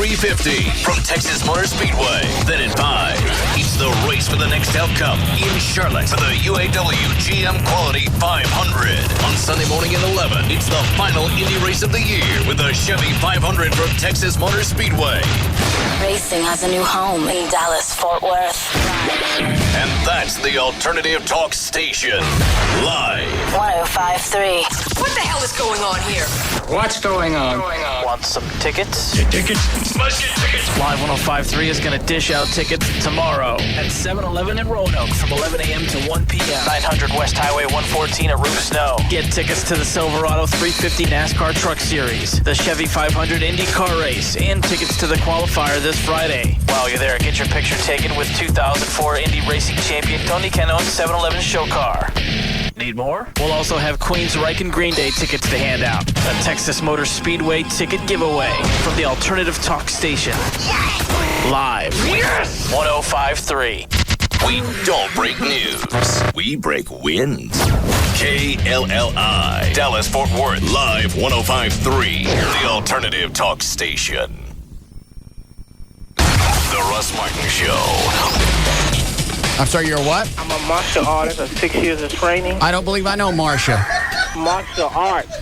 3:50 from Texas Motor Speedway. Then at 5, it's the race for the next outcome in Charlotte for the UAW GM Quality 500. On Sunday morning at 11, it's the final Indy race of the year with the Chevy 500 from Texas Motor Speedway. Racing has a new home in Dallas-Fort Worth. And that's the Alternative Talk Station. Live. 105.3. What the hell is going on here? What's going on? Want some tickets? Tickets? Let's get tickets. Live 105.3 is going to dish out tickets tomorrow at 7-Eleven in Roanoke from 11 a.m. to 1 p.m. 900 West Highway 114 at Root Snow. Get tickets to the Silverado 350 NASCAR Truck Series, the Chevy 500 Indy Car Race, and tickets to the qualifier this Friday. While you're there, get your picture taken with 2004 Indy Racing Champion Tony Canone's 7-Eleven show car. Need more? We'll also have Queens Reich and Green Day tickets to hand out. A Texas Motor Speedway ticket giveaway from the Alternative Talk Station. Live. Yes! 105.3. We don't break news. We break wins. KLLI. Dallas Fort Worth. Live 105.3. The Alternative Talk Station. The Russ Martin Show. I'm sorry, you're what? I'm a martial artist of 6 years of training. I don't believe I know Marsha. Martial arts.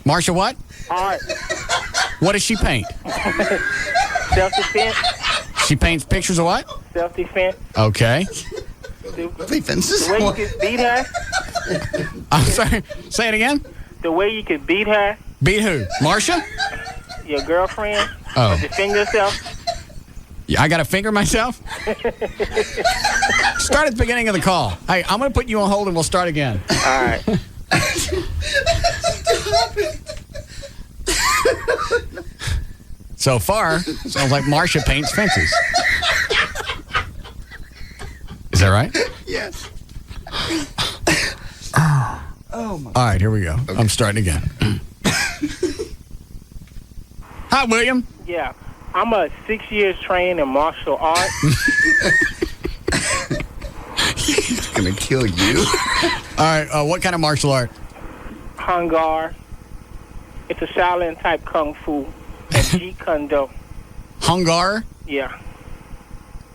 Marsha what? Art. What does she paint? Self-defense. She paints pictures of what? Self-defense. Okay. The way you can beat her. I'm sorry. Say it again. The way you can beat her. Beat who? Marsha? Your girlfriend. Oh. Or defend yourself. Yeah, I got to finger myself? Start at the beginning of the call. Hey, I'm going to put you on hold and we'll start again. All right. So far, sounds like Marsha paints fences. Is that right? Yes. Oh my. All right, here we go. Okay. I'm starting again. Hi, William. Yeah. I'm a 6 years trained in martial arts. He's going to kill you. All right, what kind of martial art? Hung Gar. It's a Shaolin type kung fu. And Jeet Kune Do. Hung Gar? Yeah.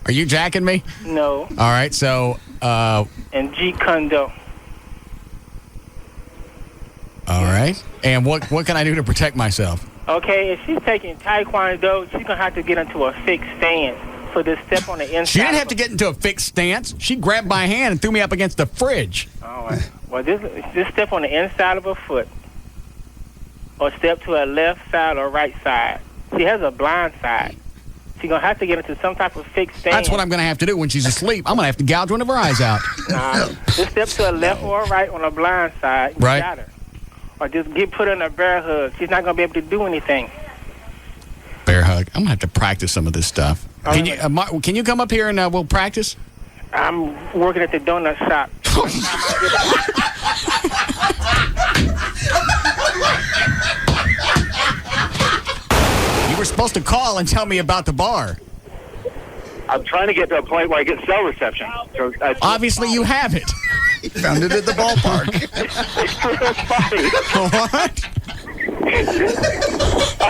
Are you jacking me? No. All right, so... and Jeet Kune Do. All right. And what can I do to protect myself? Okay, if she's taking Taekwondo, she's going to have to get into a fixed stance. So just step on the inside. She didn't have to get into a fixed stance. She grabbed my hand and threw me up against the fridge. All right. Well, just step on the inside of her foot. Or step to her left side or right side. She has a blind side. She's going to have to get into some type of fixed stance. That's what I'm going to have to do when she's asleep. I'm going to have to gouge one of her eyes out. Nah, just step to her left or right on the blind side. You right. Got her. Or just put her in a bear hug. She's not going to be able to do anything. Bear hug. I'm going to have to practice some of this stuff. Right. Can you come up here and we'll practice? I'm working at the donut shop. You were supposed to call and tell me about the bar. I'm trying to get to a point where I get cell reception. So obviously you have it. He found it at the ballpark. What? I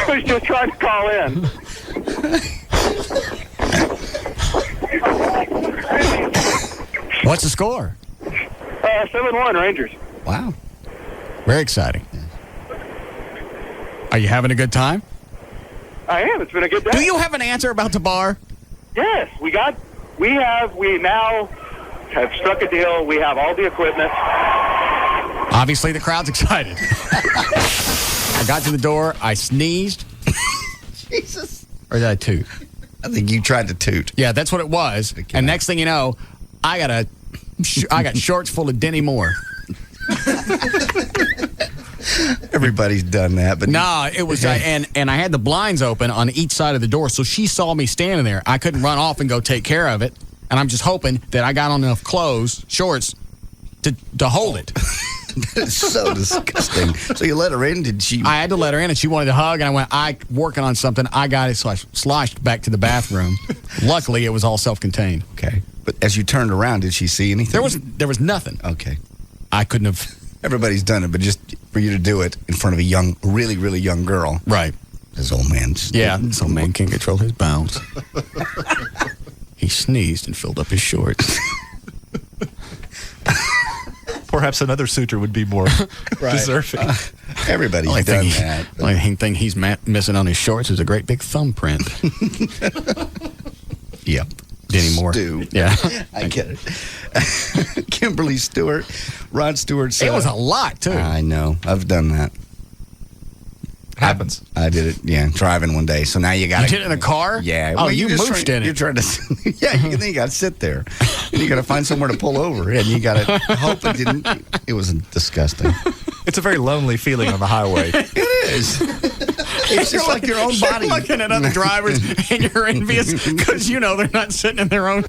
was just trying to call in. What's the score? 7-1 Rangers. Wow. Very exciting. Are you having a good time? I am. It's been a good day. Do you have an answer about the bar? Yes. We now have struck a deal. We have all the equipment. Obviously, the crowd's excited. I got to the door. I sneezed. Jesus. Or did I toot? I think you tried to toot. Yeah, that's what it was. And next thing you know, I got shorts full of Denny Moore. Everybody's done that, but no, it was and I had the blinds open on each side of the door, so she saw me standing there. I couldn't run off and go take care of it, and I'm just hoping that I got on enough shorts to hold it. That is so disgusting. So you let her in? Did she? I had to let her in, and she wanted to hug, and I went, working on something. I got it, so I sloshed back to the bathroom. Luckily, it was all self-contained. Okay, but as you turned around, did she see anything? There was nothing. Okay, I couldn't have. Everybody's done it, but just for you to do it in front of a really, really young girl. Right. This old man. This old man can't control his bowels. He sneezed and filled up his shorts. Perhaps another suitor would be more deserving. Everybody's done that. The only thing he's missing on his shorts is a great big thumbprint. Yep. Anymore. Yeah. I get it. Kimberly Stewart, Rod Stewart said. It was a lot, too. I know. I've done that. Happens. I did it, driving one day. So now you got to. You did it in a car? Yeah. Oh, you mooched in it. You're trying to. Then you got to sit there. And you got to find somewhere to pull over. And you got to hope it didn't. It was disgusting. It's a very lonely feeling on the highway. It is. It's just like your own body. You're looking at other drivers and you're envious because they're not sitting in their own.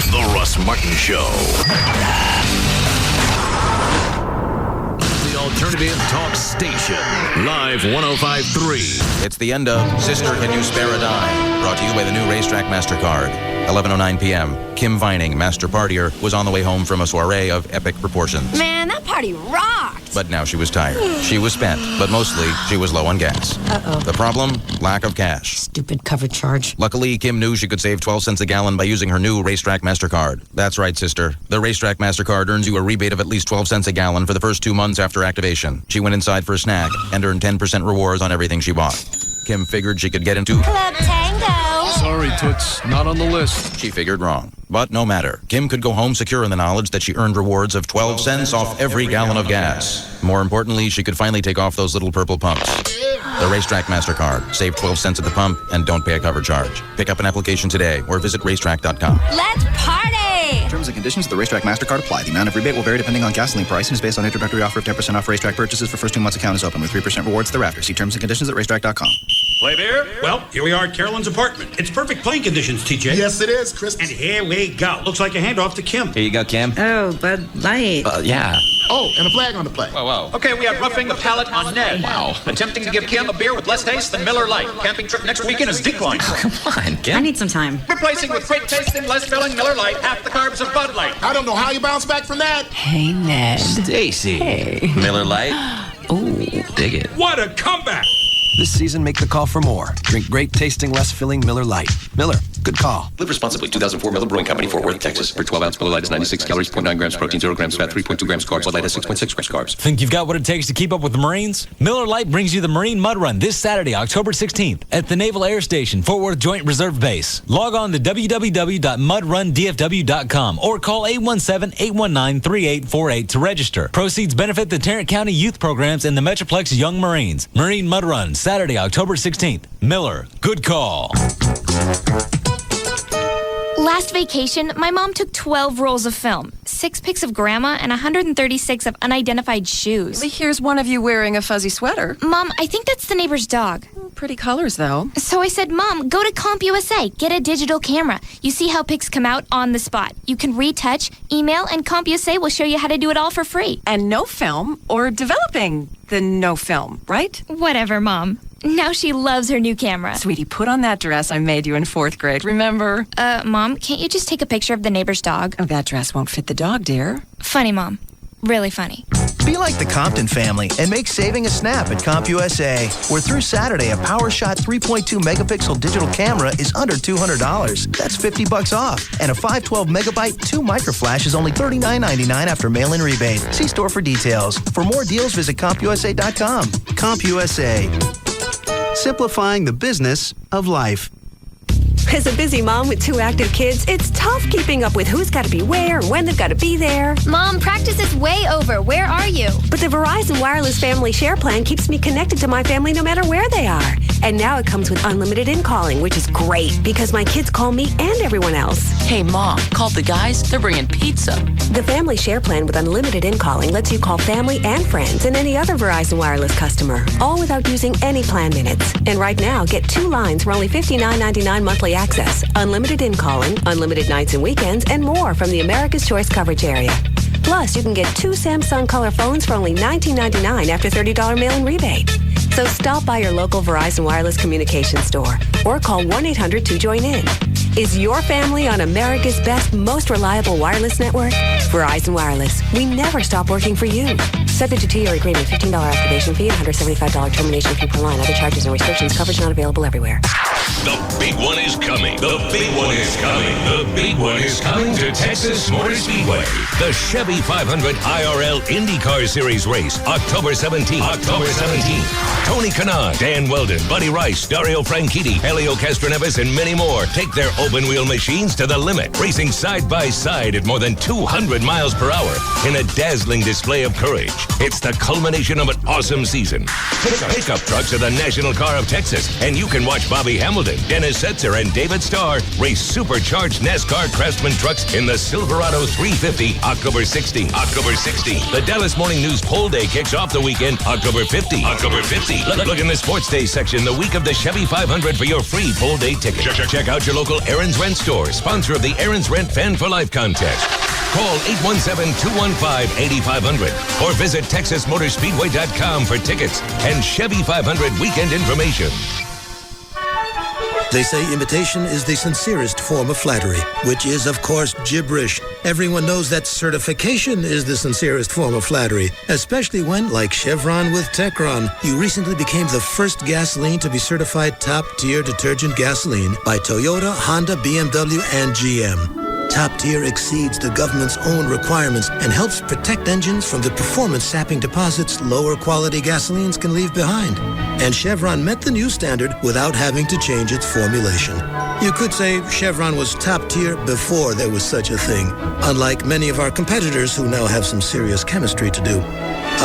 The Russ Martin Show. The alternative talk station. Live 105.3. It's the end of Sister, Can You Spare a Dime? Brought to you by the new Racetrack MasterCard. 11:09 p.m. Kim Vining, master partier, was on the way home from a soiree of epic proportions. Man, that party rocked. But now she was tired. She was spent, but mostly she was low on gas. Uh-oh. The problem? Lack of cash. Stupid cover charge. Luckily, Kim knew she could save 12 cents a gallon by using her new Racetrack MasterCard. That's right, sister. The Racetrack MasterCard earns you a rebate of at least 12 cents a gallon for the first 2 months after activation. She went inside for a snack and earned 10% rewards on everything she bought. Kim figured she could get into Club Tango. Sorry, Toots, not on the list. She figured wrong. But no matter. Kim could go home secure in the knowledge that she earned rewards of 12 cents off every gallon of gas. More importantly, she could finally take off those little purple pumps. The Racetrack MasterCard. Save 12 cents at the pump and don't pay a cover charge. Pick up an application today or visit racetrack.com. Let's party! Terms and conditions of the Racetrack MasterCard apply. The amount of rebate will vary depending on gasoline price and is based on introductory offer of 10% off racetrack purchases for first 2 months account is open with 3% rewards thereafter. See terms and conditions at racetrack.com. Play beer? Well, here we are at Carolyn's apartment. It's perfect playing conditions, TJ. Yes, it is, Chris. And here we go. Looks like a handoff to Kim. Here you go, Kim. Oh, Bud Light. Yeah. Oh, and a flag on the play. Whoa. Okay, we have Roughing the Palate on Ned. Wow. Attempting to give Kim a beer with less taste than Miller Lite. Camping trip next weekend is declined. Come on, Kim. I need some time. Replacing with great tasting, less filling Miller Lite, half the carbs of Bud Light. I don't know how you bounce back from that. Hey, Ned. Stacy. Hey. Miller Lite. Ooh. Dig it. What a comeback! This season, make the call for more. Drink great tasting, less filling Miller Lite. Miller, good call. Live responsibly. 2004 Miller Brewing Company, Fort Worth, Texas. Per 12 ounce Miller Lite is 96 calories, 0.9 grams protein, 0 grams fat, 3.2 grams carbs. Bud Light has 6.6 grams carbs. Think you've got what it takes to keep up with the Marines? Miller Lite brings you the Marine Mud Run this Saturday, October 16th at the Naval Air Station, Fort Worth Joint Reserve Base. Log on to www.mudrundfw.com or call 817-819-3848 to register. Proceeds benefit the Tarrant County Youth Programs and the Metroplex Young Marines. Marine Mud Run, Saturday, October 16th. Miller, good call. Last vacation, my mom took 12 rolls of film, 6 pics of grandma, and 136 of unidentified shoes. Here's one of you wearing a fuzzy sweater. Mom, I think that's the neighbor's dog. Pretty colors, though. So I said, Mom, go to CompUSA, get a digital camera. You see how pics come out on the spot. You can retouch, email, and CompUSA will show you how to do it all for free. And no film, or developing the no film, right? Whatever, Mom. Now she loves her new camera. Sweetie, put on that dress I made you in 4th grade, remember? Mom, can't you just take a picture of the neighbor's dog? Oh, that dress won't fit the dog, dear. Funny, Mom. Really funny. Be like the Compton family and make saving a snap at CompUSA, where through Saturday, a PowerShot 3.2 megapixel digital camera is under $200. That's $50 off. And a 512 megabyte 2 microflash is only $39.99 after mail-in rebate. See store for details. For more deals, visit CompUSA.com. CompUSA. Simplifying the business of life. As a busy mom with 2 active kids, it's tough keeping up with who's got to be where, when they've got to be there. Mom, practice is way over. Where are you? But the Verizon Wireless Family Share Plan keeps me connected to my family no matter where they are. And now it comes with unlimited in-calling, which is great because my kids call me and everyone else. Hey, Mom, call the guys. They're bringing pizza. The Family Share Plan with unlimited in-calling lets you call family and friends and any other Verizon Wireless customer, all without using any plan minutes. And right now, get 2 lines for only $59.99 monthly access, unlimited in-calling, unlimited nights and weekends, and more from the America's Choice coverage area. Plus, you can get 2 Samsung color phones for only $19.99 after $30 mail-in rebate. So stop by your local Verizon Wireless communication store or call 1-800-2JOIN-IN. Is your family on America's best, most reliable wireless network? Verizon Wireless. We never stop working for you. Subject to 2-year agreement, $15 activation fee, and $175 termination fee per line. Other charges and restrictions. Coverage not available everywhere. The big one is coming. The big one is coming. The big one is coming to Texas Motor Speedway. The Chevy 500 IRL IndyCar Series race, October 17th. October 17th. Tony Kanaan, Dan Weldon, Buddy Rice, Dario Franchitti, Helio Castroneves, and many more take their open-wheel machines to the limit, racing side by side at more than 200 miles per hour in a dazzling display of courage. It's the culmination of an awesome season. Pickup trucks are the national car of Texas, and you can watch Bobby Hamilton, Dennis Setzer, and David Starr race supercharged NASCAR Craftsman trucks in the Silverado 350 October 16th. October 16th. The Dallas Morning News poll day kicks off the weekend October 15th. October 15th. Look in the sports day section the week of the Chevy 500 for your free poll day ticket. Check out your local Aaron's Rent store, sponsor of the Aaron's Rent Fan for Life contest. Call 817-215-8500 or visit TexasMotorspeedway.com for tickets and Chevy 500 weekend information. They say imitation is the sincerest form of flattery, which is, of course, gibberish. Everyone knows that certification is the sincerest form of flattery, especially when, like Chevron with Techron, you recently became the first gasoline to be certified top-tier detergent gasoline by Toyota, Honda, BMW, and GM. Top Tier exceeds the government's own requirements and helps protect engines from the performance-sapping deposits lower-quality gasolines can leave behind. And Chevron met the new standard without having to change its formulation. You could say Chevron was top tier before there was such a thing, unlike many of our competitors who now have some serious chemistry to do.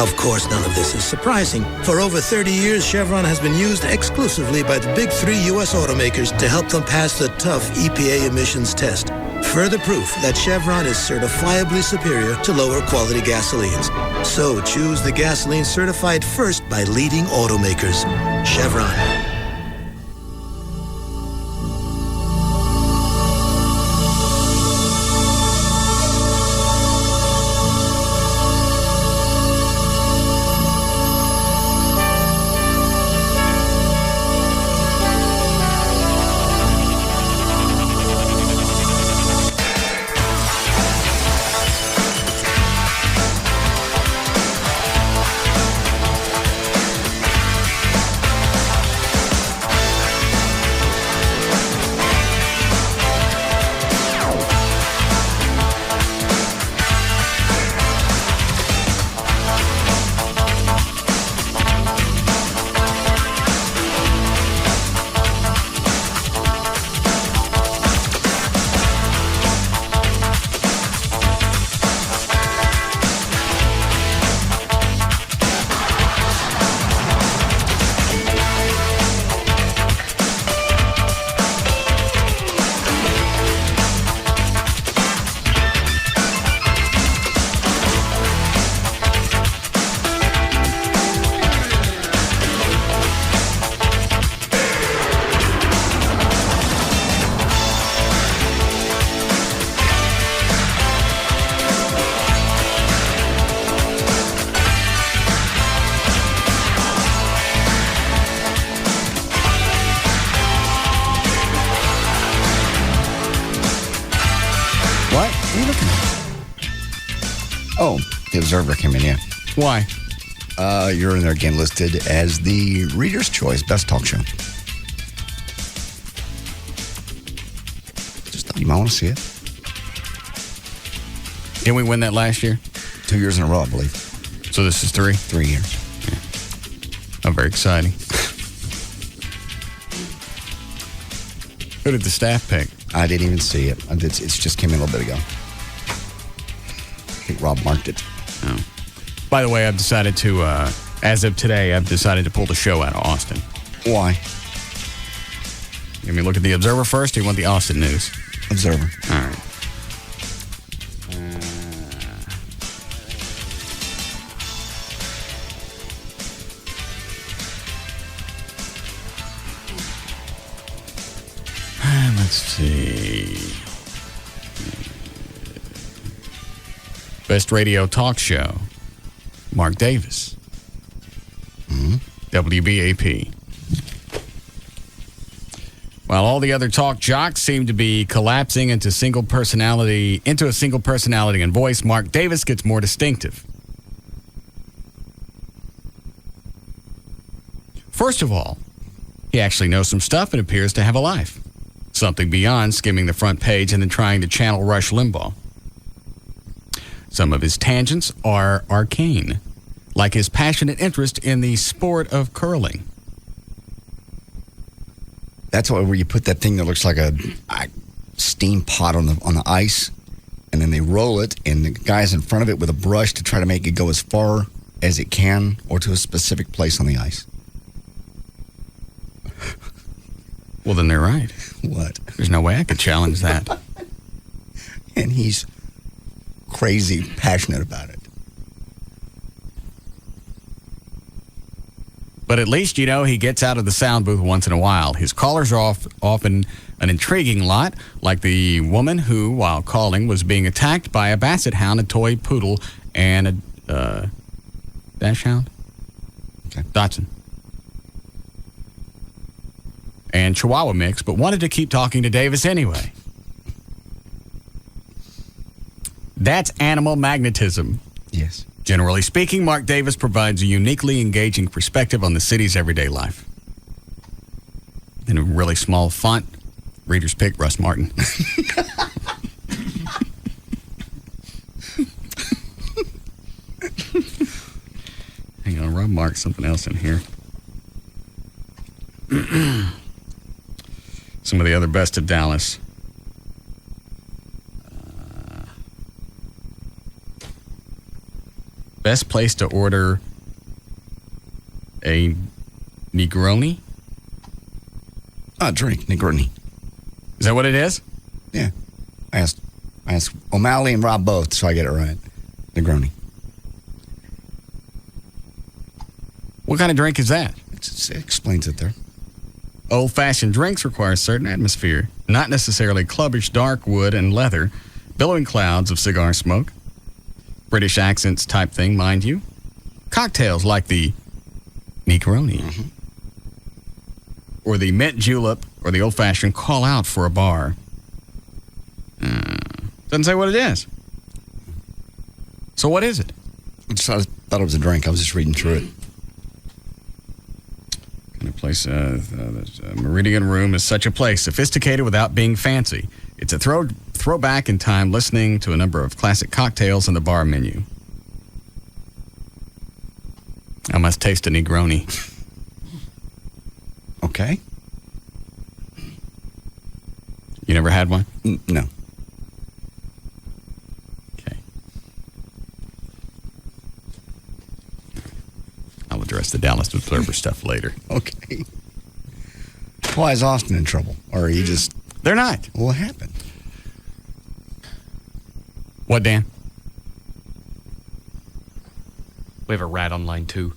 Of course, none of this is surprising. For over 30 years, Chevron has been used exclusively by the big three U.S. automakers to help them pass the tough EPA emissions test. Further proof that Chevron is certifiably superior to lower quality gasolines. So choose the gasoline certified first by leading automakers. Chevron. Oh, the Observer came in, yeah. Why? You're in there again listed as the Reader's Choice Best Talk Show. Just thought you might want to see it. Didn't we win that last year? 2 years in a row, I believe. So this is 3? 3 years. Yeah. Oh, very exciting. Who did the staff pick? I didn't even see it. It just came in a little bit ago. I think Rob marked it. Oh. By the way, I've decided to, as of today, I've decided to pull the show out of Austin. Why? Let me look at the Observer first, or you want the Austin news? Observer. All right. Let's see. Best radio talk show, Mark Davis. WBAP. While all the other talk jocks seem to be collapsing into a single personality and voice, Mark Davis gets more distinctive. First of all, he actually knows some stuff and appears to have a life. Something beyond skimming the front page and then trying to channel Rush Limbaugh. Some of his tangents are arcane, like his passionate interest in the sport of curling. That's where you put that thing that looks like a steam pot on the ice, and then they roll it, and the guy's in front of it with a brush to try to make it go as far as it can or to a specific place on the ice. Well, then they're right. What? There's no way I could challenge that. And he's crazy passionate about it. But at least, you know, he gets out of the sound booth once in a while. His callers are often an intriguing lot, like the woman who, while calling, was being attacked by a basset hound, a toy poodle, and a dash hound? Okay. Dachshund. And Chihuahua mix, but wanted to keep talking to Davis anyway. That's animal magnetism. Yes. Generally speaking, Mark Davis provides a uniquely engaging perspective on the city's everyday life. In a really small font, readers pick Russ Martin. Hang on, Rob marked something else in here. Some of the other best of Dallas. Best place to order a Negroni? Drink, Negroni. Is that what it is? Yeah. I asked O'Malley and Rob both, so I get it right. Negroni. What kind of drink is that? It explains it there. Old-fashioned drinks require a certain atmosphere, not necessarily clubbish dark wood and leather, billowing clouds of cigar smoke. British accents type thing, mind you. Cocktails like the Negroni. Mm-hmm. Or the mint julep, or the old-fashioned call out for a bar. Doesn't say what it is. So what is it? I thought it was a drink. I was just reading through it. Kind of place, Meridian Room is such a place, sophisticated without being fancy. It's a throwback in time, listening to a number of classic cocktails in the bar menu. I must taste a Negroni. Okay. You never had one? No. Okay. I'll address the Dallas Observer stuff later. Okay. Why is Austin in trouble? Or are you just... They're not. What happened? What, Dan? We have a rat on line 2.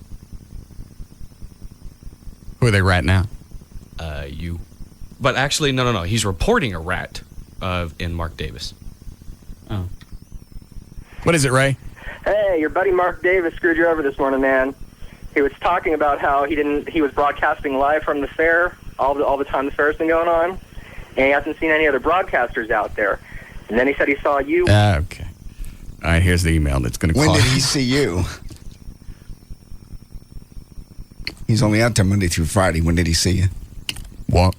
Who are they rat now? You. But actually, no. He's reporting a rat in Mark Davis. Oh. What is it, Ray? Hey, your buddy Mark Davis screwed you over this morning, man. He was talking about how he was broadcasting live from the fair all the time the fair's been going on, and he hasn't seen any other broadcasters out there. And then he said he saw you. Okay. All right, here's the email that's going to call. When did he see you? He's only out there Monday through Friday. When did he see you? What?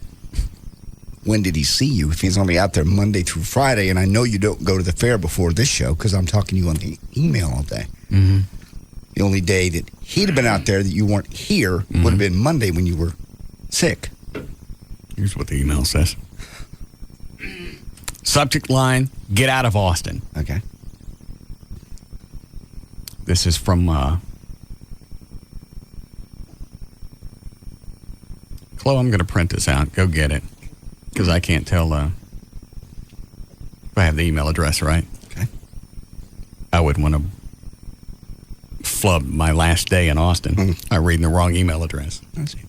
When did he see you? If he's only out there Monday through Friday, and I know you don't go to the fair before this show because I'm talking to you on the email all day. Mm-hmm. The only day that he'd have been out there that you weren't here would have been Monday when you were sick. Here's what the email says. Subject line, get out of Austin. Okay. This is from Chloe, I'm going to print this out. Go get it. Because I can't tell if I have the email address right. Okay. I wouldn't want to flub my last day in Austin by reading the wrong email address. I see.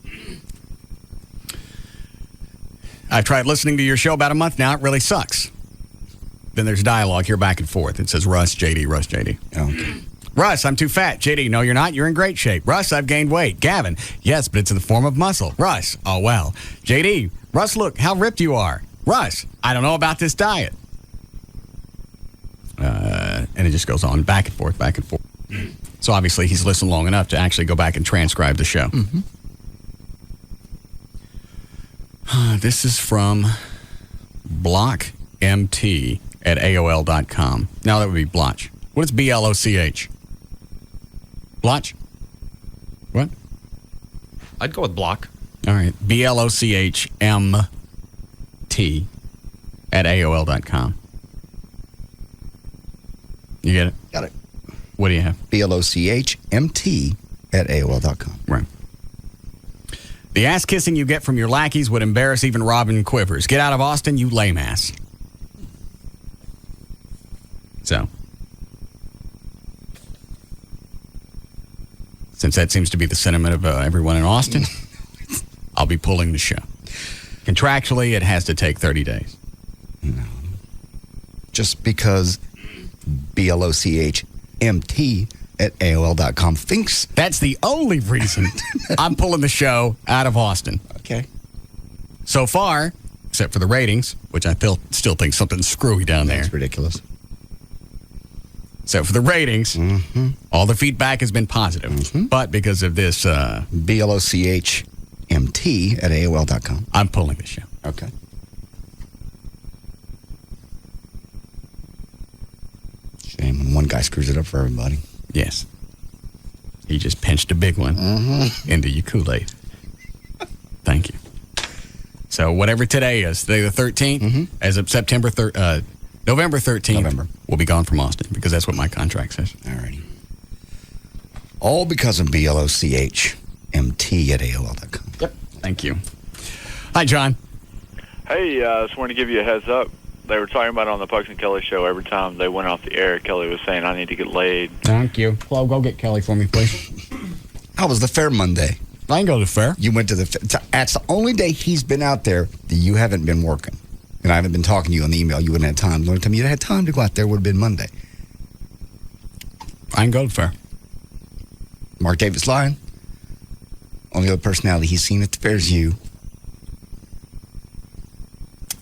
I've tried listening to your show about a month now. It really sucks. Then there's dialogue here back and forth. It says Russ, JD, Russ, JD. Oh, okay. Russ, I'm too fat. JD, no, you're not. You're in great shape. Russ, I've gained weight. Gavin, yes, but it's in the form of muscle. Russ, oh, well. JD, Russ, look how ripped you are. Russ, I don't know about this diet. And it just goes on back and forth, back and forth. So obviously he's listened long enough to actually go back and transcribe the show. Mm-hmm. This is from blockmt@aol.com. Now that would be blotch. What is BLOCH? Blotch? What? I'd go with block. All right. BLOCHMT@aol.com. You get it? Got it. What do you have? BLOCHMT@aol.com. Right. The ass kissing you get from your lackeys would embarrass even Robin Quivers. Get out of Austin, you lame ass. So, since that seems to be the sentiment of everyone in Austin, I'll be pulling the show. Contractually, it has to take 30 days. No. Just because BLOCHMT@aol.com thinks. That's the only reason I'm pulling the show out of Austin. Okay. So far, except for the ratings, which I still think something's screwy down there. That's ridiculous. Except for the ratings, all the feedback has been positive. But because of this BLOCHMT@aol.com, I'm pulling the show. Okay. Shame when one guy screws it up for everybody. Yes. He just pinched a big one into your Kool-Aid. Thank you. So whatever today is, today the 13th, as of November 13th, we'll be gone from Austin because that's what my contract says. All righty. All because of BLOCHMT@aol.com. Yep. Thank you. Hi, John. Hey, I just wanted to give you a heads up. They were talking about it on the Pucks and Kelly show. Every time they went off the air, Kelly was saying, I need to get laid. Thank you. Flo, go get Kelly for me, please. How was the fair Monday? I can go to the fair. You went to the fair. That's the only day he's been out there that you haven't been working. And I haven't been talking to you on the email. You wouldn't have time. The only time you'd had time to go out there would have been Monday. I can go to the fair. Mark Davis lying. Only other personality he's seen at the fair is you.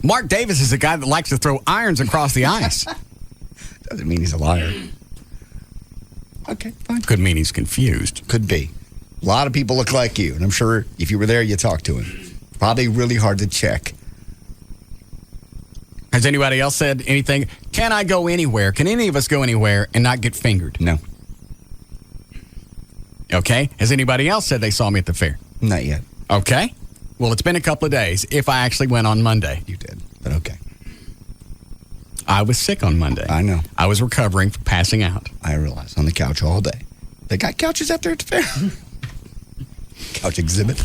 Mark Davis is a guy that likes to throw irons across the ice. Doesn't mean he's a liar. Okay, fine. Could mean he's confused. Could be. A lot of people look like you, and I'm sure if you were there, you talked to him. Probably really hard to check. Has anybody else said anything? Can I go anywhere? Can any of us go anywhere and not get fingered? No. Okay. Has anybody else said they saw me at the fair? Not yet. Okay. Well, it's been a couple of days if I actually went on Monday. You did, but okay. I was sick on Monday. I know. I was recovering from passing out. I realize. On the couch all day. They got couches out there at the fair. Couch exhibit.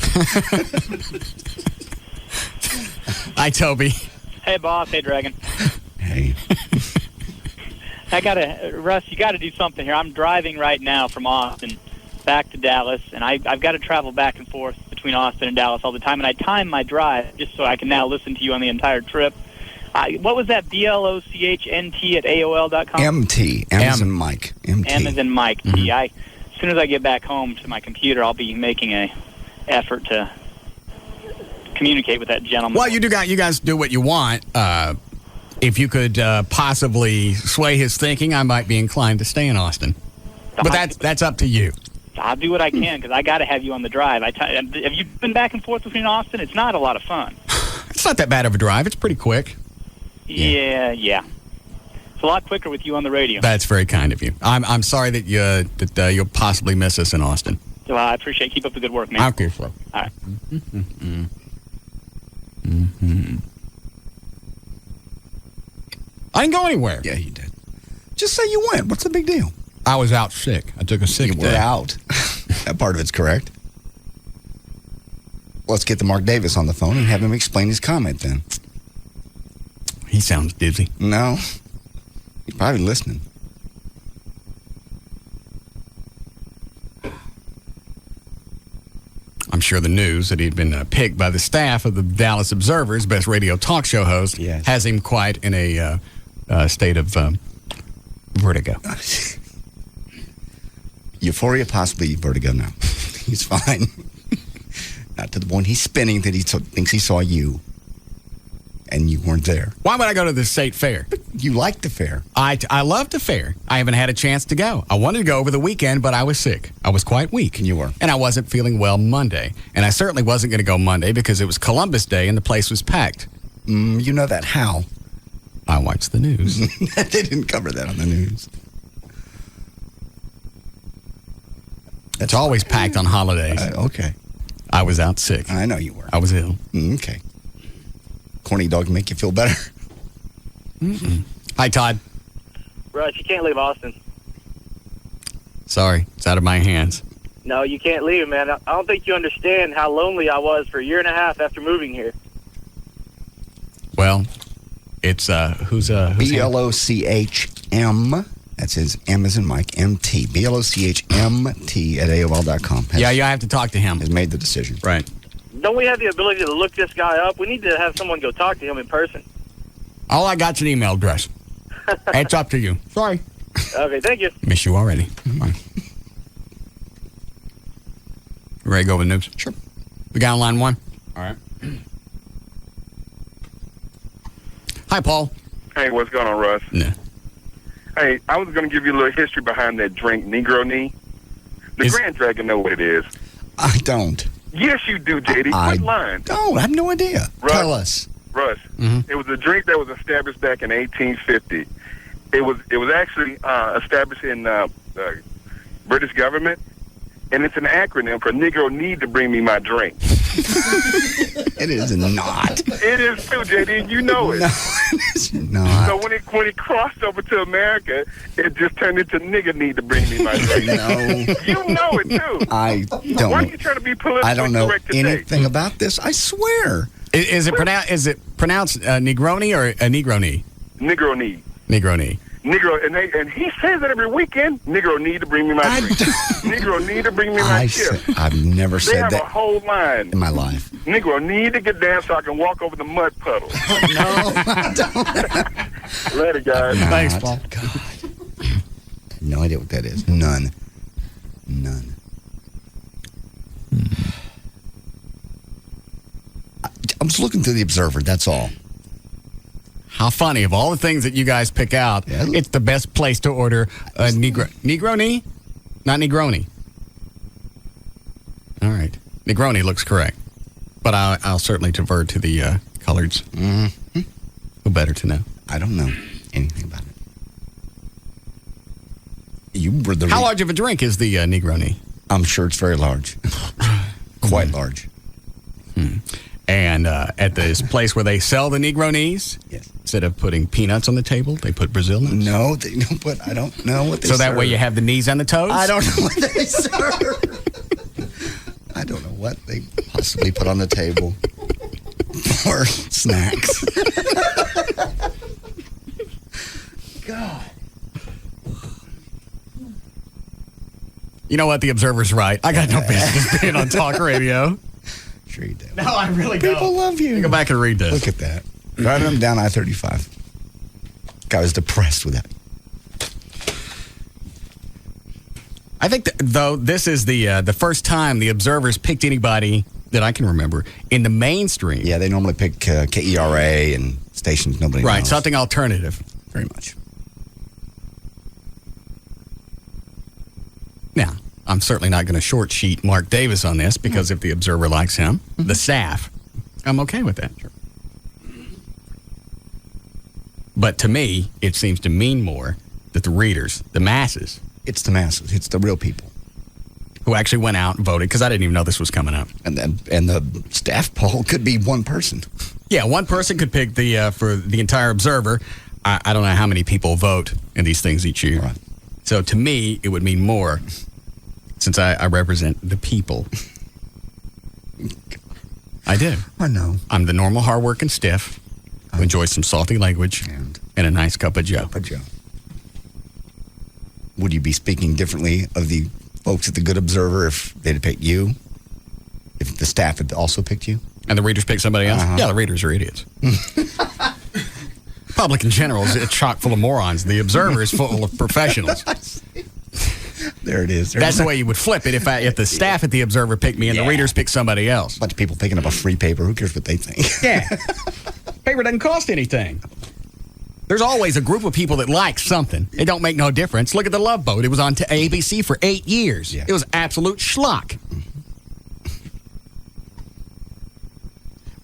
Hi, Toby. Hey, boss. Hey, Dragon. Hey. Russ, you got to do something here. I'm driving right now from Austin back to Dallas, and I've got to travel back and forth between Austin and Dallas all the time, and I time my drive just so I can now listen to you on the entire trip. What was that? BLOCHNT@AOL.com? MT. M as in Mike. MT. M as in Mike. T. As soon as I get back home to my computer, I'll be making a effort to communicate with that gentleman. Well, you guys do what you want. If you could possibly sway his thinking, I might be inclined to stay in Austin. But that's up to you. I'll do what I can because I got to have you on the drive. Have you been back and forth between Austin? It's not a lot of fun. It's not that bad of a drive. It's pretty quick. Yeah. It's a lot quicker with you on the radio. That's very kind of you. I'm sorry that you'll possibly miss us in Austin. Well, I appreciate it. Keep up the good work, man. Okay, Flo. All right. I didn't go anywhere. Yeah, you did. Just say you went. What's the big deal? I was out sick. I took a sick day. You were out. That part of it's correct. Let's get the Mark Davis on the phone and have him explain his comment then. He sounds dizzy. No. He's probably listening. I'm sure the news that he'd been picked by the staff of the Dallas Observer's best radio talk show host has him quite in a state of vertigo. Euphoria, possibly vertigo now. He's fine. Not to the point he's spinning that he thinks he saw you. and you weren't there. Why would I go to the state fair? You like the fair. I love the fair. I haven't had a chance to go. I wanted to go over the weekend, but I was sick. I was quite weak. You were. And I wasn't feeling well Monday. And I certainly wasn't going to go Monday because it was Columbus Day and the place was packed. You know that how? I watched the news. They didn't cover that on the news. It's always packed on holidays. Okay. I was out sick. I know you were. I was ill. Okay. Corny dog make you feel better. Hi, Todd. Russ, you can't leave Austin. Sorry, it's out of my hands. No, you can't leave, man. I don't think you understand how lonely I was for a year and a half after moving here. Well, it's who's BLOCHM. That's his M as in Mike, MT. BLOCHMT at AOL.com. Yeah, I have to talk to him. Has made the decision. Right. Don't we have the ability to look this guy up? We need to have someone go talk to him in person. All I got's an email address. It's up to you. Sorry. Okay, thank you. Miss you already. Bye. You ready to go with news? Sure. We got on line one? All right. Hi, Paul. Hey, what's going on, Russ? No. Hey, I was going to give you a little history behind that drink, Negro Knee. The Grand Dragon know what it is. I don't. Yes, you do, JD. Quit lying. Don't. I have no idea. Russ, Tell us. Russ, it was a drink that was established back in 1850. It was actually established in the British government, and it's an acronym for Negro Need to Bring Me My Drink. It is not. It is too, JD. You know it. No, it is not. So when it crossed over to America, it just turned into Nigga Need to Bring Me My Drink. No. You know it too. I don't. Why are you trying to be politically I don't know correct today? anything about this. I swear. Is it pronounced Negroni or a Negroni? Negro Need. Negroni. Negro, and he says it every weekend. Negro need to bring me my drink. Negro need to bring me my chip. I've never They said have that a whole line. in my life. Negro need to get down so I can walk over the mud puddle. Later, guys. Thanks, Paul. God. I have no idea what that is. None. I'm just looking through the Observer, that's all. How funny. Of all the things that you guys pick out, it's the best place to order a Negroni? Not Negroni. All right. Negroni looks correct. But I'll certainly divert to the coloreds. Mm-hmm. Who better to know? I don't know anything about it. How large of a drink is the Negroni? I'm sure it's very large. Quite large. And at this place where they sell the Negronis, instead of putting peanuts on the table, they put Brazil nuts? No, they don't put, I don't know what they So serve. that way you have the knees and the toes? I don't know what they serve. I don't know what they possibly put on the table for snacks. God. You know what? The Observer's right. I got no business being on talk radio. Sure you do. No, I really don't. People love you. Go back and read this. Look at that. Driving them down I-35. Guy was depressed with that. I think, though, this is the first time the Observer's picked anybody that I can remember in the mainstream. Yeah, they normally pick KERA and stations nobody knows. Right, something alternative. Very much. Now, I'm certainly not going to short sheet Mark Davis on this because if the Observer likes him, the staff, I'm okay with that. Sure. But to me, it seems to mean more that the readers, the masses. It's the masses. It's the real people. Who actually went out and voted because I didn't even know this was coming up. And the staff poll could be one person. Yeah, one person could pick for the entire Observer. I don't know how many people vote in these things each year. Right. So to me, it would mean more since I represent the people. I do. I know. I'm the normal, hardworking stiff who enjoys some salty language and a nice cup of Joe. Would you be speaking differently of the folks at the Good Observer if they'd picked you? If the staff had also picked you? And the readers picked somebody else? Uh-huh. Yeah, the readers are idiots. Public in general is chock full of morons. The Observer is full of professionals. There it is. That's the way you would flip it if the staff at the Observer picked me and the readers picked somebody else. A bunch of people picking up a free paper. Who cares what they think? Yeah. Paper doesn't cost anything. There's always a group of people that like something. It don't make no difference. Look at the Love Boat. It was on ABC for 8 years. Yeah. It was absolute schlock.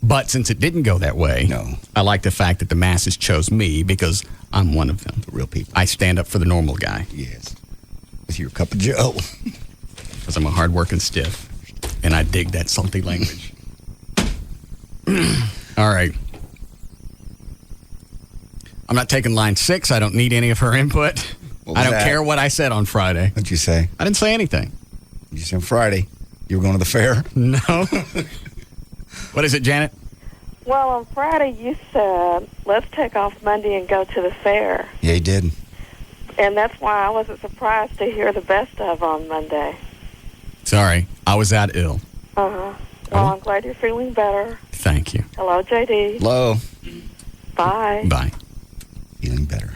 But since it didn't go that way, I like the fact that the masses chose me because I'm one of them. The real people. I stand up for the normal guy. Yes. With your cup of joe. Because I'm a hard-working stiff, and I dig that salty language. All right. I'm not taking line 6. I don't need any of her input. I don't care what I said on Friday. What'd you say? I didn't say anything. You said Friday. You were going to the fair? No. What is it, Janet? Well, on Friday you said, let's take off Monday and go to the fair. Yeah, he did. And that's why I wasn't surprised to hear the best of on Monday. Sorry, I was that ill. Uh-huh. Well, I'm glad you're feeling better. Thank you. Hello, JD. Hello. Bye. Bye. Feeling better.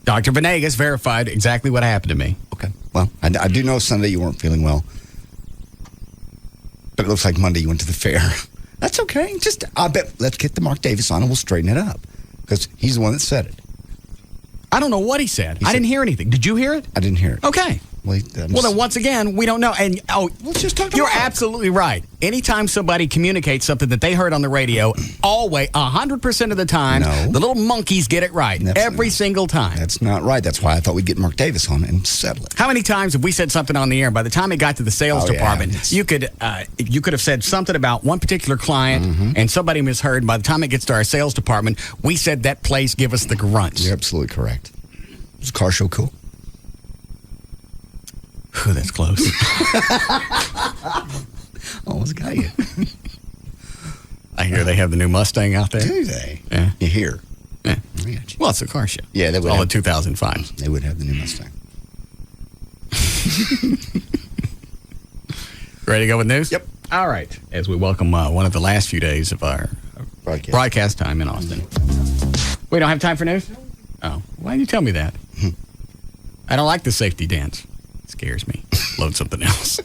Dr. Venegas verified exactly what happened to me. Okay. Well, I do know Sunday you weren't feeling well. But it looks like Monday you went to the fair. That's okay. I bet, let's get the Mark Davis on and we'll straighten it up. Because he's the one that said it. I don't know what he said. I didn't hear anything. Did you hear it? I didn't hear it. Okay. Well, then once again, we don't know. And let's just talk. You're absolutely right. Anytime somebody communicates something that they heard on the radio, always 100% of the time, the little monkeys get it right every single time. That's not right. That's why I thought we'd get Mark Davis on and settle it. How many times have we said something on the air? By the time it got to the sales department, you could have said something about one particular client, and somebody misheard. By the time it gets to our sales department, we said that place give us the grunts. You're absolutely correct. Was the car show cool? Whew, that's close. Almost got you. I hear they have the new Mustang out there. Do they? Yeah. You hear? Yeah. Well, it's a car show. Yeah, they would. All in 2005. They would have the new Mustang. Ready to go with news? Yep. All right. As we welcome one of the last few days of our broadcast time in Austin. We don't have time for news? Oh, why didn't you tell me that? I don't like the safety dance. It scares me. Load something else.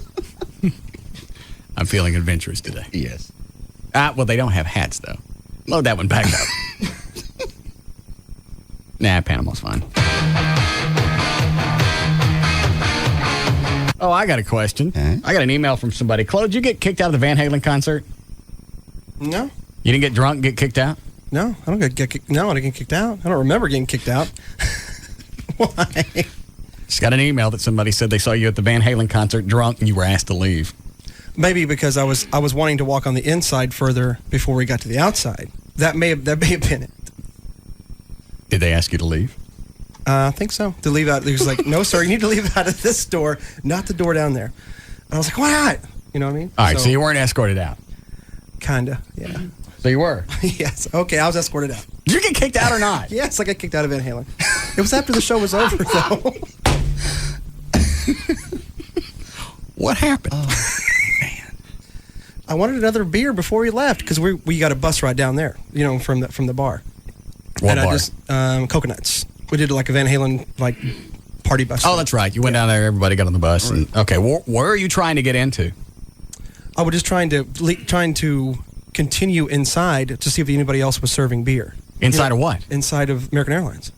I'm feeling adventurous today. Yes. Well, they don't have hats, though. Load that one back up. Nah, Panama's fine. Oh, I got a question. I got an email from somebody. Chloe, did you get kicked out of the Van Halen concert? No. You didn't get drunk and get kicked out? No, I don't get kicked. No, I didn't get kicked out. I don't remember getting kicked out. Why? Just got an email that somebody said they saw you at the Van Halen concert drunk and you were asked to leave. Maybe because I was wanting to walk on the inside further before we got to the outside. That may have been it. Did they ask you to leave? I think so. To leave out, he was like, "No, sir, you need to leave out of this door, not the door down there." And I was like, "Why not?" You know what I mean? All right, so you weren't escorted out. Kinda, yeah. So you were? Yes. Okay, I was escorted out. Did you get kicked out or not? Yes, I got kicked out of Van Halen. It was after the show was over, though. What happened? Oh, man. I wanted another beer before we left because we got a bus ride down there, from the bar. What bar? I just Coconuts. We did like a Van Halen party bus. Oh, that's right. You went down there. Everybody got on the bus. Right. And, okay, where are you trying to get into? I was just trying to continue inside to see if anybody else was serving beer. Inside of what? Inside of American Airlines.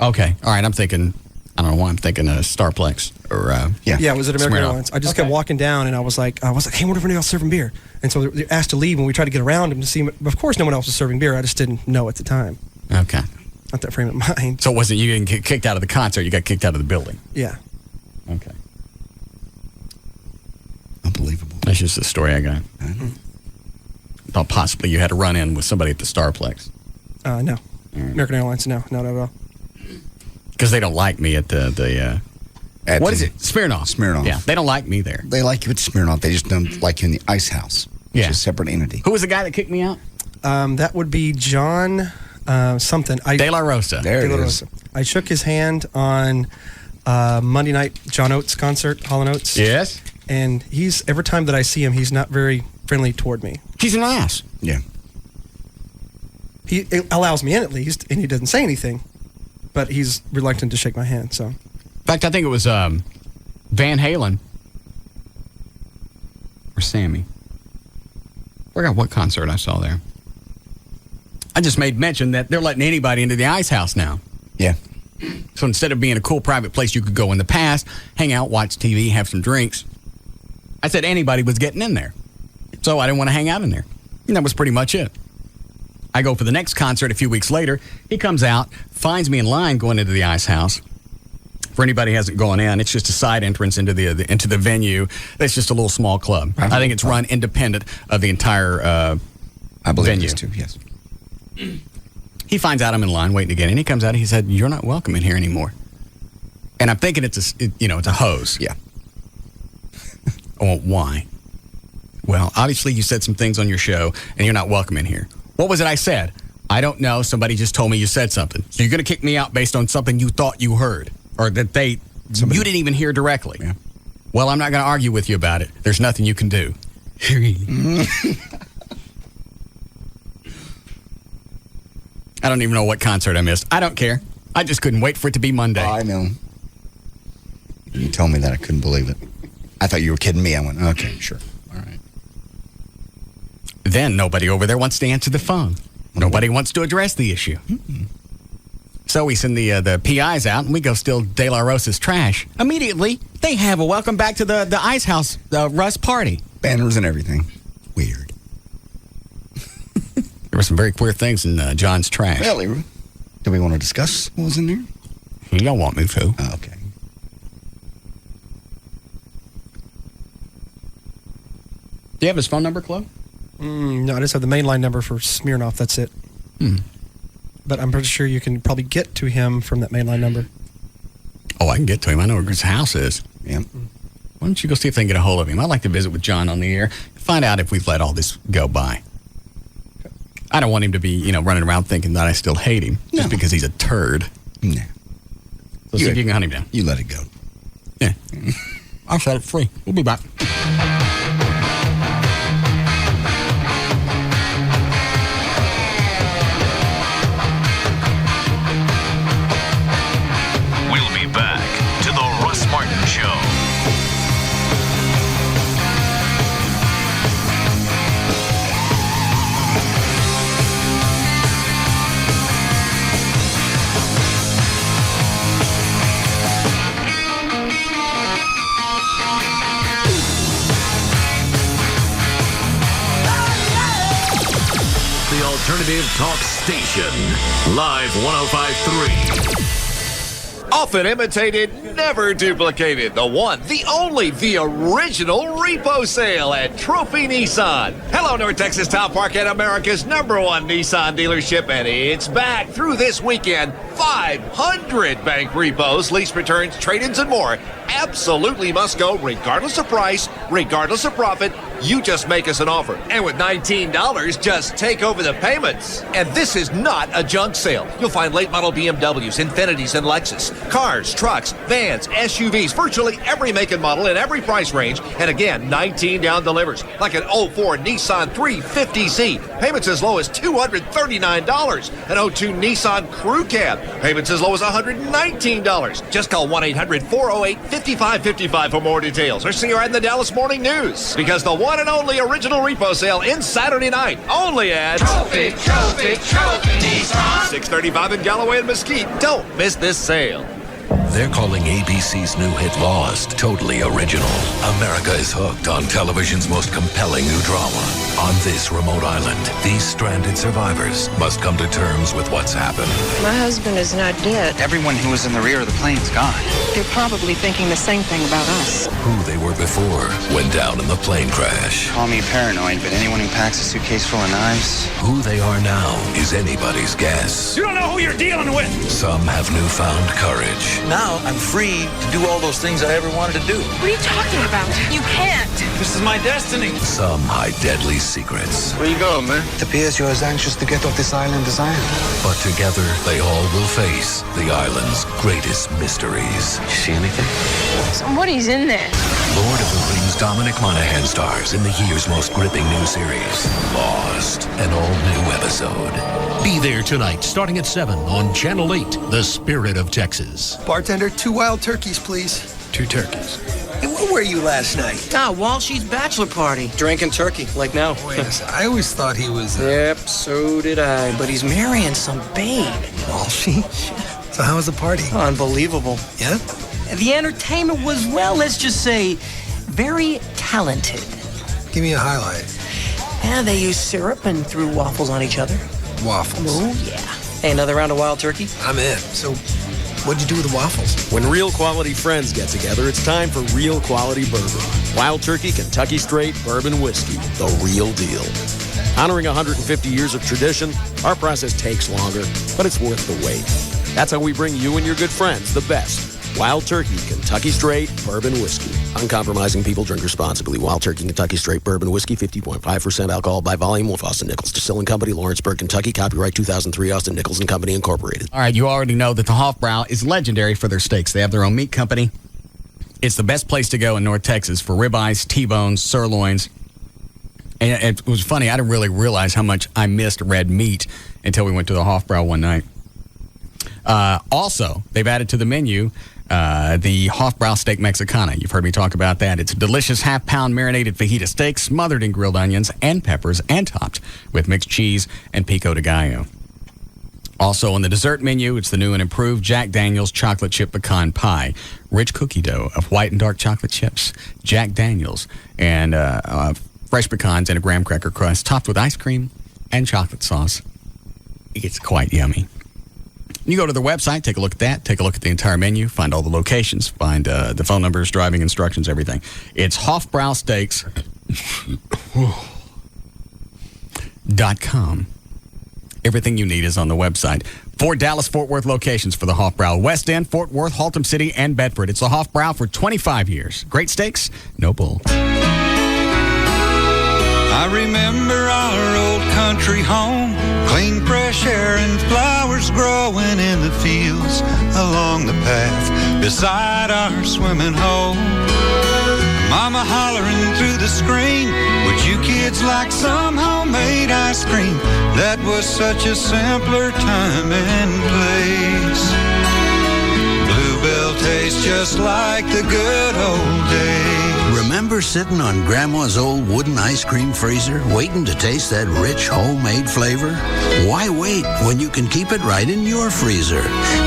Okay. All right. I'm thinking, I don't know why I'm thinking Starplex or Yeah, it was at American Smirnoff. Airlines. I just kept walking down and I was like, hey, what if anybody else serving beer? And so they asked to leave and we tried to get around them to see. Of course, no one else was serving beer. I just didn't know at the time. Okay. Not that frame of mind. So it wasn't you getting kicked out of the concert, you got kicked out of the building. Yeah. Okay. Unbelievable. That's just the story I got. Thought possibly you had to run in with somebody at the Starplex. No. American Airlines, no, not at all. Because they don't like me at the what is it? Smirnoff. Smirnoff. Yeah, they don't like me there. They like you at Smirnoff. They just don't like you in the Ice House. Which is a separate entity. Who was the guy that kicked me out? That would be John something. De La Rosa. There it is. I shook his hand on Monday night John Oates concert, Hall & Oates. Yes. And every time that I see him, he's not very friendly toward me. He's an ass. Yeah. He allows me in at least, and he doesn't say anything, but he's reluctant to shake my hand. So, in fact, I think it was Van Halen or Sammy. I forgot what concert I saw there. I just made mention that they're letting anybody into the ice house now. Yeah. So instead of being a cool private place you could go in the past, hang out, watch TV, have some drinks, I said anybody was getting in there. So I didn't want to hang out in there. And that was pretty much it. I go for the next concert a few weeks later. He comes out, finds me in line going into the ice house. For anybody who hasn't gone in, it's just a side entrance into the venue. It's just a little small club. I think it's run independent of the entire I believe venue. it is too, yes. He finds out I'm in line waiting to get in. He comes out and he said, "You're not welcome in here anymore." And I'm thinking it's a hose. Yeah. Well, why? Well, obviously you said some things on your show and you're not welcome in here. What was it I said? I don't know. Somebody just told me you said something. So you're going to kick me out based on something you thought you heard or that you didn't even hear directly. Yeah. Well, I'm not going to argue with you about it. There's nothing you can do. I don't even know what concert I missed. I don't care. I just couldn't wait for it to be Monday. I know. You told me that. I couldn't believe it. I thought you were kidding me. I went, okay, sure. All right. Then nobody over there wants to answer the phone. Nobody wants to address the issue. Mm-mm. So we send the PIs out and we go steal De La Rosa's trash. Immediately, they have a welcome back to the Ice House Russ party. Banners and everything. Weird. There were some very queer things in John's trash. Really? Do we want to discuss what was in there? You don't want me to. Oh, okay. Do you have his phone number, Chloe? No, I just have the mainline number for Smirnoff. That's it. But I'm pretty sure you can probably get to him from that mainline number. Oh, I can get to him. I know where his house is. Yeah. Why don't you go see if they can get a hold of him? I'd like to visit with John on the air, find out if we've let all this go by. I don't want him to be, running around thinking that I still hate him just because he's a turd. No. So see if you can hunt him down. You let it go. Yeah. I'll set it free. We'll be back. We'll be back to the Russ Martin Show. The Alternative Talk Station. Live 105.3. Often imitated, never duplicated. The one, the only, the original repo sale at Trophy Nissan. Hello, North Texas Town Park at America's #1 Nissan dealership, and it's back through this weekend. 500 bank repos, lease returns, trade-ins, and more. Absolutely must go, regardless of price, regardless of profit. You just make us an offer. And with $19, just take over the payments. And this is not a junk sale. You'll find late model BMWs, Infinitis, and Lexus. Cars, trucks, vans, SUVs, virtually every make and model in every price range. And again, 19 down delivers. Like an 04 Nissan 350Z. Payments as low as $239. An 02 Nissan Crew Cab. Payments as low as $119. Just call 1-800-408-5555 for more details. Or see her in the Dallas Morning News. Because the one and only original repo sale ends Saturday night. Only at Trophy Nissan. 635 in Galloway and Mesquite. Don't miss this sale. They're calling ABC's new hit Lost totally original. America is hooked on television's most compelling new drama. On this remote island, these stranded survivors must come to terms with what's happened. My husband is not dead. Everyone who was in the rear of the plane's gone. They're probably thinking the same thing about us. Who they were before went down in the plane crash. Call me paranoid, but anyone who packs a suitcase full of knives... Who they are now is anybody's guess. You don't know who you're dealing with. Some have newfound courage. Now I'm free to do all those things I ever wanted to do. What are you talking about? You can't. This is my destiny. Some hide deadly secrets. Where you going, man? It appears you're as anxious to get off this island as I am. But together, they all will face the island's greatest mysteries. You see anything? Somebody's in there. Lord of the Rings Dominic Monaghan stars in the year's most gripping new series, Lost, an all-new episode. Be there tonight, starting at 7 on Channel 8, The Spirit of Texas. Bartender, 2 wild turkeys, please. 2 turkeys. Hey, where were you last night? Walshy's bachelor party. Drinking turkey, like now. Wait a second. I always thought he was... Yep, so did I. But he's marrying some babe. Walshy? So how was the party? Unbelievable. Yeah? The entertainment was, well, let's just say, very talented. Give me a highlight. Yeah, they used syrup and threw waffles on each other. Waffles? Oh, yeah. Hey, another round of wild turkey? I'm in. So, what'd you do with the waffles? When real quality friends get together, it's time for real quality bourbon. Wild Turkey Kentucky Straight Bourbon Whiskey, the real deal. Honoring 150 years of tradition, our process takes longer, but it's worth the wait. That's how we bring you and your good friends the best. Wild Turkey Kentucky Straight Bourbon Whiskey. Uncompromising people, drink responsibly. Wild Turkey Kentucky Straight Bourbon Whiskey, 50.5% alcohol by volume, with Austin Nichols Distilling Company, Lawrenceburg, Kentucky. Copyright 2003, Austin Nichols and Company, Incorporated. All right, you already know that the Hofbrau is legendary for their steaks. They have their own meat company. It's the best place to go in North Texas for ribeyes, T-bones, sirloins. And it was funny, I didn't really realize how much I missed red meat until we went to the Hofbrau one night. Also, they've added to the menu the Hofbrau Steak Mexicana. You've heard me talk about that. It's a delicious half-pound marinated fajita steak smothered in grilled onions and peppers and topped with mixed cheese and pico de gallo. Also on the dessert menu, it's the new and improved Jack Daniel's Chocolate Chip Pecan Pie. Rich cookie dough of white and dark chocolate chips, Jack Daniel's, and fresh pecans and a graham cracker crust topped with ice cream and chocolate sauce. It's quite yummy. You go to their website, take a look at that, take a look at the entire menu, find all the locations, find the phone numbers, driving instructions, everything. It's HofbrauSteaks.com. Everything you need is on the website. 4 Dallas-Fort Worth locations for the Hofbrau. West End, Fort Worth, Haltom City, and Bedford. It's the Hofbrau for 25 years. Great steaks, no bull. I remember our old country home, clean fresh air and flowers growing in the fields along the path beside our swimming hole. Mama hollering through the screen, would you kids like some homemade ice cream? That was such a simpler time and place. Bluebell tastes just like the good old days. Remember sitting on Grandma's old wooden ice cream freezer, waiting to taste that rich homemade flavor? Why wait when you can keep it right in your freezer?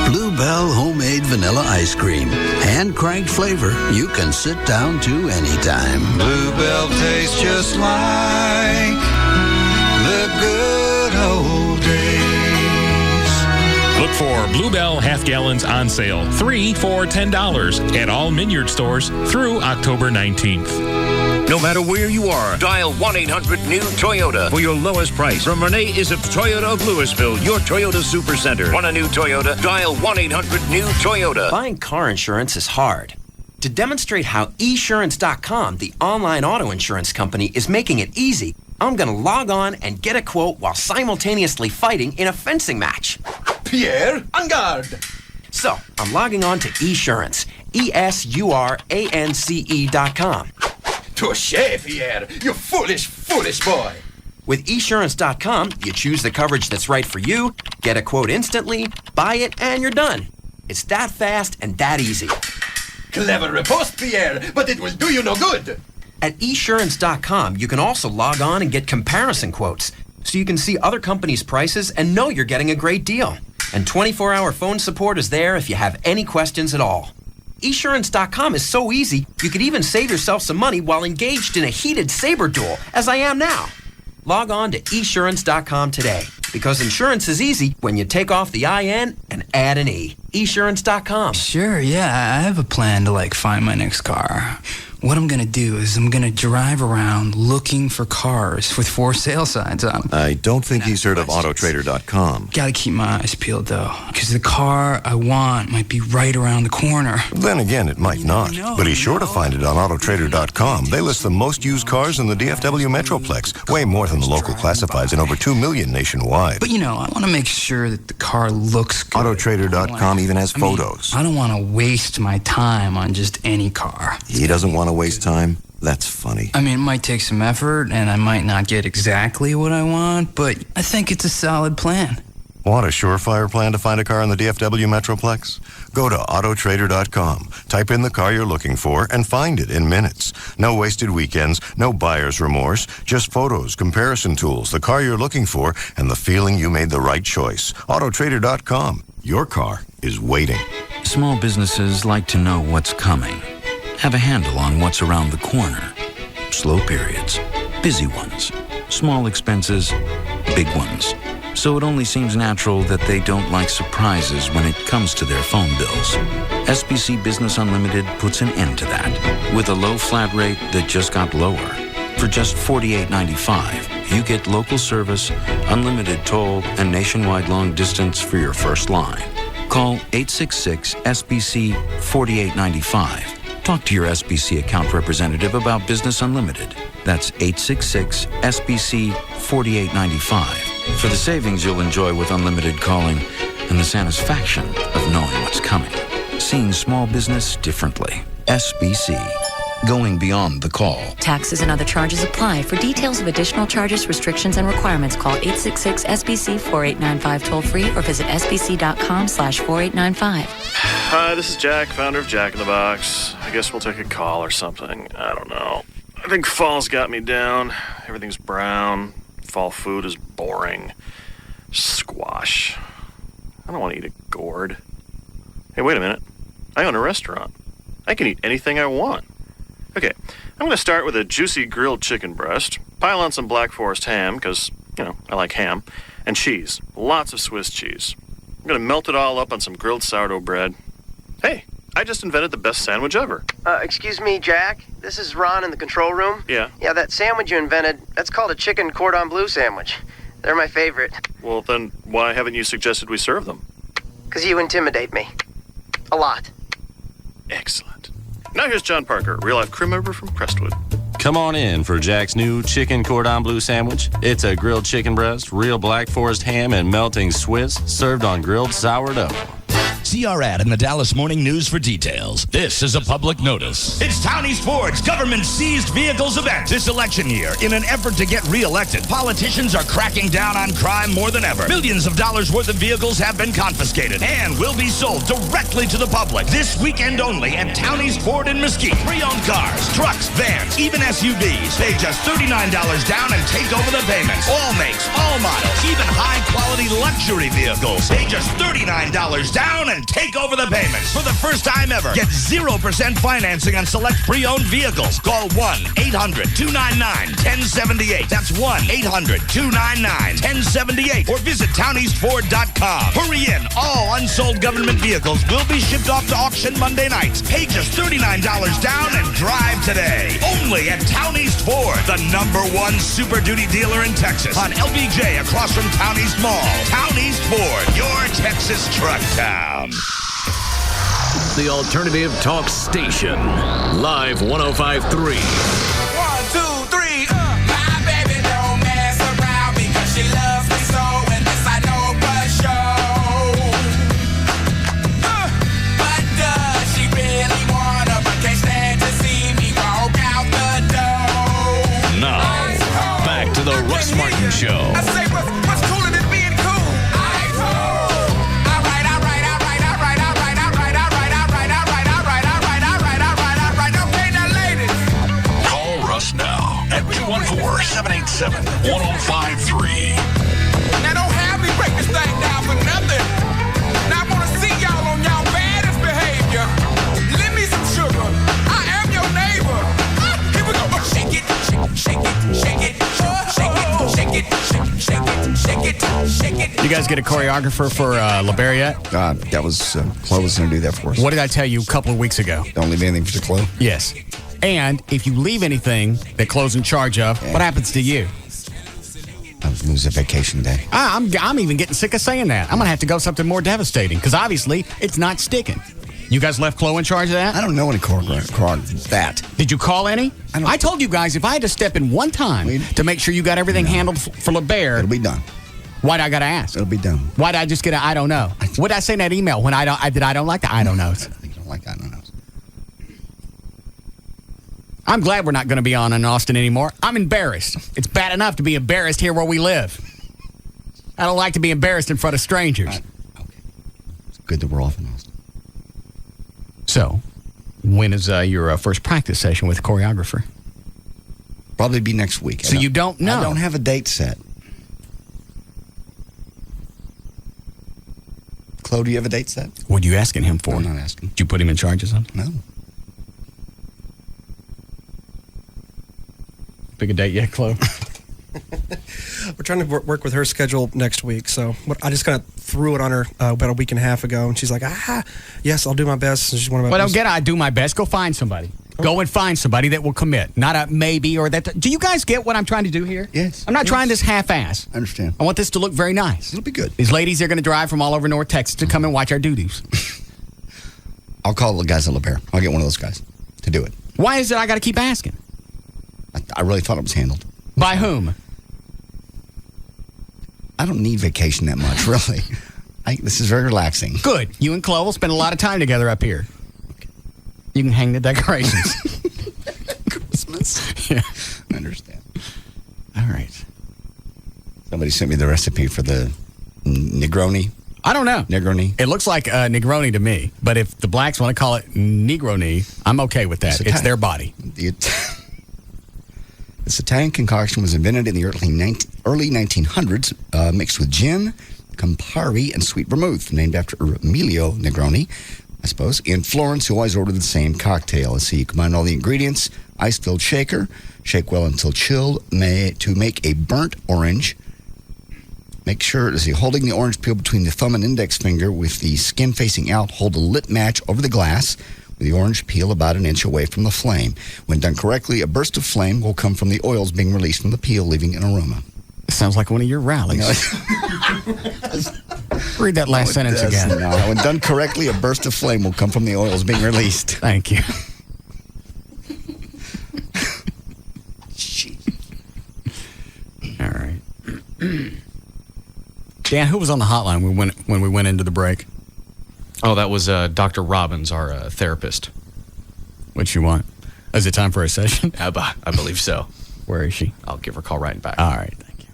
Bluebell homemade vanilla ice cream. Hand-cranked flavor you can sit down to anytime. Bluebell tastes just like the good old days. Look for Bluebell half gallons on sale. 3 for $10 at all Minyard stores through October 19th. No matter where you are, dial 1-800-NEW-TOYOTA for your lowest price. From Renee Isup's Toyota of Louisville, your Toyota Supercenter. Want a new Toyota? Dial 1-800-NEW-TOYOTA. Buying car insurance is hard. To demonstrate how esurance.com, the online auto insurance company, is making it easy, I'm going to log on and get a quote while simultaneously fighting in a fencing match. Pierre, en garde. So, I'm logging on to Esurance, ESURANCE.com. Touché, Pierre, you foolish, foolish boy. With esurance.com, you choose the coverage that's right for you, get a quote instantly, buy it, and you're done. It's that fast and that easy. Clever riposte, Pierre, but it will do you no good. At esurance.com, you can also log on and get comparison quotes, so you can see other companies' prices and know you're getting a great deal. And 24-hour phone support is there if you have any questions at all. Esurance.com is so easy, you could even save yourself some money while engaged in a heated saber duel, as I am now. Log on to esurance.com today, because insurance is easy when you take off the IN and add an E. Esurance.com. Sure, yeah, I have a plan to, find my next car. What I'm gonna do is I'm gonna drive around looking for cars with for sale signs on them. I don't think he's heard of Autotrader.com. Gotta keep my eyes peeled, though, because the car I want might be right around the corner. Then again, it might not. But he's sure to find it on Autotrader.com. They list the most used cars in the DFW Metroplex, way more than the local classifieds, and over 2 million nationwide. But, I want to make sure that the car looks good. Autotrader.com even has photos. I don't want to waste my time on just any car. He doesn't want to waste time? That's funny. It might take some effort, and I might not get exactly what I want, but I think it's a solid plan. Want a surefire plan to find a car in the DFW Metroplex? Go to Autotrader.com, type in the car you're looking for, and find it in minutes. No wasted weekends, no buyer's remorse, just photos, comparison tools, the car you're looking for, and the feeling you made the right choice. Autotrader.com. Your car is waiting. Small businesses like to know what's coming, have a handle on what's around the corner. Slow periods, busy ones, small expenses, big ones. So it only seems natural that they don't like surprises when it comes to their phone bills. SBC Business Unlimited puts an end to that with a low flat rate that just got lower. For just $48.95, you get local service, unlimited toll, and nationwide long distance for your first line. Call 866-SBC-4895. Talk to your SBC account representative about Business Unlimited. That's 866-SBC-4895. For the savings you'll enjoy with unlimited calling and the satisfaction of knowing what's coming. Seeing small business differently. SBC. Going beyond the call. Taxes and other charges apply. For details of additional charges, restrictions, and requirements, call 866-SBC-4895 toll-free or visit sbc.com/4895. Hi, this is Jack, founder of Jack in the Box. I guess we'll take a call or something. I don't know. I think fall's got me down. Everything's brown. Fall food is boring. Squash. I don't want to eat a gourd. Hey, wait a minute. I own a restaurant. I can eat anything I want. Okay, I'm going to start with a juicy grilled chicken breast, pile on some Black Forest ham, because, I like ham, and cheese. Lots of Swiss cheese. I'm going to melt it all up on some grilled sourdough bread. Hey, I just invented the best sandwich ever. Excuse me, Jack? This is Ron in the control room. Yeah? Yeah, that sandwich you invented, that's called a chicken cordon bleu sandwich. They're my favorite. Well, then why haven't you suggested we serve them? 'Cause you intimidate me. A lot. Excellent. Now here's John Parker, real-life crew member from Crestwood. Come on in for Jack's new chicken cordon bleu sandwich. It's a grilled chicken breast, real Black Forest ham, and melting Swiss, served on grilled sourdough. See our ad in the Dallas Morning News for details. This is a public notice. It's Townie's Ford's government-seized vehicles event this election year. In an effort to get re-elected, politicians are cracking down on crime more than ever. Millions of dollars worth of vehicles have been confiscated and will be sold directly to the public this weekend only at Townie's Ford in Mesquite. Pre-owned cars, trucks, vans, even SUVs. Pay just $39 down and take over the payments. All makes, all models, even high-quality luxury vehicles. Pay just $39 down and take over the payments. For the first time ever, get 0% financing on select pre-owned vehicles. Call 1-800-299-1078. That's 1-800-299-1078. Or visit townie'sford.com. Hurry in. All unsold government vehicles will be shipped off to auction Monday nights. Pay just $39 down and drive today. Only at Townie's Ford, the #1 Super Duty dealer in Texas. On LBJ across from Townie's Mall. Townie's Ford, your Texas truck town. The alternative talk station. Live 105.3. 1, 2, 3, My baby don't mess around because she loves me so, and this I know for sure. But does she really wanna, but can't stand to see me walk out the door? Now, back to the Russ Martin Show. I say, what's cooler than being cool? Now at 214-787-1053. Now don't have me break this thing down for nothing. Now I wanna see y'all on y'all baddest behavior. Lend me some sugar. I am your neighbor. Here we go. Shake it, shake it, shake it, shake it, shake it, shake it, shake it, shake it. You guys get a choreographer for La Bear yet? That was Chloe was going to do that for us. What did I tell you a couple of weeks ago? Don't leave anything for Chloe? Yes. And if you leave anything that Chloe's in charge of, what happens to you? I lose a vacation day. I'm even getting sick of saying that. I'm going to have to go something more devastating because obviously it's not sticking. You guys left Chloe in charge of that? I don't know any that. Did you call any? I told you guys if I had to step in one time to make sure you got everything handled for La Bear. It'll be done. Why'd I got to ask? It'll be done. Why'd I just get I don't know? What did I say in that email when I don't like the I don't knows? I think you don't like I don't knows. I'm glad we're not going to be on in Austin anymore. I'm embarrassed. It's bad enough to be embarrassed here where we live. I don't like to be embarrassed in front of strangers. Right. Okay. It's good that we're off in Austin. So, when is your first practice session with the choreographer? Probably be next week. So you don't know? I don't have a date set. Chloe, do you have a date set? What are you asking him for? I'm not asking. Did you put him in charge of something? No. Pick a date yet, Chloe? We're trying to work with her schedule next week, so I just kind of threw it on her about a week and a half ago, and she's like, yes, I'll do my best. And she's one of my Well, don't get I do my best. Go find somebody. Go and find somebody that will commit. Not a maybe or that. Do you guys get what I'm trying to do here? Yes. I'm not trying this half-ass. I understand. I want this to look very nice. It'll be good. These ladies are going to drive from all over North Texas to come and watch our doo-doos. I'll call the guys at La Bear. I'll get one of those guys to do it. Why is it I got to keep asking? I really thought it was handled. By whom? I don't need vacation that much, really. This is very relaxing. Good. You and Chloe will spend a lot of time together up here. Okay. You can hang the decorations. Christmas. Yeah. I understand. All right. Somebody sent me the recipe for the Negroni. I don't know. Negroni. It looks like Negroni to me, but if the blacks want to call it Negroni, I'm okay with that. It's their body. This Italian concoction was invented in the early 1900s, mixed with gin, Campari, and sweet vermouth, named after Emilio Negroni, I suppose, in Florence, who always ordered the same cocktail. Let's see, you combine all the ingredients, ice-filled shaker, shake well until chilled, to make a burnt orange. Make sure, holding the orange peel between the thumb and index finger with the skin facing out, hold a lit match over the glass with the orange peel about an inch away from the flame. When done correctly, a burst of flame will come from the oils being released from the peel, leaving an aroma. Sounds like one of your rallies. Read that last sentence again. No, when done correctly, a burst of flame will come from the oils being released. Thank you. All right. Dan, who was on the hotline when we went into the break? Oh, that was Dr. Robbins, our therapist. What you want? Is it time for a session? I believe so. Where is she? I'll give her a call right back. All right, thank you.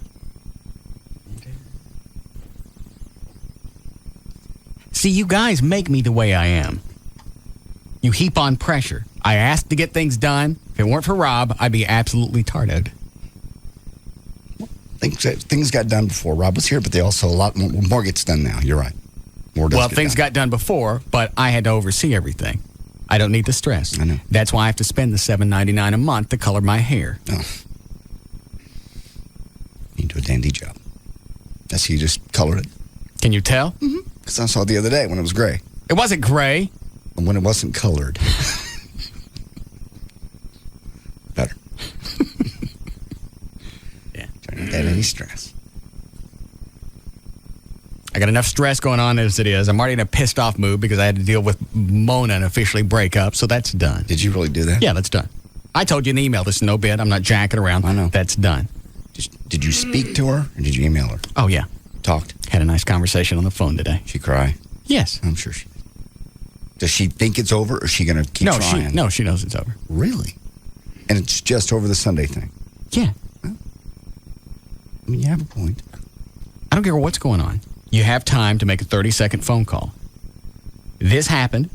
See, you guys make me the way I am. You heap on pressure. I asked to get things done. If it weren't for Rob, I'd be absolutely tardoed. Things got done before Rob was here, but they also a lot more gets done now. You're right. Well, things got done before, but I had to oversee everything. I don't need the stress. I know. That's why I have to spend the $7.99 a month to color my hair. Oh. You do a dandy job. That's how you just colored it. Can you tell? Mm-hmm. Because I saw it the other day when it was gray. It wasn't gray. And when it wasn't colored. Better. Yeah. Trying to get any stress. I got enough stress going on as it is. I'm already in a pissed off mood because I had to deal with Mona and officially break up, so that's done. Did you really do that? Yeah, that's done. I told you in the email, this is no bid. I'm not jacking around. I know. That's done. Did you speak to her or did you email her? Oh, yeah. Talked? Had a nice conversation on the phone today. She cry? Yes. I'm sure she did. Does she think it's over or is she going to keep trying? No, she knows it's over. Really? And it's just over the Sunday thing? Yeah. Well, I mean, you have a point. I don't care what's going on. You have time to make a 30-second phone call. This happened,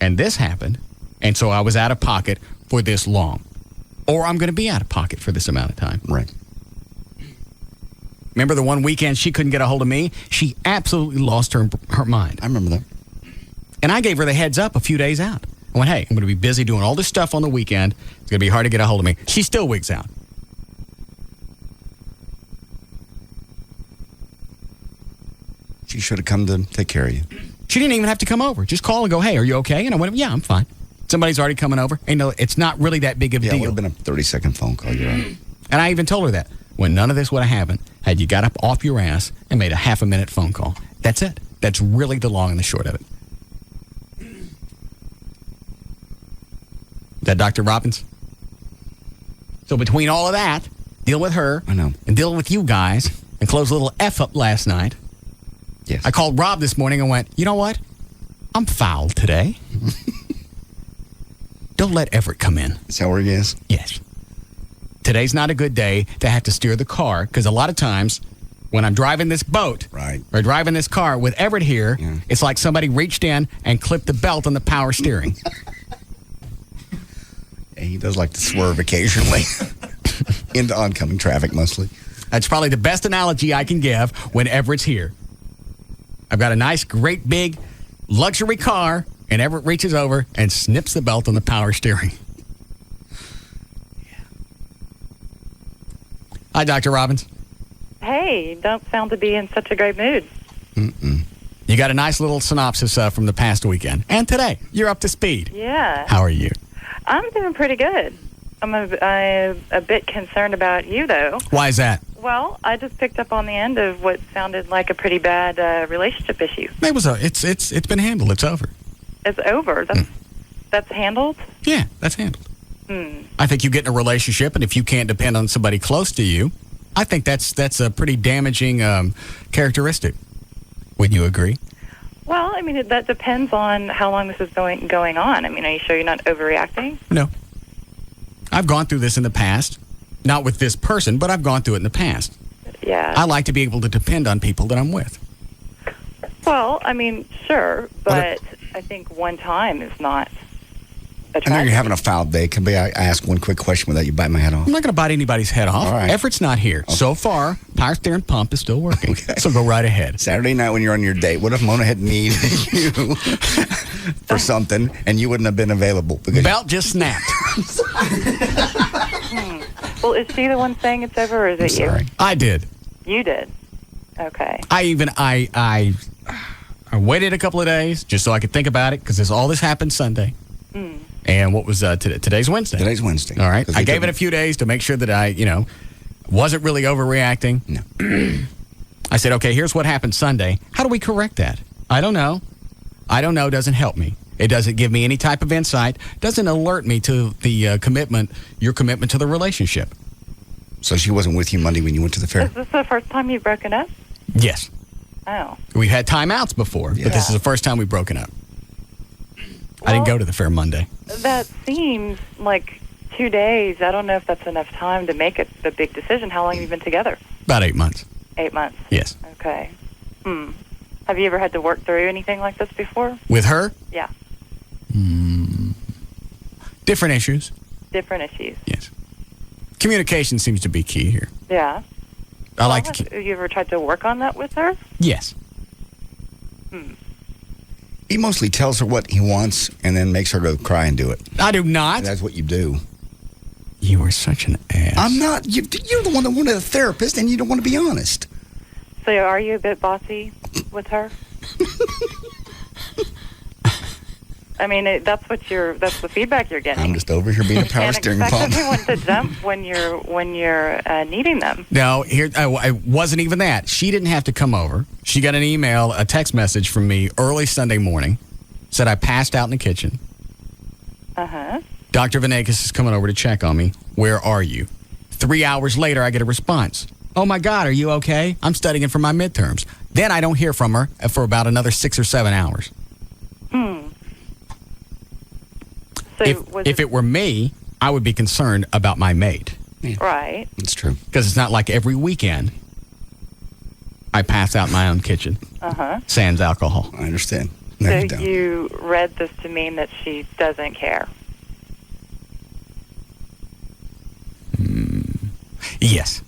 and this happened, and so I was out of pocket for this long. Or I'm going to be out of pocket for this amount of time. Right. Remember the one weekend she couldn't get a hold of me? She absolutely lost her mind. I remember that. And I gave her the heads up a few days out. I went, hey, I'm going to be busy doing all this stuff on the weekend. It's going to be hard to get a hold of me. She still wigs out. She should have come to take care of you. She didn't even have to come over. Just call and go, hey, are you okay? And I went, yeah, I'm fine. Somebody's already coming over. And no, it's not really that big of a deal. It would have been a 30-second phone call. You're right. And I even told her that. When none of this would have happened, had you got up off your ass and made a half-a-minute phone call. That's it. That's really the long and the short of it. Is that Dr. Robbins? So between all of that, deal with her. I know. And deal with you guys and close a little F up last night. Yes. I called Rob this morning and went, you know what? I'm foul today. Don't let Everett come in. Is that where he is? Yes. Today's not a good day to have to steer the car because a lot of times when I'm driving this boat or driving this car with Everett here, it's like somebody reached in and clipped the belt on the power steering. Yeah, he does like to swerve occasionally into oncoming traffic mostly. That's probably the best analogy I can give when Everett's here. I've got a nice, great, big luxury car, and Everett reaches over and snips the belt on the power steering. Hi, Dr. Robbins. Hey, you don't sound to be in such a great mood. You got a nice little synopsis from the past weekend. And today, you're up to speed. Yeah. How are you? I'm doing pretty good. I'm a bit concerned about you, though. Why is that? Well, I just picked up on the end of what sounded like a pretty bad relationship issue. It's been handled. It's over. It's over. That's handled? Yeah, that's handled. I think you get in a relationship, and if you can't depend on somebody close to you, I think that's a pretty damaging characteristic. Wouldn't you agree? Well, I mean, that depends on how long this is going on. I mean, are you sure you're not overreacting? No. I've gone through this in the past. Not with this person, but I've gone through it in the past. Yeah. I like to be able to depend on people that I'm with. Well, I mean, sure, but I think one time is not a I know you're having a foul day. Can I ask one quick question without you bite my head off? I'm not going to bite anybody's head off. All right. Effort's not here. Okay. So far, power steering pump is still working. So go right ahead. Saturday night when you're on your date, what if Mona had needed you for something and you wouldn't have been available? Because belt just snapped. Well, is she the one saying it's over, or is it you? I did. You did. Okay. I waited a couple of days just so I could think about it because all this happened Sunday. And what was today's Wednesday? Today's Wednesday. All right. I gave it a few days to make sure that I, wasn't really overreacting. No. I said, okay, here's what happened Sunday. How do we correct that? I don't know. I don't know doesn't help me. It doesn't give me any type of insight. Doesn't alert me to the commitment, your commitment to the relationship. So she wasn't with you Monday when you went to the fair? Is this the first time you've broken up? Yes. Oh. We've had timeouts before, but this is the first time we've broken up. I didn't go to the fair Monday. That seems like 2 days. I don't know if that's enough time to make the big decision. How long have you been together? About 8 months. 8 months. Yes. Okay. Have you ever had to work through anything like this before? With her? Yeah. Different issues. Different issues. Yes. Communication seems to be key here. Yeah. I like to keep... Have you ever tried to work on that with her? Yes. He mostly tells her what he wants and then makes her go cry and do it. I do not. That's what you do. You are such an ass. I'm not. You're the one that wanted a therapist and you don't want to be honest. So are you a bit bossy with her? I mean, that's the feedback you're getting. I'm just over here being a power steering pump. Can't expect everyone to jump when you're needing them. No, it wasn't even that. She didn't have to come over. She got a text message from me early Sunday morning. Said I passed out in the kitchen. Dr. Venegas is coming over to check on me. Where are you? 3 hours later, I get a response. Oh my God, are you okay? I'm studying for my midterms. Then I don't hear from her for about another 6 or 7 hours. So if it were me, I would be concerned about my mate. Right. That's true. Because it's not like every weekend I pass out in my own kitchen. Sans alcohol. I understand. So you read this to mean that she doesn't care? Yes.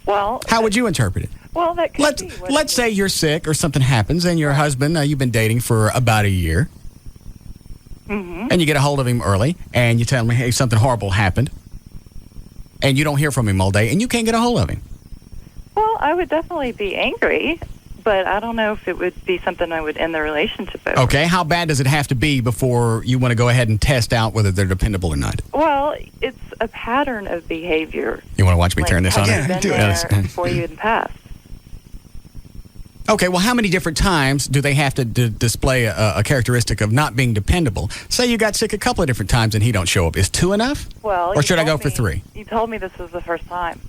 Well, how would you interpret it? Well, that could be. Let's say you're sick or something happens and your husband, you've been dating for about a year. And you get a hold of him early, and you tell him, hey, something horrible happened, and you don't hear from him all day, and you can't get a hold of him. Well, I would definitely be angry, but I don't know if it would be something I would end the relationship over. Okay, how bad does it have to be before you want to go ahead and test out whether they're dependable or not? Well, it's a pattern of behavior. You want to watch me turn this on? Yeah, do it. Before you had passed. Okay, well, how many different times do they have to display a characteristic of not being dependable? Say you got sick a couple of different times and he don't show up. Is 2 enough? Well, or should I go for 3? You told me this was the first time.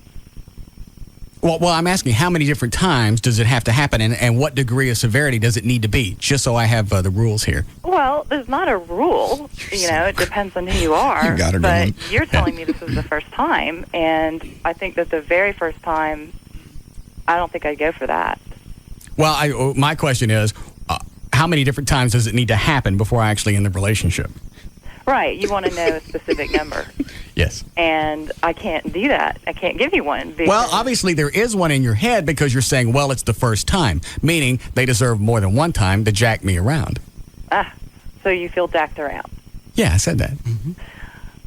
Well, I'm asking how many different times does it have to happen, and what degree of severity does it need to be, just so I have the rules here. Well, there's not a rule. It depends on who you are. You got her but going. You're telling me this was the first time, and I think that the very first time I don't think I'd go for that. Well, my question is, how many different times does it need to happen before I actually end the relationship? Right. You want to know a specific number. Yes. And I can't do that. I can't give you one. Well, obviously there is one in your head because you're saying, well, it's the first time, meaning they deserve more than one time to jack me around. So you feel jacked around. Yeah, I said that.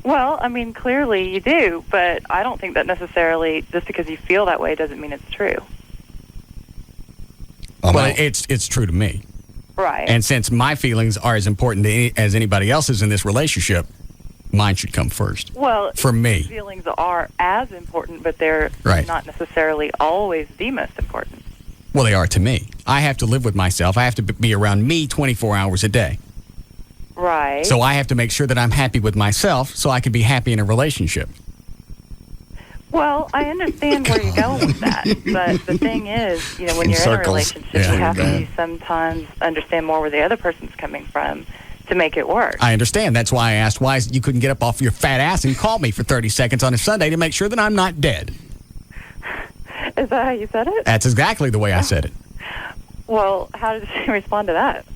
Well, I mean, clearly you do, but I don't think that necessarily, just because you feel that way doesn't mean it's true. Well, it's true to me. Right. And since my feelings are as important as anybody else's in this relationship, mine should come first. Well, for me. Feelings are as important, but they're not necessarily always the most important. Well, they are to me. I have to live with myself. I have to be around me 24 hours a day. Right. So I have to make sure that I'm happy with myself so I can be happy in a relationship. Well, I understand where you're going with that, but the thing is, when you're in a relationship, you have to sometimes understand more where the other person's coming from to make it work. I understand. That's why I asked why you couldn't get up off your fat ass and call me for 30 seconds on a Sunday to make sure that I'm not dead. Is that how you said it? That's exactly the way I said it. Well, how did she respond to that?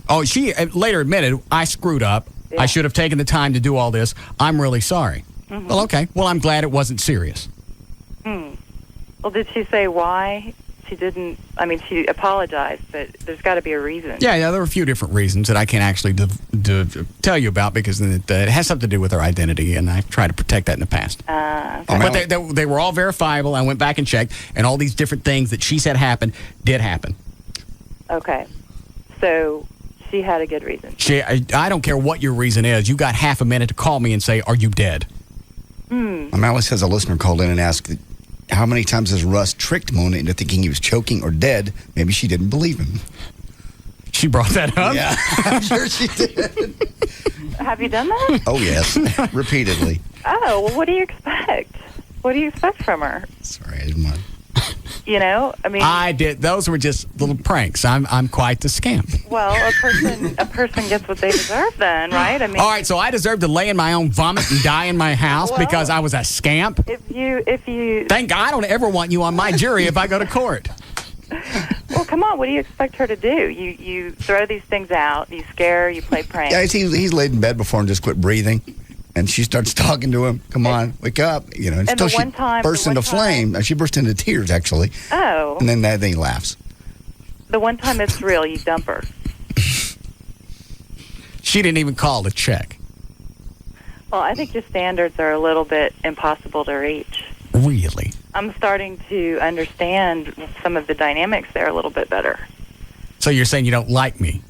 Oh, she later admitted, I screwed up. Yeah. I should have taken the time to do all this. I'm really sorry. Mm-hmm. Well, okay. Well, I'm glad it wasn't serious. Well, did she say why she didn't? I mean, she apologized, but there's got to be a reason. Yeah, there were a few different reasons that I can't actually tell you about because it has something to do with her identity, and I've tried to protect that in the past. Okay. But they were all verifiable. I went back and checked, and all these different things that she said happened did happen. Okay. So she had a good reason. I don't care what your reason is. You got half a minute to call me and say, are you dead? Alice has a listener called in and asked, how many times has Russ tricked Mona into thinking he was choking or dead? Maybe she didn't believe him. She brought that up? Yeah, I'm sure she did. Have you done that? Oh, yes, repeatedly. Oh, well, what do you expect? What do you expect from her? Sorry, I didn't want. I mean, I did. Those were just little pranks. I'm quite the scamp. Well, a person gets what they deserve, then, right? I mean, all right. So I deserve to lay in my own vomit and die in my house because I was a scamp. If you thank God, I don't ever want you on my jury if I go to court. Well, come on. What do you expect her to do? You throw these things out. You scare. You play pranks. Yeah, he's laid in bed before and just quit breathing. And she starts talking to him. Come on, wake up. Until she bursts into flame. She burst into tears, actually. Oh. And then he laughs. The one time it's real, you dump her. She didn't even call to check. Well, I think your standards are a little bit impossible to reach. Really? I'm starting to understand some of the dynamics there a little bit better. So you're saying you don't like me?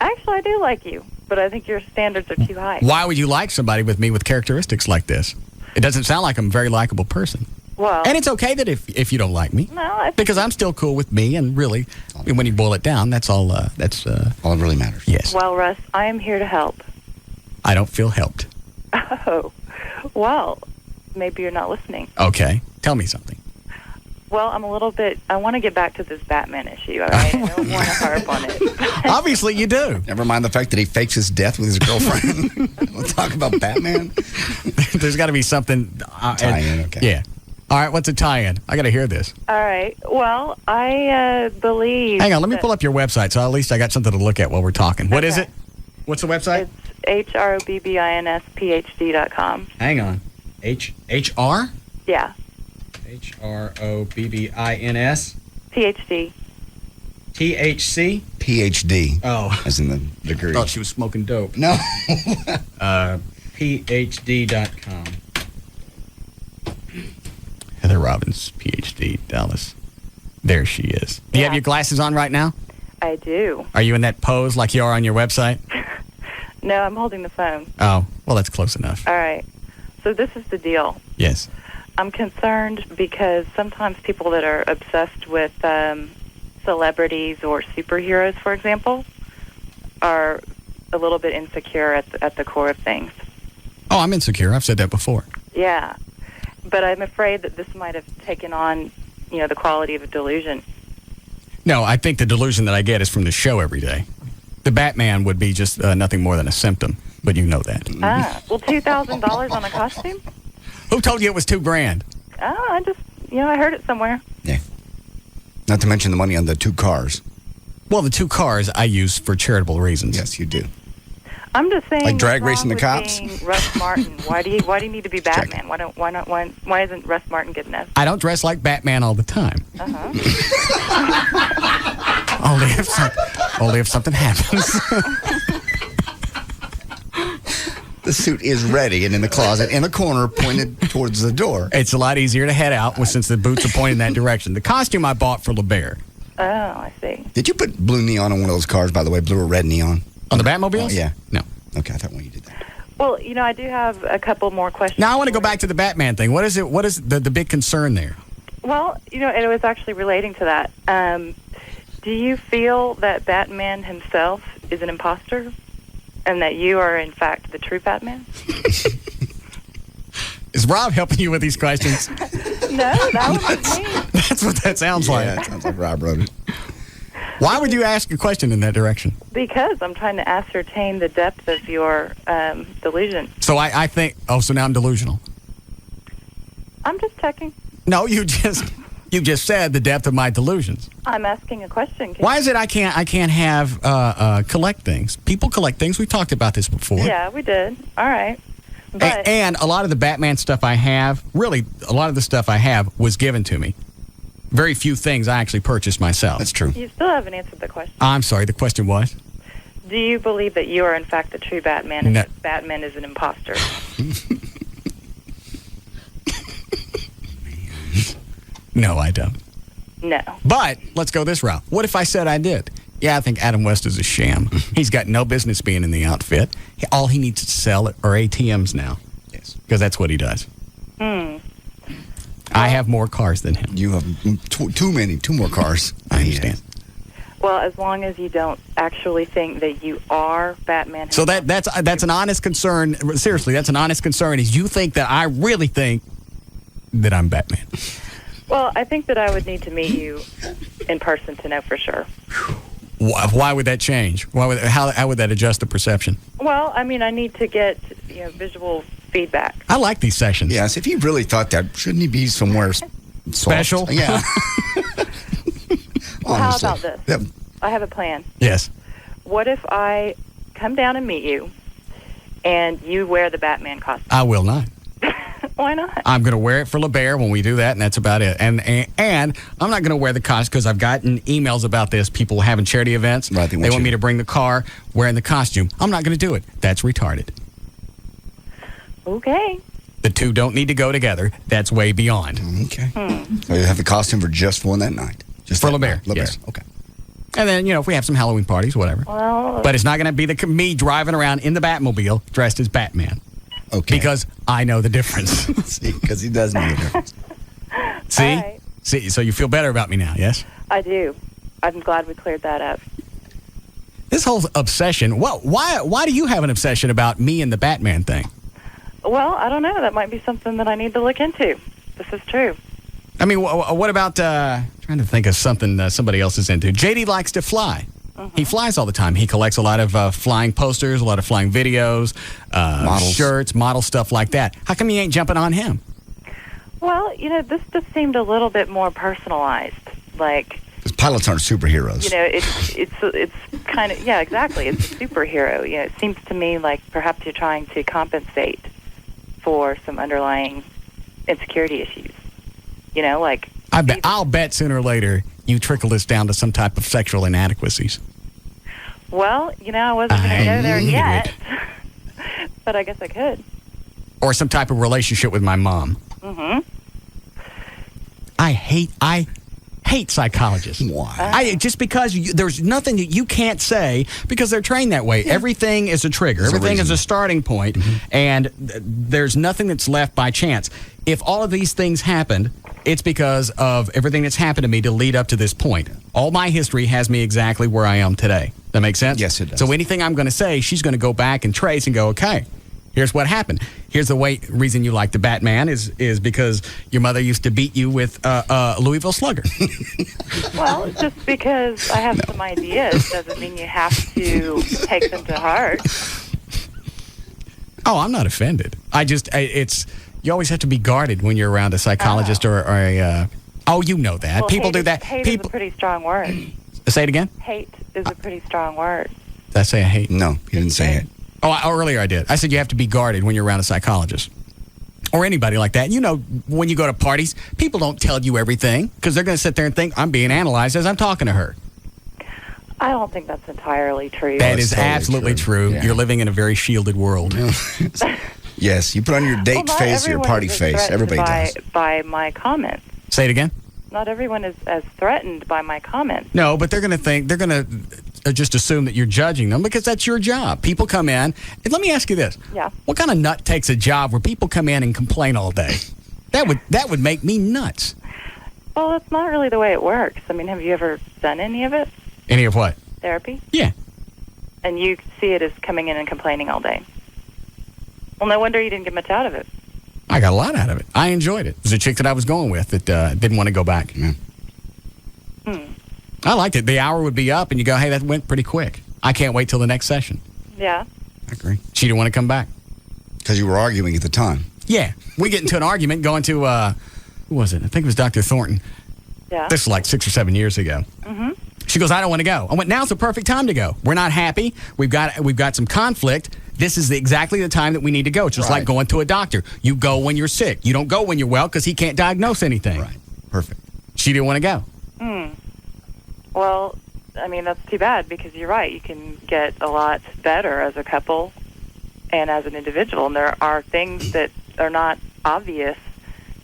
Actually, I do like you. But I think your standards are too high. Why would you like somebody with me with characteristics like this? It doesn't sound like I'm a very likable person. Well, and it's okay that if you don't like me, because I'm still cool with me, and really, when you boil it down, that's all. That's all that really matters. Yes. Well, Russ, I am here to help. I don't feel helped. Oh, well, maybe you're not listening. Okay, tell me something. Well, I want to get back to this Batman issue, all right? I don't want to harp on it. Obviously you do. Never mind the fact that he fakes his death with his girlfriend. We'll talk about Batman. There's got to be something. Tie-in, okay. Yeah. All right, what's a tie-in? I got to hear this. All right. Well, I believe... Hang on, let me pull up your website, so at least I got something to look at while we're talking. What is it? What's the website? It's HROBBINSPHD.com. Hang on. HR? Yeah. HROBBINS? PhD. THC? PhD. Oh. As in the degree. I thought she was smoking dope. No. PhD.com. Heather Robbins, PhD, Dallas. There she is. Do you have your glasses on right now? I do. Are you in that pose like you are on your website? No, I'm holding the phone. Oh, well, that's close enough. All right. So this is the deal. Yes. I'm concerned because sometimes people that are obsessed with celebrities or superheroes, for example, are a little bit insecure at the core of things. Oh, I'm insecure. I've said that before. Yeah. But I'm afraid that this might have taken on, the quality of a delusion. No, I think the delusion that I get is from the show every day. The Batman would be just nothing more than a symptom, but you know that. Well, $2,000 on a costume? Who told you it was $2,000? Oh, I heard it somewhere. Yeah. Not to mention the money on the 2 cars. Well, the 2 cars I use for charitable reasons. Yes, you do. I'm just saying. Like drag what's racing the wrong with cops? being Russ Martin. Why do you need to be Batman? Why isn't Russ Martin good enough? I don't dress like Batman all the time. Only if something happens. The suit is ready and in the closet in a corner pointed towards the door. It's a lot easier to head out since the boots are pointing in that direction. The costume I bought for LeBear. Oh, I see. Did you put blue neon on one of those cars, by the way? Blue or red neon? On the Batmobiles? Oh, yeah. No. Okay, I thought when you did that. Well, I do have a couple more questions. Now I want to go back to the Batman thing. What is it? What is the big concern there? Well, and it was actually relating to that. Do you feel that Batman himself is an imposter, and that you are in fact the true Batman? Is Rob helping you with these questions? No, that was me. That's what that sounds like. Yeah, it sounds like Rob wrote it. Why would you ask a question in that direction? Because I'm trying to ascertain the depth of your delusion. So I think. Oh, so now I'm delusional. I'm just checking. No, you just said the depth of my delusions. I'm asking a question. Why is it I can't have collect things? People collect things. We talked about this before. Yeah, we did. All right. But And a lot of the Batman stuff I have, really, a lot of the stuff I have was given to me. Very few things I actually purchased myself. That's true. you still haven't answered the question. I'm sorry, the question was? Do you believe that you are in fact the true Batman and that Batman is an imposter? No, I don't. No. But let's go this route. What if I said I did? Yeah, I think Adam West is a sham. He's got no business being in the outfit. All he needs to sell are ATMs now. Yes. Because that's what he does. I have more cars than him. You have two more cars. I understand. Well, as long as you don't actually think that you are Batman. So that's an honest concern. Seriously, that's an honest concern. Is you think that I really think that I'm Batman? Well, I think that I would need to meet you in person to know for sure. Why would that change? How would that adjust the perception? Well, I mean, I need to get visual feedback. I like these sessions. Yes, if he really thought that, shouldn't he be somewhere special? Yeah. Well, how about this? Yep. I have a plan. Yes. What if I come down and meet you, and you wear the Batman costume? I will not. Why not? I'm going to wear it for LeBear when we do that, and that's about it. And I'm not going to wear the costume because I've gotten emails about this. People having charity events. Right, they want me to bring the car wearing the costume. I'm not going to do it. That's retarded. Okay. The two don't need to go together. That's way beyond. Okay. So you have the costume just one that night? Just for that LeBear. night. Yes. Okay. And then, if we have some Halloween parties, whatever. Well, but it's not going to be me driving around in the Batmobile dressed as Batman. Okay. Because I know the difference. See, because he does know the difference. See? Right. See, so you feel better about me now, yes? I do. I'm glad we cleared that up. This whole obsession, why do you have an obsession about me and the Batman thing? Well, I don't know. That might be something that I need to look into. This is true. I mean, what about, trying to think of something somebody else is into. JD likes to fly. He flies all the time. He collects a lot of flying posters, a lot of flying videos, shirts, model stuff like that. How come you ain't jumping on him? Well, this just seemed a little bit more personalized. Like, because pilots aren't superheroes. It's kind of, yeah, exactly. It's a superhero. It seems to me like perhaps you're trying to compensate for some underlying insecurity issues. Like I'll bet sooner or later you trickle this down to some type of sexual inadequacies. Well, I wasn't going to go there yet, but I guess I could. Or some type of relationship with my mom. Mm-hmm. I hate psychologists. Why? Just because there's nothing that you can't say because they're trained that way. Yeah. Everything is a trigger. There's Everything a is a starting point, and there's nothing that's left by chance. If all of these things happened, it's because of everything that's happened to me to lead up to this point. All my history has me exactly where I am today. That makes sense? Yes, it does. So anything I'm going to say, she's going to go back and trace and go, okay, here's what happened. Here's the reason you like the Batman is because your mother used to beat you with a Louisville Slugger. Well, just because I have some ideas doesn't mean you have to take them to heart. Oh, I'm not offended. You always have to be guarded when you're around a psychologist or a Oh, you know that. Well, People hate do is- that. Hate People is a pretty strong word. say it again. Hate is a pretty strong word. Did I say I hate? No, you didn't say it. Oh, earlier I did. I said you have to be guarded when you're around a psychologist or anybody like that. You know, when you go to parties, people don't tell you everything because they're going to sit there and think I'm being analyzed as I'm talking to her. I don't think that's entirely true. That is absolutely true. Yeah. You're living in a very shielded world. Yes, you put on your date Well, not face or your everyone party is as face. threatened Everybody does. by my comments. Say it again. Not everyone is as threatened by my comments. No, but they're going to just assume that you're judging them because that's your job. People come in, and let me ask you this. Yeah. What kind of nut takes a job where people come in and complain all day? That would make me nuts. Well, that's not really the way it works. I mean, have you ever done any of it? Any of what? Therapy? Yeah. And you see it as coming in and complaining all day. Well, no wonder you didn't get much out of it. I got a lot out of it. I enjoyed it. It was a chick that I was going with that didn't want to go back. I liked it. The hour would be up, and you go, hey, that went pretty quick. I can't wait till the next session. Yeah. I agree. She didn't want to come back. Because you were arguing at the time. Yeah. We get into an argument going to, who was it? I think it was Dr. Thornton. Yeah. This was like 6 or 7 years ago. Mm-hmm. She goes, I don't want to go. I went, now's the perfect time to go. We're not happy. We've got some conflict. This is exactly the time that we need to go. It's just like going to a doctor. You go when you're sick. You don't go when you're well because he can't diagnose anything. Right. Perfect. She didn't want to go. Well, I mean, that's too bad because you're right. You can get a lot better as a couple and as an individual. And there are things that are not obvious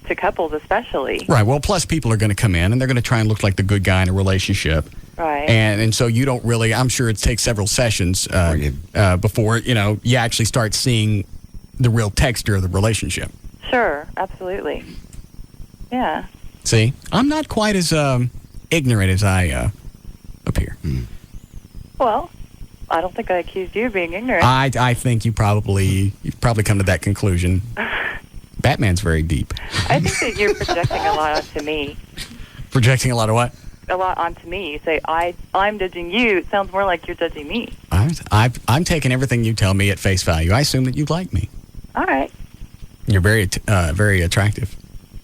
to couples especially. Right. Well, plus people are going to come in and they're going to try and look like the good guy in a relationship. Right. And so you don't really, I'm sure it takes several sessions before, you actually start seeing the real texture of the relationship. Sure. Absolutely. Yeah. See, I'm not quite as ignorant as I appear. Well, I don't think I accused you of being ignorant. I think you've probably come to that conclusion. Batman's very deep. I think that you're projecting a lot onto me. Projecting a lot of what? A lot onto me. You say, I'm judging you. It sounds more like you're judging me. I'm taking everything you tell me at face value. I assume that you like me. All right. You're very attractive.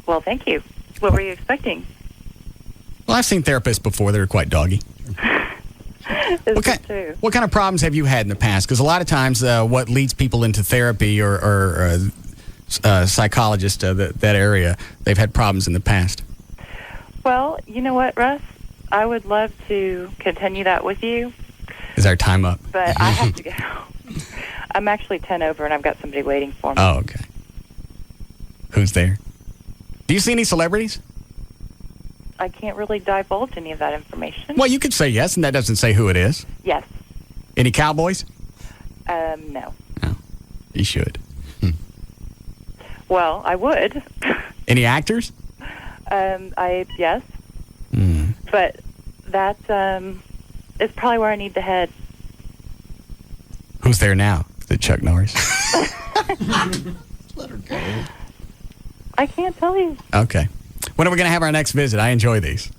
Well, thank you. What were you expecting? Well, I've seen therapists before that are quite doggy. What kind of problems have you had in the past? Because a lot of times what leads people into therapy or psychologists, that area, they've had problems in the past. Well, you know what, Russ? I would love to continue that with you. Is our time up? But I have to go. I'm actually 10 over, and I've got somebody waiting for me. Oh, okay. Who's there? Do you see any celebrities? I can't really divulge any of that information. Well, you could say yes, and that doesn't say who it is. Yes. Any cowboys? No. You should. Well, I would. Any actors? Yes. But that is probably where I need to head. Who's there now? Is it Chuck Norris? Let her go. I can't tell you. Okay. When are we going to have our next visit? I enjoy these.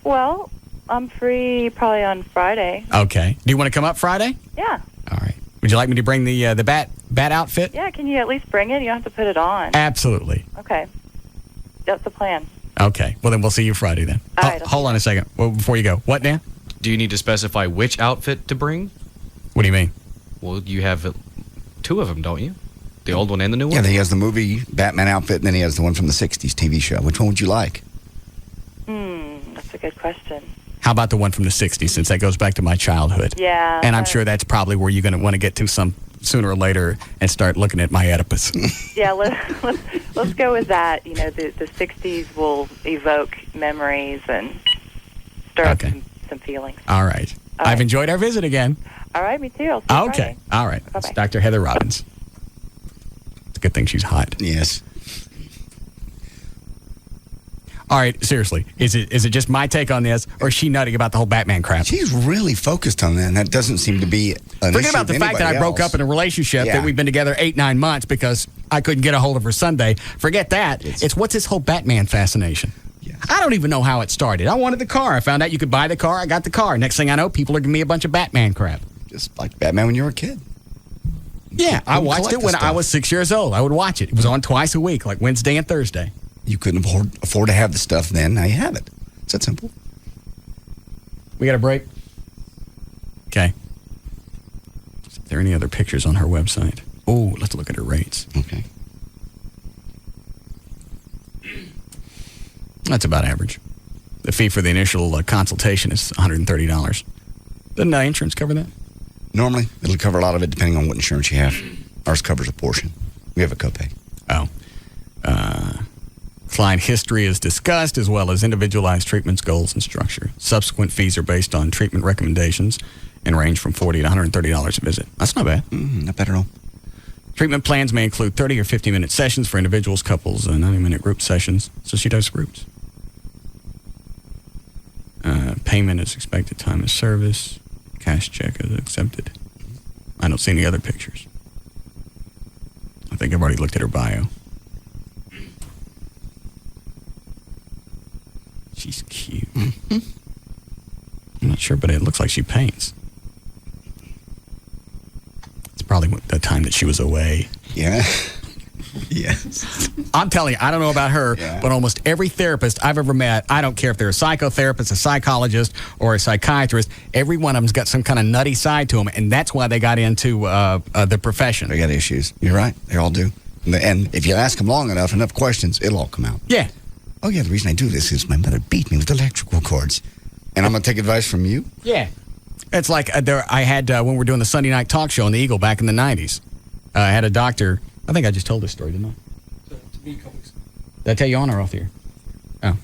Well, I'm free probably on Friday. Okay. Do you want to come up Friday? Yeah. All right. Would you like me to bring the bat outfit? Yeah, can you at least bring it? You don't have to put it on. Absolutely. Okay. That's the plan. Okay. Well, then we'll see you Friday then. All right, Hold on a second. Well, before you go. What, Dan? Do you need to specify which outfit to bring? What do you mean? Well, you have two of them, don't you? The old one and the new one? Yeah, he has the movie Batman outfit, and then he has the one from the 60s TV show. Which one would you like? That's a good question. How about the one from the 60s, since that goes back to my childhood? Yeah. And I'm sure that's probably where you're going to want to get to some sooner or later and start looking at my Oedipus. Yeah, let's go with that. You know, the 60s will evoke memories and stir up some feelings. All right. I've enjoyed our visit again. All right, me too. I'll see you Friday. All right. Bye-bye. It's Dr. Heather Robbins. It's a good thing she's hot. Yes. All right, seriously, is it just my take on this, or is she nutty about the whole Batman crap? She's really focused on that, and that doesn't seem to be an Forget issue about the with fact that I anybody broke else. up in a relationship that we've been together 8-9 months because I couldn't get a hold of her Sunday. Forget that. It's what's this whole Batman fascination? Yeah. I don't even know how it started. I wanted the car. I found out you could buy the car. I got the car. Next thing I know, people are giving me a bunch of Batman crap. Just like Batman when you were a kid. Yeah, I watched it when collect the I stuff. was 6 years old. I would watch it. It was on twice a week, like Wednesday and Thursday. You couldn't afford to have the stuff then. Now you have it. It's that simple. We got a break? Okay. Is there any other pictures on her website? Oh, let's look at her rates. Okay. That's about average. The fee for the initial consultation is $130. Doesn't insurance cover that? Normally, it'll cover a lot of it depending on what insurance you have. Ours covers a portion. We have a copay. Oh. Client history is discussed, as well as individualized treatments, goals, and structure. Subsequent fees are based on treatment recommendations and range from $40 to $130 a visit. That's not bad. Not bad at all. Treatment plans may include 30 or 50-minute sessions for individuals, couples, and 90-minute group sessions. So she does groups. Payment is expected time of service. Cash check is accepted. I don't see any other pictures. I think I've already looked at her bio. She's cute. I'm not sure, but it looks like she paints. It's probably the time that she was away. Yeah. Yes. I'm telling you, I don't know about her, but almost every therapist I've ever met, I don't care if they're a psychotherapist, a psychologist, or a psychiatrist, every one of them's got some kind of nutty side to them, and that's why they got into the profession. They got issues. You're right. They all do. And if you ask them long enough questions, it'll all come out. Yeah. Oh, yeah, the reason I do this is my mother beat me with electrical cords. And I'm going to take advice from you? Yeah. It's like I had, when we were doing the Sunday night talk show on the Eagle back in the 90s, I had a doctor. I think I just told this story, didn't I? Did I tell you on or off the air? Oh.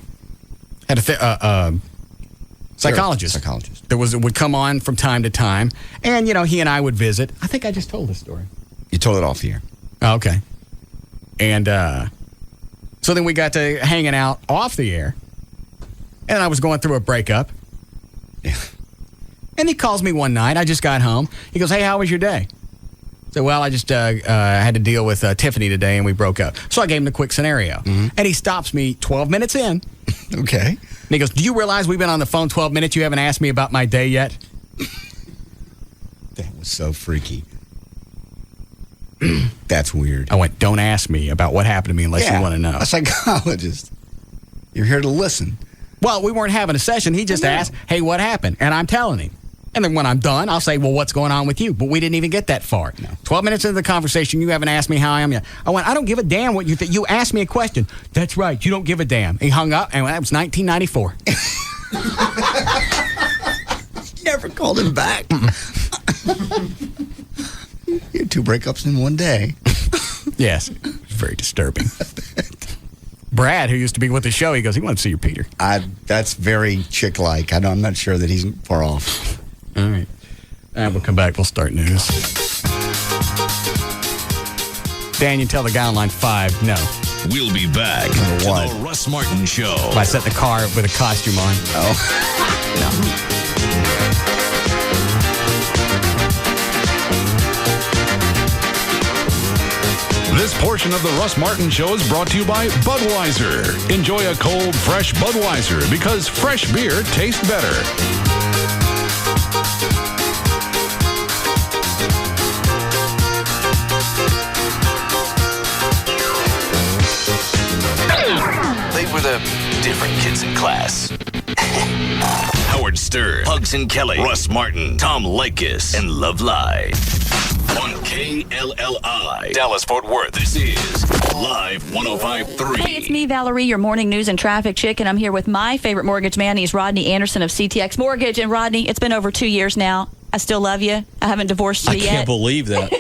Had a psychologist. Psychologist. There would come on from time to time, and, he and I would visit. I think I just told this story. You told it off the air. Oh, okay. And so then we got to hanging out off the air, and I was going through a breakup. Yeah. And he calls me one night. I just got home. He goes, "Hey, how was your day?" I said, "Well, I just had to deal with Tiffany today, and we broke up." So I gave him the quick scenario. Mm-hmm. And he stops me 12 minutes in. Okay. And he goes, "Do you realize we've been on the phone 12 minutes? You haven't asked me about my day yet?" That was so freaky. That's weird. I went, "Don't ask me about what happened to me unless you want to know." A psychologist. You're here to listen. Well, we weren't having a session. He just asked, "Hey, what happened?" And I'm telling him. And then when I'm done, I'll say, "Well, what's going on with you?" But we didn't even get that far. No. 12 minutes into the conversation, you haven't asked me how I am yet. I went, "I don't give a damn what you think. You asked me a question." "That's right. You don't give a damn." He hung up, and that was 1994. Never called him back. You had 2 breakups in one day. Yes. It was very disturbing. Brad, who used to be with the show, he goes, "He wanted to see your Peter." That's very chick-like. I'm not sure that he's far off. All right. We'll come back. We'll start news. Dan, you tell the guy on line 5, no. We'll be back to the Russ Martin Show. I set the car with a costume on. Oh. No. This portion of the Russ Martin Show is brought to you by Budweiser. Enjoy a cold, fresh Budweiser because fresh beer tastes better. They were the different kids in class. Howard Stern, Hugs and Kelly, Russ Martin, Tom Leykis, and Love Live. On KLLI, Dallas-Fort Worth, this is Live 105.3. Hey, it's me, Valerie, your morning news and traffic chick, and I'm here with my favorite mortgage man. He's Rodney Anderson of CTX Mortgage. And Rodney, it's been over 2 years now. I still love you. I haven't divorced you yet. I can't believe that.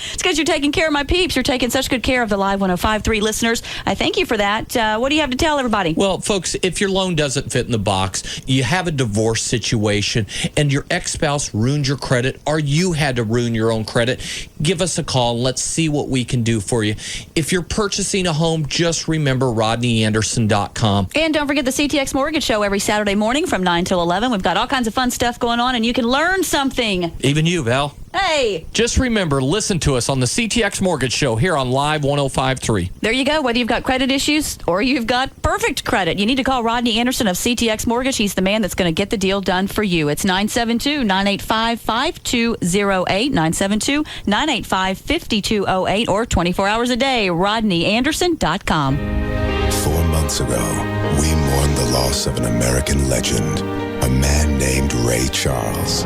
It's because you're taking care of my peeps. You're taking such good care of the Live 105.3 listeners. I thank you for that. What do you have to tell everybody? Well, folks, if your loan doesn't fit in the box, you have a divorce situation, and your ex-spouse ruined your credit, or you had to ruin your own credit, give us a call and let's see what we can do for you. If you're purchasing a home, just remember RodneyAnderson.com. And don't forget the CTX Mortgage Show every Saturday morning from 9 till 11. We've got all kinds of fun stuff going on, and you can learn something. Even you, Val. Hey! Just remember, listen to us on the CTX Mortgage Show here on Live 105.3. There you go. Whether you've got credit issues or you've got perfect credit, you need to call Rodney Anderson of CTX Mortgage. He's the man that's going to get the deal done for you. It's 972-985-5208, 972-985-5208, or 24 hours a day, RodneyAnderson.com. For months ago, we mourned the loss of an American legend, a man named Ray Charles.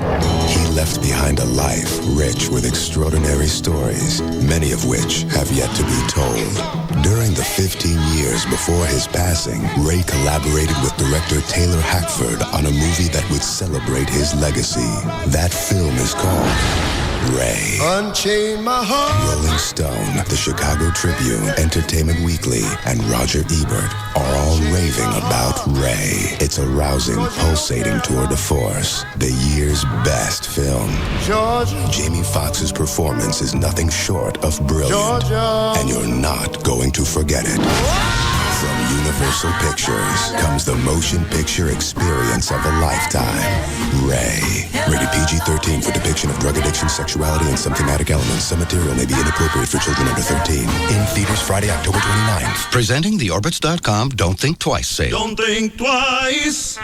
He left behind a life rich with extraordinary stories, many of which have yet to be told. During the 15 years before his passing, Ray collaborated with director Taylor Hackford on a movie that would celebrate his legacy. That film is called Ray. Unchain my heart. Rolling Stone, the Chicago Tribune, Entertainment Weekly, and Roger Ebert are all raving about Ray. It's a rousing, pulsating tour de force. The year's best film. Georgia. Jamie Foxx's performance is nothing short of brilliant. Georgia. And you're not going to forget it. From Universal Pictures comes the motion picture experience of a lifetime. Ray. Rated PG-13 for depiction of drug addiction, sexuality, and some thematic elements. Some material may be inappropriate for children under 13. In theaters Friday, October 29th. Presenting the Orbitz.com Don't Think Twice sale. Don't think twice.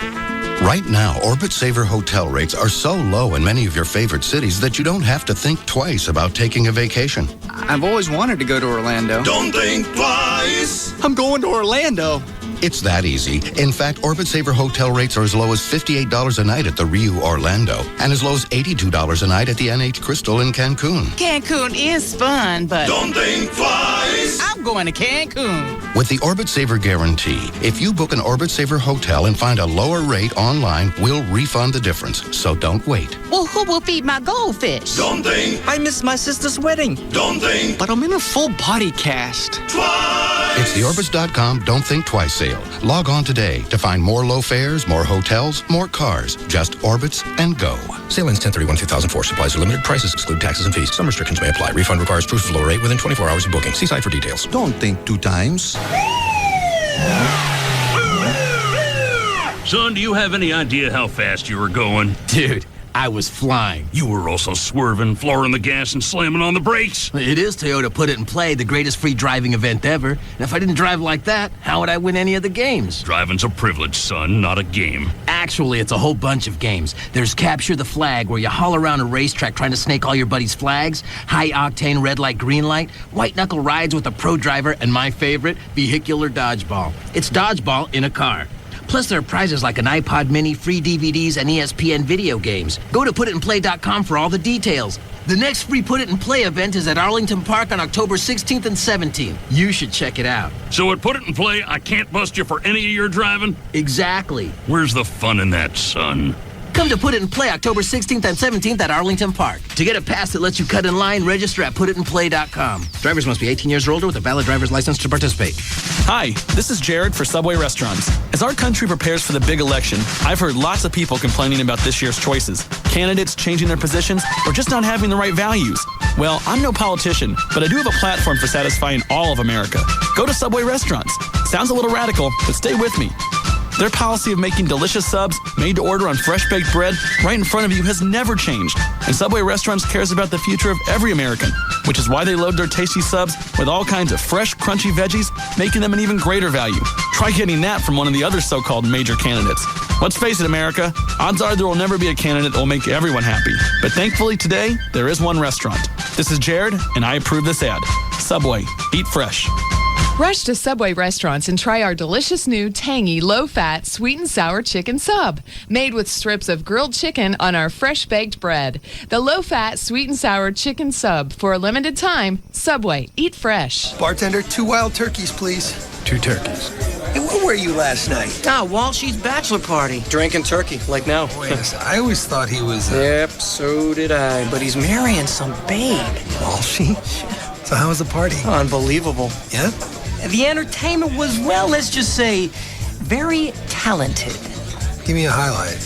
Right now, Orbit Saver hotel rates are so low in many of your favorite cities that you don't have to think twice about taking a vacation. I've always wanted to go to Orlando. Don't think twice. I'm going to Orlando. It's that easy. In fact, Orbit Saver hotel rates are as low as $58 a night at the Rio Orlando and as low as $82 a night at the NH Crystal in Cancun. Cancun is fun, but don't think twice. I'm going to Cancun. With the Orbit Saver guarantee, if you book an Orbit Saver hotel and find a lower rate online, we'll refund the difference. So don't wait. Well, who will feed my goldfish? Don't think. I missed my sister's wedding. Don't think. But I'm in a full body cast. Twice. It's the Orbitz.com Don't Think Twice sale. Log on today to find more low fares, more hotels, more cars. Just Orbitz and go. Sale ends 10/31/2004. Supplies are limited. Prices exclude taxes and fees. Some restrictions may apply. Refund requires proof of low rate within 24 hours of booking. See site for details. Don't think two times. Son, do you have any idea how fast you were going? Dude, I was flying. You were also swerving, flooring the gas, and slamming on the brakes. It is Toyota Put It in Play, the greatest free driving event ever. And if I didn't drive like that, how would I win any of the games? Driving's a privilege, son, not a game. Actually, it's a whole bunch of games. There's Capture the Flag, where you haul around a racetrack trying to snake all your buddies' flags. High-octane red light, green light. White-knuckle rides with a pro driver. And my favorite, vehicular dodgeball. It's dodgeball in a car. Plus, there are prizes like an iPod mini, free DVDs, and ESPN video games. Go to PutItInPlay.com for all the details. The next free Put It in Play event is at Arlington Park on October 16th and 17th. You should check it out. So at Put It in Play, I can't bust you for any of your driving? Exactly. Where's the fun in that, son? Come to Put It in Play October 16th and 17th at Arlington Park. To get a pass that lets you cut in line, register at PutItInPlay.com. Drivers must be 18 years or older with a valid driver's license to participate. Hi, this is Jared for Subway Restaurants. As our country prepares for the big election, I've heard lots of people complaining about this year's choices. Candidates changing their positions or just not having the right values. Well, I'm no politician, but I do have a platform for satisfying all of America. Go to Subway Restaurants. Sounds a little radical, but stay with me. Their policy of making delicious subs made to order on fresh-baked bread right in front of you has never changed. And Subway Restaurants cares about the future of every American, which is why they load their tasty subs with all kinds of fresh, crunchy veggies, making them an even greater value. Try getting that from one of the other so-called major candidates. Let's face it, America, odds are there will never be a candidate that will make everyone happy. But thankfully today, there is one restaurant. This is Jared, and I approve this ad. Subway. Eat fresh. Rush to Subway restaurants and try our delicious new, tangy, low-fat, sweet and sour chicken sub, made with strips of grilled chicken on our fresh-baked bread. The low-fat, sweet and sour chicken sub for a limited time. Subway. Eat fresh. Bartender, 2 wild turkeys, please. 2 turkeys. Hey, where were you last night? Walshy's bachelor party. Drinking turkey, like now. Wait a second. I always thought he was... Yep, so did I. But he's marrying some babe. Walshy? So how was the party? Unbelievable. Yeah? The entertainment was, well, let's just say, very talented. Give me a highlight.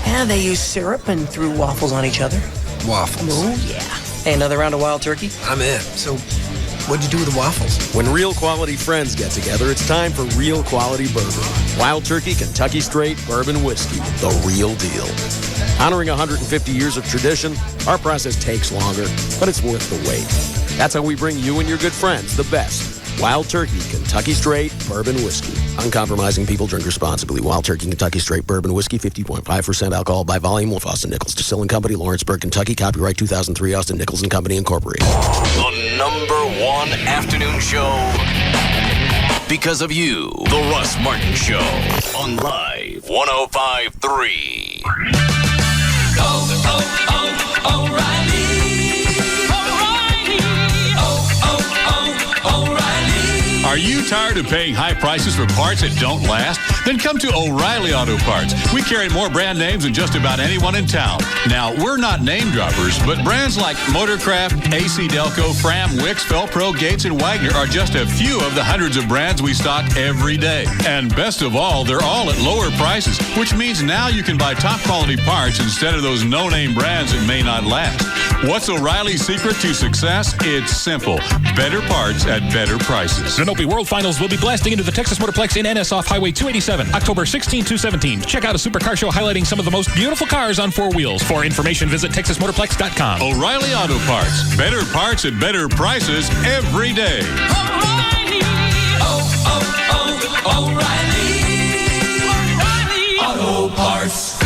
Yeah, they used syrup and threw waffles on each other. Waffles? Oh, yeah. Hey, another round of wild turkey? I'm in. So, what'd you do with the waffles? When real quality friends get together, it's time for real quality bourbon. Wild Turkey Kentucky Straight Bourbon Whiskey, the real deal. Honoring 150 years of tradition, our process takes longer, but it's worth the wait. That's how we bring you and your good friends the best. Wild Turkey Kentucky Straight Bourbon Whiskey. Uncompromising people, drink responsibly. Wild Turkey Kentucky Straight Bourbon Whiskey, 50.5% alcohol by volume with Austin Nichols. Distilling Company, Lawrenceburg, Kentucky. Copyright 2003, Austin Nichols and Company, Incorporated. The #1 afternoon show because of you. The Russ Martin Show on Live 105.3. Are you tired of paying high prices for parts that don't last? Then come to O'Reilly Auto Parts. We carry more brand names than just about anyone in town. Now, we're not name droppers, but brands like Motorcraft, AC Delco, Fram, Wix, Felpro, Gates, and Wagner are just a few of the hundreds of brands we stock every day. And best of all, they're all at lower prices, which means now you can buy top quality parts instead of those no-name brands that may not last. What's O'Reilly's secret to success? It's simple. Better parts at better prices. The Nope World Finals will be blasting into the Texas Motorplex in Ennis off Highway 287, October 16 to 17. Check out a supercar show highlighting some of the most beautiful cars on four wheels. For information, visit TexasMotorplex.com. O'Reilly Auto Parts. Better parts at better prices every day. O'Reilly. O'Reilly Auto Parts.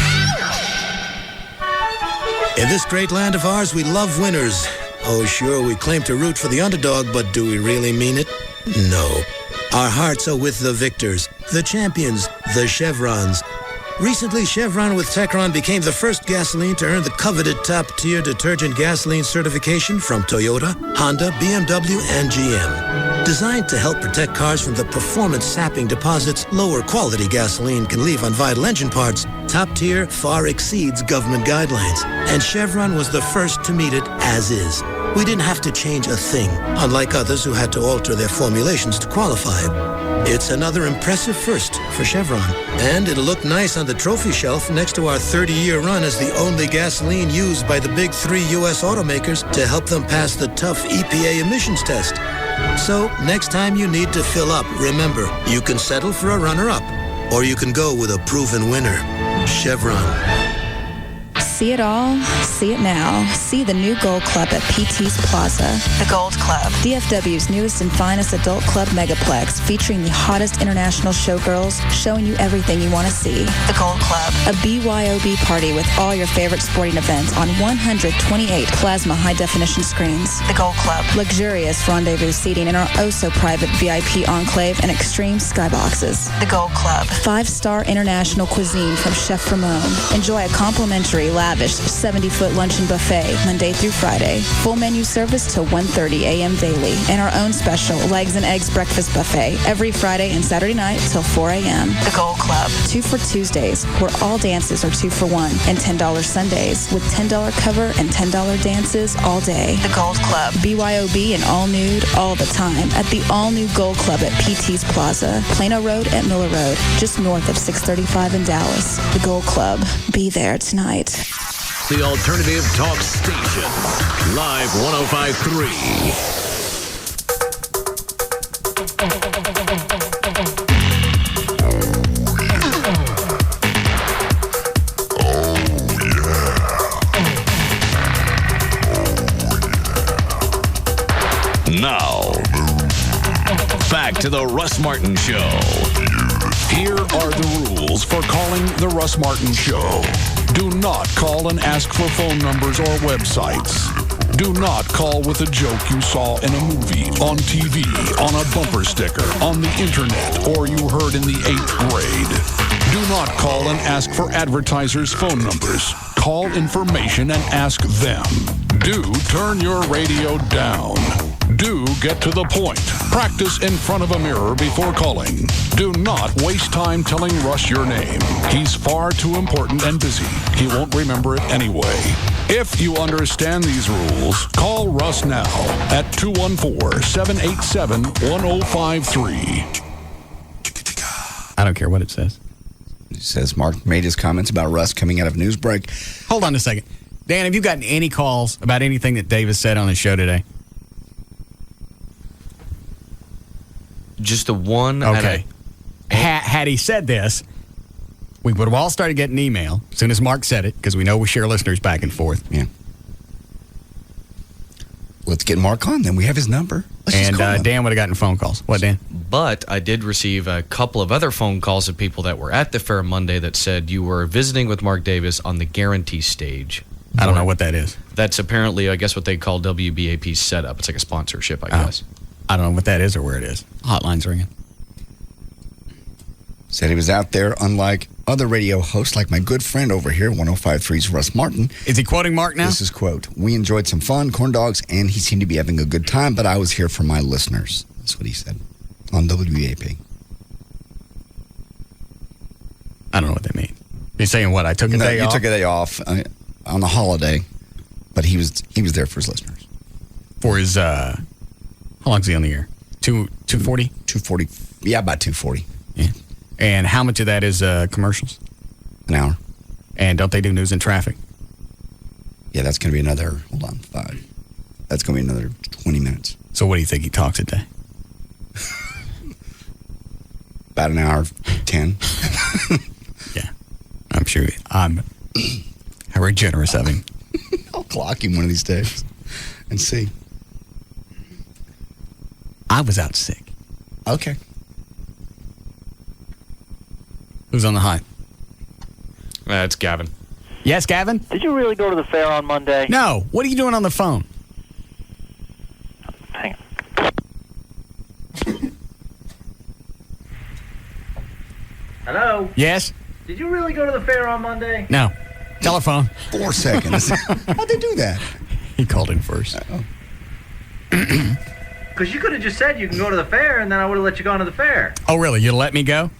In this great land of ours, we love winners. Oh, sure, we claim to root for the underdog, but do we really mean it? No. Our hearts are with the victors, the champions, the Chevrons. Recently, Chevron with Techron became the first gasoline to earn the coveted top-tier detergent gasoline certification from Toyota, Honda, BMW, and GM. Designed to help protect cars from the performance-sapping deposits lower-quality gasoline can leave on vital engine parts, Top Tier far exceeds government guidelines, and Chevron was the first to meet it as is. We didn't have to change a thing, unlike others who had to alter their formulations to qualify. It's another impressive first for Chevron, and it'll look nice on the trophy shelf next to our 30-year run as the only gasoline used by the big three U.S. automakers to help them pass the tough EPA emissions test. So, next time you need to fill up, remember, you can settle for a runner-up, or you can go with a proven winner. Chevron. See it all, see it now. See the new Gold Club at PT's Plaza. The Gold Club, DFW's newest and finest adult club megaplex, featuring the hottest international showgirls, showing you everything you want to see. The Gold Club, a BYOB party with all your favorite sporting events on 128 plasma high-definition screens. The Gold Club, luxurious rendezvous seating in our oh-so-private VIP enclave and extreme skyboxes. The Gold Club, 5-star international cuisine from Chef Ramon. Enjoy a complimentary lavish 70-foot luncheon buffet Monday through Friday. Full menu service till 1:30 a.m. daily. And our own special legs and eggs breakfast buffet every Friday and Saturday night till 4 a.m. The Gold Club. 2 for Tuesdays, where all dances are 2 for 1. And $10 Sundays, with $10 cover and $10 dances all day. The Gold Club. BYOB and all nude all the time at the all-new Gold Club at PT's Plaza, Plano Road at Miller Road, just north of 635 in Dallas. The Gold Club. Be there tonight. The alternative talk station. Live 105.3. Now, back to the Russ Martin Show. Here are the rules for calling the Russ Martin Show. Do not call and ask for phone numbers or websites. Do not call with a joke you saw in a movie, on TV, on a bumper sticker, on the internet, or you heard in the 8th grade. Do not call and ask for advertisers' phone numbers. Call information and ask them. Do turn your radio down. Do get to the point. Practice in front of a mirror before calling. Do not waste time telling Russ your name. He's far too important and busy. He won't remember it anyway. If you understand these rules, call Russ now at 214-787-1053. I don't care what it says. It says Mark made his comments about Russ coming out of news break. Hold on a second. Dan, have you gotten any calls about anything that Davis said on his show today? Just the one. Okay. Had he said this, we would have all started getting email as soon as Mark said it, because we know we share listeners back and forth. Yeah. Let's get Mark on, then. We have his number. And Dan would have gotten phone calls. What, Dan? But I did receive a couple of other phone calls of people that were at the fair Monday that said you were visiting with Mark Davis on the guarantee stage. I don't know what that is. That's apparently, I guess, what they call WBAP's setup. It's like a sponsorship, I guess. I don't know what that is or where it is. Hotline's ringing. Said he was out there, unlike other radio hosts like my good friend over here, 105.3's Russ Martin. Is he quoting Mark now? This is quote, "We enjoyed some fun, corn dogs, and he seemed to be having a good time, but I was here for my listeners." That's what he said on WAP. I don't know what they mean. You're saying what? I took a day off? You took a day off on the holiday, but he was there for his listeners. For his, how long is he on the air? 240? 240. Yeah, about 240. Yeah. And how much of that is commercials? An hour. And don't they do news and traffic? Yeah, that's going to be another, 5. That's going to be another 20 minutes. So what do you think he talks a day? About an hour, 10. Yeah. I'm sure. I'm very generous of him. I'll clock him one of these days and see. I was out sick. Okay. Who's on the hot? It's Gavin. Yes, Gavin? Did you really go to the fair on Monday? No. What are you doing on the phone? Hang on. Hello? Yes? Did you really go to the fair on Monday? No. Telephone. 4 seconds. How'd they do that? He called in first. Because you could have just said you can go to the fair, and then I would have let you go to the fair. Oh, really? You'll let me go?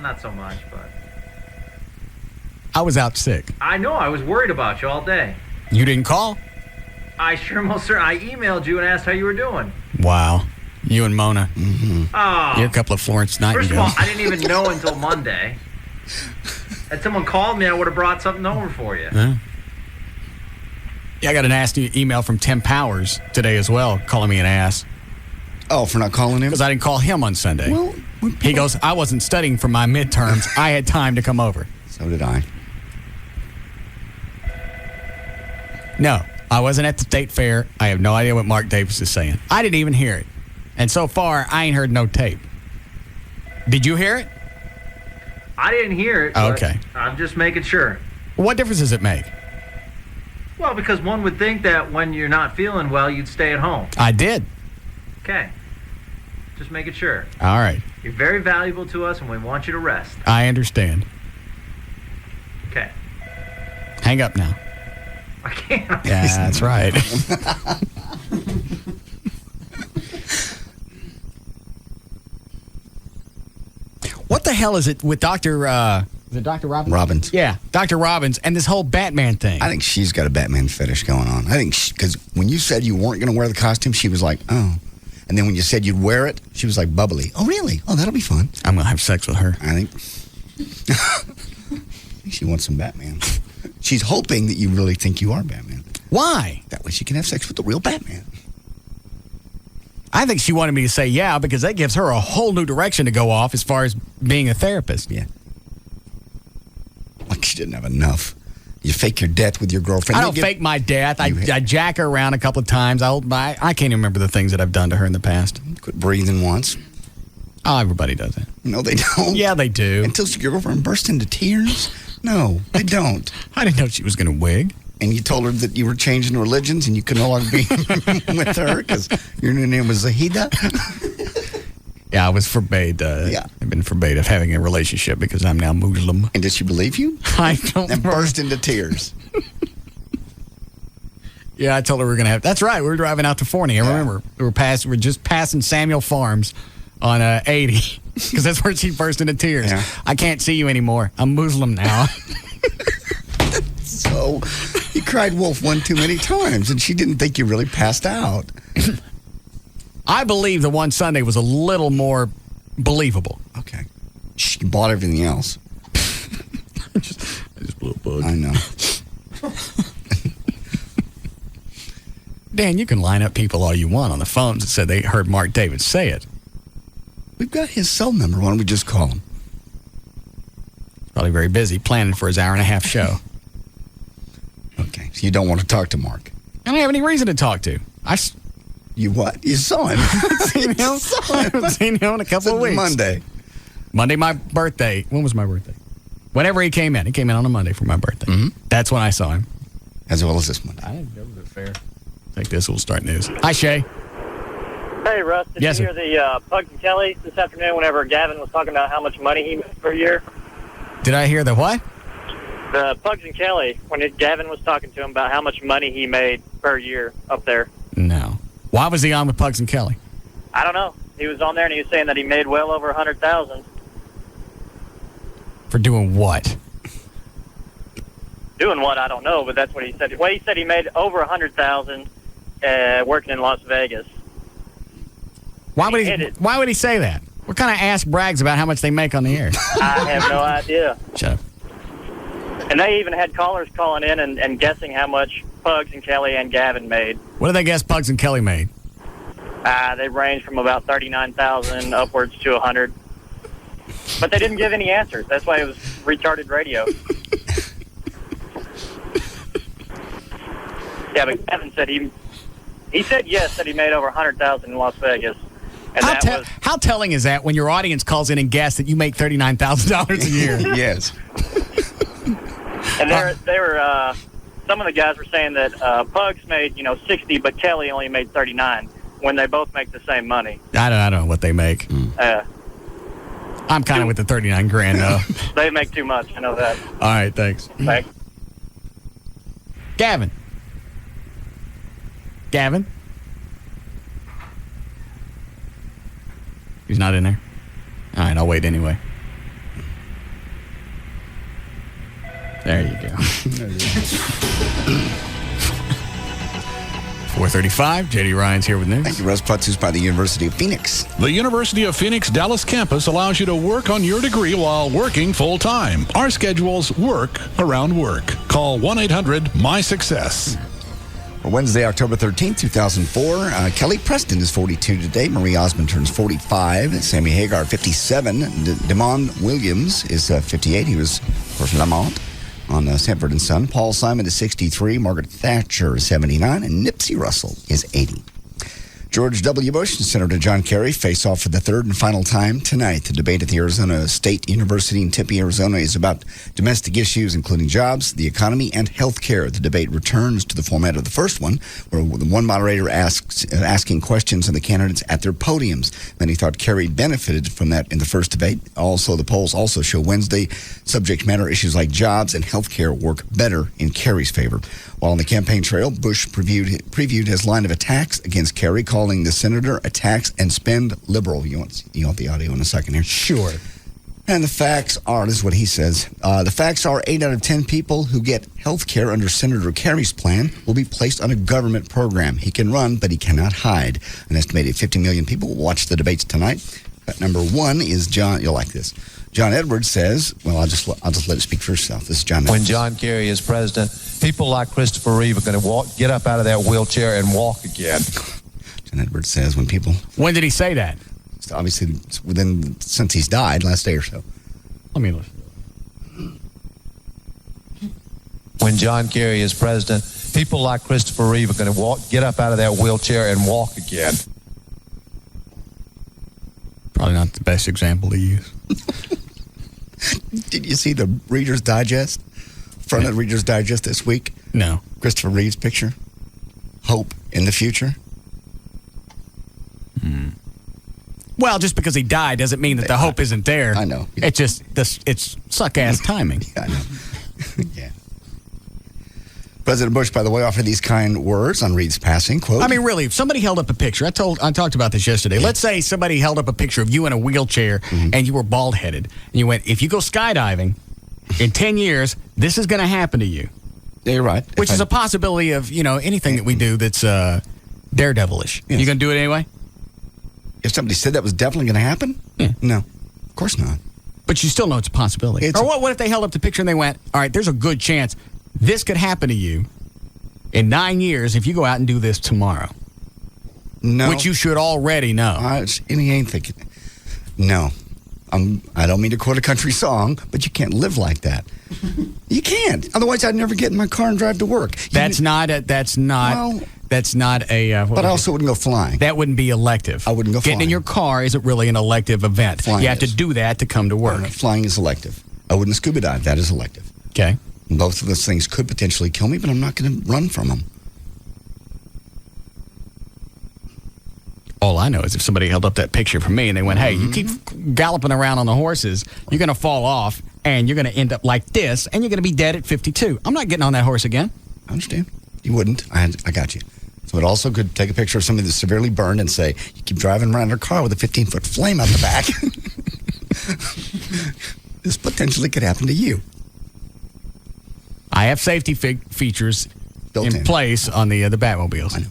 Not so much, but... I was out sick. I know, I was worried about you all day. You didn't call? I emailed you and asked how you were doing. Wow. You and Mona. Mm-hmm. Oh. You're a couple of Florence Nightingales. First of all, I didn't even know until Monday. Had someone called me, I would have brought something over for you. Yeah, I got an nasty email from Tim Powers today as well, calling me an ass. Oh, for not calling him? Because I didn't call him on Sunday. Well, he goes, I wasn't studying for my midterms. I had time to come over. So did I. No, I wasn't at the state fair. I have no idea what Mark Davis is saying. I didn't even hear it. And so far, I ain't heard no tape. Did you hear it? I didn't hear it, but okay. I'm just making sure. What difference does it make? Well, because one would think that when you're not feeling well, you'd stay at home. I did. Okay. Just making sure. All right. You're very valuable to us, and we want you to rest. I understand. Okay. Hang up now. I can't. Yeah, that's right. What the hell is it with Dr. Is it Dr. Robbins? Robbins. Yeah, Dr. Robbins and this whole Batman thing. I think she's got a Batman fetish going on. I think because when you said you weren't going to wear the costume, she was like, oh. And then when you said you'd wear it, she was like bubbly. Oh, really? Oh, that'll be fun. I'm going to have sex with her. I think she wants some Batman. She's hoping that you really think you are Batman. Why? That way she can have sex with the real Batman. I think she wanted me to say yeah because that gives her a whole new direction to go off as far as being a therapist. Yeah. Like she didn't have enough. You fake your death with your girlfriend. I don't fake my death. I jack her around a couple of times. I can't even remember the things that I've done to her in the past. Quit breathing once. Oh, everybody does it. No, they don't. Yeah, they do. Until your girlfriend burst into tears? No, they don't. I didn't know she was going to wig. And you told her that you were changing religions and you could no longer be with her because your new name was Zahida? Yeah, I was forbade. I've been forbade of having a relationship because I'm now Muslim. And did she believe you? I don't. And burst into tears. Yeah, I told her we were going to have. That's right. We were driving out to Forney. I remember we were just passing Samuel Farms on 80 because that's where she burst into tears. Yeah. I can't see you anymore. I'm Muslim now. So you cried wolf one too many times, and she didn't think you really passed out. I believe the one Sunday was a little more believable. Okay. She bought everything else. I just blew a bug. I know. Dan, you can line up people all you want on the phones that said they heard Mark Davis say it. We've got his cell number. Why don't we just call him? Probably very busy planning for his hour-and-a-half show. Okay, so you don't want to talk to Mark? I don't have any reason to talk to. You what? You saw him. I haven't seen him in a couple of weeks. Monday, my birthday. When was my birthday? Whenever he came in. He came in on a Monday for my birthday. Mm-hmm. That's when I saw him. As well as this Monday. I didn't go to the fair. Take this, we'll start news. Hi, Shay. Hey, Russ, did Yes, you sir. hear the Pugs and Kelly this afternoon whenever Gavin was talking about how much money he made per year? Did I hear the what? The Pugs and Kelly, when Gavin was talking to him about how much money he made per year up there. No. Why was he on with Pugs and Kelly? I don't know. He was on there and he was saying that he made well over $100,000. For doing what? Doing what, I don't know, but that's what he said. Well, he said he made over $100,000 working in Las Vegas. Why would he say that? What kind of ass brags about how much they make on the air? I have no idea. Shut up. And they even had callers calling in and guessing how much Pugs and Kelly and Gavin made. What do they guess Pugs and Kelly made? They range from about $39,000 upwards to $100,000. But they didn't give any answers. That's why it was retarded radio. Yeah, but Gavin said he said yes, that he made over $100,000 in Las Vegas. And How telling is that when your audience calls in and guesses that you make $39,000 a year? Yes. And they were some of the guys were saying that Pugs made 60, but Kelly only made 39 when they both make the same money. I don't know what they make. I'm kind of with the 39 grand though. They make too much. I know that. All right, thanks. Thanks. Gavin. He's not in there. All right, I'll wait anyway. There you go. 4:35. JD Ryan's here with news. Thank you, Russ. Brought to us by the University of Phoenix. The University of Phoenix Dallas campus allows you to work on your degree while working full-time. Our schedules work around work. Call 1-800-MY-SUCCESS. For Wednesday, October 13th, 2004, Kelly Preston is 42 today. Marie Osmond turns 45. Sammy Hagar, 57. Damon Williams is 58. He was, of course, Lamont on Sanford & Son. Paul Simon is 63. Margaret Thatcher is 79. And Nipsey Russell is 80. George W. Bush and Senator John Kerry face off for the third and final time tonight. The debate at the Arizona State University in Tempe, Arizona is about domestic issues, including jobs, the economy, and health care. The debate returns to the format of the first one, where the one moderator asking questions of the candidates at their podiums. Many thought Kerry benefited from that in the first debate. Also, the polls also show Wednesday subject matter issues like jobs and health care work better in Kerry's favor. While on the campaign trail, Bush previewed his line of attacks against Kerry, calling the senator a tax and spend liberal. You want the audio in a second here? Sure. And the facts are, this is what he says, the facts are 8 out of 10 people who get health care under Senator Kerry's plan will be placed on a government program. He can run, but he cannot hide. An estimated 50 million people will watch the debates tonight. Number one is John, you'll like this. John Edwards says, well, I'll just let it speak for itself. This is John Edwards. When John Kerry is president, people like Christopher Reeve are going to get up out of that wheelchair and walk again. John Edwards says when people... When did he say that? Obviously, since he's died, last day or so. Let me listen. When John Kerry is president, people like Christopher Reeve are going to get up out of that wheelchair and walk again. Probably not the best example to use. Did you see the Reader's Digest? Front of Reader's Digest this week? No. Christopher Reeve's picture. Hope in the future. Well, just because he died doesn't mean that the hope isn't there. I know. It's suck-ass timing. I know. Yeah. President Bush, by the way, offered these kind words on Reeve's passing. Quote, I mean, really, if somebody held up a picture, I talked about this yesterday. Yeah. Let's say somebody held up a picture of you in a wheelchair and you were bald-headed. And you went, if you go skydiving, in 10 years, this is going to happen to you. Yeah, you're right. Which is a possibility of, anything that we do that's daredevilish. Yes. You going to do it anyway? If somebody said that was definitely going to happen? Yeah. No, of course not. But you still know it's a possibility. Or what if they held up the picture and they went, all right, there's a good chance this could happen to you in 9 years if you go out and do this tomorrow. No. Which you should already know. And he ain't thinking. No. I don't mean to quote a country song, but you can't live like that. You can't. Otherwise, I'd never get in my car and drive to work. That's not a. But I also wouldn't go flying. That wouldn't be elective. I wouldn't go flying. Getting in your car isn't really an elective event. Flying you have to do that to come to work. Flying is elective. I wouldn't scuba dive. That is elective. Okay. Both of those things could potentially kill me, but I'm not going to run from them. All I know is if somebody held up that picture for me and they went, hey, you keep galloping around on the horses, you're going to fall off and you're going to end up like this and you're going to be dead at 52. I'm not getting on that horse again. I understand. You wouldn't. I got you. So it also could take a picture of somebody that's severely burned and say, you keep driving around in a car with a 15-foot flame out the back. This potentially could happen to you. I have safety features in place on the Batmobiles. I know.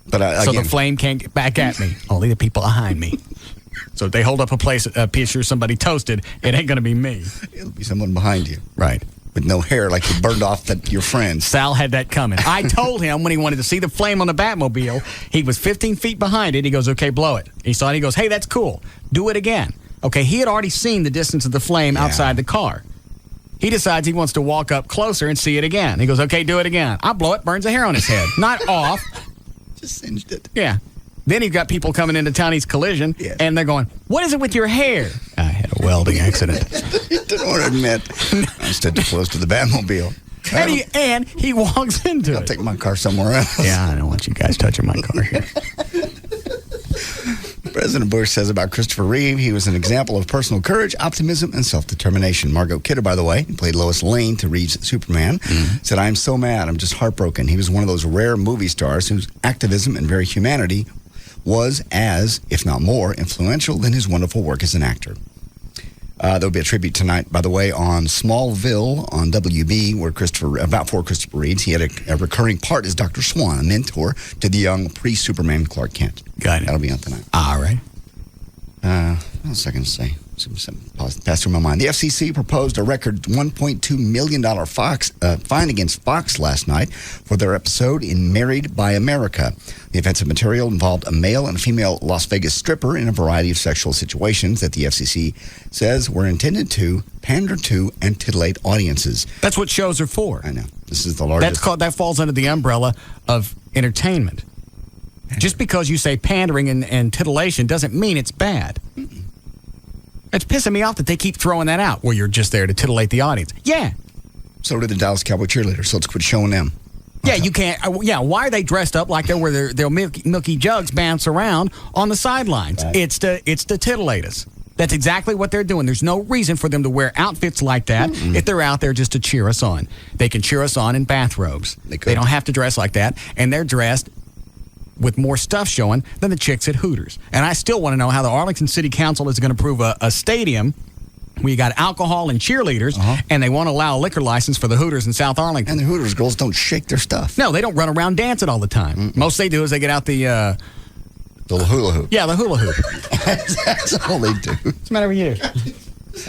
But so the flame can't get back at me. Only the people behind me. So if they hold up a picture of somebody toasted, it ain't going to be me. It'll be someone behind you. Right. With no hair, like you burned off your friend. Sal had that coming. I told him when he wanted to see the flame on the Batmobile, he was 15 feet behind it. He goes, okay, blow it. He saw it. He goes, hey, that's cool. Do it again. Okay, he had already seen the distance of the flame outside the car. He decides he wants to walk up closer and see it again. He goes, okay, do it again. I blow it, burns a hair on his head. Not off. Just singed it. Yeah. Then you've got people coming into Tony's collision, and they're going, what is it with your hair? I had a welding accident. He didn't want to admit. I stood too close to the Batmobile. And he walks into it. I'll take my car somewhere else. Yeah, I don't want you guys touching my car here. President Bush says about Christopher Reeve, he was an example of personal courage, optimism, and self-determination. Margot Kidder, by the way, who played Lois Lane to Reeve's Superman, said, I'm so mad, I'm just heartbroken. He was one of those rare movie stars whose activism and very humanity was as, if not more, influential than his wonderful work as an actor. There'll be a tribute tonight, by the way, on Smallville on WB, where Christopher Reeves. He had a recurring part as Dr. Swan, a mentor to the young pre-Superman Clark Kent. Got it. That'll be on tonight. All right. What was I going to say? Something passed through my mind. The FCC proposed a record $1.2 million fine against Fox last night for their episode in Married by America. The offensive material involved a male and a female Las Vegas stripper in a variety of sexual situations that the FCC says were intended to pander to and titillate audiences. That's what shows are for. I know. This is the largest. That falls under the umbrella of entertainment. Just because you say pandering and titillation doesn't mean it's bad. It's pissing me off that they keep throwing that out where you're just there to titillate the audience. Yeah. So did the Dallas Cowboy cheerleaders, so let's quit showing them. Yeah, you can't. Why are they dressed up like their milky jugs bounce around on the sidelines? Right. It's to titillate us. That's exactly what they're doing. There's no reason for them to wear outfits like that if they're out there just to cheer us on. They can cheer us on in bathrobes. They don't have to dress like that, and they're dressed with more stuff showing than the chicks at Hooters. And I still want to know how the Arlington City Council is going to approve a stadium where you got alcohol and cheerleaders, and they won't allow a liquor license for the Hooters in South Arlington. And the Hooters girls don't shake their stuff. No, they don't run around dancing all the time. Most they do is they get out the hula hoop. Yeah, the hula hoop. That's all they do. What's the matter with you?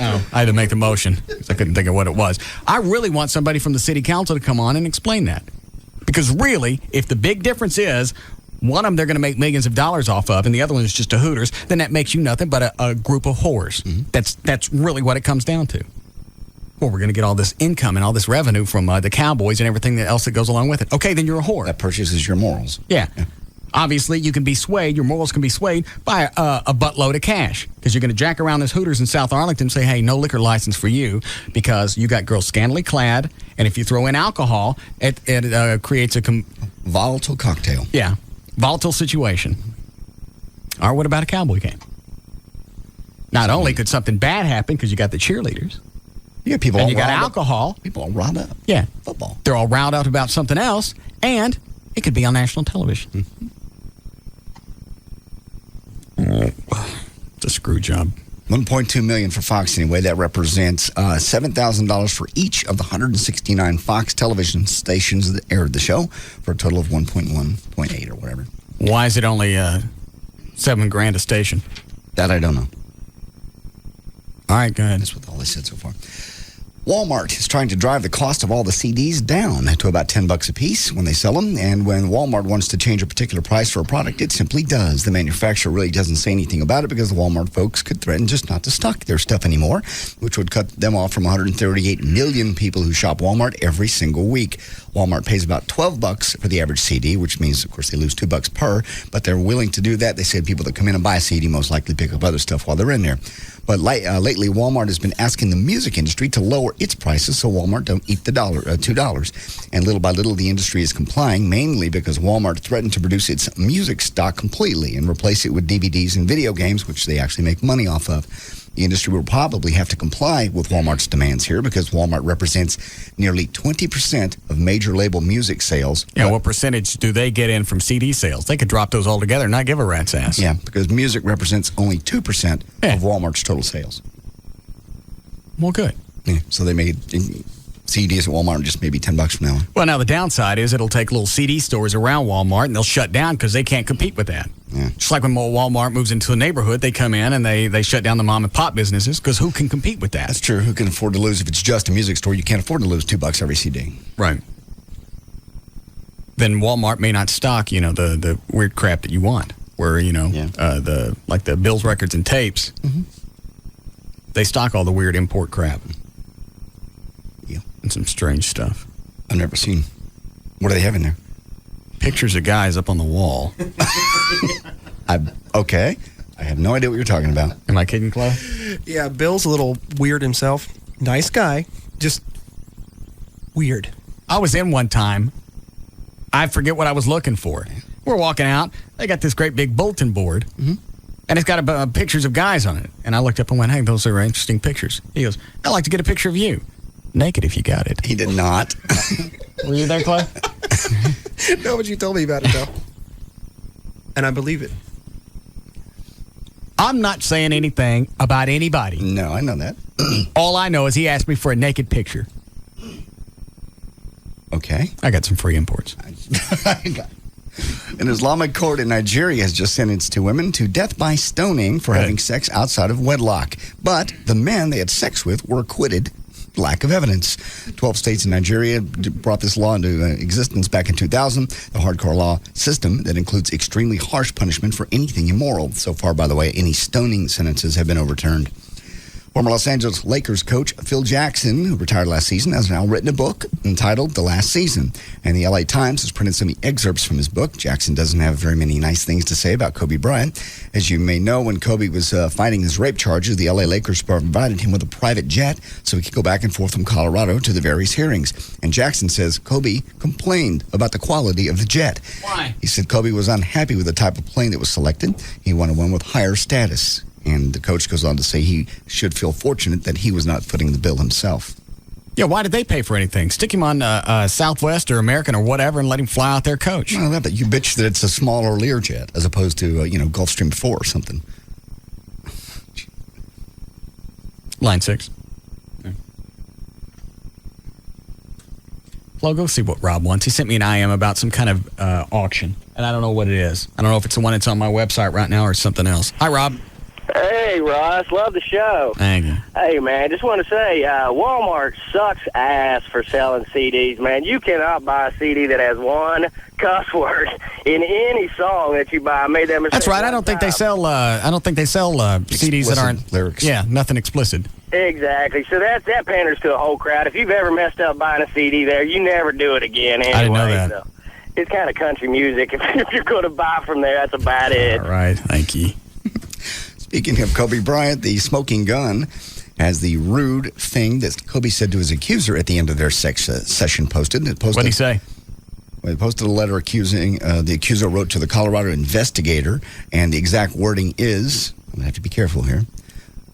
Oh, I had to make the motion because I couldn't think of what it was. I really want somebody from the city council to come on and explain that. Because really, if the big difference is one of them they're going to make millions of dollars off of, and the other one is just a Hooters, then that makes you nothing but a group of whores. That's really what it comes down to. Well, we're going to get all this income and all this revenue from the Cowboys and everything else that goes along with it. Okay, then you're a whore. That purchases your morals. Yeah. Obviously, you can be swayed, your morals can be swayed by a buttload of cash. Because you're going to jack around this Hooters in South Arlington and say, hey, no liquor license for you because you got girls scantily clad, and if you throw in alcohol, it creates a volatile cocktail. Yeah. Volatile situation. Or what about a Cowboy game? Not only could something bad happen because you got the cheerleaders. You got people and all you got riled alcohol. Up. People all riled up. Yeah. Football. They're all riled up about something else, and it could be on national television. It's a screw job. $1.2 million for Fox anyway. That represents $7,000 for each of the 169 Fox television stations that aired the show, for a total of 1.1.8 or whatever. Why is it only $7,000 a station? That I don't know. All right, go ahead. That's what all they said so far. Walmart is trying to drive the cost of all the CDs down to about $10 a piece when they sell them. And when Walmart wants to change a particular price for a product, it simply does. The manufacturer really doesn't say anything about it because the Walmart folks could threaten just not to stock their stuff anymore, which would cut them off from 138 million people who shop Walmart every single week. Walmart pays about $12 for the average CD, which means, of course, they lose $2 per, but they're willing to do that. They said people that come in and buy a CD most likely pick up other stuff while they're in there. But lately, Walmart has been asking the music industry to lower its prices so Walmart don't eat the $2. And little by little, the industry is complying, mainly because Walmart threatened to reduce its music stock completely and replace it with DVDs and video games, which they actually make money off of. The industry will probably have to comply with Walmart's demands here because Walmart represents nearly 20% of major label music sales. Yeah, what percentage do they get in from CD sales? They could drop those all together and not give a rat's ass. Yeah, because music represents only 2% of Walmart's total sales. Well, good. Yeah, so they made CDs at Walmart just maybe $10 from now on. Well, now the downside is it'll take little CD stores around Walmart and they'll shut down because they can't compete with that. Yeah. Just like when Walmart moves into a neighborhood, they come in and they shut down the mom and pop businesses because who can compete with that? That's true. Who can afford to lose? If it's just a music store, you can't afford to lose $2 every CD. Right. Then Walmart may not stock, the weird crap that you want. Where, the Bills records and tapes, they stock all the weird import crap. Yeah. And some strange stuff. I've never seen. What do they have in there? Pictures of guys up on the wall. Okay. I have no idea what you're talking about. Am I kidding, Chloe? Yeah, Bill's a little weird himself. Nice guy. Just weird. I was in one time. I forget what I was looking for. We're walking out. They got this great big bulletin board. And it's got pictures of guys on it. And I looked up and went, hey, those are interesting pictures. He goes, I'd like to get a picture of you. Naked if you got it. He did not. Were you there, Chloe? No, but you told me about it, though. And I believe it. I'm not saying anything about anybody. No, I know that. All I know is he asked me for a naked picture. Okay. I got some free imports. An Islamic court in Nigeria has just sentenced 2 women to death by stoning for having sex outside of wedlock. But the men they had sex with were acquitted. Lack of evidence. 12 states in Nigeria brought this law into existence back in 2000, the hardcore law system that includes extremely harsh punishment for anything immoral. So far, by the way, any stoning sentences have been overturned. Former Los Angeles Lakers coach Phil Jackson, who retired last season, has now written a book entitled The Last Season. And the LA Times has printed some excerpts from his book. Jackson doesn't have very many nice things to say about Kobe Bryant. As you may know, when Kobe was fighting his rape charges, the LA Lakers provided him with a private jet so he could go back and forth from Colorado to the various hearings. And Jackson says Kobe complained about the quality of the jet. Why? He said Kobe was unhappy with the type of plane that was selected. He wanted one with higher status. And the coach goes on to say he should feel fortunate that he was not footing the bill himself. Yeah, why did they pay for anything? Stick him on Southwest or American or whatever and let him fly out there coach. Well, but you bitch that it's a smaller Learjet as opposed to, Gulfstream 4 or something. Line 6. Flo, go see what Rob wants. He sent me an IM about some kind of auction, and I don't know what it is. I don't know if it's the one that's on my website right now or something else. Hi, Rob. Hey, Russ. Love the show. Thank you. Hey, man, just want to say Walmart sucks ass for selling CDs, man. You cannot buy a CD that has one cuss word in any song that you buy. I made that mistake. That's right. I don't think they sell CDs that aren't lyrics. Yeah, nothing explicit. Exactly. So that panders to a whole crowd. If you've ever messed up buying a CD there, you never do it again anyway. I didn't know that. So it's kind of country music. If you're going to buy from there, that's about it. All right. Thank you. Speaking of Kobe Bryant, the smoking gun has the rude thing that Kobe said to his accuser at the end of their sex session posted. What did he say? Well, he posted a letter accusing, the accuser wrote to the Colorado investigator, and the exact wording is, I'm going to have to be careful here,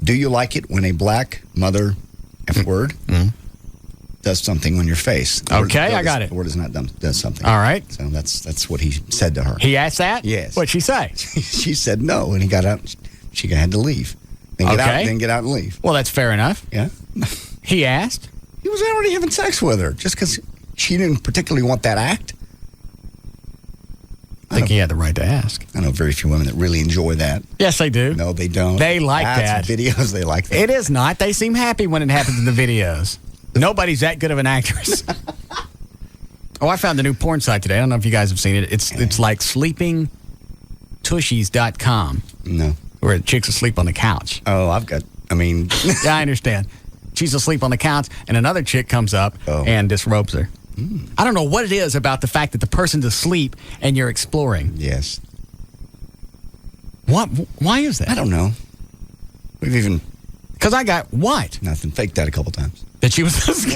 do you like it when a black mother F word does something on your face? Okay, I got it. The word is not done, does something. All right. So that's what he said to her. He asked that? Yes. What'd she say? She said no, and he got out. She had to leave. Then get out and leave. Well, that's fair enough. Yeah. He asked? He was already having sex with her just because she didn't particularly want that act. I think he had the right to ask. I know very few women that really enjoy that. Yes, they do. No, they don't. They like that. Videos, they like that. It is not. They seem happy when it happens in the videos. Nobody's that good of an actress. Oh, I found a new porn site today. I don't know if you guys have seen it. It's like sleepingtushies.com. No. Where chicks asleep on the couch. Oh, Yeah, I understand. She's asleep on the couch, and another chick comes up and disrobes her. I don't know what it is about the fact that the person's asleep and you're exploring. Yes. What? Why is that? I don't know. We've even Because I got what? Nothing. Faked that a couple times. That she was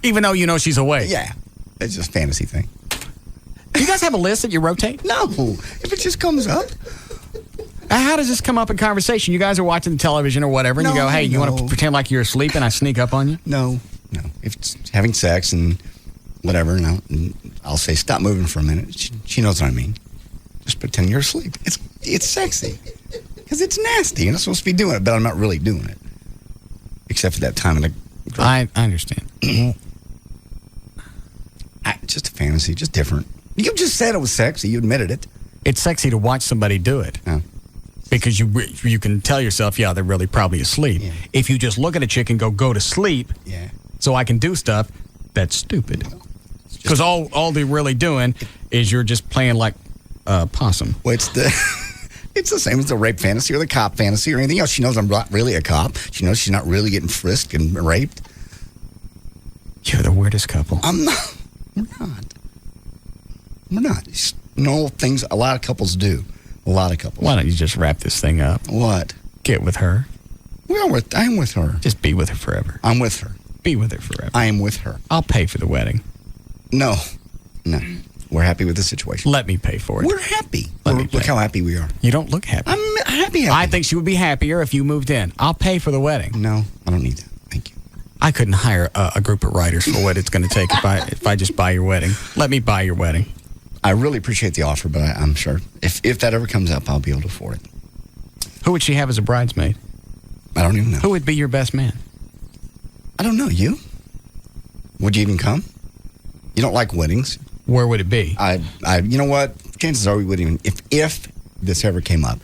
even though you know she's away. Yeah. It's just a fantasy thing. Do you guys have a list that you rotate? No. If it just comes up. How does this come up in conversation? You guys are watching the television or whatever, and you go, hey, you want to pretend like you're asleep and I sneak up on you? No. If it's having sex and whatever, and I'll say, stop moving for a minute. She knows what I mean. Just pretend you're asleep. It's sexy. Because it's nasty. You're not supposed to be doing it, but I'm not really doing it. Except for that time in the... I understand. Just a fantasy, just different. You just said it was sexy. You admitted it. It's sexy to watch somebody do it. Oh. Because you can tell yourself, yeah, they're really probably asleep. Yeah. If you just look at a chick and go to sleep, so I can do stuff, that's stupid. Because all they're really doing is you're just playing like possum. Well, it's the same as the rape fantasy or the cop fantasy or anything else. She knows I'm not really a cop. She knows she's not really getting frisked and raped. You're the weirdest couple. I'm not. We're not. It's normal things a lot of couples do. A lot of couples. Why don't you just wrap this thing up? What? Get with her. I'm with her. Just be with her forever. I'm with her. Be with her forever. I am with her. I'll pay for the wedding. No. We're happy with the situation. Let me pay for it. We're happy. Look how happy we are. You don't look happy. I'm happy. I think she would be happier if you moved in. I'll pay for the wedding. No, I don't need that. Thank you. I couldn't hire a group of writers for what it's going to take if I just buy your wedding. Let me buy your wedding. I really appreciate the offer, but I'm sure if that ever comes up, I'll be able to afford it. Who would she have as a bridesmaid? I don't even know. Who would be your best man? I don't know. You? Would you even come? You don't like weddings. Where would it be? You know what? Chances are we wouldn't even, if this ever came up,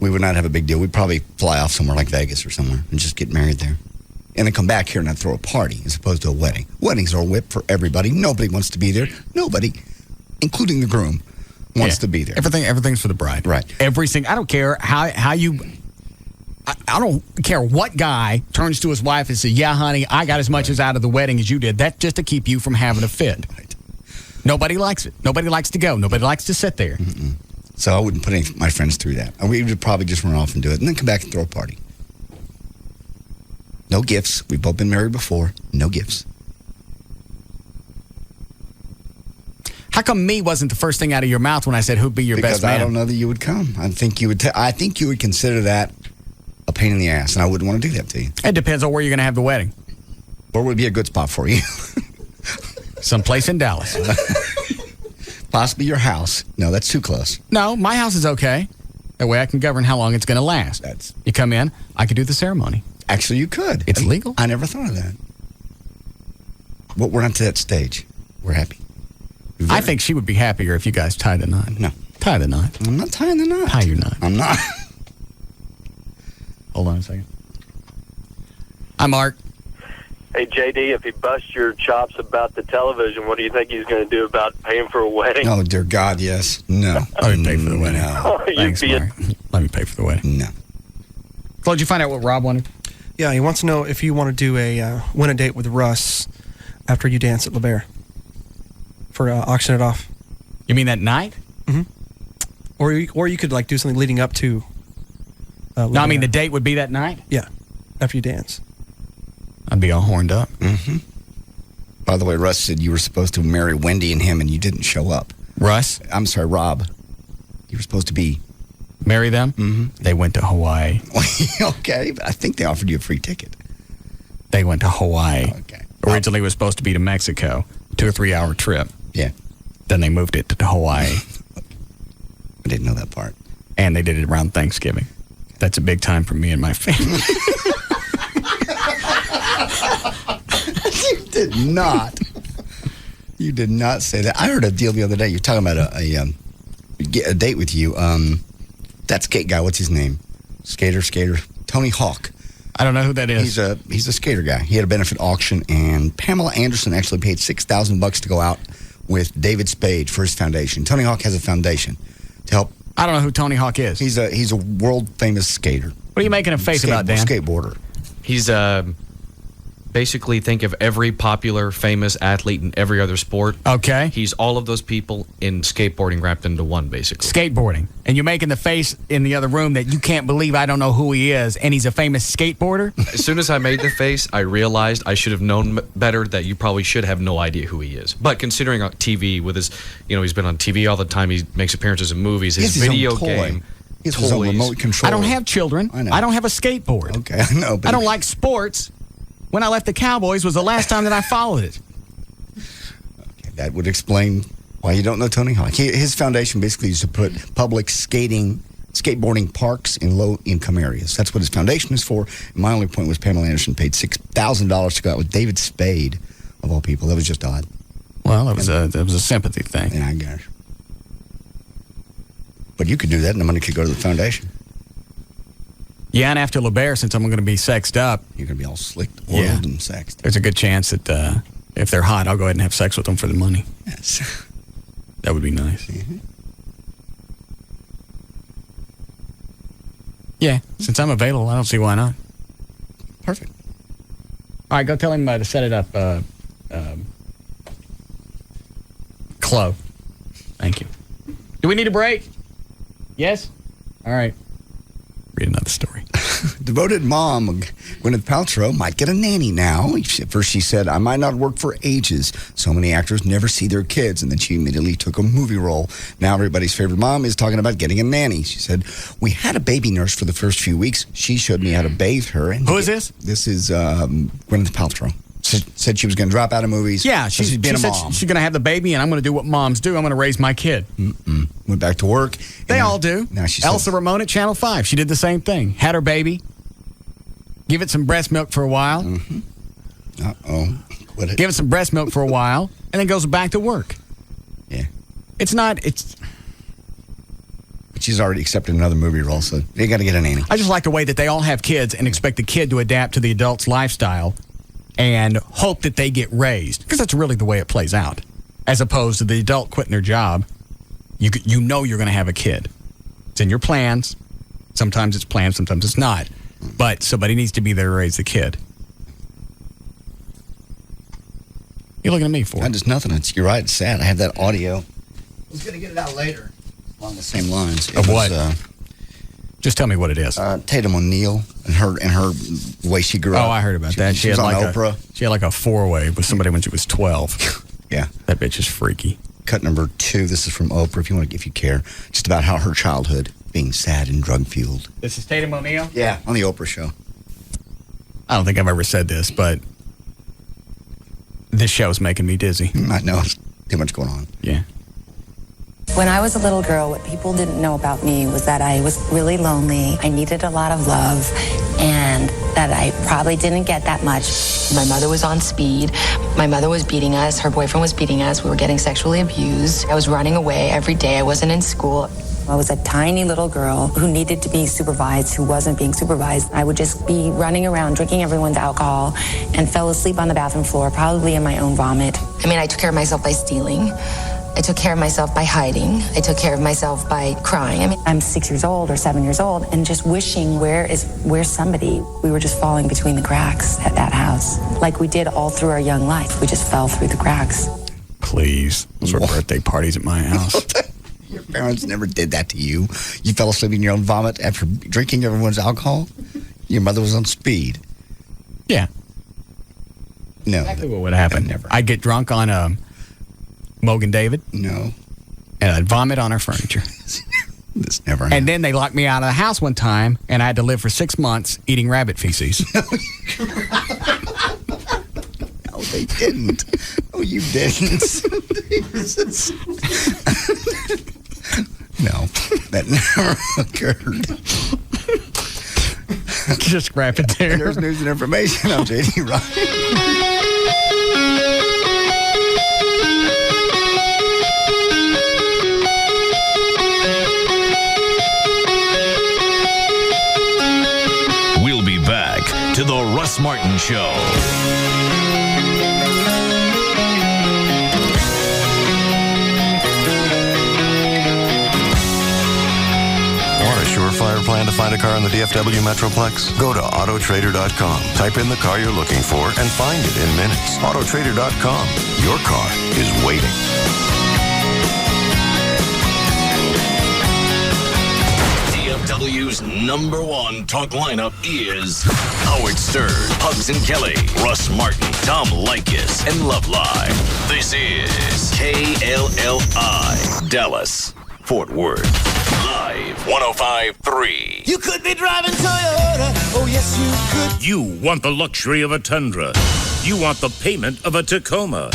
we would not have a big deal. We'd probably fly off somewhere like Vegas or somewhere and just get married there. And then come back here and not throw a party as opposed to a wedding. Weddings are a whip for everybody. Nobody wants to be there. Nobody, including the groom, wants to be there. Everything's for the bride. Right. I don't care how you... I don't care what guy turns to his wife and says, yeah, honey, I got as much as out of the wedding as you did. That's just to keep you from having a fit. Right. Nobody likes it. Nobody likes to go. Nobody likes to sit there. Mm-mm. So I wouldn't put any of my friends through that. We would probably just run off and do it and then come back and throw a party. No gifts. We've both been married before. No gifts. How come me wasn't the first thing out of your mouth when I said who'd be your best man? Because I don't know that you would come. I think you would. I think you would consider that a pain in the ass, and I wouldn't want to do that to you. It depends on where you're going to have the wedding. Where would be a good spot for you? Someplace in Dallas. Possibly your house. No, that's too close. No, my house is okay. That way I can govern how long it's going to last. You come in, I could do the ceremony. Actually, you could. It's legal. I never thought of that. But we're not to that stage. We're happy. I think she would be happier if you guys tied the knot. No. Tie the knot. I'm not tying the knot. Tie your knot. I'm not. Hold on a second. Hi, Mark. Hey, JD, if he busts your chops about the television, what do you think he's going to do about paying for a wedding? Oh, dear God, yes. No. I would pay for the wedding. No. Thanks, Mark. Let me pay for the wedding. No. So did you find out what Rob wanted? Yeah, he wants to know if you want to do a win a date with Russ after you dance at La Bear for auction it off. You mean that night? Mm-hmm. Or you could like do something leading up to. No, I mean the date would be that night? Yeah, after you dance. I'd be all horned up. Mm-hmm. By the way, Russ said you were supposed to marry Wendy and him and you didn't show up. Russ? I'm sorry, Rob. You were supposed to be... Marry them? Mm-hmm. They went to Hawaii. Okay, but I think they offered you a free ticket. They went to Hawaii. Okay. Originally it was supposed to be to Mexico. 2 or 3 hour trip. Yeah. Then they moved it to Hawaii. I didn't know that part. And they did it around Thanksgiving. That's a big time for me and my family. You did not. You did not say that. I heard a deal the other day. You're talking about a date with you. That skate guy, what's his name? Skater. Tony Hawk. I don't know who that is. He's a skater guy. He had a benefit auction, and Pamela Anderson actually paid $6,000 to go out with David Spade for his foundation. Tony Hawk has a foundation to help. I don't know who Tony Hawk is. He's a world famous skater. What are you making a face about, Dan? Skateboarder. He's basically think of every popular, famous athlete in every other sport. Okay. He's all of those people in skateboarding wrapped into one, basically. Skateboarding. And you're making the face in the other room that you can't believe I don't know who he is, and he's a famous skateboarder? As soon as I made the face, I realized I should have known better that you probably should have no idea who he is. But considering on TV with his, he's been on TV all the time, he makes appearances in movies, his video game. He has his own remote control. I don't have children. I don't have a skateboard. Okay, I know. But I don't like sports. When I left the Cowboys was the last time that I followed it. Okay, that would explain why you don't know Tony Hawk. His foundation basically is to put public skateboarding parks in low-income areas. That's what his foundation is for. And my only point was Pamela Anderson paid $6,000 to go out with David Spade, of all people. That was just odd. Well, that was a sympathy thing. Yeah, I guess. But you could do that, and the money could go to the foundation. Yeah, and after LeBaire, since I'm going to be sexed up. You're going to be all slicked, oiled, and sexed. There's a good chance that if they're hot, I'll go ahead and have sex with them for the money. Yes. That would be nice. Mm-hmm. Yeah, since I'm available, I don't see why not. Perfect. All right, go tell him to set it up, Chloe. Thank you. Do we need a break? Yes? All right. Read another story. Devoted mom, Gwyneth Paltrow, might get a nanny now. First she said, I might not work for ages. So many actors never see their kids. And then she immediately took a movie role. Now everybody's favorite mom is talking about getting a nanny. She said, we had a baby nurse for the first few weeks. She showed me how to bathe her. And who is this? This is Gwyneth Paltrow. Said she was going to drop out of movies. Yeah, she's being a mom. She's going to have the baby, and I'm going to do what moms do. I'm going to raise my kid. Went back to work. They all do. Now she Elsa Ramon at Channel 5. She did the same thing. Had her baby. Give it some breast milk for a while. Uh-oh. Quit it. Give it some breast milk for a while, and then goes back to work. Yeah. It's not... But she's already accepted another movie role, so they got to get a nanny. I just like the way that they all have kids and expect the kid to adapt to the adult's lifestyle and hope that they get raised. Because that's really the way it plays out. As opposed to the adult quitting their job. You know you're going to have a kid. It's in your plans. Sometimes it's planned, sometimes it's not. But somebody needs to be there to raise the kid. You're looking at me for? Just nothing. You're right. It's sad. I have that audio. I was going to get it out later. Along the same lines. Of what? Just tell me what it is. Tatum O'Neal and her way she grew up. Oh, I heard about that. She was on Oprah. She had like a 4-way with somebody when she was 12. Yeah. That bitch is freaky. Cut number 2. This is from Oprah, if you care. Just about how her childhood being sad and drug-fueled. This is Tatum O'Neal? Yeah, on the Oprah show. I don't think I've ever said this, but this show's making me dizzy. I know. It's too much going on. Yeah. When I was a little girl, what people didn't know about me was that I was really lonely. I needed a lot of love, and that I probably didn't get that much. My mother was on speed. My mother was beating us. Her boyfriend was beating us. We were getting sexually abused. I was running away every day. I wasn't in school. I was a tiny little girl who needed to be supervised, who wasn't being supervised. I would just be running around, drinking everyone's alcohol, and fell asleep on the bathroom floor, probably in my own vomit. I mean, I took care of myself by stealing. I took care of myself by hiding. I took care of myself by crying. I mean, I'm 6 years old or 7 years old and just wishing, where's somebody? We were just falling between the cracks at that house. Like we did all through our young life. We just fell through the cracks. Please. Those were birthday parties at my house. Your parents never did that to you. You fell asleep in your own vomit after drinking everyone's alcohol? Your mother was on speed. Yeah. No. Exactly what would happen. Never. I'd get drunk on Mogan David. No. And I'd vomit on our furniture. This never happened. And then they locked me out of the house one time, and I had to live for 6 months eating rabbit feces. No, they didn't. No, you didn't. No, that never occurred. Just scrap it there. There's news and information. I'm J.D. Ryan. We'll be back to the Russ Martin Show. Want a surefire plan to find a car in the DFW Metroplex? Go to Autotrader.com. Type in the car you're looking for and find it in minutes. Autotrader.com. Your car is waiting. DFW's number one talk lineup is Howard Stern, Pugs and Kelly, Russ Martin, Tom Likas, and Love Live. This is KLLI, Dallas, Fort Worth. Live 105.3. You could be driving Toyota. Oh, yes, you could. You want the luxury of a Tundra. You want the payment of a Tacoma.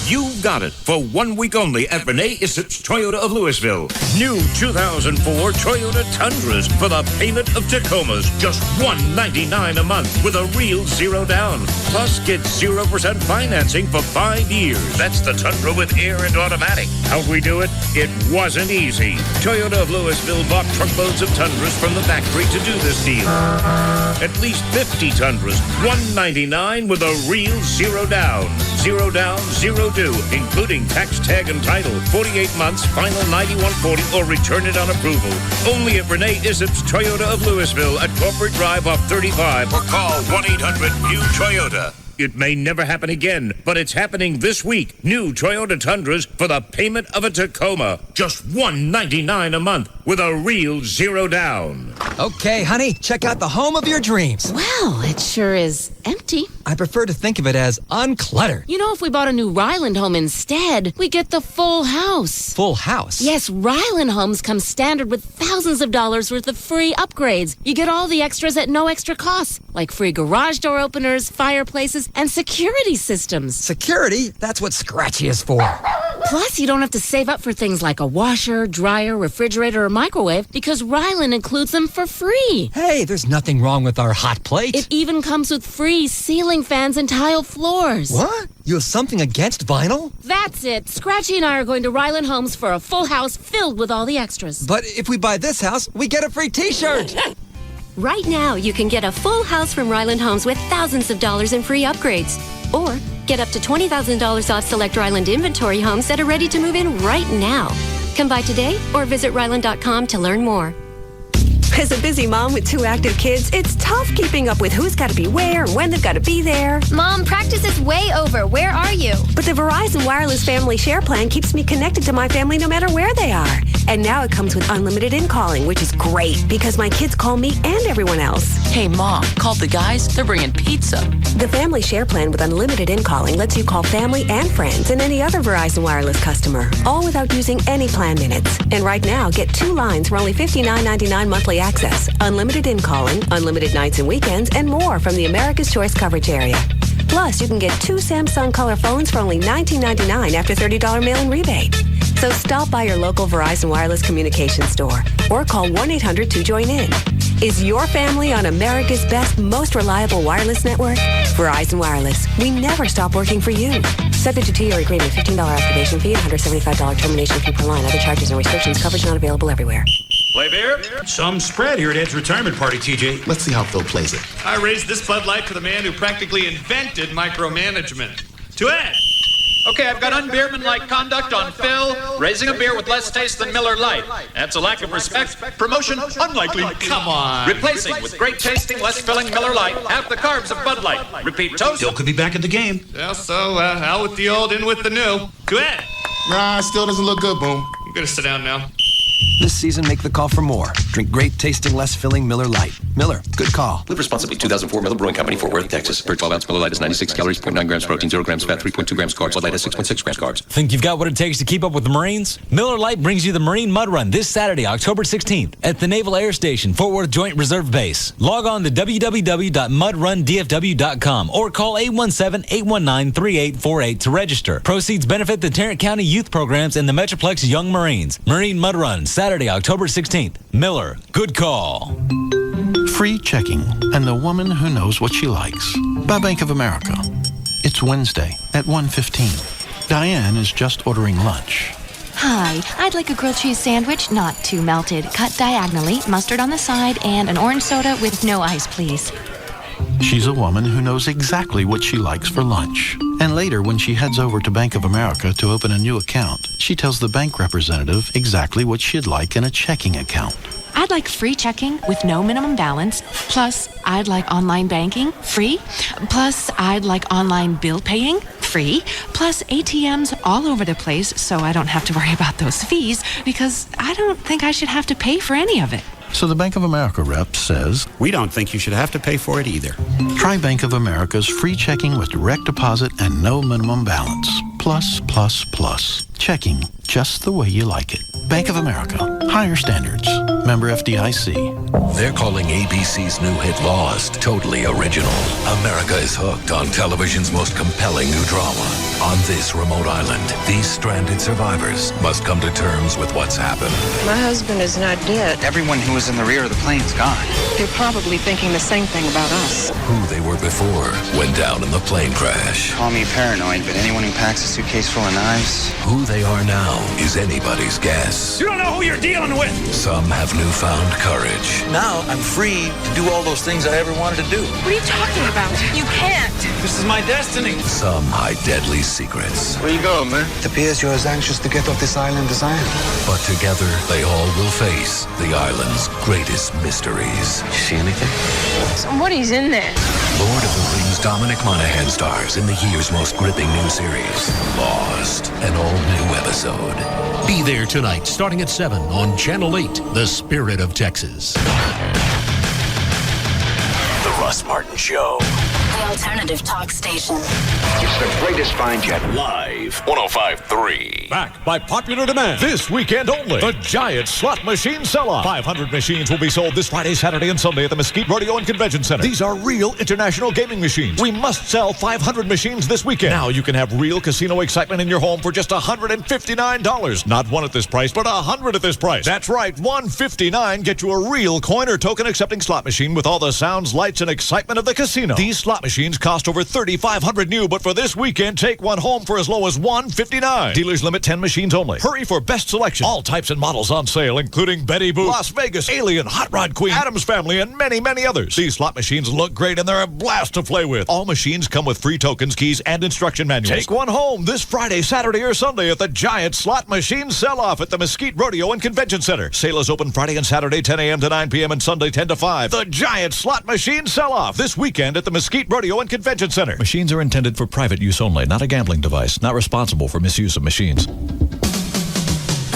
You've got it for 1 week only at Renee Issip's Toyota of Louisville. New 2004 Toyota Tundras for the payment of Tacomas. Just $199 a month with a real zero down. Plus, get 0% financing for 5 years. That's the Tundra with air and automatic. How'd we do it? It wasn't easy. Toyota of Louisville bought truckloads of Tundras from the factory to do this deal. At least 50 Tundras, $199 with a real zero down. Zero down, zero due, including tax, tag, and title. 48 months, final 9140, or return it on approval. Only at Renee Issip's Toyota of Louisville at Corporate Drive off 35, or call 1-800-NEW-TOYOTA. It may never happen again, but it's happening this week. New Toyota Tundras for the payment of a Tacoma. Just $199 a month with a real zero down. Okay, honey, check out the home of your dreams. Well, it sure is empty. I prefer to think of it as uncluttered. You know, if we bought a new Ryland home instead, we get the full house. Full house? Yes, Ryland homes come standard with thousands of dollars worth of free upgrades. You get all the extras at no extra cost, like free garage door openers, fireplaces, and security systems. Security? That's what Scratchy is for. Plus, you don't have to save up for things like a washer, dryer, refrigerator, or microwave because Ryland includes them for free. Hey, there's nothing wrong with our hot plate. It even comes with free ceiling fans and tile floors. What? You have something against vinyl? That's it. Scratchy and I are going to Ryland Homes for a full house filled with all the extras. But if we buy this house, we get a free t-shirt. Right now, you can get a full house from Ryland Homes with thousands of dollars in free upgrades. Or get up to $20,000 off select Ryland inventory homes that are ready to move in right now. Come by today or visit Ryland.com to learn more. As a busy mom with 2 active kids, it's tough keeping up with who's got to be where and when they've got to be there. Mom, practice is way over. Where are you? But the Verizon Wireless Family Share Plan keeps me connected to my family no matter where they are. And now it comes with unlimited in-calling, which is great because my kids call me and everyone else. Hey, Mom, called the guys? They're bringing pizza. The Family Share Plan with unlimited in-calling lets you call family and friends and any other Verizon Wireless customer, all without using any plan minutes. And right now, get 2 lines for only $59.99 monthly access, unlimited in-calling, unlimited nights and weekends, and more from the America's Choice coverage area. Plus, you can get 2 Samsung Color phones for only $19.99 after $30 mail-in rebate. So stop by your local Verizon Wireless Communications store or call 1-800-2JOIN-IN. Is your family on America's best, most reliable wireless network? Verizon Wireless. We never stop working for you. Subject to 2-year agreement, $15 activation fee, $175 termination fee per line. Other charges and restrictions. Coverage not available everywhere. Play beer? Some spread here at Ed's retirement party, TJ. Let's see how Phil plays it. I raised this Bud Light for the man who practically invented micromanagement. To Ed. Okay, I've got unbeerman-like conduct on Phil, raising a beer with less taste than Miller Lite. That's a lack of respect. Promotion unlikely. Come on. Replacing with great tasting, less filling Miller Lite. Half the carbs of Bud Light. Repeat toast. Still could be back at the game. Yeah, so out with the old, in with the new. To Ed. Nah, still doesn't look good, Boom. I'm gonna sit down now. This season, make the call for more. Drink great tasting, less filling Miller Lite. Miller, good call. Live responsibly. 2004 Miller Brewing Company, Fort Worth, Texas. Per 12-ounce Miller Lite is 96 calories, 0.9 grams protein, 0 grams fat, 3.2 grams carbs. Bud Light has 6.6 grams carbs. Think you've got what it takes to keep up with the Marines? Miller Lite brings you the Marine Mud Run this Saturday, October 16th at the Naval Air Station, Fort Worth Joint Reserve Base. Log on to www.mudrundfw.com or call 817-819-3848 to register. Proceeds benefit the Tarrant County Youth Programs and the Metroplex Young Marines. Marine Mud Run, Saturday, October 16th. Miller, good call. Free checking and the woman who knows what she likes by Bank of America. It's Wednesday at 1:15. Diane is just ordering lunch. Hi, I'd like a grilled cheese sandwich, not too melted, cut diagonally, mustard on the side, and an orange soda with no ice, please. She's a woman who knows exactly what she likes for lunch. And later, when she heads over to Bank of America to open a new account, she tells the bank representative exactly what she'd like in a checking account. I'd like free checking with no minimum balance. Plus, I'd like online banking, free. Plus, I'd like online bill paying, free. Plus, ATMs all over the place so I don't have to worry about those fees because I don't think I should have to pay for any of it. So the Bank of America rep says, we don't think you should have to pay for it either. Try Bank of America's free checking with direct deposit and no minimum balance. Plus, plus, plus. Checking just the way you like it. Bank of America. Higher standards. Member FDIC. They're calling ABC's new hit Lost totally original. America is hooked on television's most compelling new drama. On this remote island, these stranded survivors must come to terms with what's happened. My husband is not dead. Everyone who was in the rear of the plane's gone. They're probably thinking the same thing about us. Who they were before went down in the plane crash. Call me paranoid, but anyone who packs a suitcase full of knives... Who they are now is anybody's guess. You don't know who you're dealing with! Some have newfound courage. Now I'm free to do all those things I ever wanted to do. What are you talking about? You can't! This is my destiny! Some hide deadly secrets. Where you going, man? It appears you're as anxious to get off this island as I am. But together, they all will face the island's greatest mysteries. You see anything? Somebody's in there. Lord of the Rings Dominic Monaghan stars in the year's most gripping new series, Lost, an all-new episode. Be there tonight, starting at 7 on Channel 8, The Spirit of Texas. The Russ Martin Show. The alternative talk station. It's the greatest find yet. Live 105.3. Back by popular demand. This weekend only. The Giant Slot Machine Sell-Off. 500 machines will be sold this Friday, Saturday, and Sunday at the Mesquite Rodeo and Convention Center. These are real international gaming machines. We must sell 500 machines this weekend. Now you can have real casino excitement in your home for just $159. Not one at this price, but 100 at this price. That's right, $159. Get you a real coin or token accepting slot machine with all the sounds, lights, and excitement of the casino. These slot machines cost over $3,500 new, but for this weekend, take one home for as low as $159. Dealers limit 10 machines only. Hurry for best selection. All types and models on sale, including Betty Boop, Las Vegas, Alien, Hot Rod Queen, Addams Family, and many, many others. These slot machines look great and they're a blast to play with. All machines come with free tokens, keys, and instruction manuals. Take one home this Friday, Saturday, or Sunday at the Giant Slot Machine Sell-Off at the Mesquite Rodeo and Convention Center. Sale is open Friday and Saturday, 10 a.m. to 9 p.m. and Sunday, 10 to 5. The Giant Slot Machine Sell-Off this weekend at the Mesquite Rodeo and Convention Center. Machines are intended for private use only, not a gambling device. Not responsible for misuse of machines.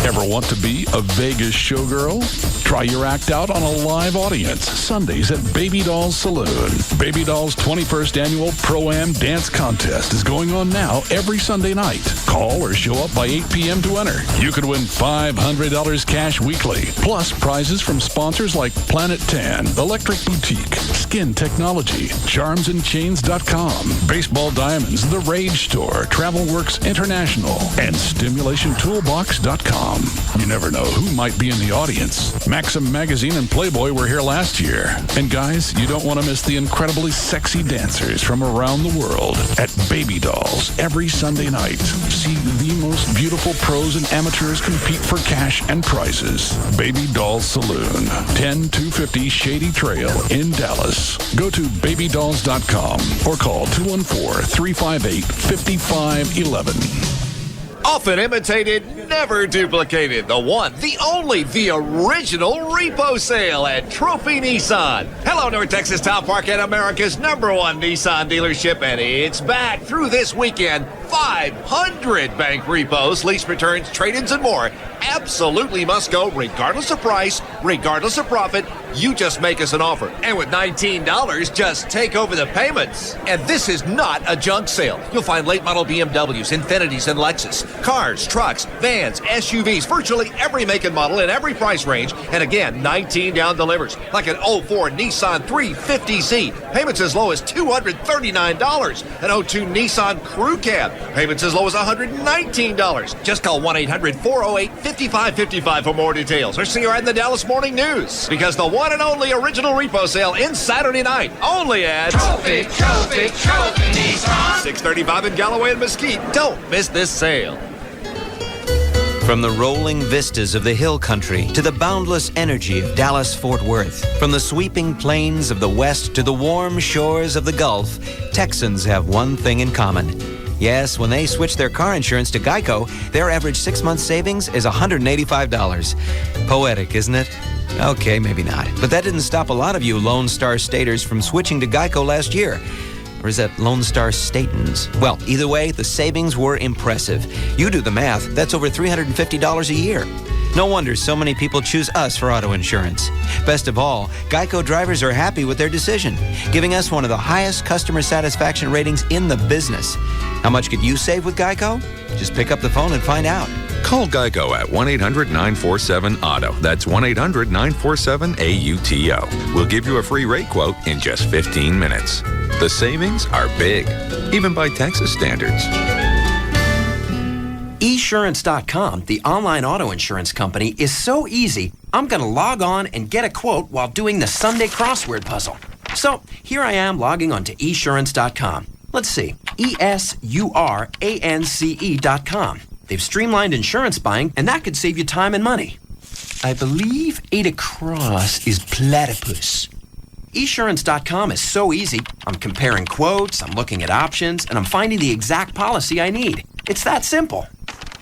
Ever want to be a Vegas showgirl? Try your act out on a live audience Sundays at Baby Doll's Saloon. Baby Doll's 21st Annual Pro-Am Dance Contest is going on now every Sunday night. Call or show up by 8 p.m. to enter. You could win $500 cash weekly, plus prizes from sponsors like Planet Tan, Electric Boutique, Skin Technology, CharmsandChains.com, Baseball Diamonds, The Rage Store, TravelWorks International, and StimulationToolbox.com. You never know who might be in the audience. Maxim Magazine and Playboy were here last year. And guys, you don't want to miss the incredibly sexy dancers from around the world at Baby Dolls every Sunday night. See the most beautiful pros and amateurs compete for cash and prizes. Baby Dolls Saloon, 10250 Shady Trail in Dallas. Go to babydolls.com or call 214-358-5511. Often imitated, never duplicated. The one, the only, the original repo sale at Trophy Nissan. Hello, North Texas Town Park and America's #1 Nissan dealership, and it's back through this weekend. 500 bank repos, lease returns, trade-ins, and more. Absolutely must go, regardless of price, regardless of profit. You just make us an offer. And with $19, just take over the payments. And this is not a junk sale. You'll find late model BMWs, Infinitis, and Lexus. Cars, trucks, vans, SUVs, virtually every make and model in every price range. And again, 19 down delivers. Like an 04 Nissan 350Z. Payments as low as $239. An 02 Nissan Crew Cab. Payments as low as $119. Just call 1-800-408-5555 for more details. Or see her in the Dallas Morning News. Because the one and only original repo sale in Saturday night. Only at Trophy Nissan. 635 in Galloway and Mesquite. Don't miss this sale. From the rolling vistas of the hill country to the boundless energy of Dallas-Fort Worth, from the sweeping plains of the West to the warm shores of the Gulf, Texans have one thing in common. Yes, when they switch their car insurance to Geico, their average 6-month savings is $185. Poetic, isn't it? Okay, maybe not. But that didn't stop a lot of you Lone Star Staters from switching to Geico last year. Or is that Lone Star Statans? Well, either way, the savings were impressive. You do the math, that's over $350 a year. No wonder so many people choose us for auto insurance. Best of all, Geico drivers are happy with their decision, giving us one of the highest customer satisfaction ratings in the business. How much could you save with Geico? Just pick up the phone and find out. Call Geico at 1-800-947-AUTO. That's 1-800-947-AUTO. We'll give you a free rate quote in just 15 minutes. The savings are big, even by Texas standards. Esurance.com, the online auto insurance company, is so easy, I'm going to log on and get a quote while doing the Sunday crossword puzzle. So here I am logging on to Esurance.com. Let's see, ESURANCE.com. They've streamlined insurance buying, and that could save you time and money. I believe 8 across is platypus. Esurance.com is so easy. I'm comparing quotes, I'm looking at options, and I'm finding the exact policy I need. It's that simple.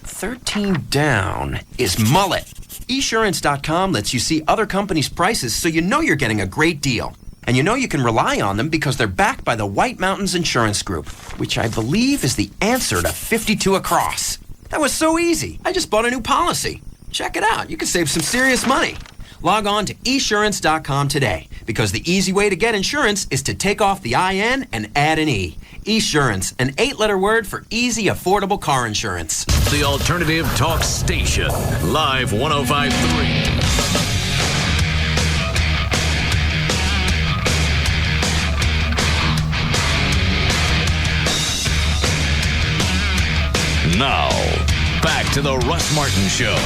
13 down is mullet. Esurance.com lets you see other companies' prices so you know you're getting a great deal. And you know you can rely on them because they're backed by the White Mountains Insurance Group, which I believe is the answer to 52 across. That was so easy. I just bought a new policy. Check it out. You can save some serious money. Log on to Esurance.com today because the easy way to get insurance is to take off the IN and add an E. Esurance, an 8-letter word for easy, affordable car insurance. The Alternative Talk Station, Live 105.3. Now, back to the Russ Martin Show.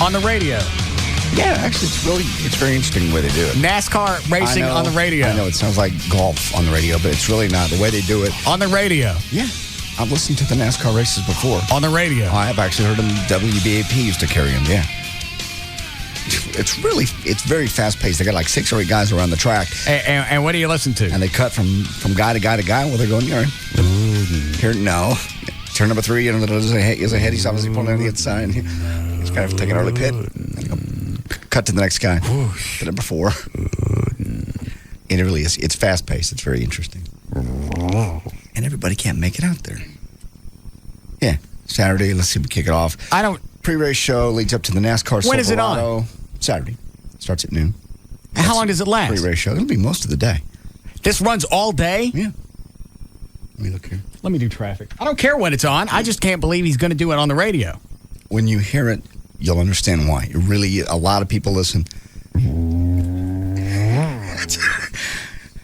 On the radio. Yeah, actually, it's very interesting the way they do it. NASCAR racing on the radio. I know it sounds like golf on the radio, but it's really not. The way they do it. On the radio. Yeah. I've listened to the NASCAR races before. On the radio. I have actually heard them. WBAP used to carry them, yeah. It's very fast-paced. They got like 6 or 8 guys around the track. And what do you listen to? And they cut from guy to guy to guy while they're going, here, no. Turn number 3, and there's a head. He's obviously pulling on the inside. He's kind of taking an early pit. Cut to the next guy. To number 4. And it really is. It's fast-paced. It's very interesting. And everybody can't make it out there. Yeah. Saturday, let's see if we kick it off. Pre-race show leads up to the NASCAR. When is it on? Saturday. Starts at noon. And how long does it last? Pre-race show. It'll be most of the day. This runs all day? Yeah. Let me look here. Let me do traffic. I don't care when it's on. I just can't believe he's going to do it on the radio. When you hear it, you'll understand why. It really, a lot of people listen.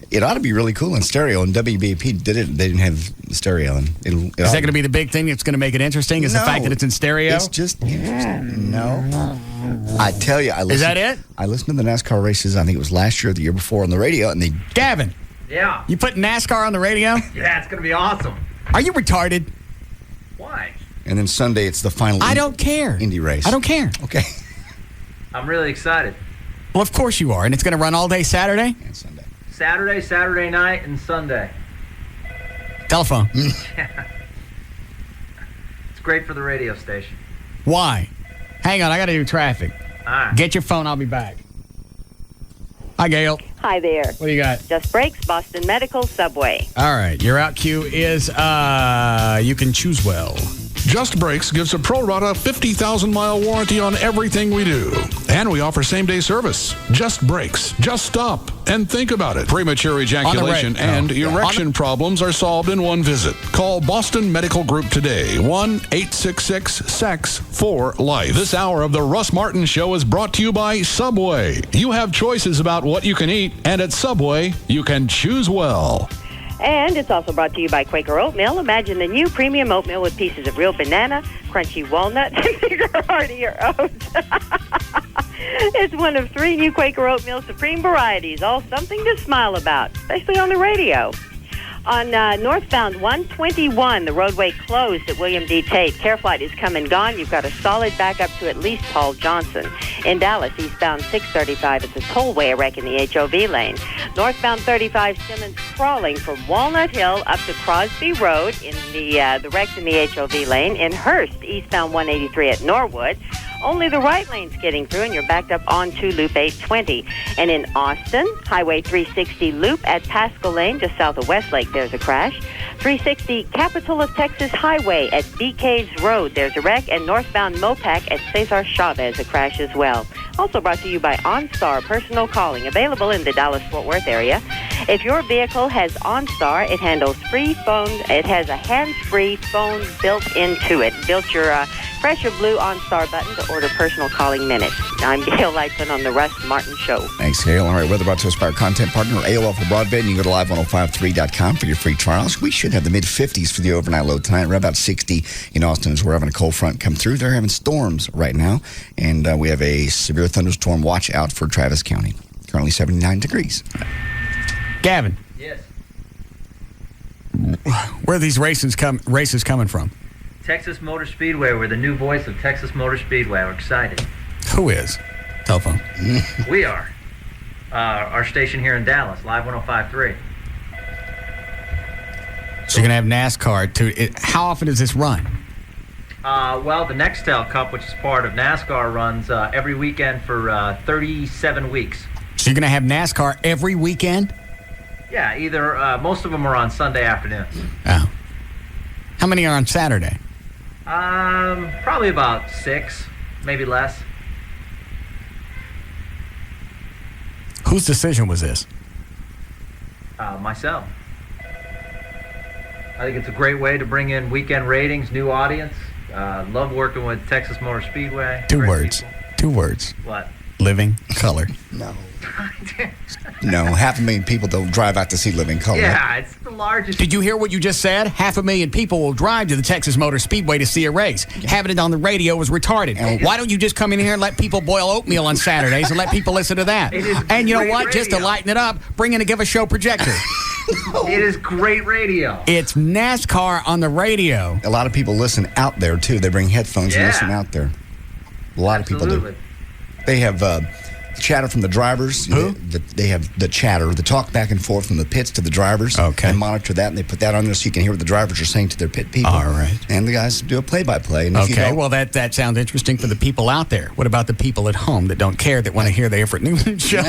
It ought to be really cool in stereo, and WBAP did it. They didn't have stereo. And is that going to be the big thing that's going to make it interesting? Is the fact that it's in stereo? It's just interesting. No. I tell you, is that it? I listened to the NASCAR races, I think it was last year or the year before, on the radio, and they... Gavin. Yeah. You put NASCAR on the radio? Yeah, it's going to be awesome. Are you retarded? Why? And then Sunday, it's the final... I don't care. Indy race. I don't care. Okay. I'm really excited. Well, of course you are. And it's going to run all day Saturday? And Sunday. Saturday night, and Sunday. Telephone. It's great for the radio station. Why? Hang on, I got to do traffic. All right. Get your phone, I'll be back. Hi, Gail. Hi there. What do you got? Just Brakes, Boston Medical, Subway. All right, your out cue is you can choose well. Just Brakes gives a pro rata 50,000-mile warranty on everything we do. And we offer same-day service. Just Brakes. Just stop and think about it. Premature ejaculation and erection problems are solved in one visit. Call Boston Medical Group today. 1-866-SEX-4-LIFE. This hour of the Russ Martin Show is brought to you by Subway. You have choices about what you can eat, and at Subway, you can choose well. And it's also brought to you by Quaker Oatmeal. Imagine the new premium oatmeal with pieces of real banana, crunchy walnut, and bigger, heartier oats. It's one of 3 new Quaker Oatmeal Supreme varieties, all something to smile about, especially on the radio. On northbound 121, the roadway closed at William D. Tate. Careflight is come and gone. You've got a solid backup to at least Paul Johnson. In Dallas, eastbound 635, it's a tollway wreck in the HOV lane. Northbound 35, Simmons crawling from Walnut Hill up to Crosby Road in the wreck's in the HOV lane. In Hearst, eastbound 183 at Norwood. Only the right lane's getting through, and you're backed up onto Loop 820. And in Austin, Highway 360 Loop at Pascal Lane, just south of Westlake, there's a crash. 360 Capital of Texas Highway at BK's Road, there's a wreck. And northbound Mopac at Cesar Chavez, a crash as well. Also brought to you by OnStar Personal Calling, available in the Dallas-Fort Worth area. If your vehicle has OnStar, it handles free phone. It has a hands-free phone built into it. Built your press your blue OnStar button to order personal calling minutes. I'm Gail Lightfoot on the Russ Martin Show. Thanks, Gail. All right, weather brought to us by our content partner, AOL for Broadband. You can go to live1053.com for your free trials. We should have the mid-50s for the overnight low tonight. We're about 60 in Austin as we're having a cold front come through. They're having storms right now, and we have a severe thunderstorm watch out for Travis County. Currently 79 degrees. Gavin. Yes. Where are these races coming from? Texas Motor Speedway. We're the new voice of Texas Motor Speedway. We're excited. Who is? Telephone. We are. Our station here in Dallas, Live 105.3. So you're going to have NASCAR too. How often does this run? Well, the Nextel Cup, which is part of NASCAR, runs every weekend for 37 weeks. So you're going to have NASCAR every weekend? Yeah, either most of them are on Sunday afternoons. Oh. How many are on Saturday? Probably about 6, maybe less. Whose decision was this? Myself. I think it's a great way to bring in weekend ratings, new audience. Love working with Texas Motor Speedway. Two words. What? Living Color. No. No, 500,000 people don't drive out to see Living Color. Yeah, it's the largest. Did you hear what you just said? 500,000 people will drive to the Texas Motor Speedway to see a race. Having it on the radio was retarded. Why don't you just come in here and let people boil oatmeal on Saturdays and let people listen to that? And you know what? Radio. Just to lighten it up, bring in a Give a Show projector. It is great radio. It's NASCAR on the radio. A lot of people listen out there, too. They bring headphones and listen out there. A lot of people do. They have chatter from the drivers. Who? They have the chatter, the talk back and forth from the pits to the drivers. Okay. And monitor that, and they put that on there so you can hear what the drivers are saying to their pit people. All right. And the guys do a play-by-play. And Okay, well, that sounds interesting for the people out there. What about the people at home that don't care, that want to hear the Everett Newman Show?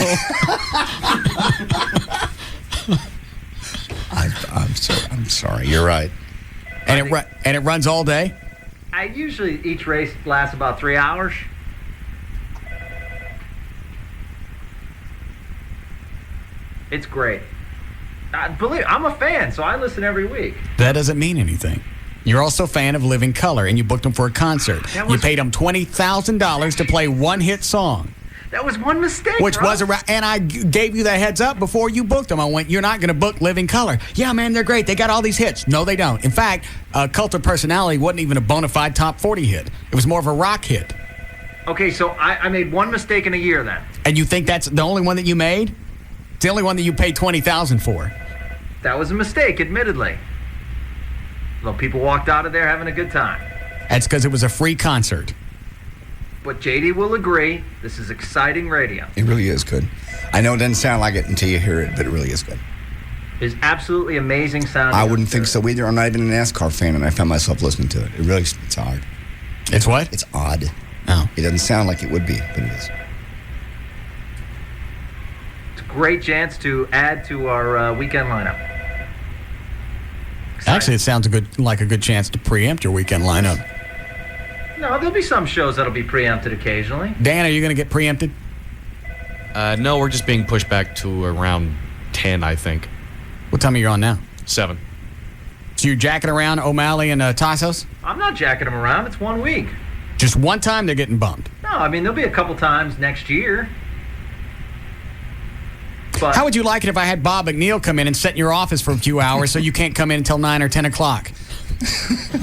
I'm sorry. You're right. And it runs all day? Usually each race lasts about 3 hours. It's great. I'm a fan, so I listen every week. That doesn't mean anything. You're also a fan of Living Color, and you booked them for a concert. You paid them $20,000 to play one hit song. That was one mistake, Which was around, and I gave you that heads up before you booked them. I went, you're not going to book Living Color. Yeah, man, they're great. They got all these hits. No, they don't. In fact, Cult of Personality wasn't even a bona fide top 40 hit. It was more of a rock hit. Okay, so I made one mistake in a year then. And you think that's the only one that you made? It's the only one that you paid $20,000 for. That was a mistake, admittedly. Though people walked out of there having a good time. That's because it was a free concert. But JD will agree, this is exciting radio. It really is good. I know it doesn't sound like it until you hear it, but it really is good. It's absolutely amazing sound. I wouldn't think so either. I'm not even a NASCAR fan, and I found myself listening to it. It's odd. It's what? It's odd. Oh. It doesn't sound like it would be, but it is. It's a great chance to add to our weekend lineup. Exciting. Actually, it sounds like a good chance to preempt your weekend lineup. No, there'll be some shows that'll be preempted occasionally. Dan, are you going to get preempted? No, we're just being pushed back to around 10, I think. What time are you on now? 7. So you're jacking around O'Malley and Tassos? I'm not jacking them around. It's 1 week. Just one time they're getting bumped? No, I mean, there'll be a couple times next year. But how would you like it if I had Bob McNeil come in and sit in your office for a few hours so you can't come in until 9 or 10 o'clock?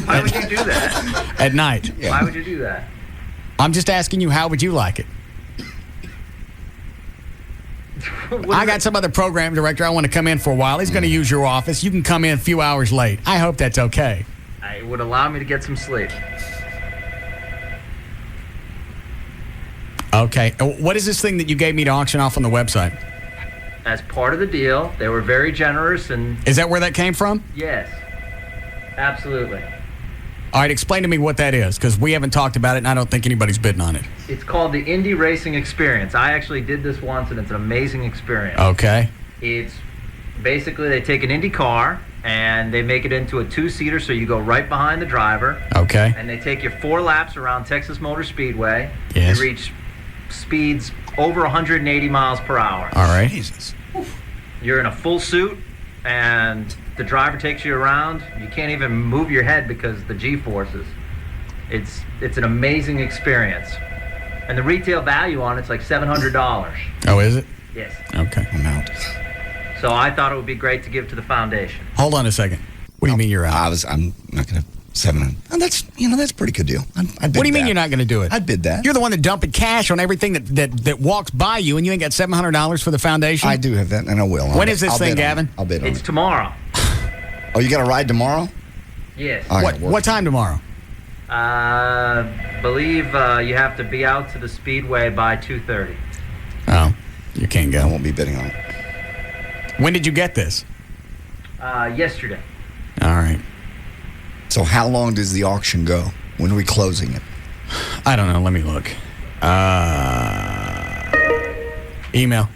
Why would you do that? At night. Yeah. Why would you do that? I'm just asking you, how would you like it? I got some other program director I want to come in for a while. He's going to use your office. You can come in a few hours late. I hope that's okay. It would allow me to get some sleep. Okay. What is this thing that you gave me to auction off on the website? As part of the deal, they were very generous and... Is that where that came from? Yes. Absolutely. All right, explain to me what that is, because we haven't talked about it, and I don't think anybody's bidding on it. It's called the Indy Racing Experience. I actually did this once, and it's an amazing experience. Okay. It's basically they take an Indy car, and they make it into a two-seater, so you go right behind the driver. Okay. And they take you 4 laps around Texas Motor Speedway. Yes. You reach speeds over 180 miles per hour. All right. Jesus. You're in a full suit, and the driver takes you around. You can't even move your head because of the G-forces. It's an amazing experience. And the retail value on it's like $700. Oh, is it? Yes. Okay. I'm out. So I thought it would be great to give to the foundation. Hold on a second. What do you mean you're out? I'm not going to... $700. Oh, that's a pretty good deal. I'd bid What do you mean that. you're not going to do it? I'd bid that. You're the one that dumping cash on everything that walks by you, and you ain't got $700 for the foundation? I do have that, and I will. When is this thing, Gavin? I'll bid on it. It's tomorrow. Oh, you got a ride tomorrow? Yes. What time tomorrow? Believe you have to be out to the speedway by 2:30. Oh, you can't go. I won't be bidding on it. When did you get this? Yesterday. All right. So how long does the auction go? When are we closing it? I don't know. Let me look. Email.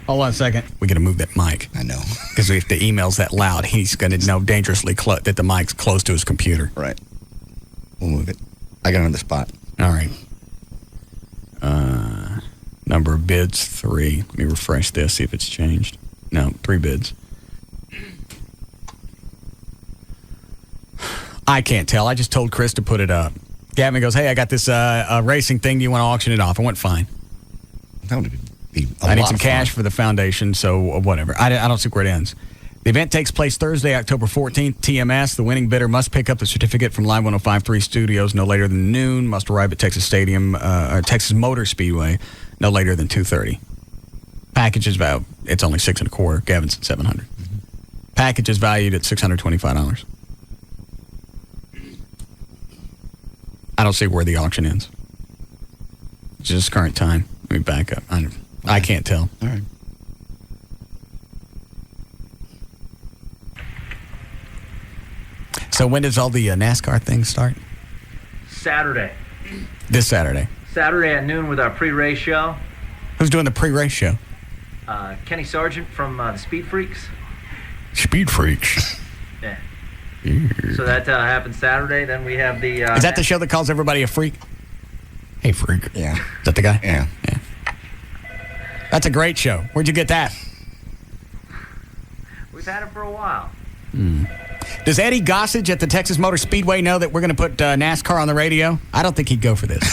Hold on a second. We got to move that mic. I know. Because if the email's that loud, he's going to know dangerously that the mic's close to his computer. Right. We'll move it. I got another spot. All right. Number of bids, 3. Let me refresh this, see if it's changed. No, 3 bids. I can't tell. I just told Chris to put it up. Gavin goes, hey, I got this racing thing. Do you want to auction it off? I went, fine. That would be I need some cash for the foundation, so whatever. I don't see where it ends. The event takes place Thursday, October 14th. TMS, the winning bidder must pick up the certificate from Live 105.3 Studios no later than noon. Must arrive at Texas Motor Speedway no later than 2:30. Package is valued. It's only $625. Gavin's at $700. Package is valued at $625. I don't see where the auction ends. It's just current time. Let me back up. I can't tell. All right. So when does all the NASCAR things start? Saturday. This Saturday. Saturday at noon with our pre-race show. Who's doing the pre-race show? Kenny Sargent from the Speed Freaks. Speed Freaks. Yeah. So that happens Saturday. Then we have the... Is that the show that calls everybody a freak? Hey, freak. Yeah. Is that the guy? Yeah. That's a great show. Where'd you get that? We've had it for a while. Does Eddie Gossage at the Texas Motor Speedway know that we're going to put NASCAR on the radio? I don't think he'd go for this.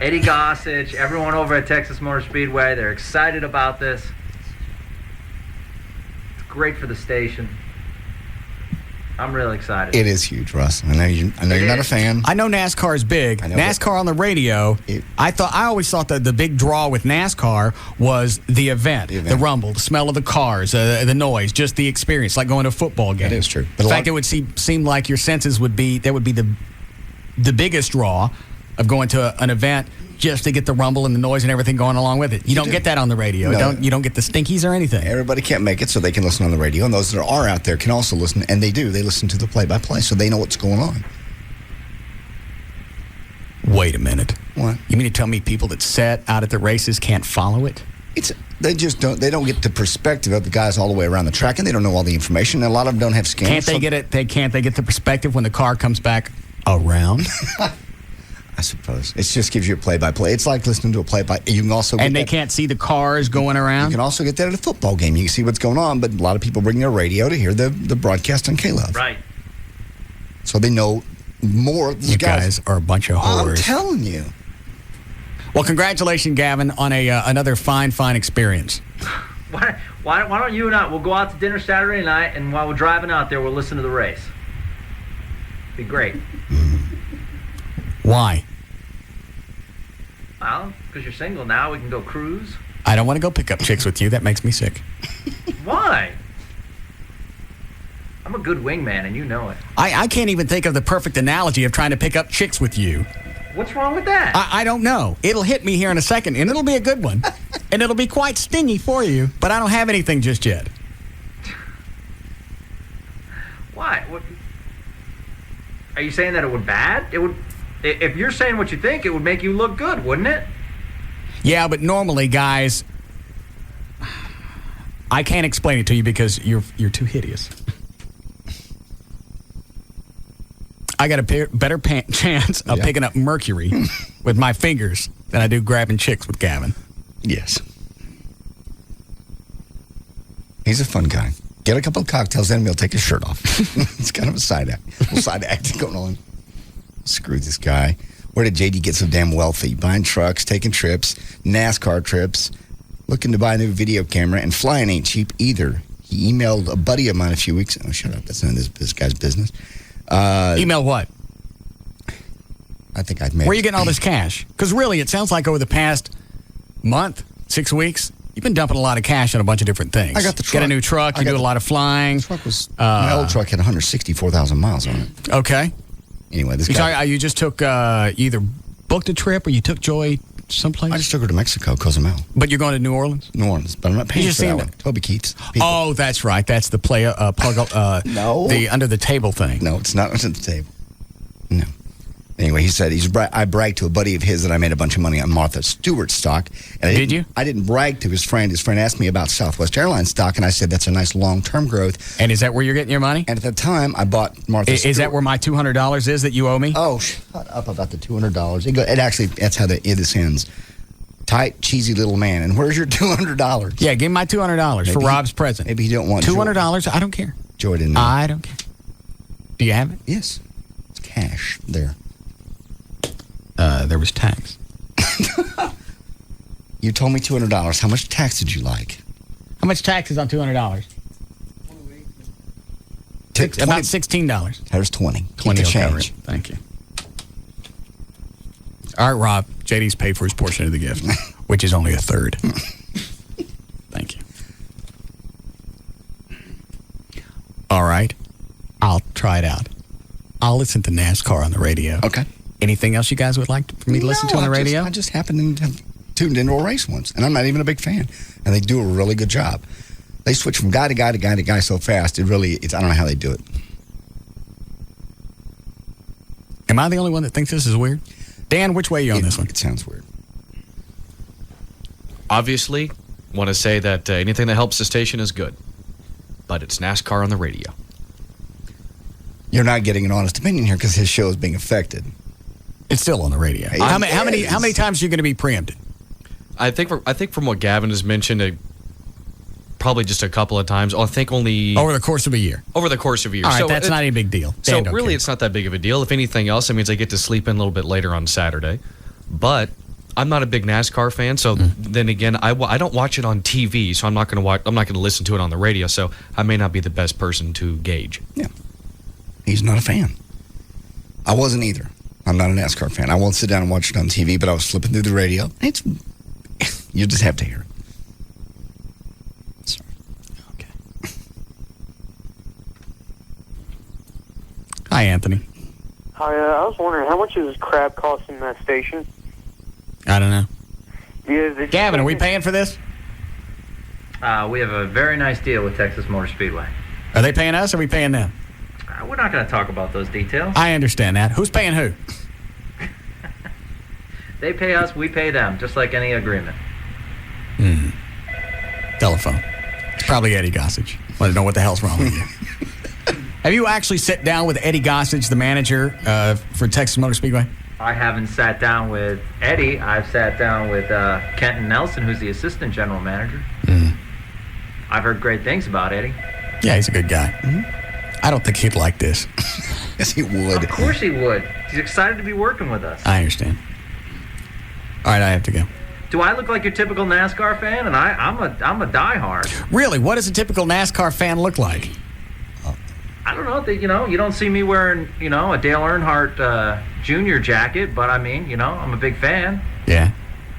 Eddie Gossage, everyone over at Texas Motor Speedway, they're excited about this. It's great for the station. I'm really excited. It is huge, Russ. I know you're not a fan. I know NASCAR is big. NASCAR on the radio. I always thought that the big draw with NASCAR was the event, the rumble, the smell of the cars, the noise, just the experience, like going to a football game. That is true. In fact, it would seem like your senses would be the biggest draw of going to an event just to get the rumble and the noise and everything going along with it. You don't get that on the radio. No. You don't get the stinkies or anything. Everybody can't make it, so they can listen on the radio. And those that are out there can also listen, and they do. They listen to the play-by-play, so they know what's going on. Wait a minute. What? You mean to tell me people that sit out at the races can't follow it? They just don't. They don't get the perspective of the guys all the way around the track, and they don't know all the information. And a lot of them don't have scans. Can't they get it? Can't they get the perspective when the car comes back around? I suppose it just gives you a play-by-play. It's like listening to a play-by. You can also they can't see the cars going around. You can also get that at a football game. You can see what's going on, but a lot of people bring their radio to hear the broadcast on KLLI. Right. So they know more. You guys are a bunch of whores. I'm telling you. Well, congratulations, Gavin, on another fine experience. Why don't you and I, we'll go out to dinner Saturday night, and while we're driving out there, we'll listen to the race. Be great. Why? Well, because you're single now, we can go cruise. I don't want to go pick up chicks with you. That makes me sick. Why? I'm a good wingman, and you know it. I can't even think of the perfect analogy of trying to pick up chicks with you. What's wrong with that? I don't know. It'll hit me here in a second, and it'll be a good one. And it'll be quite stingy for you, but I don't have anything just yet. Why? What? Are you saying that it would bad? It would. If you're saying what you think, it would make you look good, wouldn't it? Yeah, but normally, guys, I can't explain it to you because you're too hideous. I got a better chance of picking up mercury with my fingers than I do grabbing chicks with Gavin. Yes. He's a fun guy. Get a couple of cocktails in, we'll take his shirt off. It's kind of a side act. A little side act going on. Screw this guy. Where did JD get so damn wealthy? Buying trucks, taking trips, NASCAR trips, looking to buy a new video camera, and flying ain't cheap either. He emailed a buddy of mine a few weeks. Oh, shut up. That's none of this guy's business. Email what? I think I'd made. Where are you getting all this cash? Because really, it sounds like over the past month, 6 weeks, you've been dumping a lot of cash on a bunch of different things. I got the truck. Get a new truck. You do a lot of flying. My old truck had 164,000 miles on it. Okay. Anyway, this guy. You just took, you either booked a trip or you took Joy someplace? I just took her to Mexico, Cozumel. But you're going to New Orleans? New Orleans, but I'm not paying for that one. Toby Keats. People. Oh, that's right. That's the no. The under the table thing. No, it's not under the table. No. Anyway, he said I bragged to a buddy of his that I made a bunch of money on Martha Stewart stock. And Did you? I didn't brag to his friend. His friend asked me about Southwest Airlines stock, and I said that's a nice long-term growth. And is that where you're getting your money? And at the time, I bought Martha Stewart. Is that where my $200 is that you owe me? Oh, shut up about the $200. It actually, that's how this ends. Tight, cheesy little man. And where's your $200? Yeah, give me my $200 for Rob's present. Maybe you don't want $200. I don't care. Joy didn't know. I don't care. Do you have it? Yes. It's cash there. There was tax. You told me $200. How much tax did you like? How much tax is on $200? About $16. There's 20. 20 Keep the will cover change. it. Thank you. All right, Rob. JD's paid for his portion of the gift, which is only a third. Thank you. All right. I'll try it out. I'll listen to NASCAR on the radio. Okay. Anything else you guys would like for me to listen to on the radio? I just happened to have tuned into a race once, and I'm not even a big fan. And they do a really good job. They switch from guy to guy to guy to guy so fast. I don't know how they do it. Am I the only one that thinks this is weird? Dan, which way are you on this one? It sounds weird. Obviously, want to say that anything that helps the station is good. But it's NASCAR on the radio. You're not getting an honest opinion here because his show is being affected. It's still on the radio. How many times are you going to be preempted? I think from what Gavin has mentioned, probably just a couple of times. I think only over the course of a year. Over the course of a year. All right, that's not a big deal. So really, it's not that big of a deal. If anything else, it means I get to sleep in a little bit later on Saturday. But I'm not a big NASCAR fan, so then again, I don't watch it on TV, so I'm not going to watch. I'm not going to listen to it on the radio. So I may not be the best person to gauge. Yeah, he's not a fan. I wasn't either. I'm not a NASCAR fan. I won't sit down and watch it on TV, but I was flipping through the radio. You just have to hear it. Sorry. Okay. Hi, Anthony. Hi, I was wondering, how much is crab costing that station? I don't know. Yeah, Gavin, are we paying for this? We have a very nice deal with Texas Motor Speedway. Are they paying us or are we paying them? We're not going to talk about those details. I understand that. Who's paying who? They pay us, we pay them, just like any agreement. Telephone. It's probably Eddie Gossage. Want to know what the hell's wrong with you? Have you actually sat down with Eddie Gossage, the manager for Texas Motor Speedway? I haven't sat down with Eddie. I've sat down with Kenton Nelson, who's the assistant general manager. I've heard great things about Eddie. Yeah, he's a good guy. I don't think he'd like this. Yes, he would. Of course he would. He's excited to be working with us. I understand. All right, I have to go. Do I look like your typical NASCAR fan? And I'm a diehard. Really? What does a typical NASCAR fan look like? I don't know. You don't see me wearing, a Dale Earnhardt Jr. jacket, but I mean, I'm a big fan. Yeah.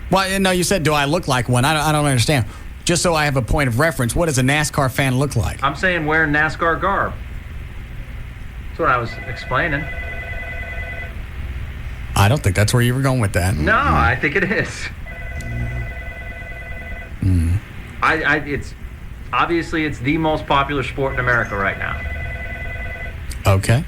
Well, no, you said, do I look like one? I don't understand. Just so I have a point of reference, what does a NASCAR fan look like? I'm saying wearing NASCAR garb. That's what I was explaining. I don't think that's where you were going with that. No, I think it is. It's obviously it's the most popular sport in America right now. Okay.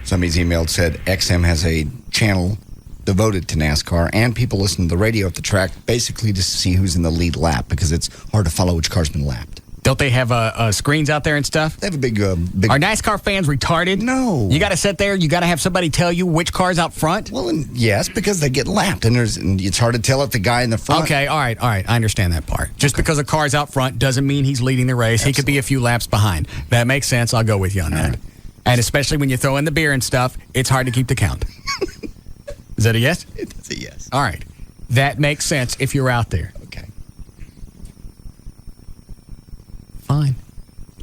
Somebody's emailed said XM has a channel devoted to NASCAR, and people listen to the radio at the track basically to see who's in the lead lap because it's hard to follow which car's been lapped. Don't they have screens out there and stuff? They have a big... Are NASCAR fans retarded? No. You got to sit there, you got to have somebody tell you which car's out front? Well, yes, because they get lapped, and it's hard to tell if the guy in the front... Okay, all right, I understand that part. Just because a car's out front doesn't mean he's leading the race. Absolutely. He could be a few laps behind. That makes sense. I'll go with you on that. Right. And especially when you throw in the beer and stuff, it's hard to keep the count. Is that a yes? It's a yes. All right. That makes sense if you're out there. Okay. Fine.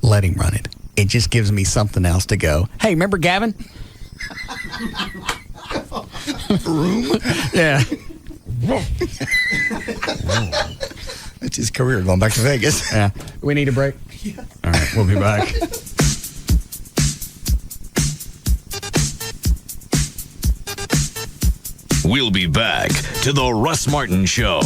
Let him run it. It just gives me something else to go. Hey, remember Gavin? Room? Yeah. That's his career, going back to Vegas. Yeah. We need a break? Yeah. All right, we'll be back. We'll be back to the Russ Martin Show.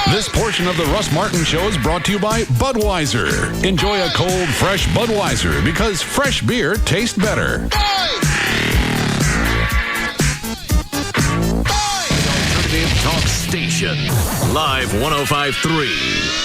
This portion of the Russ Martin Show is brought to you by Budweiser. Enjoy a cold, fresh Budweiser because fresh beer tastes better. Alternative Talk Station. Live 105.3.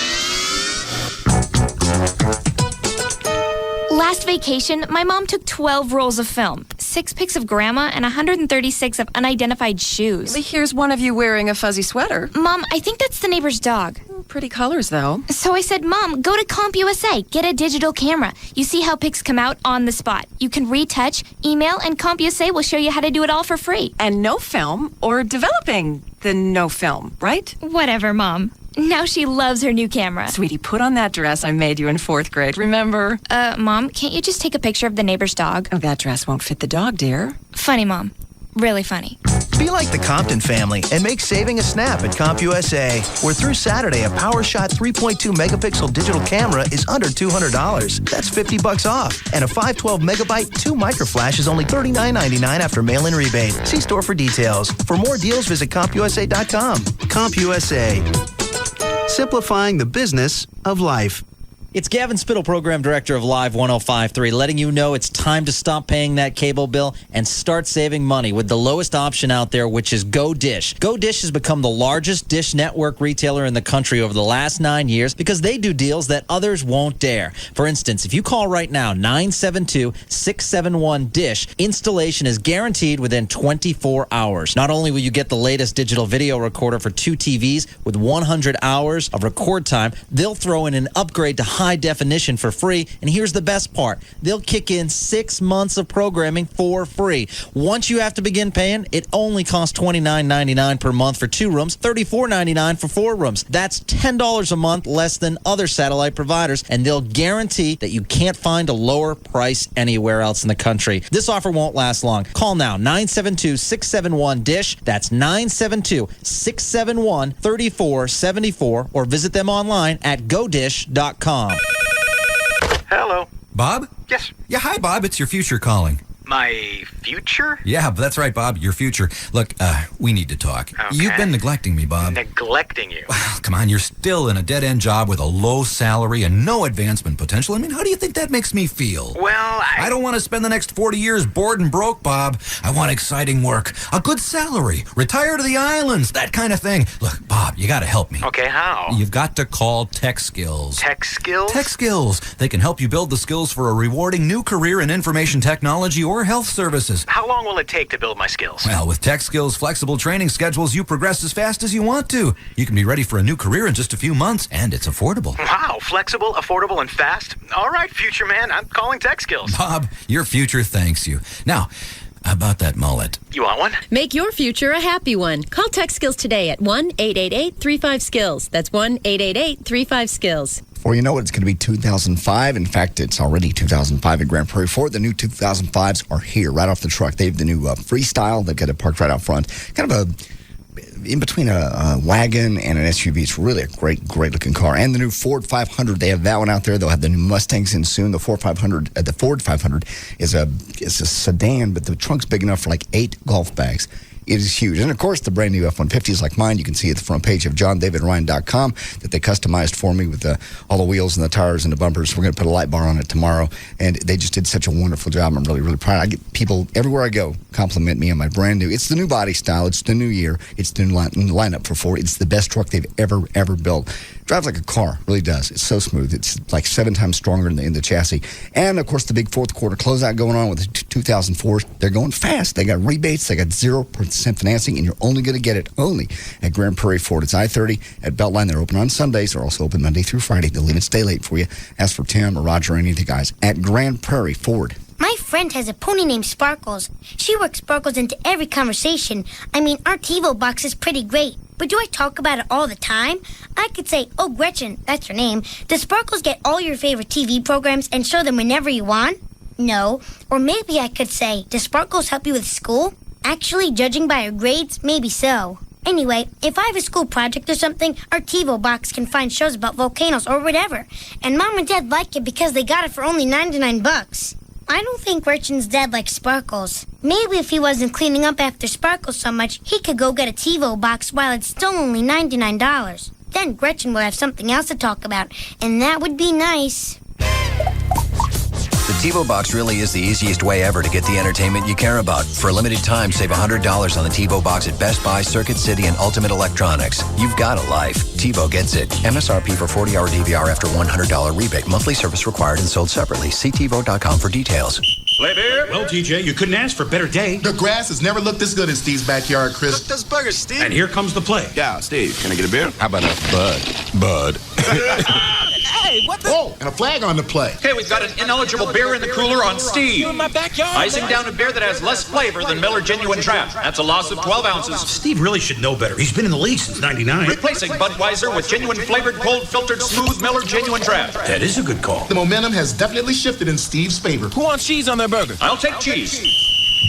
Last vacation, my mom took 12 rolls of film, 6 pics of grandma, and 136 of unidentified shoes. Here's one of you wearing a fuzzy sweater. Mom, I think that's the neighbor's dog. Pretty colors, though. So I said, Mom, go to CompUSA, get a digital camera. You see how pics come out on the spot. You can retouch, email, and CompUSA will show you how to do it all for free. And no film, or developing the no film, right? Whatever, Mom. Now she loves her new camera. Sweetie, put on that dress I made you in 4th grade, remember? Mom, can't you just take a picture of the neighbor's dog? Oh, that dress won't fit the dog, dear. Funny, Mom. Really funny. Be like the Compton family and make saving a snap at CompUSA, where through Saturday, a PowerShot 3.2 megapixel digital camera is under $200. That's $50 off. And a 512 megabyte 2 microflash is only $39.99 after mail-in rebate. See store for details. For more deals, visit CompUSA.com. CompUSA. Simplifying the business of life. It's Gavin Spittle, Program Director of Live 105.3, letting you know it's time to stop paying that cable bill and start saving money with the lowest option out there, which is Go Dish. Go Dish has become the largest dish network retailer in the country over the last 9 years because they do deals that others won't dare. For instance, if you call right now, 972-671-DISH, installation is guaranteed within 24 hours. Not only will you get the latest digital video recorder for 2 TVs with 100 hours of record time, they'll throw in an upgrade to high definition for free, and here's the best part. They'll kick in 6 months of programming for free. Once you have to begin paying, it only costs $29.99 per month for 2 rooms, $34.99 for 4 rooms. That's $10 a month less than other satellite providers, and they'll guarantee that you can't find a lower price anywhere else in the country. This offer won't last long. Call now, 972-671-DISH. That's 972-671-3474, or visit them online at godish.com. Hello. Bob? Yes. Yeah, hi, Bob. It's your future calling. My future? Yeah, that's right, Bob. Your future. Look, we need to talk. Okay. You've been neglecting me, Bob. Neglecting you? Well, come on, you're still in a dead-end job with a low salary and no advancement potential. I mean, how do you think that makes me feel? Well, I don't want to spend the next 40 years bored and broke, Bob. I want exciting work, a good salary, retire to the islands, that kind of thing. Look, Bob, you got to help me. Okay, how? You've got to call Tech Skills. Tech Skills? Tech Skills. They can help you build the skills for a rewarding new career in information technology or health services. How long will it take to build my skills? Well, with Tech Skills flexible training schedules, you progress as fast as you want to. You can be ready for a new career in just a few months, and it's affordable. Wow, flexible, affordable, and fast. All right, future man, I'm calling Tech Skills. Bob, your future thanks you. Now, how about that mullet? You want one? Make your future a happy one. Call Tech Skills today at 1-888-35-SKILLS. That's 1-888-35-SKILLS. Before you know it, it's going to be 2005. In fact, it's already 2005 at Grand Prairie Ford. The new 2005s are here, right off the truck. They have the new Freestyle. They've got it parked right out front. Kind of in between a wagon and an SUV. It's really a great looking car. And the new Ford 500, they have that one out there. They'll have the new Mustangs in soon. The Ford 500 is a sedan, but the trunk's big enough for like 8 golf bags. It is huge. And, of course, the brand new F-150s like mine, you can see at the front page of JohnDavidRyan.com that they customized for me with all the wheels and the tires and the bumpers. We're going to put a light bar on it tomorrow. And they just did such a wonderful job. I'm really, really proud. I get people everywhere I go compliment me on my brand new. It's the new body style. It's the new year. It's the new lineup for Ford. It's the best truck they've ever built. Drives like a car, really does. It's so smooth. It's like 7 times stronger in the chassis. And, of course, the big fourth quarter closeout going on with the 2004s. They're going fast. They got rebates. They got 0% financing, and you're only going to get it only at Grand Prairie Ford. It's I-30 at Beltline. They're open on Sundays. They're also open Monday through Friday. They'll even stay late for you. Ask for Tim or Roger or any of the guys at Grand Prairie Ford. My friend has a pony named Sparkles. She works Sparkles into every conversation. I mean, our TiVo box is pretty great. But do I talk about it all the time? I could say, oh, Gretchen, that's her name. Does Sparkles get all your favorite TV programs and show them whenever you want? No. Or maybe I could say, does Sparkles help you with school? Actually, judging by her grades, maybe so. Anyway, if I have a school project or something, our TiVo box can find shows about volcanoes or whatever. And Mom and Dad like it because they got it for only $99. I don't think Gretchen's dad likes Sparkles. Maybe if he wasn't cleaning up after Sparkles so much, he could go get a TiVo box while it's still only $99. Then Gretchen will have something else to talk about, and that would be nice. The TiVo box really is the easiest way ever to get the entertainment you care about. For a limited time, save $100 on the TiVo box at Best Buy, Circuit City, and Ultimate Electronics. You've got a life. TiVo gets it. MSRP for 40-hour DVR after $100 rebate. Monthly service required and sold separately. See TiVo.com for details. Play beer? Well, TJ, you couldn't ask for a better day. The grass has never looked this good in Steve's backyard, Chris. Look, those burgers, Steve. And here comes the play. Yeah, Steve, can I get a beer? How about a bud? Hey, what the? Oh, and a flag on the play. Okay, we've got an ineligible beer in the cooler on Steve. You in my backyard? Icing down a beer that has less flavor than Miller Genuine Draft. That's a loss of 12 ounces. Steve really should know better. He's been in the league since '99. Replacing Budweiser with genuine flavored, cold filtered, smooth Miller Genuine Draft. That is a good call. The momentum has definitely shifted in Steve's favor. Who wants cheese on their burger? I'll take cheese.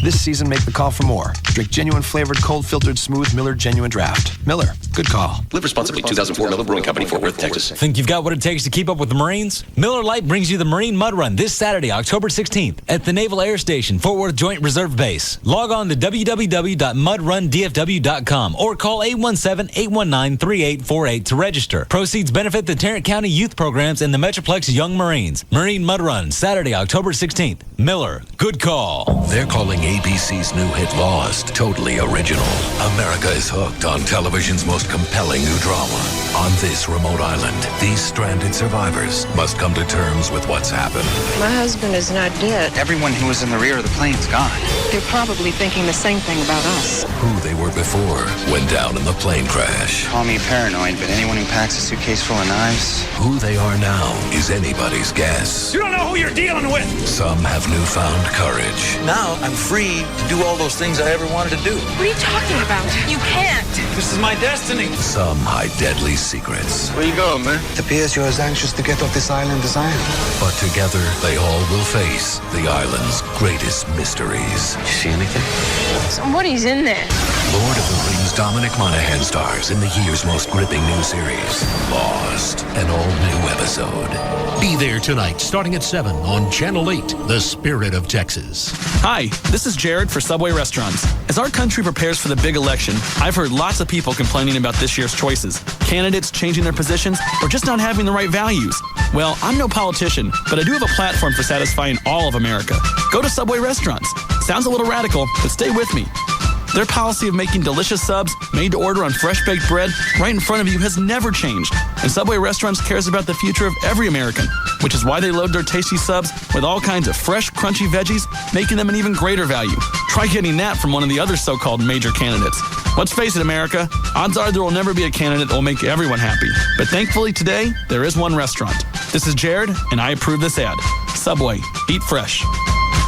This season, make the call for more. Drink genuine flavored, cold filtered, smooth Miller Genuine Draft. Miller, good call. Live responsibly. 2004 Miller Brewing Company, Fort Worth, Texas. Think you've got what it takes to keep up with the Marines? Miller Lite brings you the Marine Mud Run this Saturday, October 16th at the Naval Air Station, Fort Worth Joint Reserve Base. Log on to www.mudrundfw.com or call 817-819-3848 to register. Proceeds benefit the Tarrant County Youth Programs and the Metroplex Young Marines. Marine Mud Run, Saturday, October 16th. Miller, good call. They're calling ABC's new hit Lost totally original. America is hooked on television's most compelling new drama. On this remote island, these stranded survivors must come to terms with what's happened. My husband is not dead. Everyone who was in the rear of the plane's gone. They're probably thinking the same thing about us. Who they were before went down in the plane crash. Call me paranoid, but anyone who packs a suitcase full of knives... Who they are now is anybody's guess. You don't know who you're dealing with. Some have newfound courage. Now I'm free to do all those things I ever wanted to do. What are you talking about? You can't. This is my destiny. Some hide deadly secrets. Where you going, man? It appears you're as anxious to get off this island as I am. But together, they all will face the island's greatest mysteries. You see anything? Somebody's in there. Lord of the Rings Dominic Monaghan stars in the year's most gripping new series, Lost, an all-new episode. Be there tonight, starting at 7 on Channel 8, The Spirit of Texas. Hi, this is Jared for Subway Restaurants. As our country prepares for the big election, I've heard lots of people complaining about this year's choices. Candidates changing their positions or just not having the right values. Well, I'm no politician, but I do have a platform for satisfying all of America. Go to Subway Restaurants. Sounds a little radical, but stay with me. Their policy of making delicious subs, made to order on fresh baked bread, right in front of you has never changed. And Subway Restaurants cares about the future of every American, which is why they load their tasty subs with all kinds of fresh, crunchy veggies, making them an even greater value. Try getting that from one of the other so-called major candidates. Let's face it, America, odds are there will never be a candidate that will make everyone happy. But thankfully today, there is one restaurant. This is Jared, and I approve this ad. Subway, eat fresh.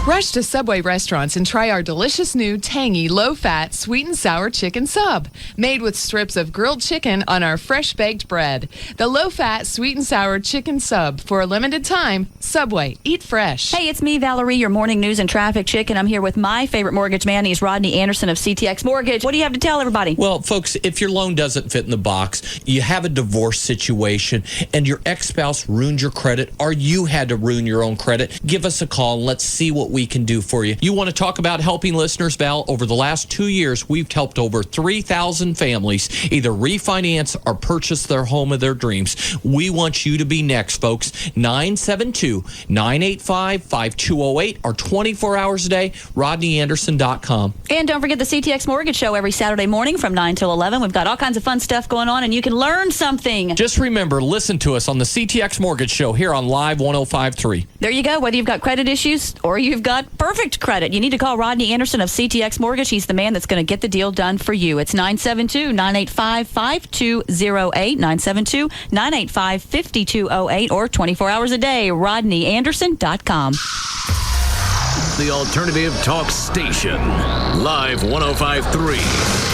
Rush to Subway restaurants and try our delicious new, tangy, low-fat, sweet and sour chicken sub, made with strips of grilled chicken on our fresh-baked bread. The low-fat, sweet and sour chicken sub for a limited time. Subway, eat fresh. Hey, it's me, Valerie, your morning news and traffic chick, and I'm here with my favorite mortgage man. He's Rodney Anderson of CTX Mortgage. What do you have to tell everybody? Well, folks, if your loan doesn't fit in the box, you have a divorce situation, and your ex-spouse ruined your credit, or you had to ruin your own credit, give us a call and let's see what we can do for you. You want to talk about helping listeners, Val? Over the last 2 years, we've helped over 3,000 families either refinance or purchase their home of their dreams. We want you to be next, folks. 972-985-5208 or 24 hours a day, RodneyAnderson.com. And don't forget the CTX Mortgage Show every Saturday morning from 9 till 11. We've got all kinds of fun stuff going on, and you can learn something. Just remember, listen to us on the CTX Mortgage Show here on Live 105.3. There you go. Whether you've got credit issues or you've got perfect credit, you need to call Rodney Anderson of CTX Mortgage. He's the man that's going to get the deal done for you. It's 972-985-5208, 972-985-5208, or 24 hours a day, RodneyAnderson.com. The Alternative Talk Station, Live 105.3.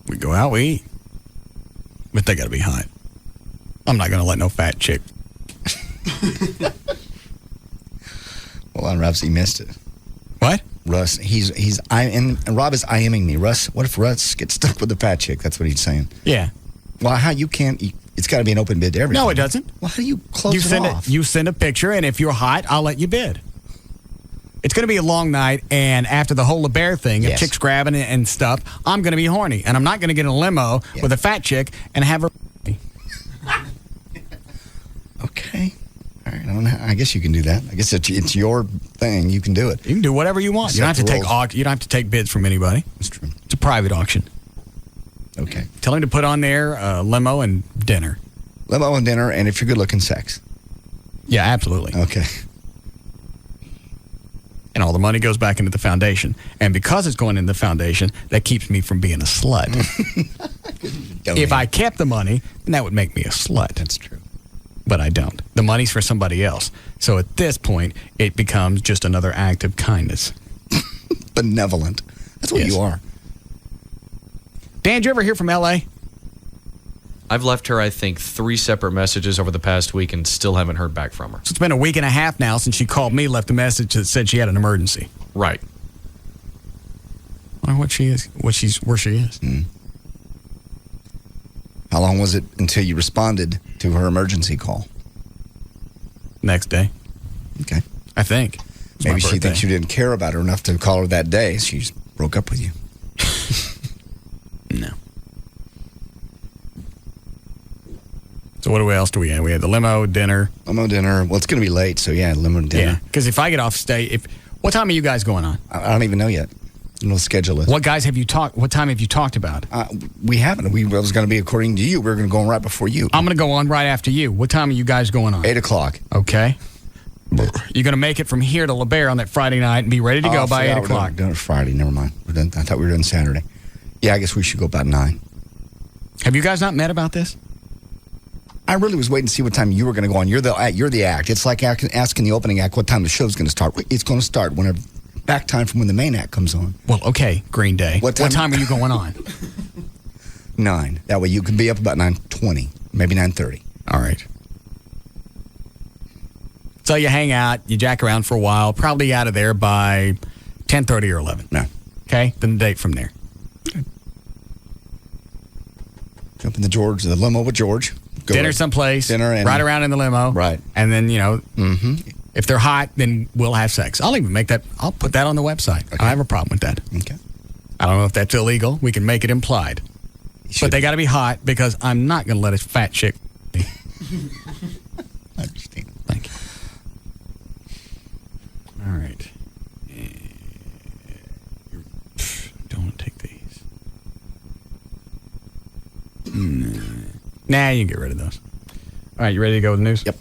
We go out, we eat. But they got to be hot. I'm not going to let no fat chick. Well, on Russ, he missed it. What? Russ, and Rob is IMing me. Russ, what if Russ gets stuck with the fat chick? That's what he's saying. Yeah. Well, how you can't, it's got to be an open bid to everything. No, it doesn't. Well, how do you close it off? You send a picture, and if you're hot, I'll let you bid. It's going to be a long night, and after the whole LeBaire thing, if chicks grabbing it and stuff, I'm going to be horny, and I'm not going to get in a limo with a fat chick and have her. Okay. All right. I guess you can do that. I guess it's your thing. You can do it. You can do whatever you want. You don't have to take you don't have to take bids from anybody. That's true. It's a private auction. Okay. Tell him to put on there limo and dinner. Limo and dinner, and if you're good looking, sex. Yeah, absolutely. Okay. And all the money goes back into the foundation. And because it's going into the foundation, that keeps me from being a slut. If I kept the money, then that would make me a slut. That's true. But I don't. The money's for somebody else. So at this point, it becomes just another act of kindness. Benevolent. That's what you are. Dan, did you ever hear from L.A.? I've left her, I think, 3 separate messages over the past week and still haven't heard back from her. So it's been a week and a half now since she called me, left a message that said she had an emergency. Right. I wonder where she is. Mm. How long was it until you responded to her emergency call? Next day. Okay. I think. Maybe she thinks you didn't care about her enough to call her that day. She just broke up with you. No. So what else do we have? We have the limo, dinner. Limo, dinner. Well, it's going to be late, so yeah, limo, dinner. Yeah, because if I get off state, what time are you guys going on? I don't even know yet. No schedule it. What time have you talked about? We haven't. It was going to be according to you. We were going to go on right before you. I'm going to go on right after you. What time are you guys going on? 8 o'clock. Okay. You're going to make it from here to LeBaire on that Friday night and be ready to go by 8 o'clock. We're done Friday. Never mind. We're done. I thought we were done Saturday. Yeah, I guess we should go about 9. Have you guys not met about this? I really was waiting to see what time you were going to go on. You're the act. It's like asking the opening act what time the show's going to start. It's going to start whenever back time from when the main act comes on. Well, okay, Green Day. What time are you going on? 9. That way you can be up about 9:20, maybe 9:30. All right. So you hang out, you jack around for a while, probably out of there by 10:30 or 11. No. Okay, then the date from there. Okay. Jump in the limo with George. Dinner someplace. Dinner and ride around in the limo. Right. And then, If they're hot, then we'll have sex. I'll even make that. I'll put that on the website. Okay. I have a problem with that. Okay. I don't know if that's illegal. We can make it implied. But they got to be hot because I'm not going to let a fat chick. I understand. Thank you. All right. Don't want to take these. Nah, you can get rid of those. All right, you ready to go with the news? Yep.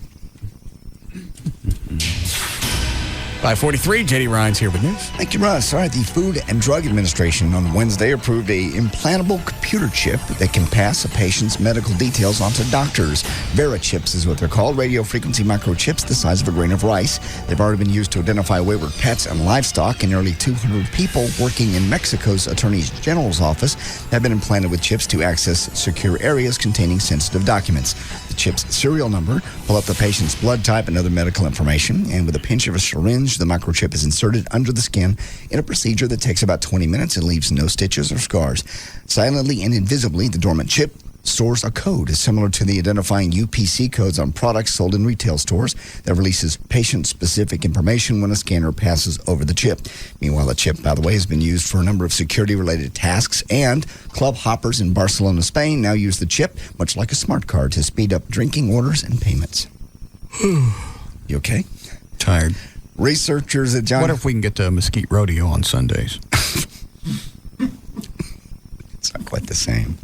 5:43, J.D. Ryan's here with news. Thank you, Russ. All right, the Food and Drug Administration on Wednesday approved a implantable computer chip that can pass a patient's medical details onto doctors. Vera chips is what they're called, radio frequency microchips the size of a grain of rice. They've already been used to identify wayward pets and livestock, and nearly 200 people working in Mexico's Attorney General's office have been implanted with chips to access secure areas containing sensitive documents. The chip's serial number pull up the patient's blood type and other medical information, and with a pinch of a syringe, the microchip is inserted under the skin in a procedure that takes about 20 minutes and leaves no stitches or scars. Silently and invisibly, the dormant chip stores a code similar to the identifying UPC codes on products sold in retail stores that releases patient-specific information when a scanner passes over the chip. Meanwhile, the chip, by the way, has been used for a number of security-related tasks, and club hoppers in Barcelona, Spain now use the chip, much like a smart card, to speed up drinking orders and payments. You okay? Tired. Researchers at John... What if we can get to Mesquite Rodeo on Sundays? It's not quite the same.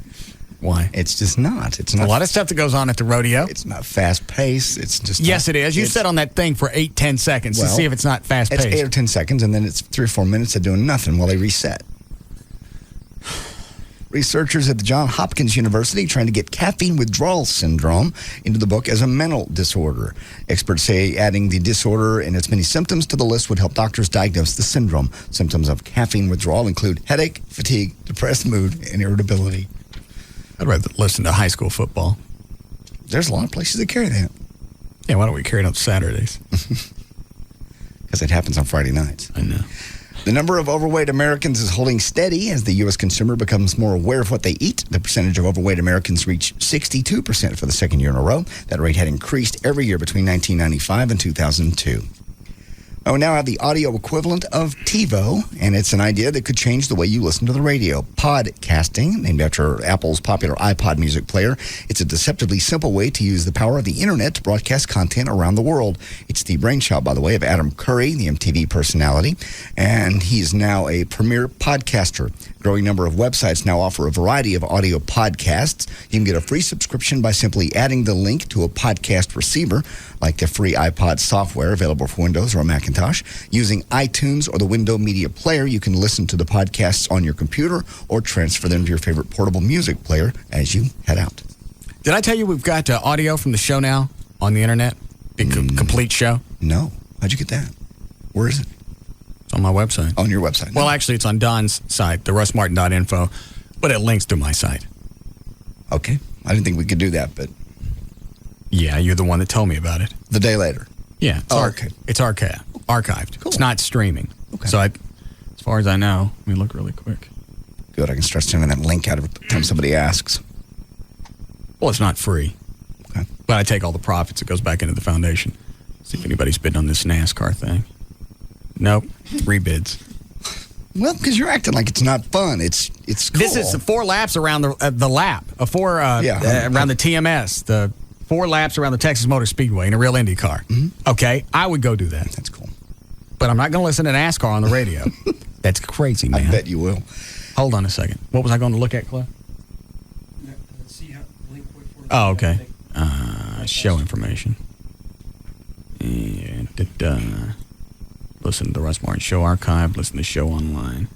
Why? It's just not. It's not. A lot of stuff that goes on at the rodeo. It's not fast-paced. It's just... Yes, it is. You sit on that thing for 8-10 seconds to see if it's not fast-paced. It's 8 or 10 seconds, and then it's 3 or 4 minutes of doing nothing while they reset. Researchers at the Johns Hopkins University trying to get caffeine withdrawal syndrome into the book as a mental disorder. Experts say adding the disorder and its many symptoms to the list would help doctors diagnose the syndrome. Symptoms of caffeine withdrawal include headache, fatigue, depressed mood, and irritability. I'd rather listen to high school football. There's a lot of places that carry that. Yeah, why don't we carry it on Saturdays? Because it happens on Friday nights. I know. The number of overweight Americans is holding steady as the U.S. consumer becomes more aware of what they eat. The percentage of overweight Americans reached 62% for the second year in a row. That rate had increased every year between 1995 and 2002. We now have the audio equivalent of TiVo, and it's an idea that could change the way you listen to the radio. Podcasting, named after Apple's popular iPod music player, it's a deceptively simple way to use the power of the internet to broadcast content around the world. It's the brainchild, by the way, of Adam Curry, the MTV personality, and he's now a premier podcaster. A growing number of websites now offer a variety of audio podcasts. You can get a free subscription by simply adding the link to a podcast receiver, like the free iPod software available for Windows or Macintosh. Using iTunes or the Windows Media Player, you can listen to the podcasts on your computer or transfer them to your favorite portable music player as you head out. Did I tell you we've got audio from the show now on the internet? Complete show? No. How'd you get that? Where is it? It's on my website. On your website? Well, actually, it's on Don's site, the russmartin.info, but it links to my site. Okay. I didn't think we could do that, but... Yeah, you're the one that told me about it. The day later? Yeah. It's archived. Cool. It's not streaming. Okay. So, as far as I know, let me look really quick. Good. I can start sending that link out every time somebody asks. Well, it's not free. Okay. But I take all the profits. It goes back into the foundation. See if anybody's bidding on this NASCAR thing. Nope. 3 bids. Well, because you're acting like it's not fun. It's cool. This is 4 laps around the lap. Around the TMS. The 4 laps around the Texas Motor Speedway in a real Indy car. Mm-hmm. Okay, I would go do that. That's cool. But I'm not going to listen to NASCAR on the radio. That's crazy, man. I bet you will. Hold on a second. What was I going to look at, Cliff? Oh, okay. Show information. And listen to the Russ Martin Show archive. Listen to the show online.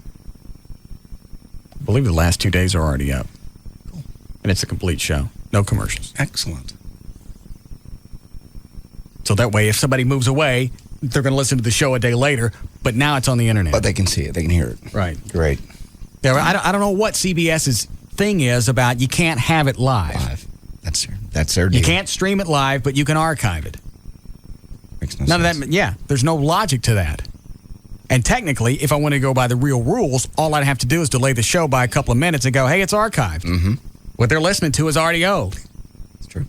I believe the last 2 days are already up. Cool. And it's a complete show. No commercials. Excellent. So that way, if somebody moves away, they're going to listen to the show a day later, but now it's on the internet. But they can see it. They can hear it. Right. Great. Yeah, I don't know what CBS's thing is about you can't have it live. That's their deal. You can't stream it live, but you can archive it. Makes no None sense. of that. Yeah, there's no logic to that. And technically, if I want to go by the real rules, all I'd have to do is delay the show by a couple of minutes and go, hey, it's archived. Mm-hmm. What they're listening to is already old. It's true.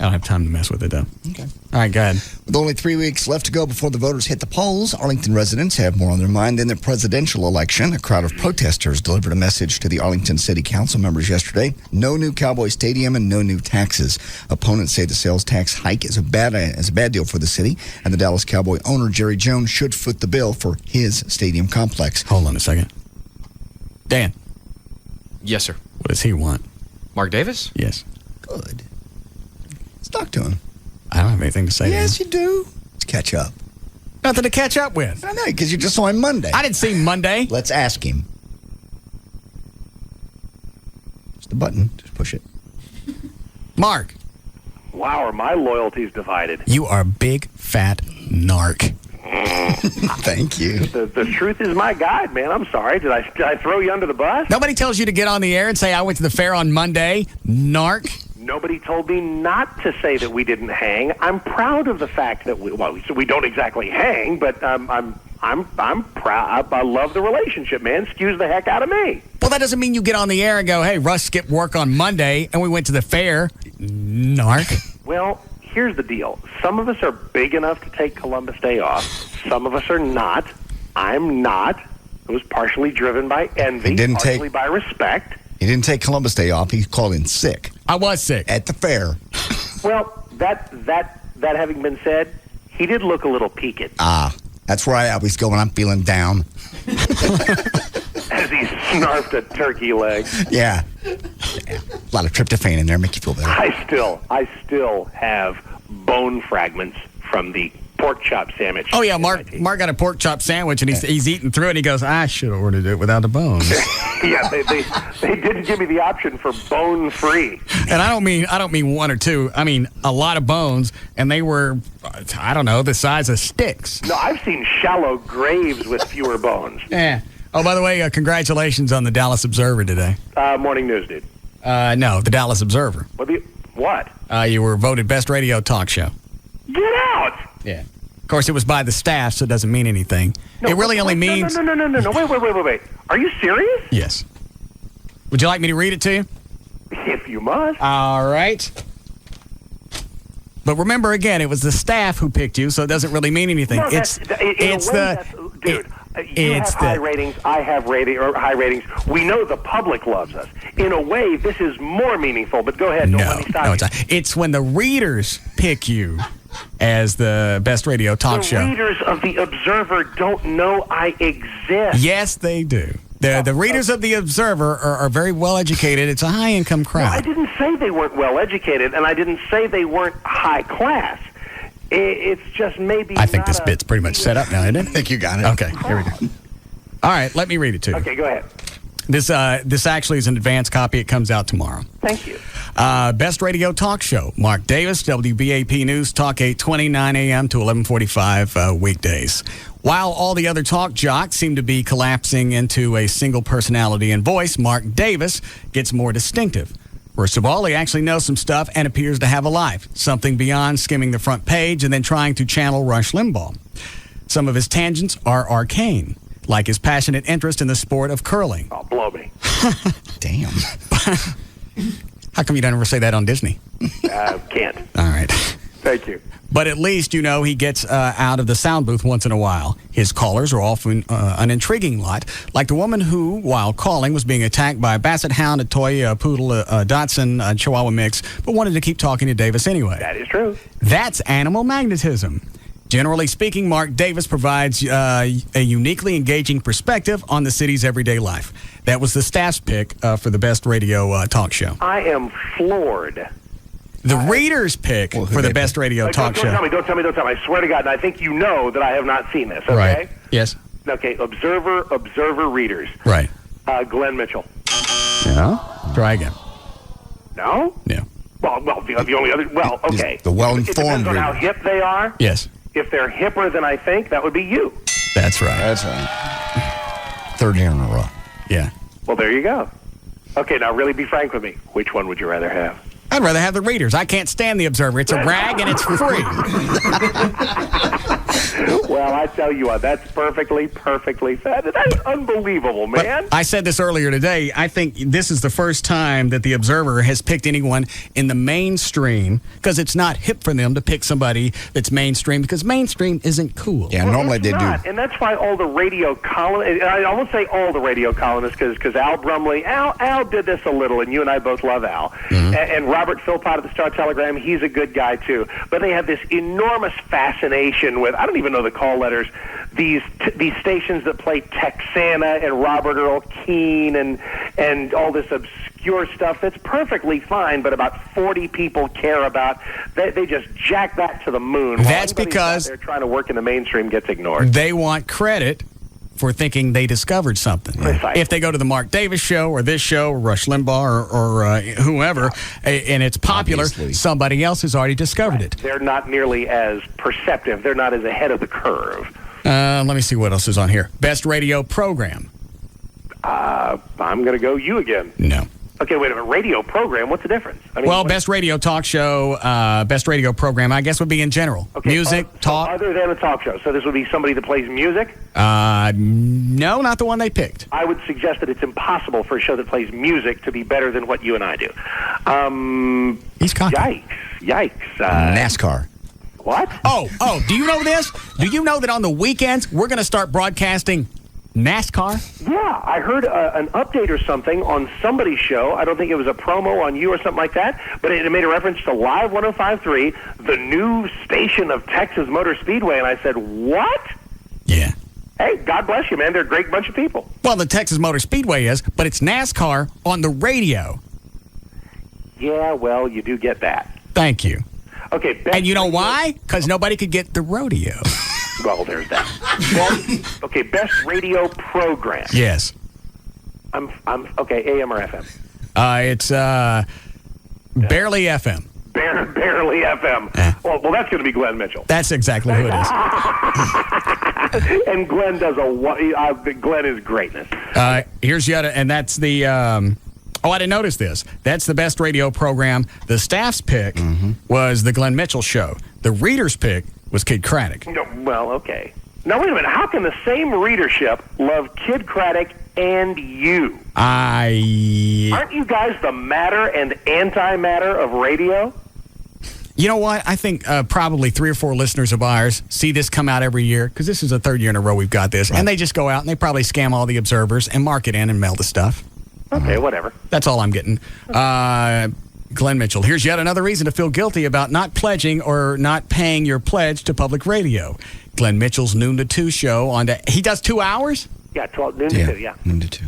I don't have time to mess with it, though. Okay. All right, go ahead. With only 3 weeks left to go before the voters hit the polls, Arlington residents have more on their mind than the presidential election. A crowd of protesters delivered a message to the Arlington City Council members yesterday. No new Cowboy Stadium and no new taxes. Opponents say the sales tax hike is a bad deal for the city, and the Dallas Cowboy owner, Jerry Jones, should foot the bill for his stadium complex. Hold on a second. Dan. Yes, sir. What does he want? Mark Davis? Yes. Good. Let's talk to him. I don't have anything to say Yes, to you do. Let's catch up. Nothing to catch up with. I know, because you just saw him Monday. I didn't see him Monday. Let's ask him. It's the button. Just push it. Mark. Wow, are my loyalties divided? You are a big, fat narc. Thank you. The truth is my guide, man. I'm sorry. Did I throw you under the bus? Nobody tells you to get on the air and say, I went to the fair on Monday. Narc. Nobody told me not to say that we didn't hang. I'm proud of the fact that we don't exactly hang, but I'm proud. I love the relationship, man. Excuse the heck out of me. Well, that doesn't mean you get on the air and go, hey, Russ skipped work on Monday and we went to the fair. Narc. Well, here's the deal. Some of us are big enough to take Columbus Day off. Some of us are not. I'm not. It was partially driven by envy, partially by respect. He didn't take Columbus Day off. He called in sick. I was sick. At the fair. Well, that having been said, he did look a little peaked. That's where I always go when I'm feeling down. As he snarfed a turkey leg. Yeah. A lot of tryptophan in there, make you feel better. I still have bone fragments from the pork chop sandwich. Oh, yeah, Mark got a pork chop sandwich, and he's eating through it, and he goes, I should have ordered it without the bones. Yeah, they did give me the option for bone-free. And I don't mean one or two. I mean a lot of bones, and they were, I don't know, the size of sticks. No, I've seen shallow graves with fewer bones. Yeah. Oh, by the way, congratulations on the Dallas Observer today. Morning news, dude. No, the Dallas Observer. What? You were voted best radio talk show. Get out! Yeah. Of course, it was by the staff, so it doesn't mean anything. No, it really only means... No. Wait. Are you serious? Yes. Would you like me to read it to you? If you must. All right. But remember, again, it was the staff who picked you, so it doesn't really mean anything. No, dude, you have high ratings, I have high ratings. We know the public loves us. In a way, this is more meaningful, but go ahead. Don't let me stop you. It's not. It's when the readers pick you as the best radio talk show. The readers of The Observer don't know I exist. Yes, they do. The readers of The Observer are very well educated. It's a high-income crowd. No, I didn't say they weren't well educated, and I didn't say they weren't high class. It's just maybe. I think this bit's pretty much set up now, isn't it? I think you got it. Okay, here we go. All right, let me read it to you. Okay, go ahead. This actually is an advanced copy. It comes out tomorrow. Thank you. Best radio talk show. Mark Davis, WBAP News, Talk 820, 9 a.m. to 11:45 weekdays. While all the other talk jocks seem to be collapsing into a single personality and voice, Mark Davis gets more distinctive. First of all, he actually knows some stuff and appears to have a life, something beyond skimming the front page and then trying to channel Rush Limbaugh. Some of his tangents are arcane, like his passionate interest in the sport of curling. Oh, blow me. Damn. How come you don't ever say that on Disney? Can't. All right. Thank you. But at least, he gets out of the sound booth once in a while. His callers are often an intriguing lot, like the woman who, while calling, was being attacked by a basset hound, a toy, a poodle, a Dachshund, a Chihuahua mix, but wanted to keep talking to Davis anyway. That is true. That's animal magnetism. Generally speaking, Mark Davis provides a uniquely engaging perspective on the city's everyday life. That was the staff's pick for the best radio talk show. I am floored. The readers pick for the best radio talk show. Don't tell me. I swear to God, and I think you know that I have not seen this, okay? Right. Yes. Okay, Observer readers. Right. Glenn Mitchell. Yeah. Try again. No? Yeah. Well, the only other, okay. The well-informed It depends on how hip they are. Yes. If they're hipper than I think, that would be you. That's right. That's right. Third year in a row. Yeah. Well, there you go. Okay, now really be frank with me. Which one would you rather have? I'd rather have the readers. I can't stand the Observer. It's a rag and it's free. Well, Well, I tell you what, that's perfectly fat. That's unbelievable, man. But I said this earlier today. I think this is the first time that the Observer has picked anyone in the mainstream, because it's not hip for them to pick somebody that's mainstream, because mainstream isn't cool. Yeah, normally they do. And that's why all the radio columnists, I won't say all the radio columnists, because Al Brumley, Al did this a little, and you and I both love Al. Mm-hmm. And Robert Philpott of the Star-Telegram, he's a good guy, too. But they have this enormous fascination with, I don't even know the call letters, these stations that play Texana and Robert Earl Keen and all this obscure stuff that's perfectly fine, but about 40 people care about. They just jack that to the moon. That's because they're trying to work in the mainstream gets ignored. They want credit for thinking they discovered something. Precisely. If they go to the Mark Davis show or this show or Rush Limbaugh or whoever, and it's popular, somebody else has already discovered it. They're not nearly as perceptive. They're not as ahead of the curve. Let me see what else is on here. Best radio program. I'm going to go you again. No. Okay, wait a minute. Radio program, what's the difference? I mean, best radio talk show, best radio program, I guess, would be in general. Okay, music, talk. Other than a talk show. So this would be somebody that plays music? No, not the one they picked. I would suggest that it's impossible for a show that plays music to be better than what you and I do. He's cocky. Yikes. NASCAR. What? Oh, do you know this? Do you know that on the weekends, we're going to start broadcasting NASCAR? Yeah, I heard an update or something on somebody's show. I don't think it was a promo on you or something like that, but it made a reference to Live 105.3, the new station of Texas Motor Speedway, and I said, what? Yeah. Hey, God bless you, man. They're a great bunch of people. Well, the Texas Motor Speedway is, but it's NASCAR on the radio. Yeah, well, you do get that. Thank you. Okay. And you know why? Because nobody could get the rodeo. Well, there's that. Best radio program. Yes. I'm okay. AM or FM? It's barely FM. Barely FM. Well, that's going to be Glenn Mitchell. That's exactly who it is. And Glenn does Glenn is greatness. Here's yet, and that's the. I didn't notice this. That's the best radio program. The staff's pick was the Glenn Mitchell Show. The reader's pick was Kid Craddock. No, well, okay. Now, wait a minute. How can the same readership love Kid Craddock and you? Aren't you guys the matter and antimatter of radio? You know what? I think probably 3 or 4 listeners of ours see this come out every year, because this is the 3rd year in a row we've got this, and they just go out and they probably scam all the observers and mark it in and mail the stuff. Okay, whatever. That's all I'm getting. Glenn Mitchell. Here's yet another reason to feel guilty about not pledging or not paying your pledge to public radio. Glenn Mitchell's Noon to 2 show he does 2 hours? Yeah, noon to 2, yeah. Noon to 2.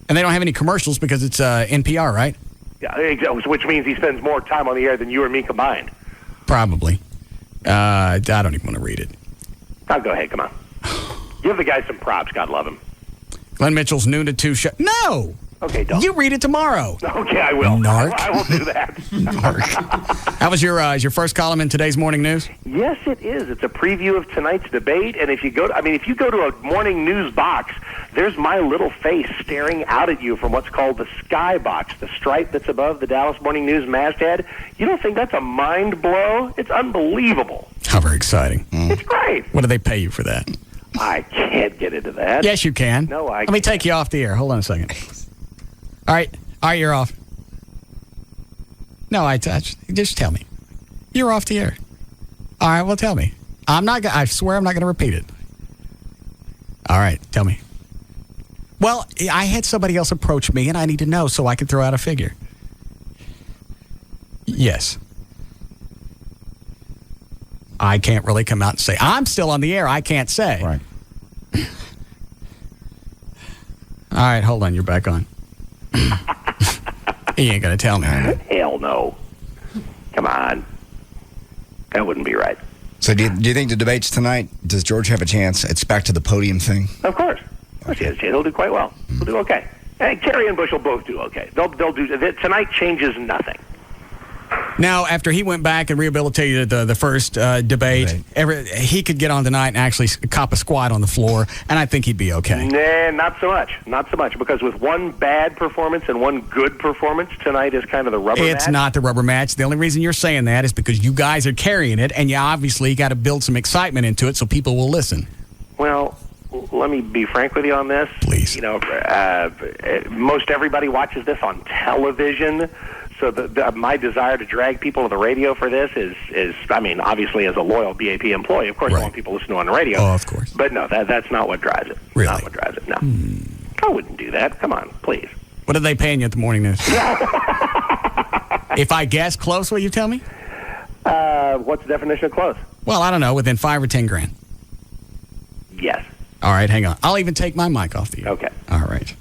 And they don't have any commercials because it's NPR, right? Yeah, which means he spends more time on the air than you or me combined. Probably. I don't even want to read it. Oh, go ahead, come on. Give the guy some props, God love him. Glenn Mitchell's Noon to 2 show. No! Okay, don't. You read it tomorrow. Okay, I will. Narc. I will do that. Narc. How was your first column in today's morning news? Yes, it is. It's a preview of tonight's debate, and if you go to a morning news box, there's my little face staring out at you from what's called the sky box, the stripe that's above the Dallas Morning News masthead. You don't think that's a mind blow? It's unbelievable. How very exciting. It's great. What do they pay you for that? I can't get into that. Yes, you can. No, I Let me take you off the air. Hold on a second. All right, you're off. No, just tell me. You're off the air. All right, well, tell me. I swear I'm not going to repeat it. All right, tell me. Well, I had somebody else approach me, and I need to know so I can throw out a figure. Yes. I can't really come out and say, I'm still on the air. I can't say. Right. All right, hold on. You're back on. He ain't going to tell me. Hell no. Come on. That wouldn't be right. So do you think the debates tonight, does George have a chance? It's back to the podium thing. Of course. Of course he has a chance. He'll do quite well. He'll do okay. Hey, Kerry and Bush will both do okay. They'll do. Tonight changes nothing. Now, after he went back and rehabilitated the first debate, he could get on tonight and actually cop a squat on the floor, and I think he'd be okay. Nah, not so much. Not so much, because with one bad performance and one good performance, tonight is kind of the rubber match. It's not the rubber match. The only reason you're saying that is because you guys are carrying it, and you obviously got to build some excitement into it so people will listen. let me be frank with you on this. Please. You know, most everybody watches this on television. So my desire to drag people to the radio for this is I mean, obviously as a loyal BAP employee, of course I want people listening on the radio. Oh, of course. But no, that's not what drives it. Really? Not what drives it, no. I wouldn't do that. Come on, please. What are they paying you at the morning news? If I guess close, will you tell me? What's the definition of close? Well, I don't know, within 5 or 10 grand. Yes. All right, hang on. I'll even take my mic off the air. Okay. All right.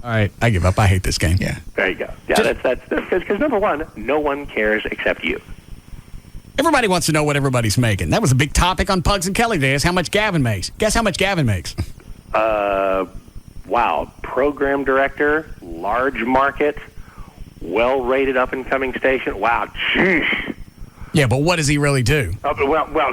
All right, I give up. I hate this game. Yeah. There you go. Yeah, that's because number one, no one cares except you. Everybody wants to know what everybody's making. That was a big topic on Pugs and Kelly Day, is how much Gavin makes. Guess how much Gavin makes? Wow. Program director, large market, well-rated up-and-coming station. Wow, jeez. Yeah, but what does he really do? Well,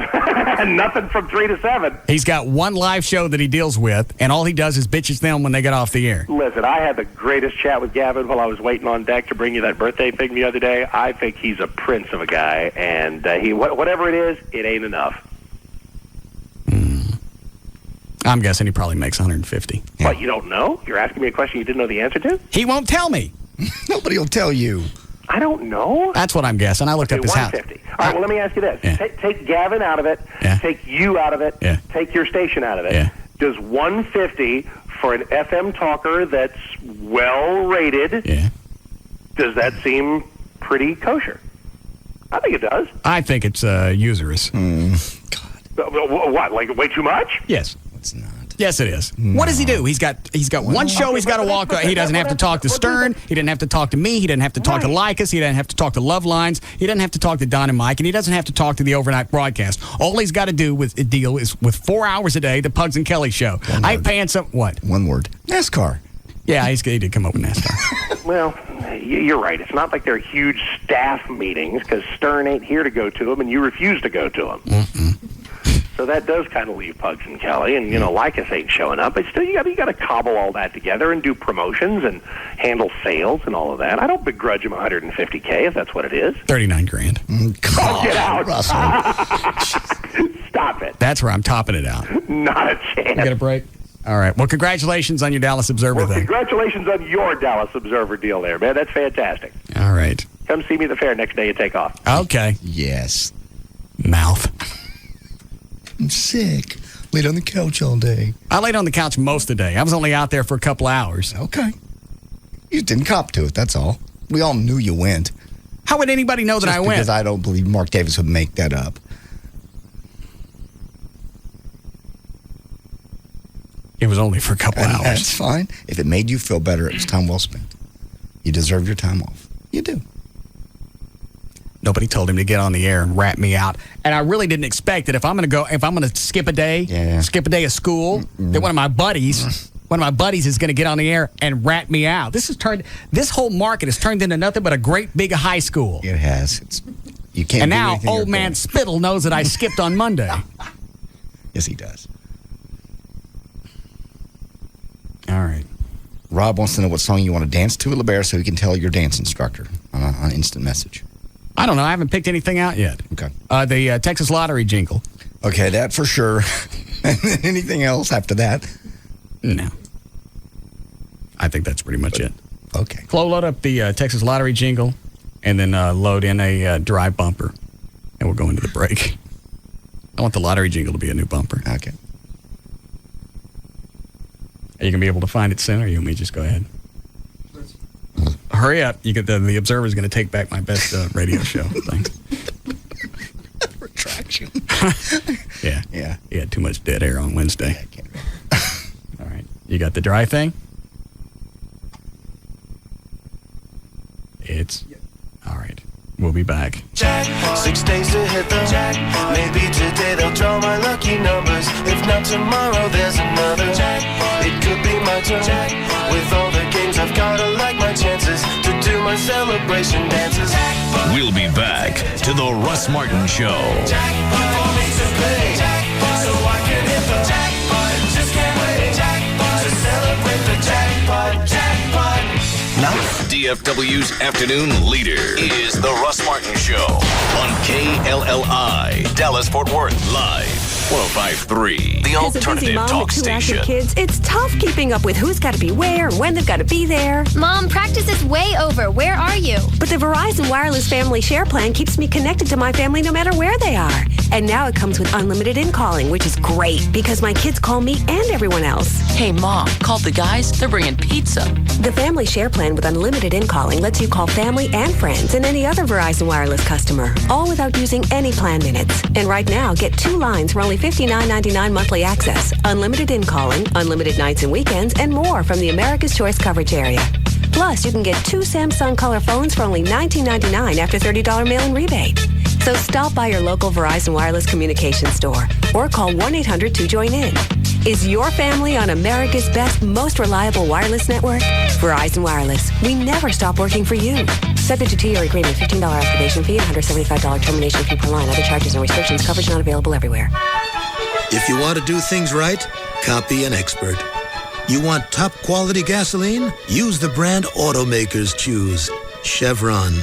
nothing from 3 to 7. He's got one live show that he deals with, and all he does is bitches them when they get off the air. Listen, I had the greatest chat with Gavin while I was waiting on deck to bring you that birthday thing the other day. I think he's a prince of a guy, and whatever it is, it ain't enough. I'm guessing he probably makes 150. Yeah. What, you don't know? You're asking me a question you didn't know the answer to? He won't tell me. Nobody will tell you. I don't know. That's what I'm guessing. I looked up his house. 150. All right, well, let me ask you this. Yeah. Take Gavin out of it. Yeah. Take you out of it. Yeah. Take your station out of it. Yeah. Does 150 for an FM talker that's well-rated, does that seem pretty kosher? I think it does. I think it's usurious. What, like way too much? Yes. It's not. Yes, it is. No. What does he do? He's got one show he's got to walk. He doesn't have to talk to Stern. He doesn't have to talk to me. He doesn't have to talk to Lycus. He doesn't have to talk to Love Lines. He doesn't have to talk to Don and Mike, and he doesn't have to talk to the overnight broadcast. All he's got to do is with 4 hours a day, the Pugs and Kelly show. I ain't paying some what? One word. NASCAR. Yeah, he did come up with NASCAR. Well, you're right. It's not like they're huge staff meetings because Stern ain't here to go to them, and you refuse to go to them. Mm-mm. So that does kind of leave Pugs and Kelly, and Lycus ain't showing up. But still, you got to cobble all that together and do promotions and handle sales and all of that. I don't begrudge him $150K if that's what it is. 39 grand. Get out, Russell. Stop it. That's where I'm topping it out. Not a chance. You get a break. All right. Well, congratulations on your Dallas Observer thing. Congratulations on your Dallas Observer deal there, man. That's fantastic. All right. Come see me at the fair next day you take off. Okay. Yes. Mouth. I'm sick. Laid on the couch all day. I laid on the couch most of the day. I was only out there for a couple hours. Okay. You didn't cop to it, that's all. We all knew you went. How would anybody know that I went? Because I don't believe Mark Davis would make that up. It was only for a couple hours. That's fine. If it made you feel better, it was time well spent. You deserve your time off. You do. Nobody told him to get on the air and rat me out. And I really didn't expect that if I'm going to skip a day of school, that one of my buddies is going to get on the air and rat me out. This whole market has turned into nothing but a great big high school. It has. You can't. And now old man Spittle knows that I skipped on Monday. Yes, he does. All right. Rob wants to know what song you want to dance to at LeBaire so he can tell your dance instructor on instant message. I don't know. I haven't picked anything out yet. Okay. The Texas Lottery jingle. Okay, that for sure. Anything else after that? No. I think that's pretty much it. Okay. Chloe, load up the Texas Lottery jingle and then load in a dry bumper. And we'll go into the break. I want the lottery jingle to be a new bumper. Okay. Are you going to be able to find it soon, or you want me to just go ahead? Hurry up. The Observer's going to take back my best radio show. Thanks. Retraction. Yeah. Yeah. He had too much dead air on Wednesday. Yeah, I can't All right. You got the dry thing? All right. We'll be back. Jack, 6 days to hit the jack. Maybe today they'll draw my lucky numbers. If not tomorrow, there's another jack. It could be my turn. Jack. With all the games I've gotta like my chances to do my celebration dances. We'll be back to the Russ Martin Show. Jack, for me to play. Jack, so I can hit jackpot, just can't wait. Jackpot, to celebrate the jackpot, jackpot. Now, DFW's afternoon leader is the Russ Martin Show on KLLI, Dallas-Fort Worth Live. 105.3, the As a busy alternative mom talk with two station. active kids, it's tough keeping up with who's got to be where and when they've got to be there. Mom, practice is way over. Where are you? But the Verizon Wireless Family Share Plan keeps me connected to my family no matter where they are. And now it comes with unlimited in-calling, which is great because my kids call me and everyone else. Hey, Mom, call the guys. They're bringing pizza. The Family Share Plan with unlimited in-calling lets you call family and friends and any other Verizon Wireless customer, all without using any plan minutes. And right now, get 2 lines for only $59.99 monthly access, unlimited in-calling, unlimited nights and weekends, and more from the America's Choice coverage area. Plus, you can get 2 Samsung color phones for only $19.99 after $30 mail-in rebate. So stop by your local Verizon Wireless Communications store or call 1-800-2JOIN-IN. Is your family on America's best, most reliable wireless network? Verizon Wireless. We never stop working for you. Subject to 2-year agreement, $15 activation fee, $175 termination fee per line. Other charges and restrictions. Coverage not available everywhere. If you want to do things right, copy an expert. You want top quality gasoline? Use the brand automakers choose, Chevron.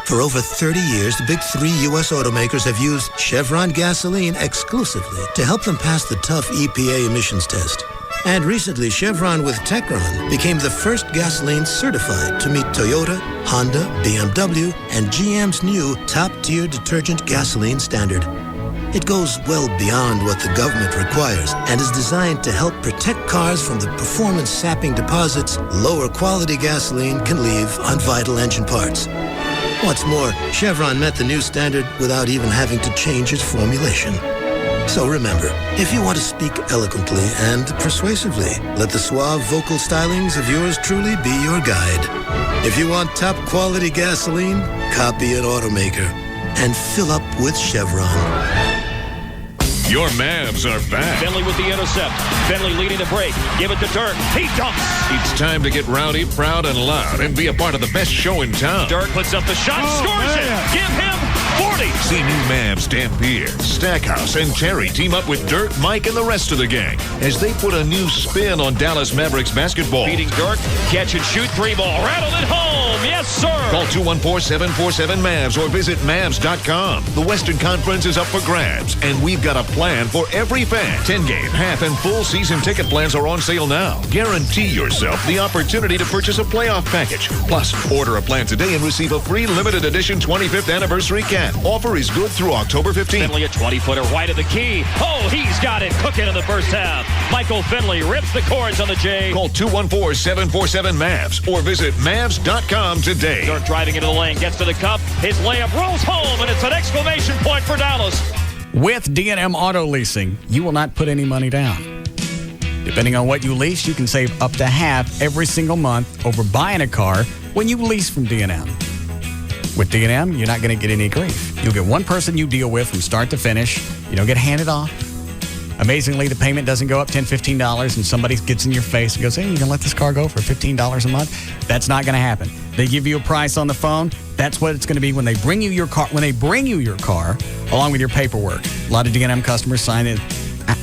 For over 30 years, the big 3 U.S. automakers have used Chevron gasoline exclusively to help them pass the tough EPA emissions test. And recently, Chevron with Techron became the first gasoline certified to meet Toyota, Honda, BMW, and GM's new top-tier detergent gasoline standard. It goes well beyond what the government requires and is designed to help protect cars from the performance-sapping deposits lower quality gasoline can leave on vital engine parts. What's more, Chevron met the new standard without even having to change its formulation. So remember, if you want to speak eloquently and persuasively, let the suave vocal stylings of yours truly be your guide. If you want top quality gasoline, copy an automaker and fill up with Chevron. Your Mavs are back. Finley with the intercept. Finley leading the break. Give it to Dirk. He dunks. It's time to get rowdy, proud, and loud and be a part of the best show in town. Dirk puts up the shot, scores it. Give him 40. See new Mavs Dampier, Stackhouse, and Terry team up with Dirk, Mike, and the rest of the gang as they put a new spin on Dallas Mavericks basketball. Beating Dirk, catch and shoot 3-ball. Rattle it home. Yes, sir. Call 214-747-MAVS or visit Mavs.com. The Western Conference is up for grabs, and we've got a plan for every fan. 10-game, half, and full season ticket plans are on sale now. Guarantee yourself the opportunity to purchase a playoff package. Plus, order a plan today and receive a free limited edition 25th anniversary cap. Offer is good through October 15th. Finley a 20-footer right of the key. Oh, he's got it cooking in the first half. Michael Finley rips the cords on the J. Call 214-747-MAVS or visit Mavs.com today. Dirk driving into the lane, gets to the cup. His layup rolls home, and it's an exclamation point for Dallas. With D&M Auto Leasing, you will not put any money down. Depending on what you lease, you can save up to half every single month over buying a car when you lease from D&M. With D&M, you're not going to get any grief. You'll get one person you deal with from start to finish. You don't get handed off. Amazingly, the payment doesn't go up $10, $15 and somebody gets in your face and goes, hey, you can let this car go for $15 a month? That's not going to happen. They give you a price on the phone. That's what it's going to be when they bring you your car. When they bring you your car, along with your paperwork. A lot of D&M customers sign it.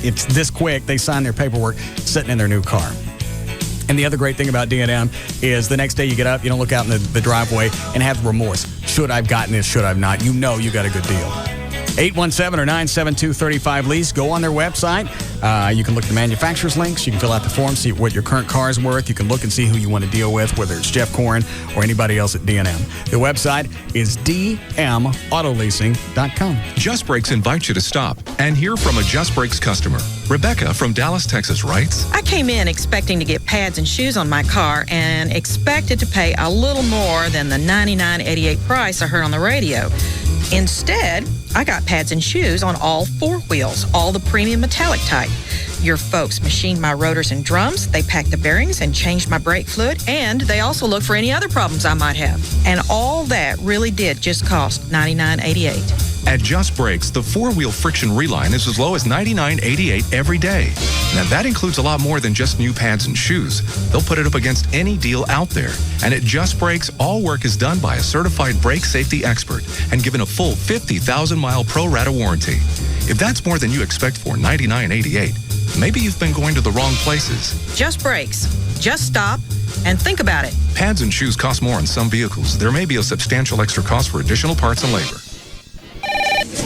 It's this quick. They sign their paperwork sitting in their new car. And the other great thing about D&M is the next day you get up, you don't look out in the driveway and have remorse. Should I have gotten this? Should I have not? You know you got a good deal. 817 or 972-35 lease. Go on their website. You can look at the manufacturer's links. You can fill out the form, see what your current car is worth. You can look and see who you want to deal with, whether it's Jeff Corrin or anybody else at D&M. The website is dmautoleasing.com. Just Brakes invites you to stop and hear from a Just Brakes customer. Rebecca from Dallas, Texas writes, I came in expecting to get pads and shoes on my car and expected to pay a little more than the $99.88 price I heard on the radio. Instead, I got pads and shoes on all 4 wheels, all the premium metallic type. Your folks machined my rotors and drums, they packed the bearings and changed my brake fluid, and they also looked for any other problems I might have. And all that really did just cost $99.88. At Just Brakes, the 4-wheel friction reline is as low as $99.88 every day. Now, that includes a lot more than just new pads and shoes. They'll put it up against any deal out there. And at Just Brakes, all work is done by a certified brake safety expert and given a full 50,000-mile pro-rata warranty. If that's more than you expect for $99.88, Maybe you've been going to the wrong places. Just brakes. Just stop and think about it. Pads and shoes cost more on some vehicles. There may be a substantial extra cost for additional parts and labor.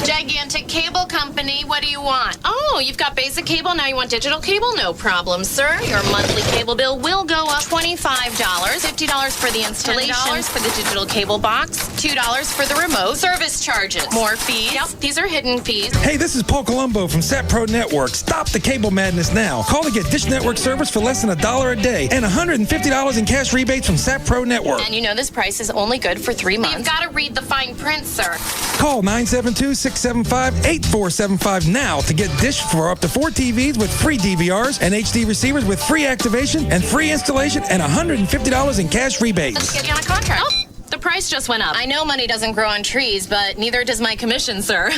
Gigantic Cable Company, what do you want? Oh, you've got basic cable, now you want digital cable? No problem, sir. Your monthly cable bill will go up $25, $50 for the installation, $10 for the digital cable box, $2 for the remote, service charges, more fees. Yep, these are hidden fees. Hey, this is Paul Colombo from Sat Pro Network. Stop the cable madness now. Call to get Dish Network service for less than $1 a day and $150 in cash rebates from Sat Pro Network. And you know this price is only good for 3 months. You've got to read the fine print, sir. Call 972-675-8475 now to get Dish for up to 4 TVs with free DVRs and HD receivers with free activation and free installation and $150 in cash rebates. Let's get you on a contract. Oh, the price just went up. I know money doesn't grow on trees, but neither does my commission, sir.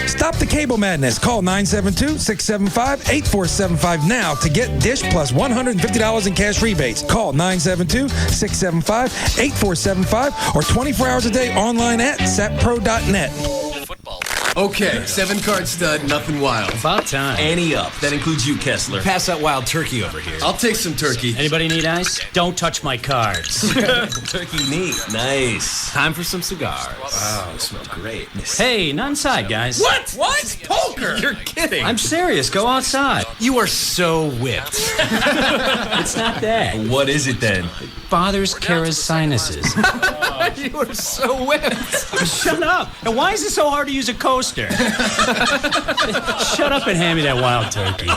Stop the cable madness. Call 972-675-8475 now to get Dish plus $150 in cash rebates. Call 972-675-8475 or 24 hours a day online at satpro.net. Okay, 7-card stud, nothing wild. About time. Ante up. That includes you, Kessler. Pass that wild turkey over here. I'll take some turkey. Anybody need ice? Don't touch my cards. Turkey neat. Nice. Time for some cigars. Wow, they smell great. Hey, not inside, guys. What? What? Poker. You're kidding. I'm serious. Go outside. You are so whipped. It's not that. What is it then? Father's Kara's sinuses. You are so whipped. Shut up. And why is it so hard to use a coaster? Shut up and hand me that wild turkey.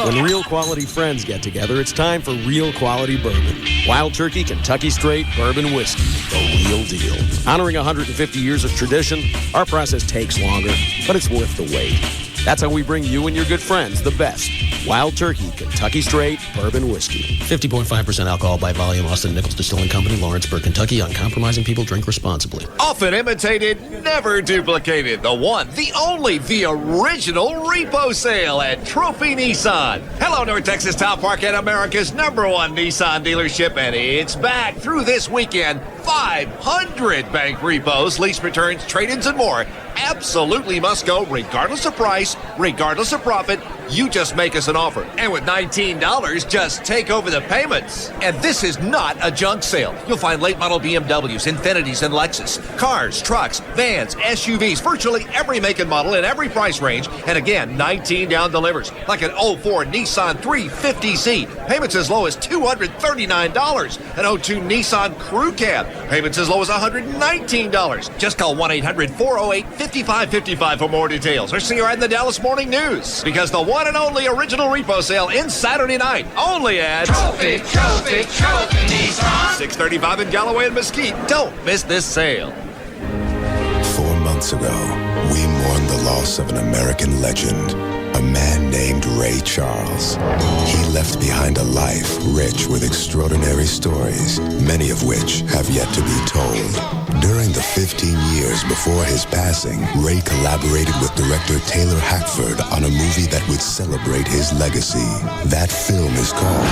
When real quality friends get together, it's time for real quality bourbon. Wild Turkey Kentucky Straight Bourbon Whiskey, the real deal. Honoring 150 years of tradition, our process takes longer, but it's worth the wait. That's how we bring you and your good friends the best. Wild Turkey Kentucky Straight Bourbon Whiskey. 50.5% alcohol by volume. Austin Nichols Distilling Company, Lawrenceburg, Kentucky. Uncompromising people drink responsibly. Often imitated, never duplicated. The one, the only, the original repo sale at Trophy Nissan. Hello, North Texas Top Park and America's #1 Nissan dealership, and it's back through this weekend. 500 bank repos, lease returns, trade-ins, and more. Absolutely must go, regardless of price, regardless of profit. You just make us an offer. And with $19, just take over the payments. And this is not a junk sale. You'll find late model BMWs, Infinitis, and Lexus. Cars, trucks, vans, SUVs, virtually every make and model in every price range. And again, 19 down delivers. Like an 04 Nissan 350Z. Payments as low as $239. An 02 Nissan Crew Cab. Payments as low as $119. Just call 1-800-408-5555 for more details. Or see her in the Dallas Morning News. Because the one and only original repo sale ends Saturday night. Only at Trophy Nissan. 635 in Galloway and Mesquite. Don't miss this sale. 4 months ago, we mourned the loss of an American legend, a man named Ray Charles. He left behind a life rich with extraordinary stories, many of which have yet to be told. During the 15 years before his passing, Ray collaborated with director Taylor Hackford on a movie that would celebrate his legacy. That film is called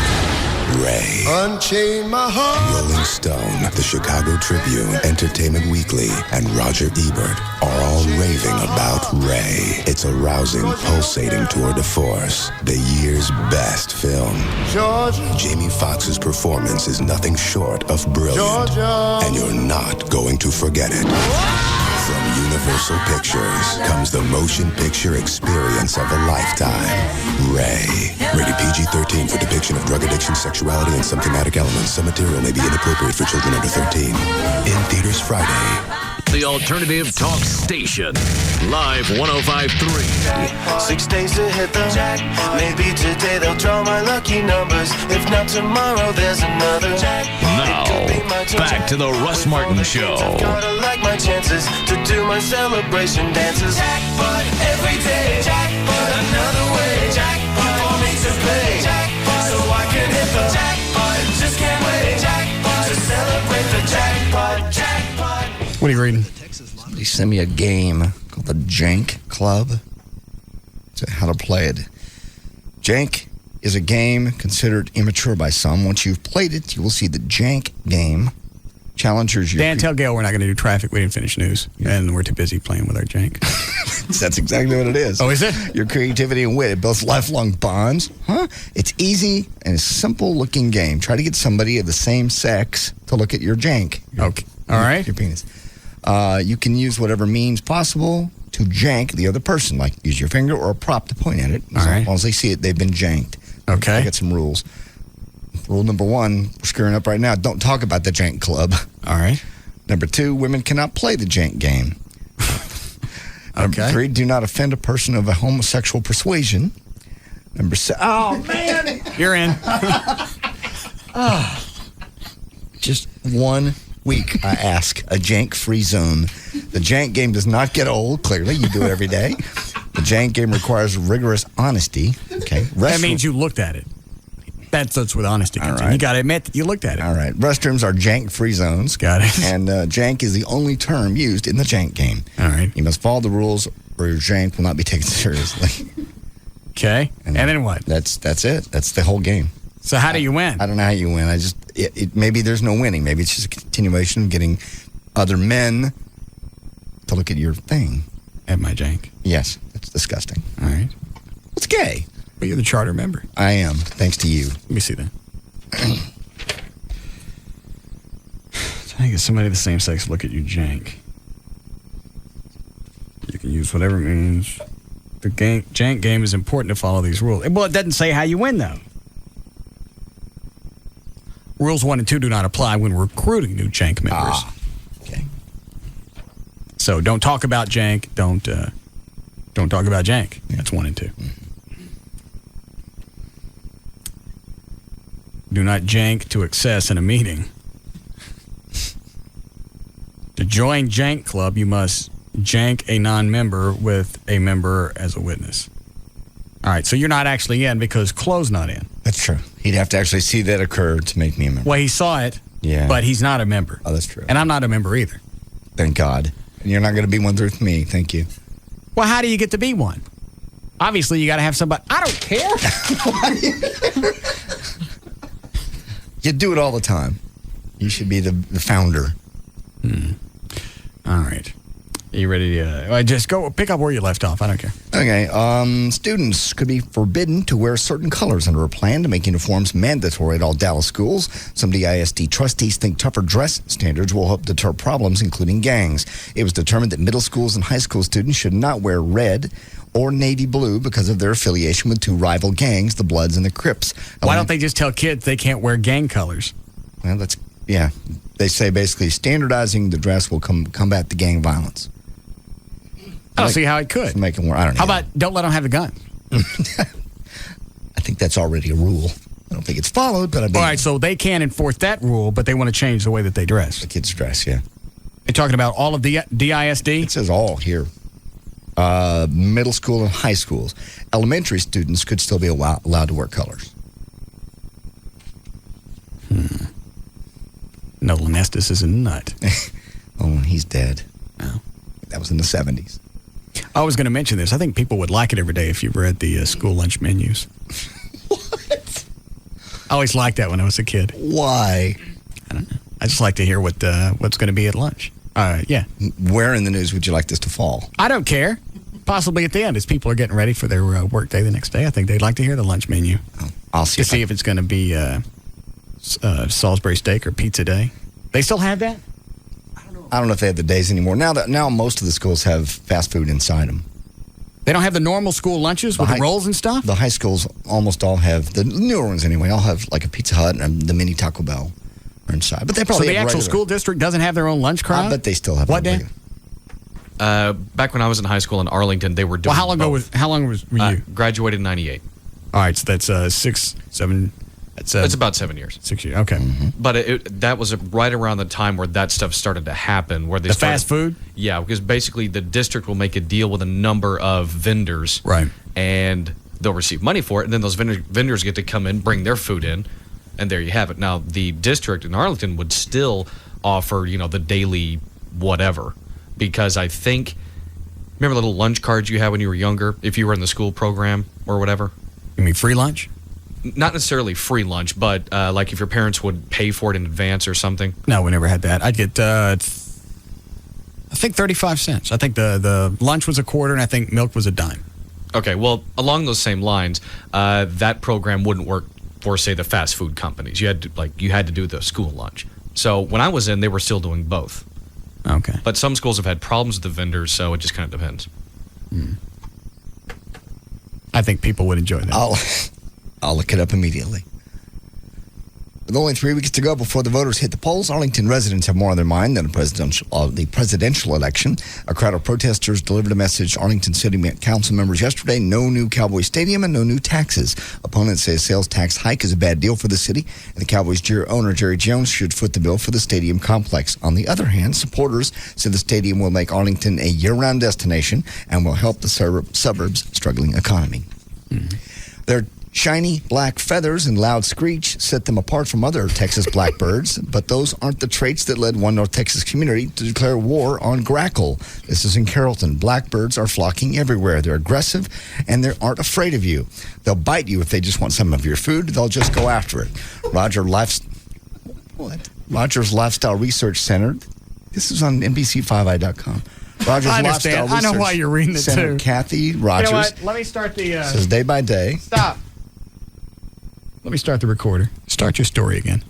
Ray. Unchain my heart. Rolling Stone, the Chicago Tribune, Entertainment Weekly, and Roger Ebert are all raving about Ray. It's a rousing, pulsating tour de force. The year's best film. Georgia. Jamie Foxx's performance is nothing short of brilliant. Georgia. And you're not going to forget it. From Universal Pictures comes the motion picture experience of a lifetime. Ray. Rated PG-13 for depiction of drug addiction, sexuality, and some thematic elements. Some material may be inappropriate for children under 13. In theaters Friday. The alternative talk station. Live 105.3. 6 days to hit the jack. Maybe today they'll draw my lucky numbers. If not tomorrow, there's another jack. Now, back to the Russ Martin Show. Gotta like my chances to do my celebration dances. Jackpot every day. Jackpot another way. Jackpot for me to play. Jackpot so I can hit the jackpot. Just can't wait. Jackpot to celebrate the jackpot. Jackpot. What are you reading? Somebody sent me a game called the Jank Club. It's how to play it. Jank is a game considered immature by some. Once you've played it, you will see the Jank game challenges you. Dan, tell Gail we're not going to do traffic. We didn't finish news, and we're too busy playing with our Jank. That's exactly what it is. Oh, is it? Your creativity and wit, it builds lifelong bonds. Huh? It's easy and a simple-looking game. Try to get somebody of the same sex to look at your jank. Okay. All right. Your penis. You can use whatever means possible to jank the other person, like use your finger or a prop to point at it. All right. As long as they see it, they've been janked. Okay. I got some rules. Rule number 1, we're screwing up right now. Don't talk about the jank club. All right. Number 2, women cannot play the jank game. Number 3, do not offend a person of a homosexual persuasion. Number 6, oh man, you're in. Just 1 week, I ask, a jank-free zone. The jank game does not get old, clearly. You do it every day. The jank game requires rigorous honesty. Okay. That means you looked at it. That's with honesty. Right. You got to admit that you looked at it. All right. Restrooms are jank-free zones. Got it. And jank is the only term used in the jank game. All right. You must follow the rules or your jank will not be taken seriously. Okay. And then what? That's it. That's the whole game. So how do you win? I don't know how you win. Maybe there's no winning. Maybe it's just a continuation of getting other men to look at your thing. At my jank. Yes. It's disgusting. All right. It's gay. But you're the charter member. I am, thanks to you. Let me see that. Trying to get somebody of the same sex to look at your jank. You can use whatever means. The jank game is important to follow these rules. Well, it doesn't say how you win, though. Rules 1 and 2 do not apply when recruiting new jank members. Okay. So don't talk about jank. Don't talk about jank. That's 1 and 2. Do not jank to excess in a meeting. To join jank club, you must jank a non-member with a member as a witness. All right, so you're not actually in because Chloe's not in. That's true. He'd have to actually see that occur to make me a member. Well, he saw it, but he's not a member. Oh, that's true. And I'm not a member either. Thank God. And you're not going to be one with me. Thank you. Well, how do you get to be one? Obviously, you got to have somebody. I don't care. You do it all the time. You should be the founder. All right. Are you ready to just go pick up where you left off? I don't care. Okay. Students could be forbidden to wear certain colors under a plan to make uniforms mandatory at all Dallas schools. Some DISD trustees think tougher dress standards will help deter problems, including gangs. It was determined that middle schools and high school students should not wear red or navy blue because of their affiliation with 2 rival gangs, the Bloods and the Crips. Why don't they just tell kids they can't wear gang colors? Well, they say basically standardizing the dress will combat the gang violence. I don't see how it could. Make it more, I don't know. How about don't let them have a gun? I think that's already a rule. I don't think it's followed, but I mean. All right, so they can't enforce that rule, but they want to change the way that they dress. The kids dress, yeah. You're talking about all of the DISD? It says all here. Middle school and high schools. Elementary students could still be allowed to wear colors. Nolan Estes is a nut. Oh, he's dead. Oh. That was in the 70s. I was going to mention this. I think people would like it every day if you read the school lunch menus. What? I always liked that when I was a kid. Why? I don't know. I just like to hear what's going to be at lunch. Yeah. Where in the news would you like this to fall? I don't care. Possibly at the end, as people are getting ready for their work day the next day. I think they'd like to hear the lunch menu. I'll see. To see if it's going to be Salisbury steak or pizza day. They still have that? I don't know if they have the days anymore. Now most of the schools have fast food inside them. They don't have the normal school lunches with the rolls and stuff? The high schools almost all have, the newer ones anyway, all have like a Pizza Hut and the mini Taco Bell are inside. But they probably so the actual school district doesn't have their own lunch crowd? I bet they still have. What, Dan? Back when I was in high school in Arlington, they were doing how long were you? Graduated in 98. All right, so that's 6, 7... It's about 7 years. 6 years, okay. Mm-hmm. But that was right around the time where that stuff started to happen. Where they fast food? Yeah, because basically the district will make a deal with a number of vendors. Right. And they'll receive money for it, and then those vendors get to come in, bring their food in, and there you have it. Now, the district in Arlington would still offer, the daily whatever. Because I think, remember the little lunch cards you had when you were younger, if you were in the school program or whatever? You mean free lunch? Not necessarily free lunch, but like if your parents would pay for it in advance or something. No, we never had that. I'd get, I think 35 cents. I think the lunch was a quarter, and I think milk was a dime. Okay, well, along those same lines, that program wouldn't work for, say, the fast food companies. You had to do the school lunch. So when I was in, they were still doing both. Okay. But some schools have had problems with the vendors, so it just kind of depends. I think people would enjoy that. I'll look it up immediately. With only 3 weeks to go before the voters hit the polls, Arlington residents have more on their mind than the presidential election. A crowd of protesters delivered a message to Arlington City Council members yesterday: no new Cowboy Stadium and no new taxes. Opponents say a sales tax hike is a bad deal for the city, and the Cowboys owner Jerry Jones should foot the bill for the stadium complex. On the other hand, supporters say the stadium will make Arlington a year-round destination and will help the suburbs' struggling economy. Their shiny black feathers and loud screech set them apart from other Texas blackbirds, but those aren't the traits that led one North Texas community to declare war on grackle. This is in Carrollton. Blackbirds are flocking everywhere. They're aggressive, and they aren't afraid of you. They'll bite you if they just want some of your food. They'll just go after it. Rogers Lifestyle Research Center. This is on NBC5i.com. Rogers I Lifestyle understand. I know Research why you're reading it, Center, too. Kathy Rogers. You know what? Let me start the... says day by day. Stop. Let me start the recorder. Start your story again.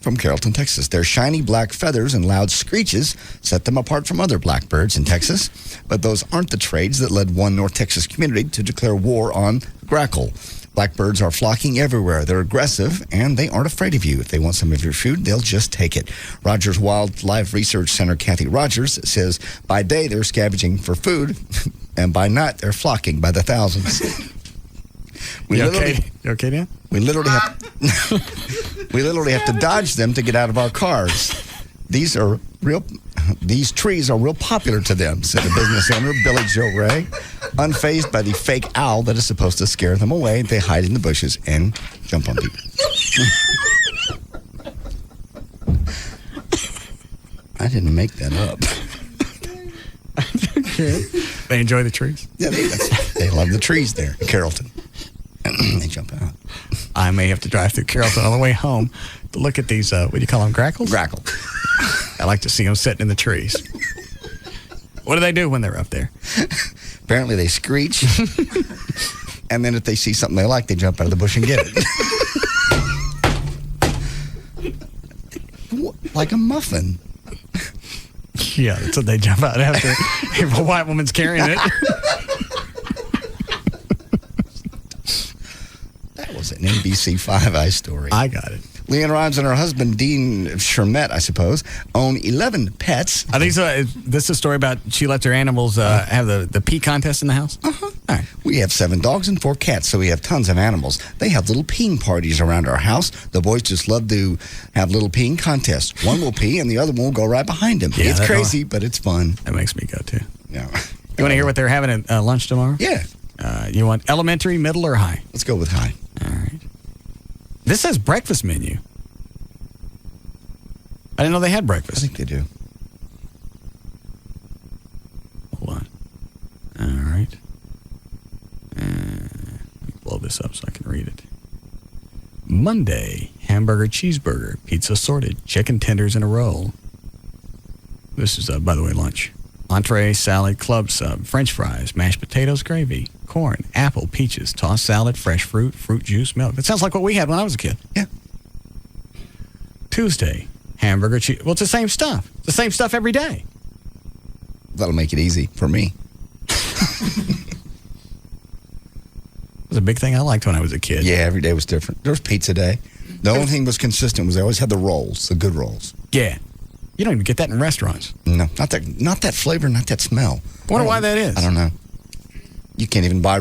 From Carrollton, Texas. Their shiny black feathers and loud screeches set them apart from other blackbirds in Texas, but those aren't the traits that led one North Texas community to declare war on grackle. Blackbirds are flocking everywhere. They're aggressive, and they aren't afraid of you. If they want some of your food, they'll just take it. Rogers Wildlife Research Center Kathy Rogers says by day they're scavenging for food, and by night they're flocking by the thousands. You okay, Dan? We literally have to dodge them to get out of our cars. These trees are real popular to them, said the business owner, Billy Joe Ray. Unfazed by the fake owl that is supposed to scare them away, they hide in the bushes and jump on people. I didn't make that up. They enjoy the trees? Yeah, they love the trees there in Carrollton. They jump out. I may have to drive through Carrollton on the way home to look at these, what do you call them, grackles? Grackle. I like to see them sitting in the trees. What do they do when they're up there? Apparently they screech. And then if they see something they like, they jump out of the bush and get it. Like a muffin. Yeah, that's what they jump out after if a white woman's carrying it. That was an NBC5i story. I got it. Leanne Rhymes and her husband, Dean Shermette, I suppose, own 11 pets. I think so. This is a story about she lets her animals have the pee contest in the house? Uh-huh. All right. We have 7 dogs and 4 cats, so we have tons of animals. They have little peeing parties around our house. The boys just love to have little peeing contests. One will pee and the other one will go right behind him. Yeah, it's crazy, but it's fun. That makes me go, too. Yeah. You want to hear what they're having at lunch tomorrow? Yeah. You want elementary, middle, or high? Let's go with high. All right. This says breakfast menu. I didn't know they had breakfast. I think they do. Hold on. All right. Let me blow this up so I can read it. Monday, hamburger, cheeseburger, pizza assorted, chicken tenders in a roll. This is, by the way, lunch. Entree, salad, club sub, French fries, mashed potatoes, gravy, corn, apple, peaches, tossed salad, fresh fruit, fruit juice, milk. That sounds like what we had when I was a kid. Yeah. Tuesday, hamburger, cheese. Well, it's the same stuff. It's the same stuff every day. That'll make it easy for me. It was a big thing I liked when I was a kid. Yeah, every day was different. There was pizza day. The only thing was consistent was they always had the rolls, the good rolls. Yeah. You don't even get that in restaurants. No, not that flavor, not that smell. I wonder why that is. I don't know. You can't even buy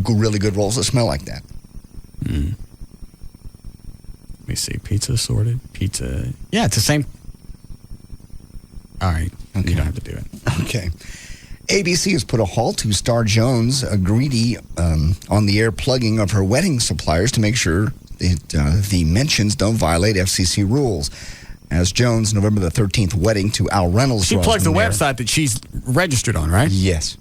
really good rolls that smell like that. Let me see. Pizza assorted. Pizza. Yeah, it's the same. All right. Okay. You don't have to do it. Okay. ABC has put a halt to Star Jones' greedy on-the-air plugging of her wedding suppliers to make sure that the mentions don't violate FCC rules. As Jones' November the 13th wedding to Al Reynolds. She plugs the website that she's registered on, right? Yes.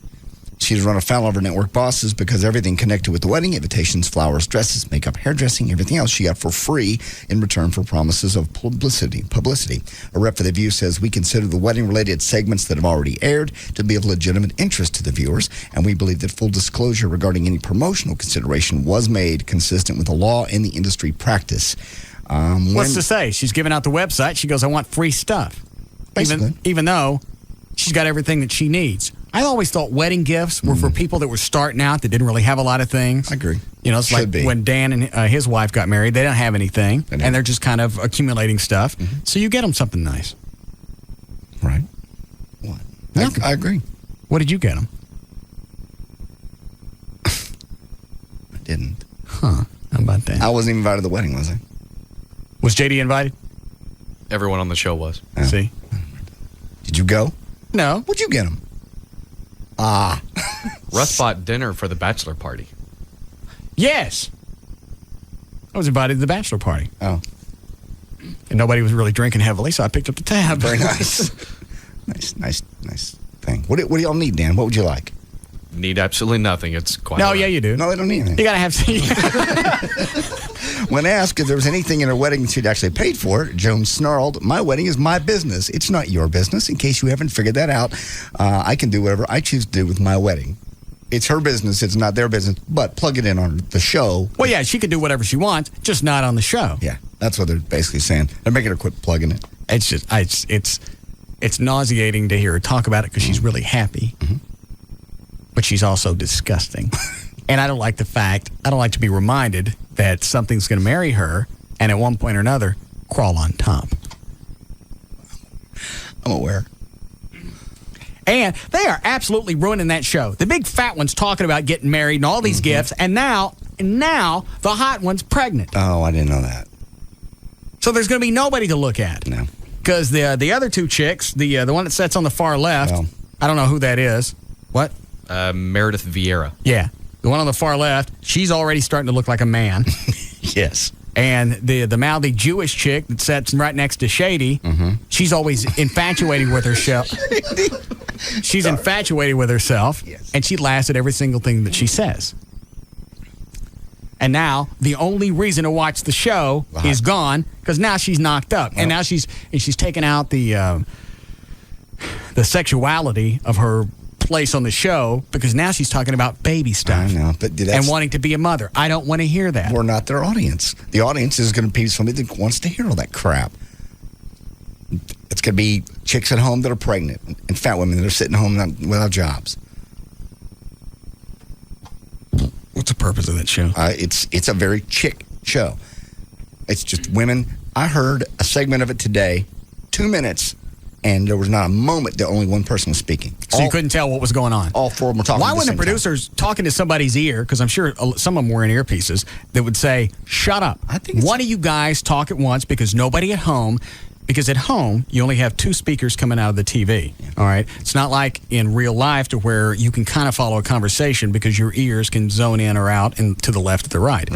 She's run afoul of her network bosses because everything connected with the wedding, invitations, flowers, dresses, makeup, hairdressing, everything else she got for free in return for promises of publicity. A rep for The View says, we consider the wedding-related segments that have already aired to be of legitimate interest to the viewers, and we believe that full disclosure regarding any promotional consideration was made consistent with the law and the industry practice. What's to say? She's giving out the website. She goes, I want free stuff. Even though she's got everything that she needs. I always thought wedding gifts were for people that were starting out that didn't really have a lot of things. I agree. You know, it's like when Dan and his wife got married, they don't have anything, and they're just kind of accumulating stuff. So you get them something nice. Right. What? I agree. What did you get them? I didn't. Huh. How about that? I wasn't even invited to the wedding, was I? Was JD invited? Everyone on the show was. Yeah. See? Did you go? No. What'd you get him? Russ bought dinner for the bachelor party. Yes. I was invited to the bachelor party. Oh. And nobody was really drinking heavily, so I picked up the tab. Very nice. nice thing. What do y'all need, Dan? What would you like? Need absolutely nothing. It's quite. No, yeah, you do. No, they don't need anything. You got to have. When asked if there was anything in her wedding she'd actually paid for, Jones snarled, my wedding is my business. It's not your business. In case you haven't figured that out, I can do whatever I choose to do with my wedding. It's her business. It's not their business. But plug it in on the show. Well, yeah, she can do whatever she wants, just not on the show. Yeah, that's what they're basically saying. They're making her quit plugging it. It's just, it's nauseating to hear her talk about it because she's really happy. But she's also disgusting. And I don't like to be reminded that something's going to marry her and at one point or another, crawl on top. I'm aware. And they are absolutely ruining that show. The big fat one's talking about getting married and all these gifts, and now the hot one's pregnant. Oh, I didn't know that. So there's going to be nobody to look at. No. Because the other two chicks, the one that sits on the far left, I don't know who that is. What? Meredith Vieira. Yeah. The one on the far left, she's already starting to look like a man. Yes. And the mouthy Jewish chick that sits right next to Shady, she's always infatuated with herself. She's infatuated with herself, and she laughs at every single thing that she says. And now the only reason to watch the show is gone because now she's knocked up, and now she's taken out the sexuality of her place on the show because now she's talking about baby stuff. I know, but and wanting to be a mother. I don't want to hear that. We're not their audience. The audience is going to be somebody that wants to hear all that crap. It's going to be chicks at home that are pregnant and fat women that are sitting home without jobs. What's the purpose of that show? It's a very chick show. It's just women. I heard a segment of it today, 2 minutes, and there was not a moment that only one person was speaking. So you couldn't tell what was going on? All four of them were talking. Why wouldn't the producers talking to somebody's ear, because I'm sure some of them were in earpieces, that would say, shut up. I think one of you guys talk at once because nobody at home, because at home, you only have two speakers coming out of the TV. Yeah. All right? It's not like in real life to where you can kind of follow a conversation because your ears can zone in or out and to the left or the right.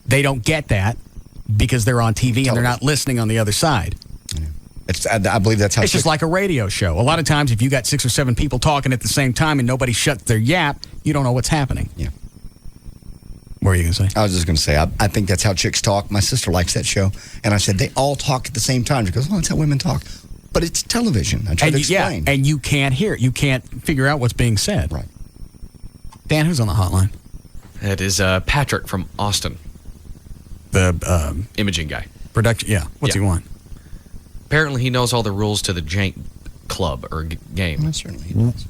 They don't get that because they're on TV and they're not listening on the other side. I believe that's how it's just like a radio show. A lot of times, if you got 6 or 7 people talking at the same time and nobody shuts their yap, you don't know what's happening. Yeah. What were you going to say? I was just going to say, I think that's how chicks talk. My sister likes that show. And I said, they all talk at the same time. She goes, well, that's how women talk. But it's television. I tried to explain. Yeah, and you can't hear it. You can't figure out what's being said. Right. Dan, who's on the hotline? It is Patrick from Austin. The imaging guy. Production, yeah. What's he want? Apparently, he knows all the rules to the Jank club or game. Well, certainly he does.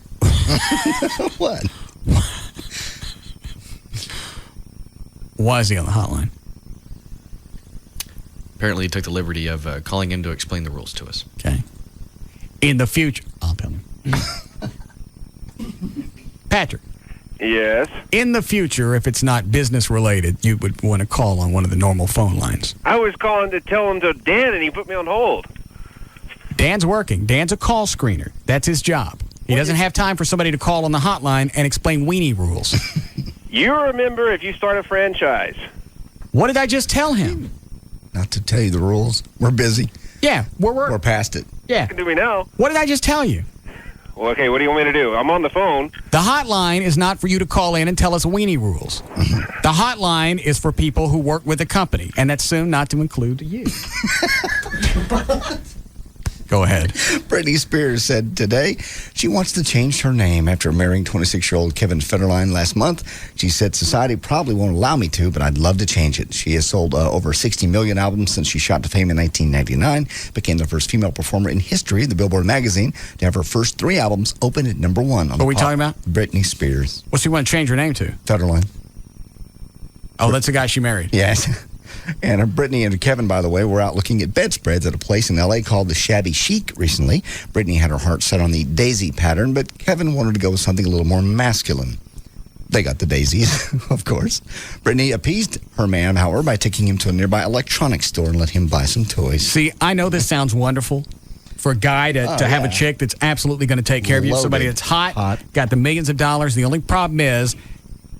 What? Why is he on the hotline? Apparently, he took the liberty of calling in to explain the rules to us. Okay. In the future, I'll tell him. Patrick. Yes? In the future, if it's not business related, you would want to call on one of the normal phone lines. I was calling to tell him to Dan, and he put me on hold. Dan's working. Dan's a call screener. That's his job. He doesn't have time for somebody to call on the hotline and explain weenie rules. You remember if you start a franchise. What did I just tell him? Not to tell you the rules. We're busy. Yeah, we're past it. Yeah. What do we know? What did I just tell you? Well, okay, what do you want me to do? I'm on the phone. The hotline is not for you to call in and tell us weenie rules. The hotline is for people who work with the company, and that's soon not to include you. Go ahead. Britney Spears said today she wants to change her name after marrying 26-year-old Kevin Federline last month. She said, society probably won't allow me to, but I'd love to change it. She has sold over 60 million albums since she shot to fame in 1999, became the first female performer in history, the Billboard magazine, to have her first 3 albums open at number 1. What are we talking about? Britney Spears. What's she want to change her name to? Federline. Oh, that's the guy she married. Yes. And Brittany and Kevin, by the way, were out looking at bedspreads at a place in L.A. called the Shabby Chic recently. Brittany had her heart set on the daisy pattern, but Kevin wanted to go with something a little more masculine. They got the daisies, of course. Brittany appeased her man, however, by taking him to a nearby electronics store and let him buy some toys. See, I know this sounds wonderful for a guy to have a chick that's absolutely going to take care of you, somebody that's hot, got the millions of dollars. The only problem is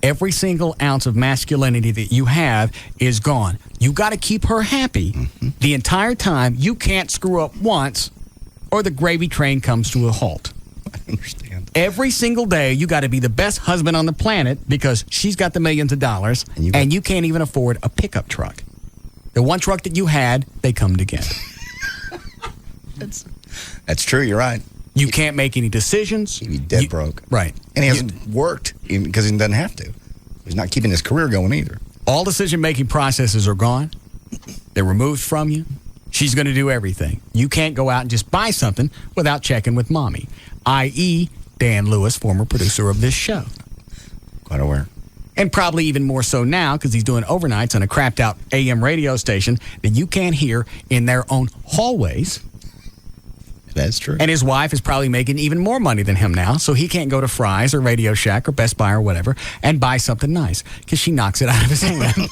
every single ounce of masculinity that you have is gone. You got to keep her happy the entire time. You can't screw up once or the gravy train comes to a halt. I understand. Every single day, you got to be the best husband on the planet because she's got the millions of dollars and you can't even afford a pickup truck. The one truck that you had, they come to get. That's true. You're right. You can't make any decisions. He'd be dead broke. Right. And he hasn't worked because he doesn't have to. He's not keeping his career going either. All decision-making processes are gone. They're removed from you. She's going to do everything. You can't go out and just buy something without checking with mommy, i.e. Dan Lewis, former producer of this show. Quite aware. And probably even more so now because he's doing overnights on a crapped-out AM radio station that you can't hear in their own hallways. That's true. And his wife is probably making even more money than him now, so he can't go to Fry's or Radio Shack or Best Buy or whatever and buy something nice because she knocks it out of his hand.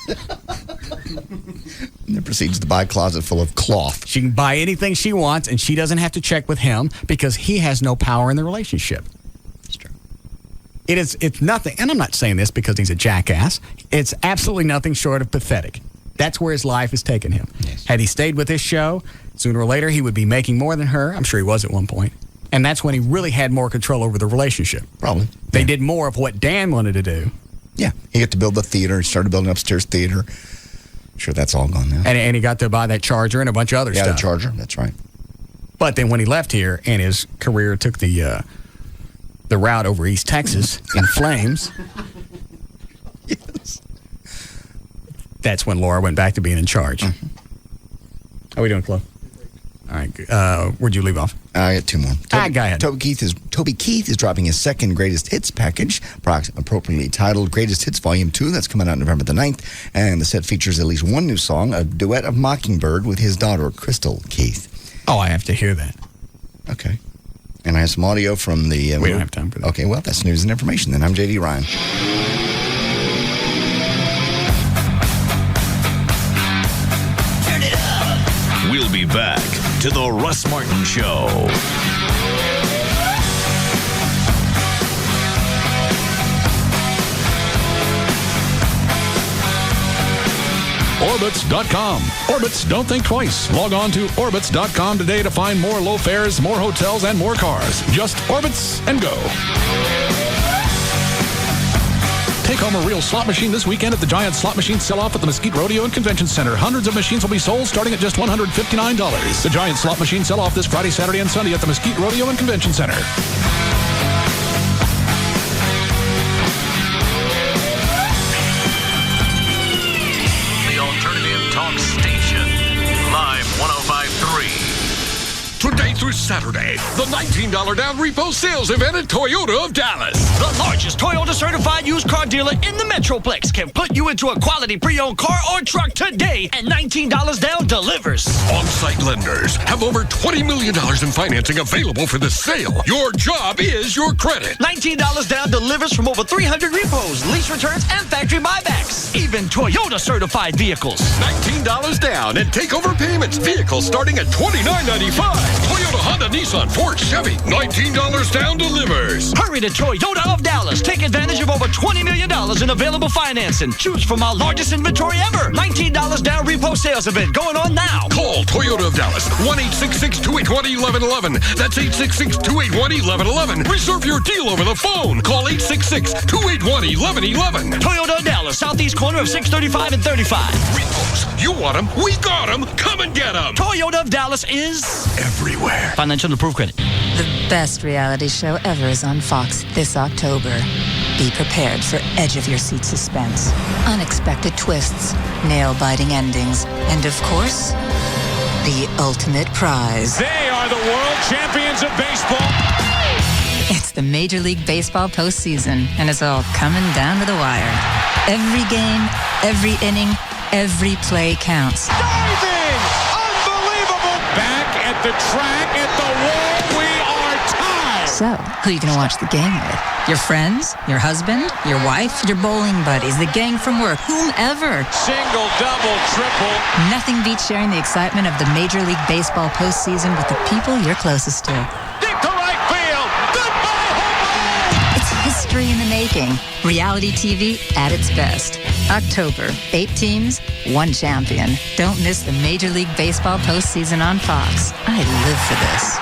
And then proceeds to buy a closet full of cloth. She can buy anything she wants, and she doesn't have to check with him because he has no power in the relationship. That's true. It's nothing, and I'm not saying this because he's a jackass. It's absolutely nothing short of pathetic. That's where his life has taken him. Yes. Had he stayed with this show, sooner or later he would be making more than her. I'm sure he was at one point. And that's when he really had more control over the relationship. Probably. They did more of what Dan wanted to do. Yeah. He got to build the theater. He started building upstairs theater. Sure, that's all gone now. And he got to buy that Charger and a bunch of other stuff. Yeah, the Charger. That's right. But then when he left here and his career took the route over East Texas in flames. Yes. That's when Laura went back to being in charge. How are we doing, Chloe? All right. Where'd you leave off? I got 2 more. Go ahead. Toby Keith is dropping his second Greatest Hits package, appropriately titled Greatest Hits Volume 2. That's coming out November the 9th. And the set features at least one new song, a duet of Mockingbird with his daughter, Crystal Keith. Oh, I have to hear that. Okay. And I have some audio from the... we don't have time for that. Okay, well, that's news and information then. I'm J.D. Ryan. We'll be back to the Russ Martin Show. Orbitz.com. Orbitz, don't think twice. Log on to Orbitz.com today to find more low fares, more hotels, and more cars. Just Orbitz and go. Take home a real slot machine this weekend at the Giant Slot Machine Sell-Off at the Mesquite Rodeo and Convention Center. Hundreds of machines will be sold starting at just $159. The Giant Slot Machine Sell-Off this Friday, Saturday, and Sunday at the Mesquite Rodeo and Convention Center. The Alternative Talk Station. Live 105.3. Today through Saturday, the $19 down repo sales event at Toyota of Dallas. The largest Toyota certified used car dealer in the Metroplex can put you into a quality pre-owned car or truck today, and $19 down delivers. On-site lenders have over $20 million in financing available for this sale. Your job is your credit. $19 down delivers from over 300 repos, lease returns, and factory buybacks. Even Toyota certified vehicles. $19 down and take over payments. Vehicles starting at $29.95. Toyota Toyota, Honda, Nissan, Ford, Chevy. $19 down delivers. Hurry to Toyota of Dallas. Take advantage of over $20 million in available financing. Choose from our largest inventory ever. $19 down repo sales event going on now. Call Toyota of Dallas. 1-866-281-1111. That's 866-281-1111. Reserve your deal over the phone. Call 866-281-1111. Toyota of Dallas, southeast corner of 635 and 35. Repos. You want them? We got them. Come and get them. Toyota of Dallas is everywhere. Financial approved credit. The best reality show ever is on Fox this October. Be prepared for edge-of-your-seat suspense, unexpected twists, nail-biting endings, and of course, the ultimate prize. They are the world champions of baseball. It's the Major League Baseball postseason, and it's all coming down to the wire. Every game, every inning, every play counts. Diving! Unbelievable! Back at the track, at the wall, we are tied! So, who are you going to watch the game with? Your friends? Your husband? Your wife? Your bowling buddies? The gang from work? Whomever? Single, double, triple. Nothing beats sharing the excitement of the Major League Baseball postseason with the people you're closest to. Deep to right field! Goodbye, home! It's history in the making. Reality TV at its best. October, 8 teams, 1 champion. Don't miss the Major League Baseball postseason on Fox. I live for this.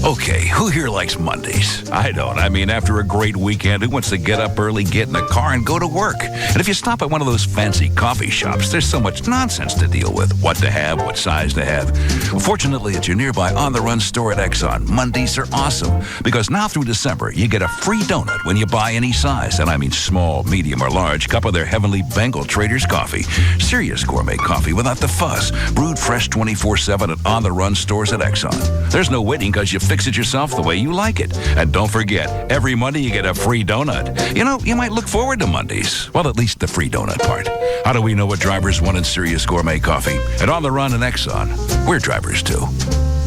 Okay, who here likes Mondays? I don't. I mean, after a great weekend, who wants to get up early, get in the car, and go to work? And if you stop at one of those fancy coffee shops, there's so much nonsense to deal with. What to have, what size to have. Well, fortunately, at your nearby on-the-run store at Exxon, Mondays are awesome. Because now through December, you get a free donut when you buy any size. And I mean small, medium, or large cup of their heavenly Bengal Traders coffee. Serious gourmet coffee without the fuss. Brewed fresh 24/7 at on-the-run stores at Exxon. There's no waiting because you fix it yourself the way you like it. And don't forget, every Monday you get a free donut. You know, you might look forward to Mondays. Well, at least the free donut part. How do we know what drivers want in serious gourmet coffee? At On the Run and Exxon, we're drivers too.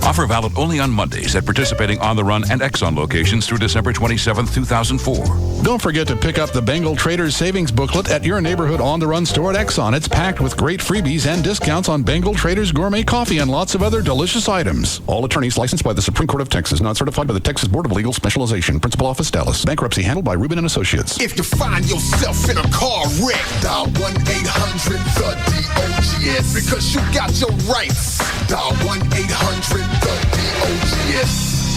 Offer valid only on Mondays at participating On the Run and Exxon locations through December 27, 2004. Don't forget to pick up the Bengal Traders Savings Booklet at your neighborhood On the Run store at Exxon. It's packed with great freebies and discounts on Bengal Traders gourmet coffee and lots of other delicious items. All attorneys licensed by the Supreme Court of Texas, not certified by the Texas Board of Legal Specialization. Principal Office, Dallas. Bankruptcy handled by Rubin & Associates. If you find yourself in a car wreck, dial 1-800-THE-DOGS because you got your rights. Dial 1-800-THE-DOGS.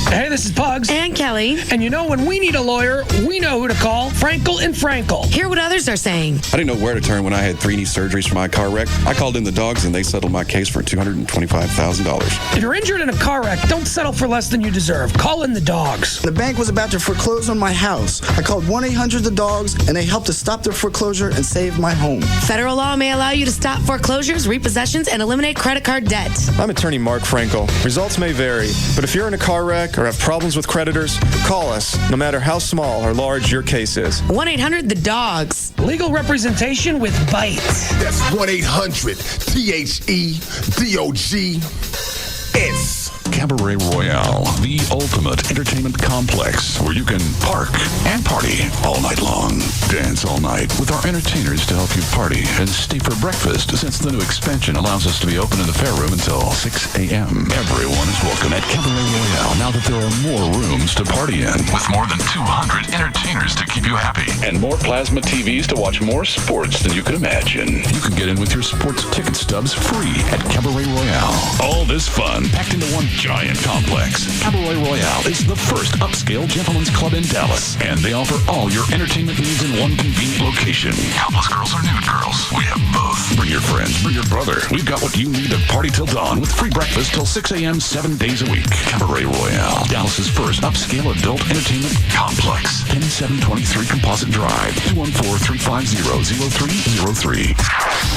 Hey, this is Pugs. And Kelly. And you know, when we need a lawyer, we know who to call. Frankel and Frankel. Hear what others are saying. I didn't know where to turn when I had 3 knee surgeries for my car wreck. I called in the dogs and they settled my case for $225,000. If you're injured in a car wreck, don't settle for less than you deserve. Call in the dogs. The bank was about to foreclose on my house. I called 1-800-THE-DOGS and they helped to stop their foreclosure and save my home. Federal law may allow you to stop foreclosures, repossessions, and eliminate credit card debt. I'm attorney Mark Frankel. Results may vary, but if you're in a car wreck or have problems with creditors, call us, no matter how small or large your case is. 1-800-THE-DOGS. Legal representation with bite. That's 1-800-THE-DOGS. Cabaret Royale, the ultimate entertainment complex where you can park and party all night long. Dance all night with our entertainers to help you party and stay for breakfast since the new expansion allows us to be open in the fair room until 6 a.m. Everyone is welcome at Cabaret Royale now that there are more rooms to party in with more than 200 entertainers to keep you happy and more plasma TVs to watch more sports than you could imagine. You can get in with your sports ticket stubs free at Cabaret Royale. All this fun packed into one giant complex. Cabaret Royale is the first upscale gentleman's club in Dallas, and they offer all your entertainment needs in one convenient location. Topless girls or nude girls, we have both. Bring your friends, bring your brother. We've got what you need to party till dawn with free breakfast till 6 a.m. 7 days a week. Cabaret Royale, Dallas's first upscale adult entertainment complex. 10723 Composite Drive, 214-350-0303.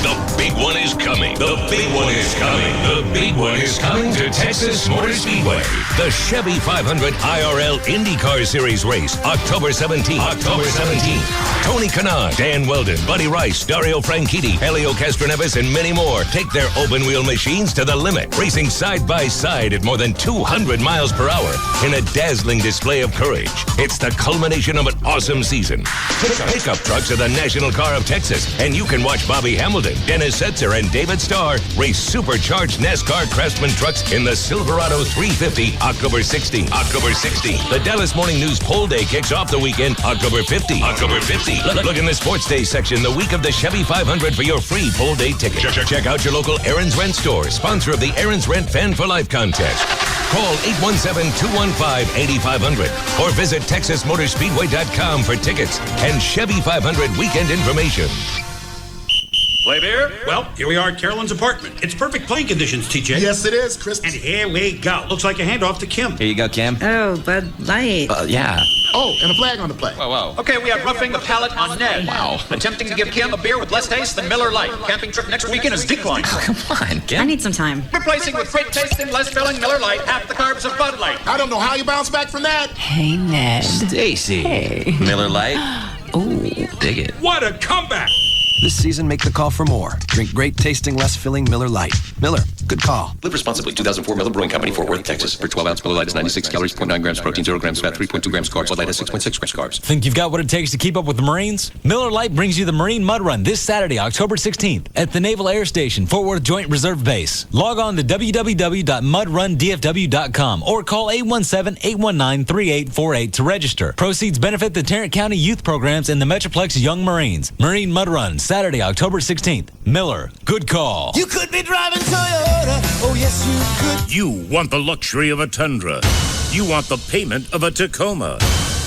The big one is coming. The big one is coming. The big one is coming to Texas Morning Motor Speedway. The Chevy 500 IRL IndyCar Series race, October 17th. October 17th. Tony Kanaan, Dan Weldon, Buddy Rice, Dario Franchitti, Helio Castroneves, and many more take their open-wheel machines to the limit, racing side by side at more than 200 miles per hour in a dazzling display of courage. It's the culmination of an awesome season. Pickup trucks are the national car of Texas, and you can watch Bobby Hamilton, Dennis Setzer, and David Starr race supercharged NASCAR Craftsman trucks in the Silverado 350, October 16th. October 16th. The Dallas Morning News Poll Day kicks off the weekend, October 50th. October 50th. Look in the Sports Day section the week of the Chevy 500 for your free poll day ticket. Check out your local Aaron's Rent store, sponsor of the Aaron's Rent Fan for Life contest. Call 817-215-8500 or visit TexasMotorspeedway.com for tickets and Chevy 500 weekend information. Play beer? Well, here we are at Carolyn's apartment. It's perfect playing conditions, TJ. Yes, it is, Chris. And here we go. Looks like a handoff to Kim. Here you go, Kim. Oh, Bud Light. Yeah. Oh, and a flag on the play. Whoa. Okay, we have roughing the palate on Ned. Wow. Attempting to give Kim a beer with less taste than Miller Lite. Camping trip next weekend is declined. Come on, Kim. I need some time. Replacing with great tasting, less filling Miller Lite, half the carbs of Bud Light. I don't know how you bounce back from that. Hey, Ned. Stacy. Hey. Miller Lite. Ooh. Dig it. What a comeback! This season, make the call for more. Drink great tasting, less filling Miller Lite. Miller, good call. Live responsibly. 2004 Miller Brewing Company, Fort Worth, Texas. For 12-ounce Miller Lite is 96 calories, 0.9 grams protein, 0 grams fat, 3.2 grams carbs. Bud Light has 6.6 grams carbs. Think you've got what it takes to keep up with the Marines? Miller Lite brings you the Marine Mud Run this Saturday, October 16th at the Naval Air Station, Fort Worth Joint Reserve Base. Log on to www.mudrundfw.com or call 817-819-3848 to register. Proceeds benefit the Tarrant County Youth Programs and the Metroplex Young Marines. Marine Mud Run, Saturday, October 16th. Miller, good call. You could be driving Toyota. Oh, yes, you could. You want the luxury of a Tundra. You want the payment of a Tacoma.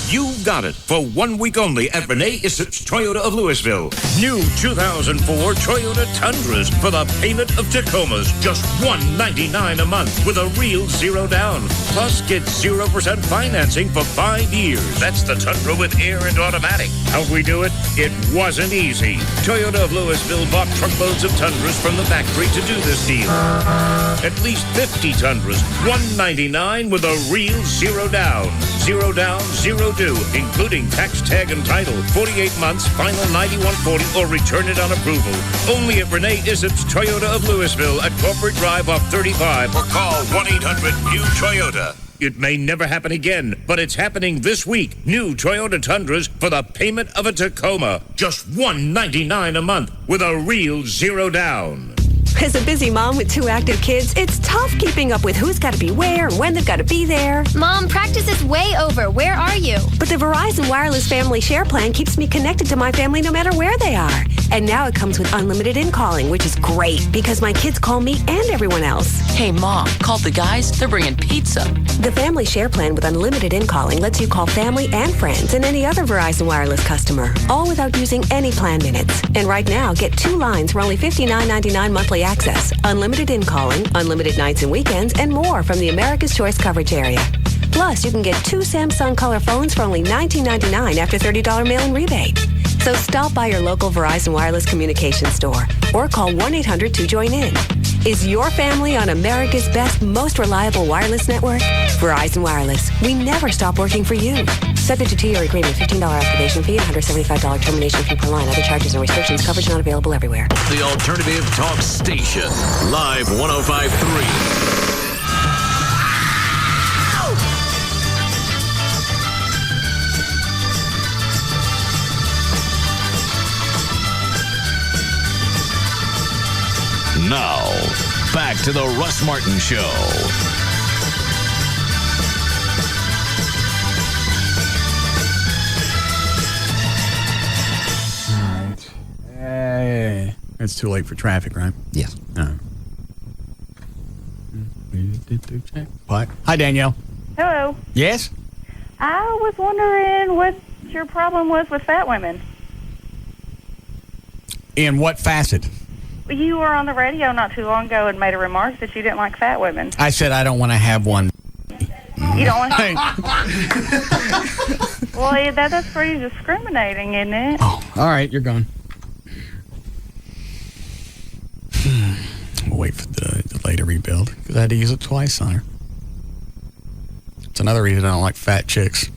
You've got it for 1 week only at Renee Isip's Toyota of Louisville. New 2004 Toyota Tundras for the payment of Tacomas. Just $199 a month with a real zero down. Plus, get 0% financing for 5 years. That's the Tundra with air and automatic. How'd we do it? It wasn't easy. Toyota of Louisville bought truckloads of Tundras from the factory to do this deal. At least 50 Tundras, $199 with a real zero down. Zero down, zero due, including tax, tag, and title. 48 months, final 9140, or return it on approval. Only at Renee Isip's Toyota of Louisville at Corporate Drive off 35 or call 1-800-NEW-TOYOTA. It may never happen again, but it's happening this week. New Toyota Tundras for the payment of a Tacoma. Just $199 a month with a real zero down. As a busy mom with 2 active kids, it's tough keeping up with who's got to be where and when they've got to be there. Mom, practice is way over. Where are you? But the Verizon Wireless Family Share Plan keeps me connected to my family no matter where they are. And now it comes with unlimited in-calling, which is great because my kids call me and everyone else. Hey, Mom, call the guys. They're bringing pizza. The Family Share Plan with unlimited in-calling lets you call family and friends and any other Verizon Wireless customer, all without using any plan minutes. And right now, get 2 lines for only $59.99 monthly access, unlimited in-calling, unlimited nights and weekends, and more from the America's Choice coverage area. Plus, you can get 2 Samsung color phones for only $19.99 after $30 mail-in rebate. So stop by your local Verizon Wireless communication store or call 1-800-2JOIN-IN. Is your family on America's best, most reliable wireless network? Verizon Wireless. We never stop working for you. Subject to 2-year agreement, $15 activation fee, and $175 termination fee per line. Other charges and restrictions. Coverage not available everywhere. The Alternative Talk Station. Live 105.3. Now, back to the Russ Martin Show. It's too late for traffic, right? Yes. What? Hi, Danielle. Hello. Yes? I was wondering what your problem was with fat women. In what facet? You were on the radio not too long ago and made a remark that you didn't like fat women. I said I don't want to have one. You don't want to... Well, yeah, that's pretty discriminating, isn't it? Oh, all right, you're gone. We'll wait for the delay to rebuild because I had to use it twice on her. It's another reason I don't like fat chicks.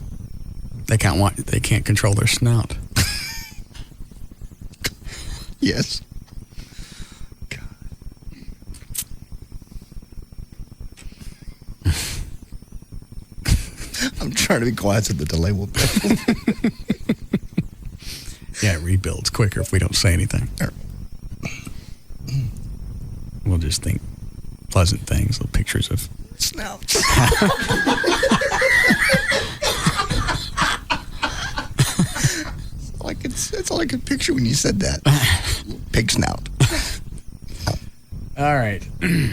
They can't control their snout. Yes. I'm trying to be quiet so the delay will build. Yeah, it rebuilds quicker if we don't say anything. We'll just think pleasant things, little pictures of snouts. That's all I could picture when you said that. Pig snout. All right. Okay.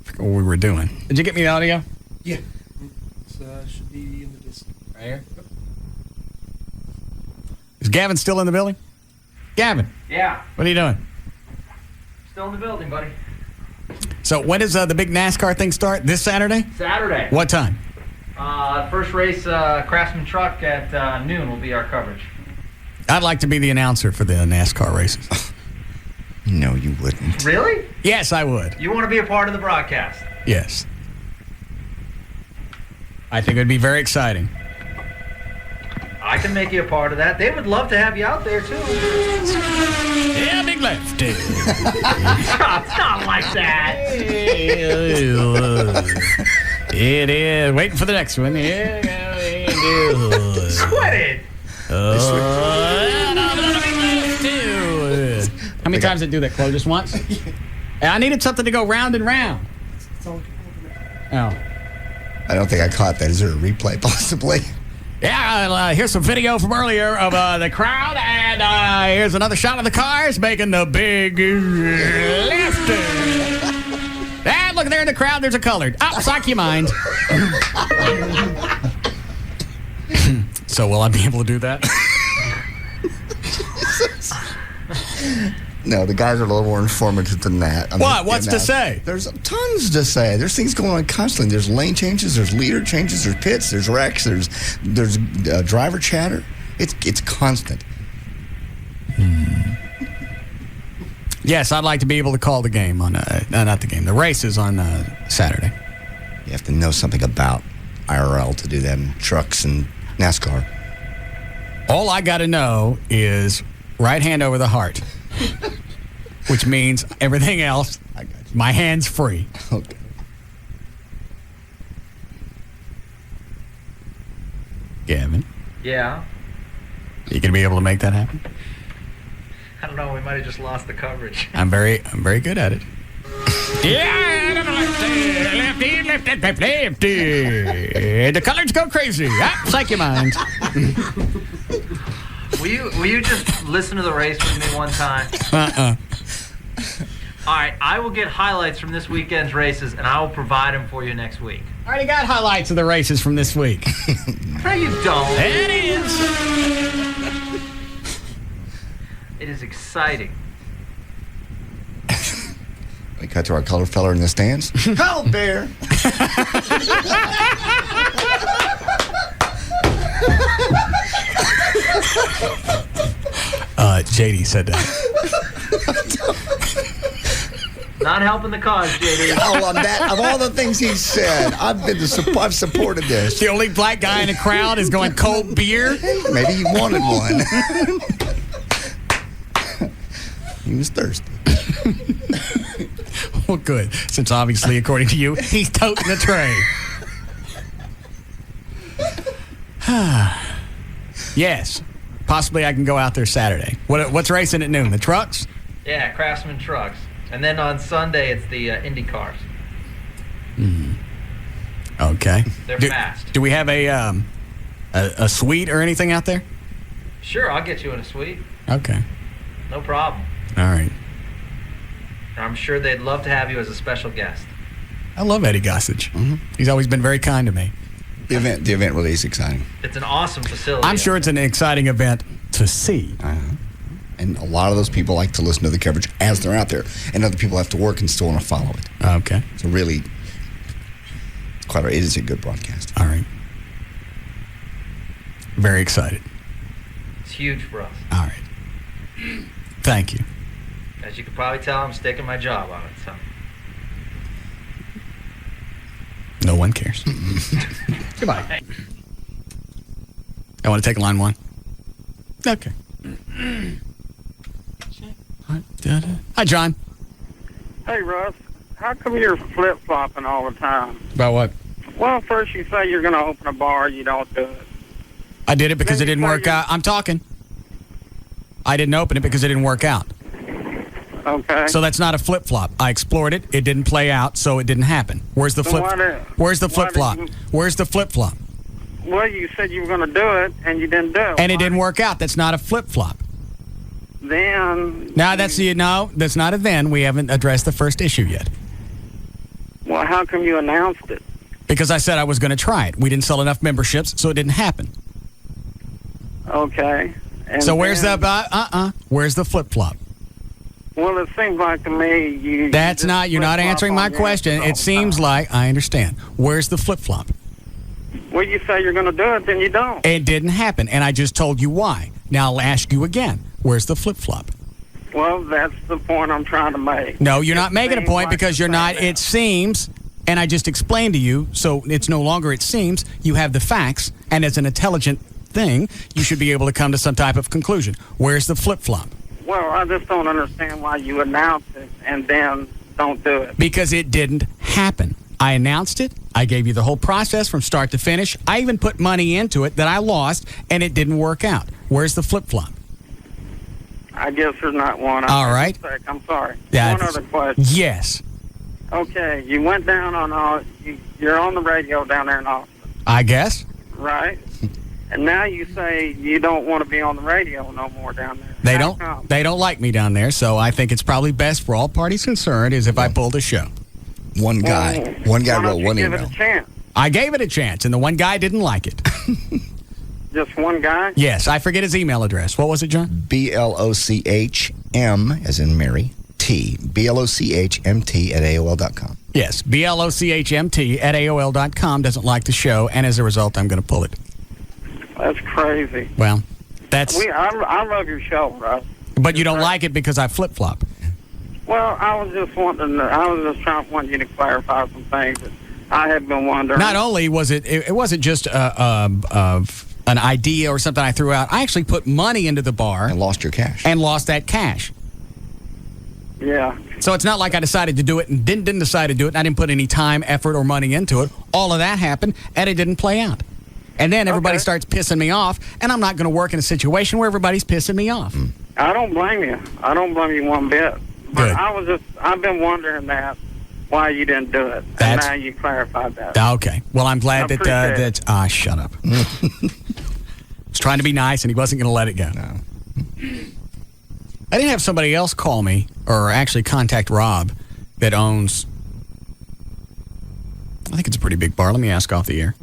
Forgot what we were doing. Did you get me the audio? Yeah. It should be in the distance. Right here? Is Gavin still in the building? Gavin. Yeah. What are you doing? Still in the building, buddy. So when does the big NASCAR thing start? This Saturday? Saturday. What time? First race, Craftsman Truck at noon will be our coverage. I'd like to be the announcer for the NASCAR races. No, you wouldn't. Really? Yes, I would. You want to be a part of the broadcast? Yes. I think it would be very exciting. I can make you a part of that. They would love to have you out there, too. Yeah, big left. It's not like that. It is. Waiting for the next one. Yeah, Sweat it. How many times did it do that, Chloe? Just once? I needed something to go round and round. Oh. I don't think I caught that. Is there a replay possibly? Yeah, here's some video from earlier of the crowd, and here's another shot of the cars making the big left. And look there in the crowd, there's a colored. Oh, psych your mind. So will I be able to do that? No, the guys are a little more informative than that. What's to say? There's tons to say. There's things going on constantly. There's lane changes, there's leader changes, there's pits, there's wrecks, there's driver chatter. It's constant. Yes, I'd like to be able to call the game on not the game, the races on Saturday. You have to know something about IRL to do that in trucks and NASCAR. All I got to know is right hand over the heart, which means everything else, my hand's free. Okay. Gavin? Yeah? You going to be able to make that happen? I don't know. We might have just lost the coverage. I'm very good at it. Yeah, lefty. The colors go crazy. Psych your mind. Will you just listen to the race with me one time? All right, I will get highlights from this weekend's races, and I will provide them for you next week. I already got highlights of the races from this week. No, you don't. It is. It is exciting. We cut to our color feller in the stands. Help, Bear! JD said that. Not helping the cause, JD. Oh, on that, of all the things he said, I've supported this. The only black guy in the crowd is going cold beer. Maybe he wanted one. He was thirsty. Well, good. Since obviously, according to you, he's toting the tray. Yes. Possibly I can go out there Saturday. What's racing at noon? The trucks? Yeah, Craftsman Trucks. And then on Sunday, it's the Indy cars. Mm-hmm. Okay. They're fast. Do we have a suite or anything out there? Sure, I'll get you in a suite. Okay. No problem. All right. I'm sure they'd love to have you as a special guest. I love Eddie Gossage. Mm-hmm. He's always been very kind to me. The event really is exciting. It's an awesome facility. I'm sure it's an exciting event to see. And a lot of those people like to listen to the coverage as they're out there. And other people have to work and still want to follow it. Okay. So really, it is a good broadcast. All right. Very excited. It's huge for us. All right. Thank you. As you can probably tell, I'm sticking my job on it. So. No one cares. Goodbye. I want to take line 1. Okay. Hi, John. Hey, Russ. How come you're flip-flopping all the time? About what? Well, first you say you're going to open a bar, you don't do it. I did it because it didn't work out. I'm talking. I didn't open it because it didn't work out. Okay. So that's not a flip-flop. I explored it. It didn't play out, so it didn't happen. Where's the flip-flop? Where's the flip-flop? Where's the flip-flop? Well, you said you were going to do it, and you didn't do it. And it didn't work out. That's not a flip-flop. Then... No, that's not a then. We haven't addressed the first issue yet. Well, how come you announced it? Because I said I was going to try it. We didn't sell enough memberships, so it didn't happen. Okay. And so where's where's the flip-flop? Well, it seems like to me you... That's not... You're not answering my question. It seems like... I understand. Where's the flip-flop? Well, you say you're going to do it, then you don't. It didn't happen, and I just told you why. Now I'll ask you again. Where's the flip-flop? Well, that's the point I'm trying to make. No, you're not making a point because you're not... It seems... And I just explained to you, so it's no longer it seems. You have the facts, and as an intelligent thing, you should be able to come to some type of conclusion. Where's the flip-flop? Well, I just don't understand why you announce it and then don't do it. Because it didn't happen. I announced it. I gave you the whole process from start to finish. I even put money into it that I lost, and it didn't work out. Where's the flip-flop? I guess there's not one. All right. I'm sorry. Yeah, one other question. Yes. Okay, you went down on you're on the radio down there in Austin. I guess. Right. And now you say you don't want to be on the radio no more down there. They don't like me down there, so I think it's probably best for all parties concerned is if I pulled a show. One guy wrote one give email. It a chance? I gave it a chance, and the one guy didn't like it. Just one guy? Yes, I forget his email address. What was it, John? BLOCHM, as in Mary, T. BLOCHMT at AOL.com. Yes, BLOCHMT at AOL.com doesn't like the show, and as a result, I'm going to pull it. That's crazy. Well, that's... I love your show, Russ. But you don't like it because I flip-flop. Well, I was just want you to clarify some things that I had been wondering. Not only was it wasn't just an idea or something I threw out. I actually put money into the bar. And lost your cash. And lost that cash. Yeah. So it's not like I decided to do it and didn't decide to do it, and I didn't put any time, effort, or money into it. All of that happened, and it didn't play out. And then everybody starts pissing me off, and I'm not going to work in a situation where everybody's pissing me off. I don't blame you. I don't blame you one bit. But Good. I've been wondering why you didn't do it. And now you clarified that. Okay. Well, I'm glad that shut up. I was trying to be nice, and he wasn't going to let it go. No. I didn't have somebody else call me, or actually contact Rob, that owns, I think it's a pretty big bar. Let me ask off the air.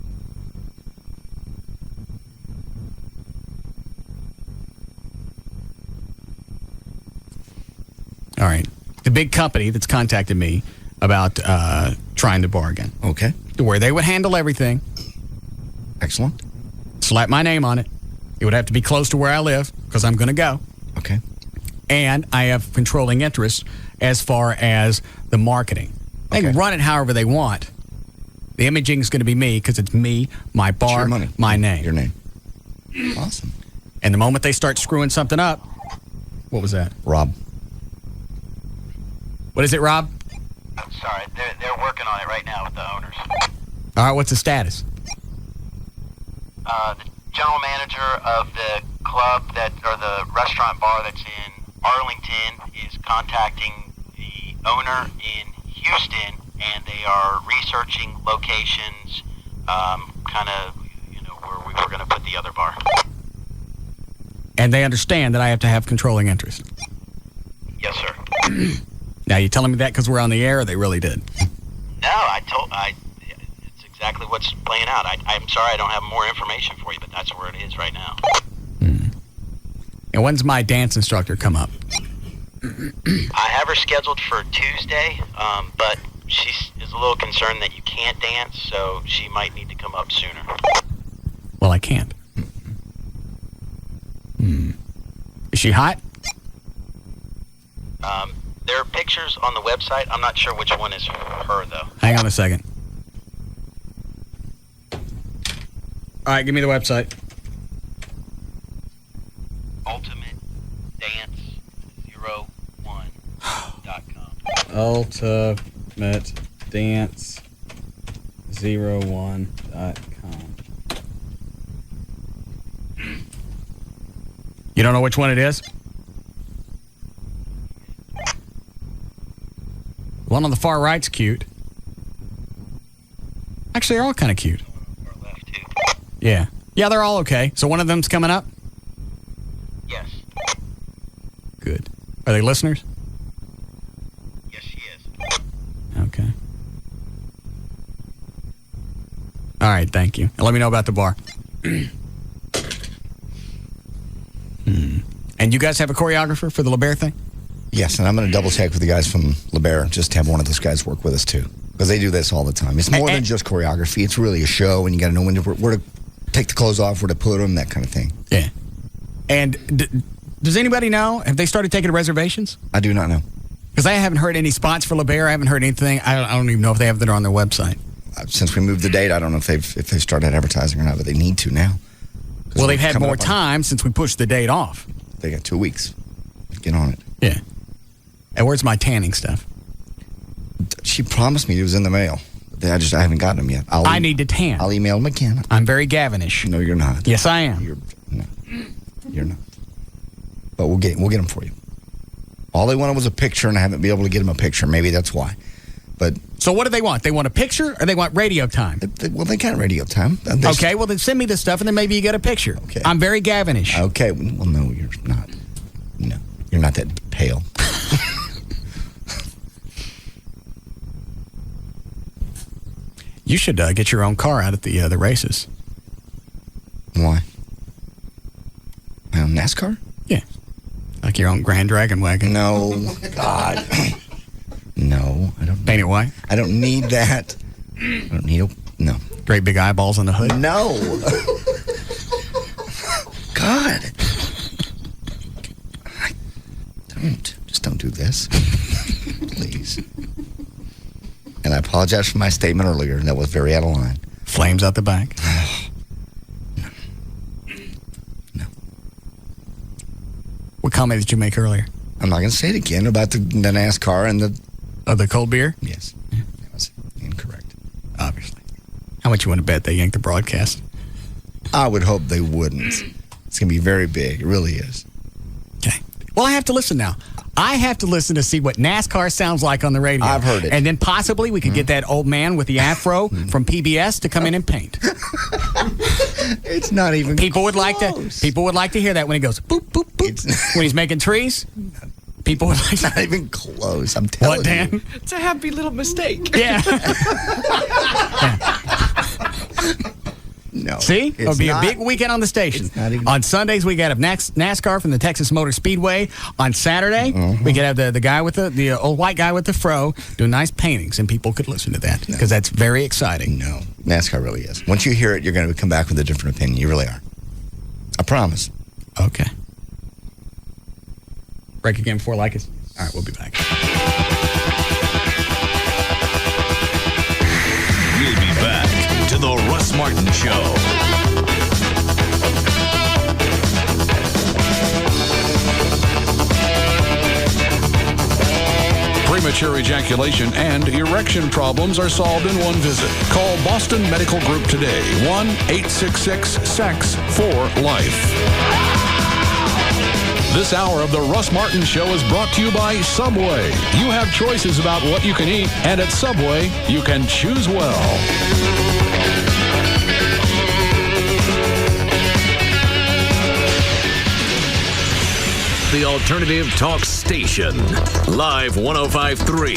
All right. The big company that's contacted me about trying to bar again. Okay. Where they would handle everything. Excellent. Slap my name on it. It would have to be close to where I live because I'm going to go. Okay. And I have controlling interest as far as the marketing. They can run it however they want. The imaging is going to be me because it's me, my bar, my name. Your name. Awesome. And the moment they start screwing something up, what was that? Rob. What is it, Rob? I'm sorry. They're working on it right now with the owners. All right, what's the status? The general manager of the club or the restaurant bar that's in Arlington is contacting the owner in Houston, and they are researching locations, kind of, where we were going to put the other bar. And they understand that I have to have controlling interest. Yes, sir. Now, you telling me that because we're on the air, or they really did? No, it's exactly what's playing out. I'm sorry I don't have more information for you, but that's where it is right now. And when's my dance instructor come up? I have her scheduled for Tuesday, but she is a little concerned that you can't dance, so she might need to come up sooner. Well, I can't. Is she hot? There are pictures on the website. I'm not sure which one is her, though. Hang on a second. All right, give me the website. UltimateDance01.com. You don't know which one it is? The one on the far right's cute. Actually, they're all kind of cute. Yeah. Yeah, they're all okay. So one of them's coming up? Yes. Good. Are they listeners? Yes, she is. Okay. All right, thank you. And let me know about the bar. And you guys have a choreographer for the LeBaire thing? Yes, and I'm going to double check with the guys from LeBaire, just to have one of those guys work with us too, because they do this all the time. It's more than just choreography. It's really a show, and you got to know where to take the clothes off, where to put them, that kind of thing. Yeah. And does anybody know? Have they started taking reservations? I do not know. Because I haven't heard any spots for LeBaire. I haven't heard anything. I don't even know if they have that on their website. Since we moved the date, I don't know if they started advertising or not, but they need to now. Well, they've had more time since we pushed the date off. They got 2 weeks. Get on it. Yeah. And where's my tanning stuff? She promised me it was in the mail. I haven't gotten them yet. I need to tan. I'll email them again. I'm very Gavinish. No, you're not. Yes, I am. You're not. But we'll get them for you. All they wanted was a picture, and I haven't been able to get them a picture. Maybe that's why. But so what do they want? They want a picture, or they want radio time? Well, they got radio time. Okay, well then send me the stuff, and then maybe you get a picture. Okay. I'm very Gavinish. Okay. Well, no, you're not. No, you're not that pale. You should get your own car out at the races. Why? NASCAR? Yeah. Like your own Grand Dragon wagon. No. God. No, I don't. Paint it white? I don't need that. I don't need no. Great big eyeballs on the hood? No. God. Just don't do this. Please. And I apologize for my statement earlier. That was very out of line. Flames out the back? No. What comment did you make earlier? I'm not going to say it again about the NASCAR and the cold beer? Yes. That was incorrect. Obviously. How much you want to bet they yanked the broadcast? I would hope they wouldn't. It's going to be very big. It really is. Okay. Well, I have to listen now. I have to listen to see what NASCAR sounds like on the radio. I've heard it. And then possibly we could get that old man with the afro from PBS to come in and paint. It's not even People would like to hear that when he goes boop, boop, boop. When he's making trees. People would like It's not even close. I'm telling What, Dan? It's a happy little mistake. Yeah. No. See? It'll be a big weekend on the station. On Sundays, we got to have NASCAR from the Texas Motor Speedway. On Saturday, we could have the guy with the old white guy with the fro doing nice paintings, and people could listen to that because that's very exciting. No. NASCAR really is. Once you hear it, you're going to come back with a different opinion. You really are. I promise. Okay. Break again before like it. All right, we'll be back. We'll be back to the Russ Martin Show. Premature ejaculation and erection problems are solved in one visit. Call Boston Medical Group today. 1-866-SEX-4-LIFE. This hour of the Russ Martin Show is brought to you by Subway. You have choices about what you can eat, and at Subway, you can choose well. The alternative talk station. Live 105.3.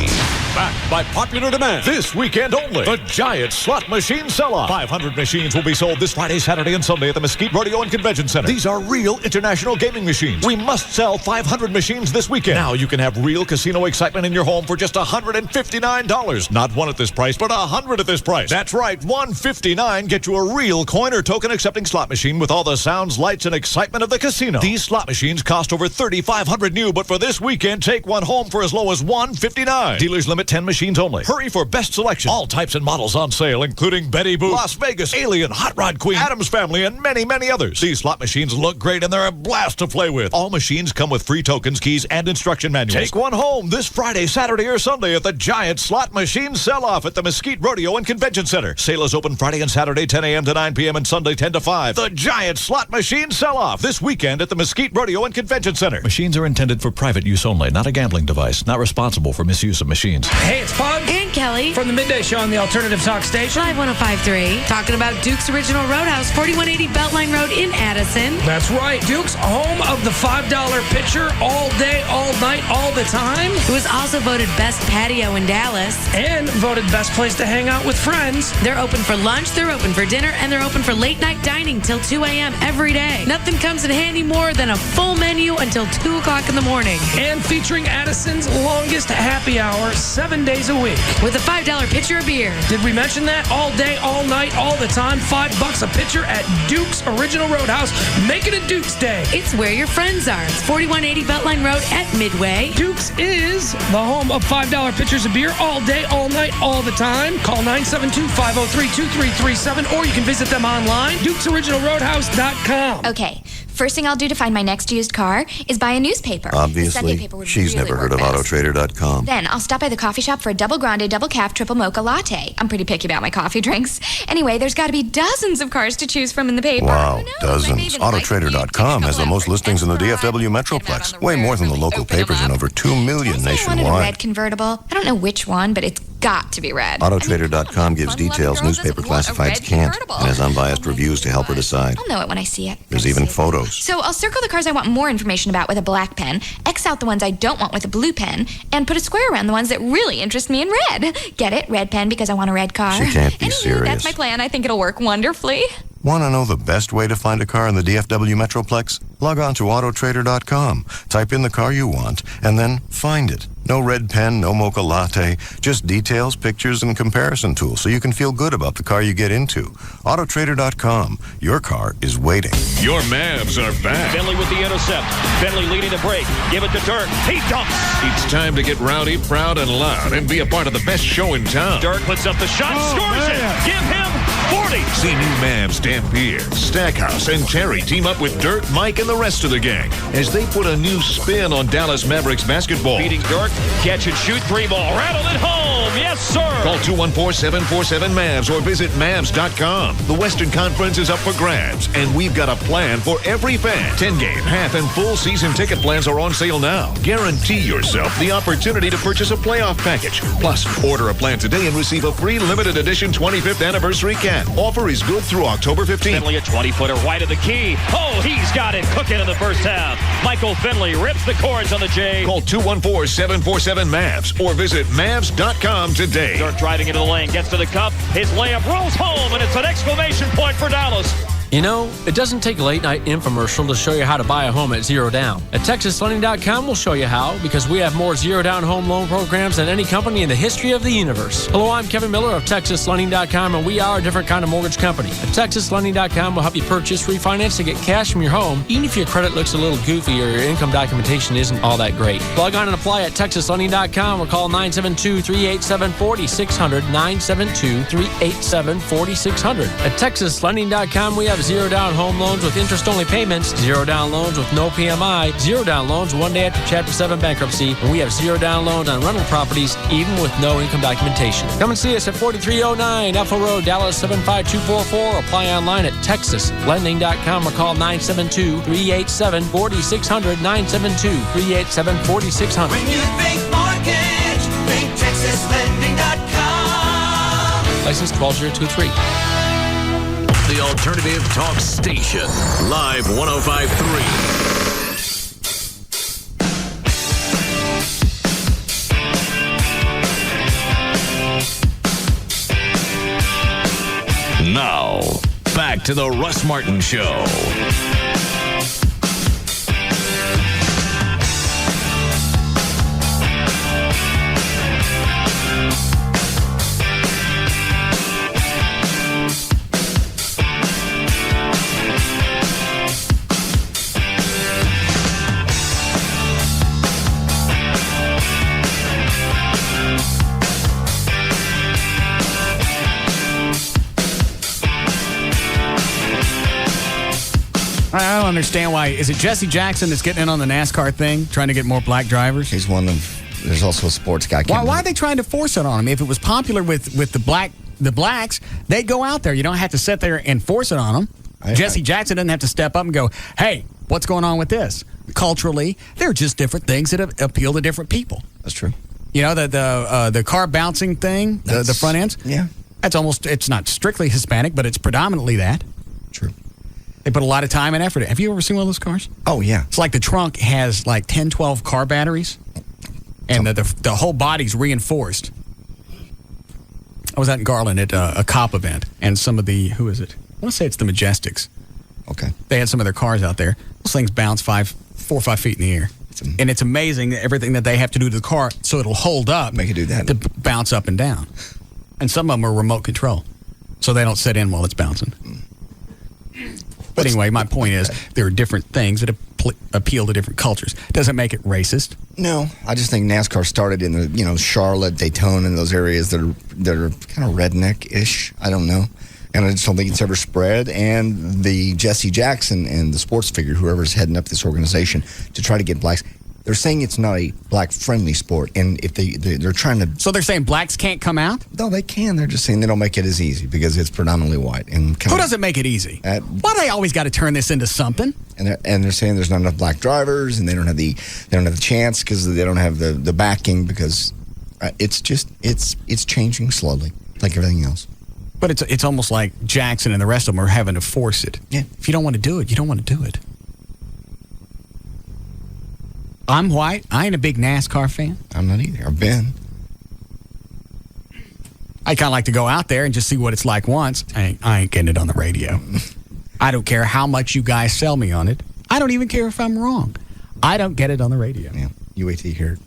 Back by popular demand. This weekend only. The Giant Slot Machine Sell-Off. 500 machines will be sold this Friday, Saturday, and Sunday at the Mesquite Rodeo and Convention Center. These are real international gaming machines. We must sell 500 machines this weekend. Now you can have real casino excitement in your home for just $159. Not one at this price, but 100 at this price. That's right, $159. Get you a real coin or token accepting slot machine with all the sounds, lights, and excitement of the casino. These slot machines cost over $3,500 new, but for this This weekend, take one home for as low as $159. Dealers limit 10 machines only. Hurry for best selection. All types and models on sale, including Betty Boop, Las Vegas, Alien, Hot Rod Queen, Addams Family, and many, many others. These slot machines look great and they're a blast to play with. All machines come with free tokens, keys, and instruction manuals. Take one home this Friday, Saturday, or Sunday at the Giant Slot Machine Sell-Off at the Mesquite Rodeo and Convention Center. Sale is open Friday and Saturday 10 a.m. to 9 p.m. and Sunday 10 to 5. The Giant Slot Machine Sell-Off this weekend at the Mesquite Rodeo and Convention Center. Machines are intended for private use only, not a gambling device. Not responsible for misuse of machines. Hey, it's Pug And Kelly. from the Midday Show on the Alternative Talk Station. Live 105.3. Talking about Duke's Original Roadhouse, 4180 Beltline Road in Addison. That's right. Duke's home of the $5 pitcher all day, all night, all the time. It was also voted best patio in Dallas. And voted best place to hang out with friends. They're open for lunch, they're open for dinner, and they're open for late night dining till 2 a.m. every day. Nothing comes in handy more than a full menu until 2 o'clock in the morning. And featuring Addison's longest happy hour 7 days a week. With a $5 pitcher of beer. Did we mention that? All day, all night, all the time. $5 a pitcher at Duke's Original Roadhouse. Make it a Duke's Day. It's where your friends are. It's 4180 Beltline Road at Midway. Duke's is the home of $5 pitchers of beer all day, all night, all the time. Call 972-503-2337 or you can visit them online, dukesoriginalroadhouse.com. Okay, first thing I'll do to find my next used car is buy a newspaper. The Sunday Obviously, paper would she's really never heard work of best. Autotrader.com. Then I'll stop by the coffee shop for a double grande, double calf, triple mocha latte. I'm pretty picky about my coffee drinks. Anyway, there's got to be dozens of cars to choose from in the paper. Wow, dozens. Autotrader.com has the most listings in the DFW Metroplex. Way more than the local papers and over 2 million I wanted a nationwide. red convertible. I don't know which one, but it's got to be red. Autotrader.com gives details newspaper classifieds can't and has unbiased reviews to help her decide. I'll know it when I see it. There's even photos. So I'll circle the cars I want more information about with a black pen, X out the ones I don't want with a blue pen, and put a square around the ones that really interest me in red. Get it? Red pen because I want a red car. She can't be Anyway, serious. That's my plan. I think it'll work wonderfully. Want to know the best way to find a car in the DFW Metroplex? Log on to Autotrader.com. Type in the car you want, and then find it. No red pen, no mocha latte, just details, pictures, and comparison tools so you can feel good about the car you get into. Autotrader.com. Your car is waiting. Your Mavs are back. Finley with the intercept. Finley leading the break. Give it to Dirk. He dumps. It's time to get rowdy, proud, and loud and be a part of the best show in town. Dirk puts up the shot, scores it. Give him 40. See new Mavs Dampier, Stackhouse, and Terry team up with Dirk, Mike, and the rest of the gang as they put a new spin on Dallas Mavericks basketball. Beating Dirk. Catch and shoot three ball. Rattle it home. Yes, sir. Call 214-747-MAVS or visit Mavs.com. The Western Conference is up for grabs, and we've got a plan for every fan. 10-game, half, and full season ticket plans are on sale now. Guarantee yourself the opportunity to purchase a playoff package. Plus, order a plan today and receive a free limited edition 25th anniversary cap. Offer is good through October 15th. Finley a 20-footer right of the key. Oh, he's got it cooking in the first half. Michael Finley rips the cords on the J. Call 214-747-MAVS or visit Mavs.com today. Dirk driving into the lane, gets to the cup. His layup rolls home, and it's an exclamation point for Dallas. You know, it doesn't take a late night infomercial to show you how to buy a home at Zero Down. At TexasLending.com, we'll show you how, because we have more Zero Down home loan programs than any company in the history of the universe. Hello, I'm Kevin Miller of TexasLending.com, and we are a different kind of mortgage company. At TexasLending.com, we'll help you purchase, refinance, and get cash from your home, even if your credit looks a little goofy or your income documentation isn't all that great. Log on and apply at TexasLending.com or call 972-387-4600, 972-387-4600. At TexasLending.com, we have Zero Down home loans with interest-only payments, Zero Down loans with no PMI, Zero Down loans one day after Chapter 7 bankruptcy, and we have Zero Down loans on rental properties even with no income documentation. Come and see us at 4309 Ethel Road, Dallas 75244. Apply online at TexasLending.com or call 972-387-4600, 972-387-4600. When you think mortgage, think TexasLending.com. License 12023. The Alternative Talk Station. Live 105.3. Now, back to the Russ Martin Show. don't understand why. Is it Jesse Jackson that's getting in on the NASCAR thing, trying to get more black drivers? He's one of. There's also a sports guy. Why are they trying to force it on him? If it was popular with the blacks, they'd go out there. You don't have to sit there and force it on them. Jesse Jackson doesn't have to step up and go, hey, what's going on with this? Culturally, they're just different things that appeal to different people. That's true. You know, the car bouncing thing, the front ends? Yeah. It's not strictly Hispanic, but it's predominantly that. True. They put a lot of time and effort in. Have you ever seen one of those cars? Oh, yeah. It's like the trunk has like 10, 12 car batteries, and the whole body's reinforced. I was out in Garland at a cop event, and some of the, who is it? I want to say it's the Majestics. Okay. They had some of their cars out there. Those things bounce 4 or 5 feet in the air. And it's amazing everything that they have to do to the car so it'll hold up. Make it do that. To bounce up and down. And some of them are remote control, so they don't sit in while it's bouncing. But anyway, my point is there are different things that appeal to different cultures. Doesn't make it racist. No, I just think NASCAR started in the Charlotte, Daytona, and those areas that are kind of redneck-ish. I don't know. And I just don't think it's ever spread. And the Jesse Jackson and the sports figure, whoever's heading up this organization to try to get blacks, they're saying it's not a black-friendly sport. And if they're trying to... So they're saying blacks can't come out? No, they can. They're just saying they don't make it as easy because it's predominantly white. And who doesn't make it easy? Why do they always got to turn this into something? And they're saying there's not enough black drivers, and they don't have the chance because they don't have the backing because it's changing slowly, like everything else. But it's almost like Jackson and the rest of them are having to force it. Yeah. If you don't want to do it, you don't want to do it. I'm white. I ain't a big NASCAR fan. I'm not either. I've been. I kind of like to go out there and just see what it's like once. I ain't getting it on the radio. I don't care how much you guys sell me on it. I don't even care if I'm wrong. I don't get it on the radio. Yeah. You wait till you hear it.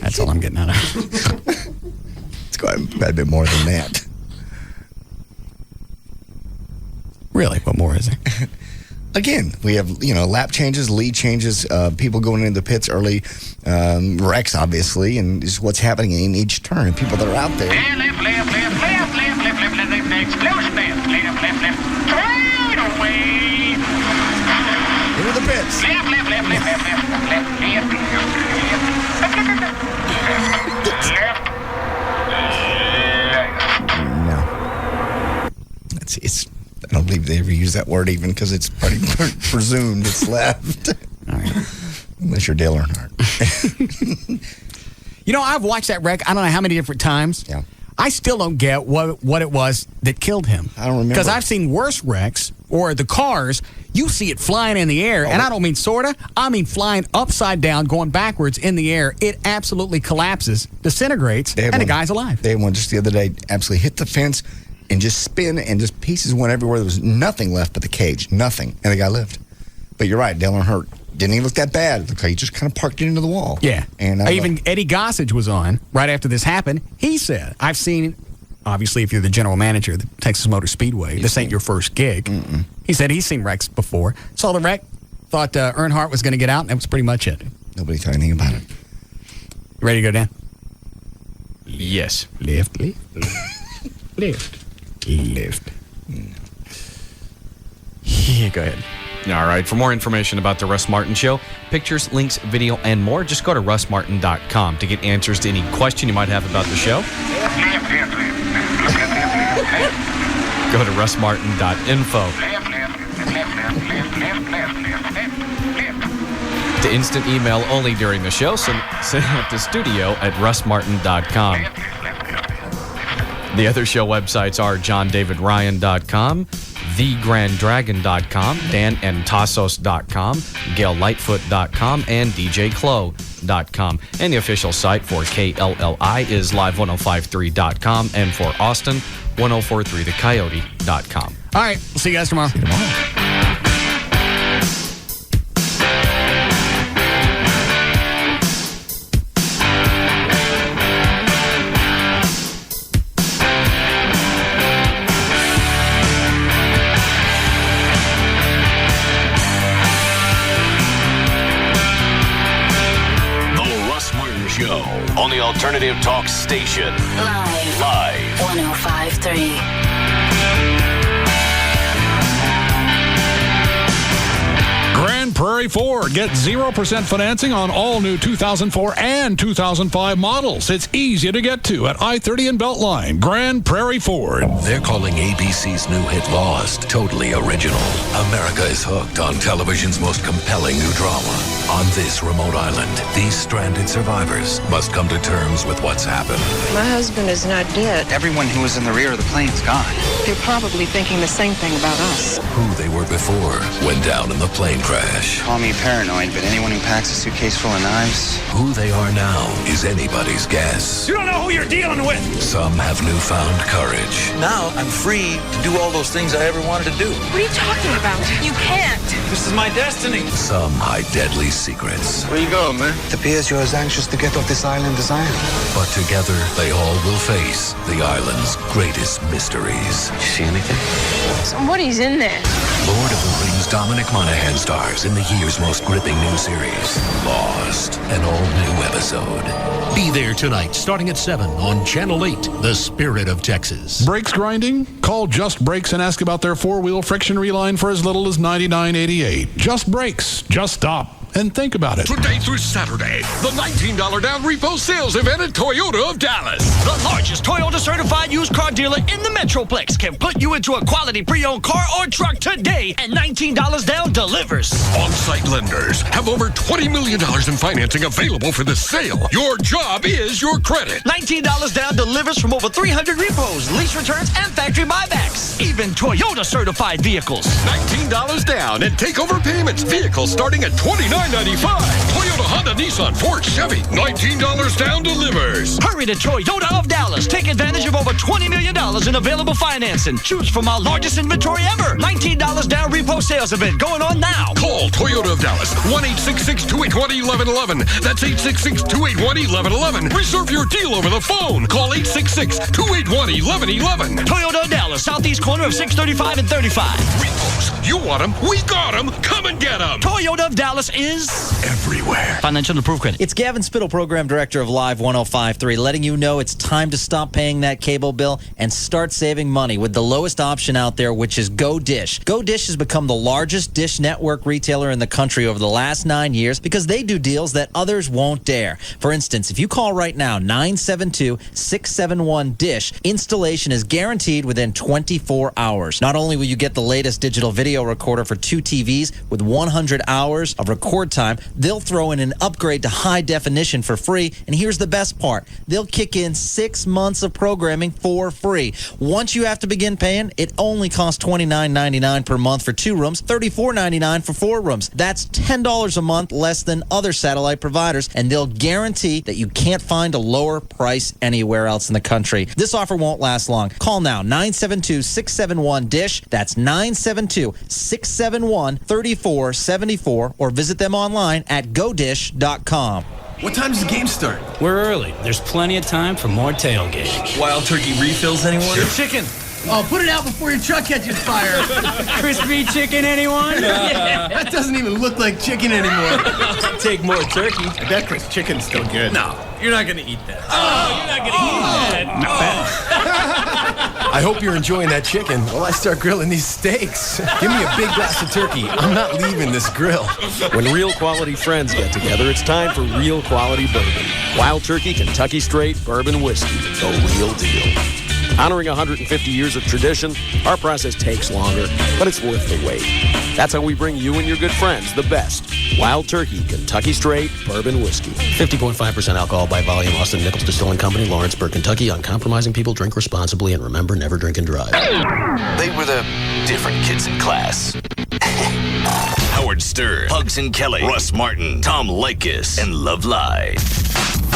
That's all I'm getting out of it. It's quite a bit more than that. Really? What more is there? Again, we have, lap changes, lead changes, people going into the pits early, wrecks, obviously, and just what's happening in each turn. People that are out there. Into the pits. No. I don't believe they ever use that word even because it's pretty presumed it's left. All right. Unless you're Dale Earnhardt. I've watched that wreck I don't know how many different times. Yeah. I still don't get what it was that killed him. I don't remember. Because I've seen worse wrecks, or the cars, you see it flying in the air, and I don't mean sorta, I mean flying upside down, going backwards in the air. It absolutely collapses, disintegrates, and the guy's alive. They had one just the other day, absolutely hit the fence and just spin, and just pieces went everywhere. There was nothing left but the cage, nothing, and the guy lived. But you're right, Dale Earnhardt didn't even look that bad. It looked like he just kind of parked it into the wall. Yeah. And even Eddie Gossage was on right after this happened. He said, I've seen, obviously, if you're the general manager of the Texas Motor Speedway, this ain't your first gig. Mm-mm. He said he's seen wrecks before. Saw the wreck, thought Earnhardt was going to get out, and that was pretty much it. Nobody thought anything about it. You ready to go down? Yes. Left. Yeah, go ahead. All right. For more information about the Russ Martin Show, pictures, links, video, and more, just go to russmartin.com to get answers to any question you might have about the show. Go to russmartin.info. To instant email only during the show, send it to studio@russmartin.com. The other show websites are johndavidryan.com, thegrandragon.com, danandtassos.com, gaillightfoot.com, and djclo.com. And the official site for KLLI is live1053.com, and for Austin, 1043thecoyote.com. All right, we'll see you guys tomorrow. Show on the Alternative Talk Station. Live. 105.3. Grand Prairie Ford. Get 0% financing on all new 2004 and 2005 models. It's easy to get to at I-30 and Beltline. Grand Prairie Ford. They're calling ABC's new hit Lost totally original. America is hooked on television's most compelling new drama. On this remote island, these stranded survivors must come to terms with what's happened. My husband is not dead. Everyone who was in the rear of the plane's gone. They're probably thinking the same thing about us. Who they were before went down in the plane crash. Call me paranoid, but anyone who packs a suitcase full of knives... Who they are now is anybody's guess. You don't know who you're dealing with. Some have newfound courage. Now I'm free to do all those things I ever wanted to do. What are you talking about? You can't. This is my destiny. Some hide deadly secrets. Where you going, man? It appears you're as anxious to get off this island as I am. But together, they all will face the island's greatest mysteries. You see anything? Somebody's in there. Lord of the Rings Dominic Monaghan stars in the year's most gripping new series, Lost, an all-new episode. Be there tonight, starting at 7 on Channel 8, The Spirit of Texas. Brakes grinding? Call Just Brakes and ask about their four-wheel friction reline for as little as $99.88. Just Brakes. Just stop and think about it. Today through Saturday, the $19 down repo sales event at Toyota of Dallas. The largest Toyota certified used car dealer in the Metroplex can put you into a quality pre-owned car or truck today, and $19 down delivers. On-site lenders have over $20 million in financing available for this sale. Your job is your credit. $19 down delivers from over 300 repos, lease returns, and factory buybacks. Even Toyota certified vehicles. $19 down and take over payments. Vehicles starting at $29.95. Toyota, Honda, Nissan, Ford, Chevy. $19 down delivers. Hurry to Toyota of Dallas. Take advantage of over $20 million in available financing. Choose from our largest inventory ever. $19 down repo sales event going on now. Call Toyota of Dallas. 1-866-281-1111. That's 866-281-1111. Reserve your deal over the phone. Call 866-281-1111. Toyota of Dallas, southeast corner of 635 and 35. Repos. You want them? We got them. Come and get them. Toyota of Dallas is everywhere. Financial and approved credit. It's Gavin Spittle, Program Director of Live 105.3, letting you know it's time to stop paying that cable bill and start saving money with the lowest option out there, which is Go Dish. Go Dish has become the largest dish network retailer in the country over the last 9 years because they do deals that others won't dare. For instance, if you call right now, 972-671-DISH, installation is guaranteed within 24 hours. Not only will you get the latest digital video recorder for 2 TVs with 100 hours of record time, they'll throw in an upgrade to high definition for free. And here's the best part. They'll kick in 6 months of programming for free. Once you have to begin paying, it only costs $29.99 per month for 2 rooms, $34.99 for 4 rooms. That's $10 a month less than other satellite providers, and they'll guarantee that you can't find a lower price anywhere else in the country. This offer won't last long. Call now, 972-671-DISH. That's 972-671-3474, or visit them online at godish.com. What time does the game start? We're early. There's plenty of time for more tailgating. Wild turkey refills, anyone? Sure. Chicken. Oh, put it out before your truck catches fire. Crispy chicken, anyone? Yeah. That doesn't even look like chicken anymore. Take more turkey. I bet Chris chicken's still good. No, you're not going to eat that. Oh, you're not going to eat that. Not bad. I hope you're enjoying that chicken while I start grilling these steaks. Give me a big glass of turkey. I'm not leaving this grill. When real quality friends get together, it's time for real quality bourbon. Wild Turkey Kentucky Straight Bourbon Whiskey, the real deal. Honoring 150 years of tradition, our process takes longer, but it's worth the wait. That's how we bring you and your good friends the best. Wild Turkey Kentucky Straight Bourbon Whiskey. 50.5% alcohol by volume. Austin Nichols Distilling Company, Lawrenceburg, Kentucky. Uncompromising people, drink responsibly, and remember, never drink and drive. They were the different kids in class. Howard Stern, Hugs and Kelly, Russ Martin, Tom Leykis, and Love Live.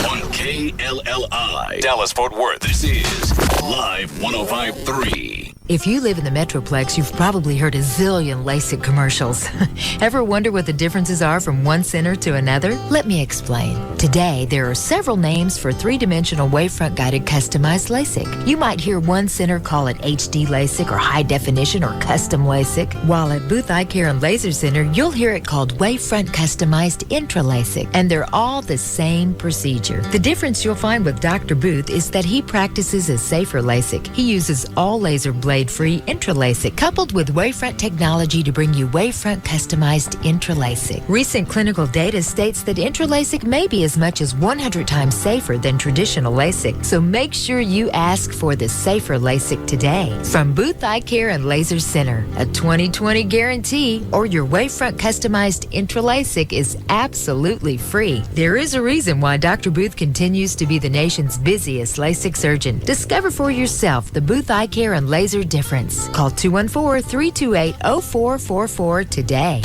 On KLLI, Dallas-Fort Worth, this is Live 105.3. If you live in the Metroplex, you've probably heard a zillion LASIK commercials. Ever wonder what the differences are from one center to another? Let me explain. Today, there are several names for three-dimensional wavefront guided customized LASIK. You might hear one center call it HD LASIK or high definition or custom LASIK, while at Booth Eye Care and Laser Center, you'll hear it called wavefront customized intra LASIK, and they're all the same procedure. The difference you'll find with Dr. Booth is that he practices a safer LASIK. He uses all laser blade-free intra LASIK coupled with wavefront technology to bring you wavefront customized intra LASIK. Recent clinical data states that intra LASIK may be as much as 100 times safer than traditional LASIK, so make sure you ask for the safer LASIK today. From Booth Eye Care and Laser Center, a 20/20 guarantee or your wavefront customized intra LASIK is absolutely free. There is a reason why Dr. Booth continues to be the nation's busiest LASIK surgeon. Discover for yourself the Booth Eye Care and Laser difference. Call 214-328-0444 today.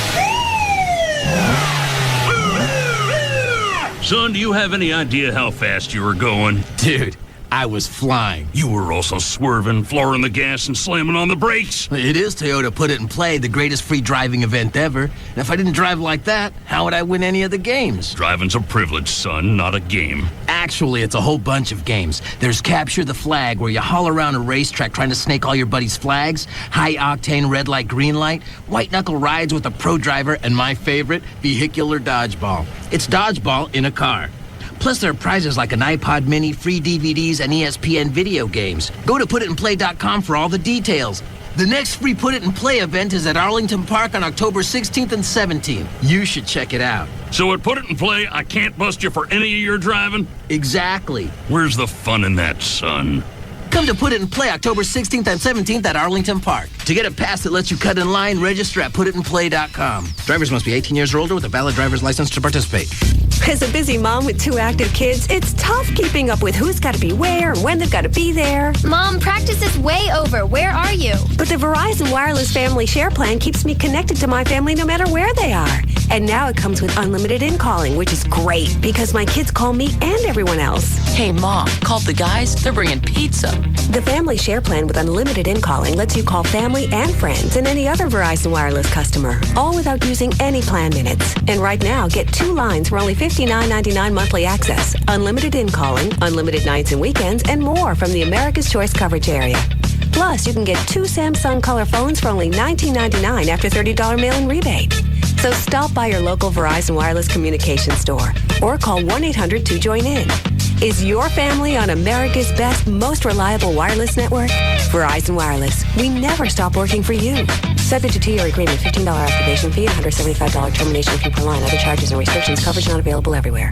Son, do you have any idea how fast you were going? Dude, I was flying. You were also swerving, flooring the gas, and slamming on the brakes. It is Toyota Put It in Play, the greatest free driving event ever. And if I didn't drive like that, how would I win any of the games? Driving's a privilege, son, not a game. Actually, it's a whole bunch of games. There's Capture the Flag, where you haul around a racetrack trying to snake all your buddies' flags. High-octane red light, green light. White-knuckle rides with a pro driver. And my favorite, vehicular dodgeball. It's dodgeball in a car. Plus, there are prizes like an iPod mini, free DVDs, and ESPN video games. Go to PutItInPlay.com for all the details. The next free Put It in Play event is at Arlington Park on October 16th and 17th. You should check it out. So at Put It in Play, I can't bust you for any of your driving? Exactly. Where's the fun in that, son? Come to Put It in Play October 16th and 17th at Arlington Park. To get a pass that lets you cut in line, register at PutItInPlay.com. Drivers must be 18 years or older with a valid driver's license to participate. As a busy mom with 2 active kids, it's tough keeping up with who's got to be where and when they've got to be there. Mom, practice is way over. Where are you? But the Verizon Wireless Family Share Plan keeps me connected to my family no matter where they are. And now it comes with unlimited in-calling, which is great because my kids call me and everyone else. Hey, Mom, call the guys. They're bringing pizza. The Family Share Plan with unlimited in-calling lets you call family and friends and any other Verizon Wireless customer, all without using any plan minutes. And right now, get 2 lines for only $59.99 monthly access, unlimited in-calling, unlimited nights and weekends, and more from the America's Choice coverage area. Plus, you can get 2 Samsung color phones for only $19.99 after $30 mail-in rebate. So stop by your local Verizon Wireless Communications store or call 1-800-2JOIN-IN. Is your family on America's best, most reliable wireless network? Verizon Wireless. We never stop working for you. Subject to 2-year agreement, $15 activation fee, $175 termination fee per line. Other charges and restrictions. Coverage not available everywhere.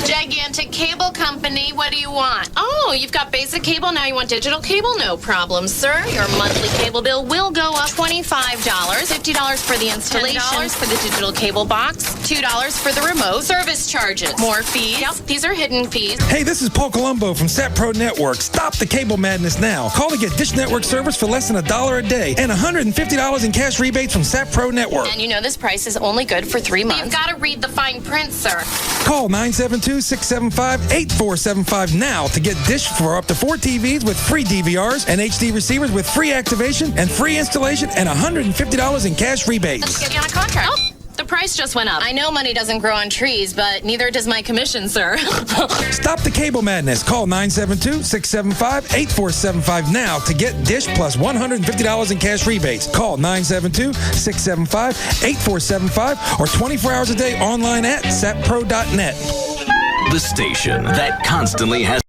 Gigantic cable company, what do you want? Oh, you've got basic cable, now you want digital cable? No problem, sir. Your monthly cable bill will go up $25, $50 for the installation, $10 for the digital cable box, $2 for the remote, service charges, more fees. Yep, these are hidden fees. Hey, this is Paul Colombo from Sat Pro Network. Stop the cable madness now. Call to get Dish Network service for less than $1 a day and $150 in cash rebates from Sat Pro Network. And you know this price is only good for 3 months. You've got to read the fine print, sir. Call 972-675-8475 now to get Dish for up to 4 TVs with free DVRs and HD receivers with free activation and free installation and $150 in cash rebates. Let's get you on a contract. Oh, the price just went up. I know money doesn't grow on trees, but neither does my commission, sir. Stop the cable madness. Call 972-675-8475 now to get Dish plus $150 in cash rebates. Call 972-675-8475 or 24 hours a day online at satpro.net. The station that constantly has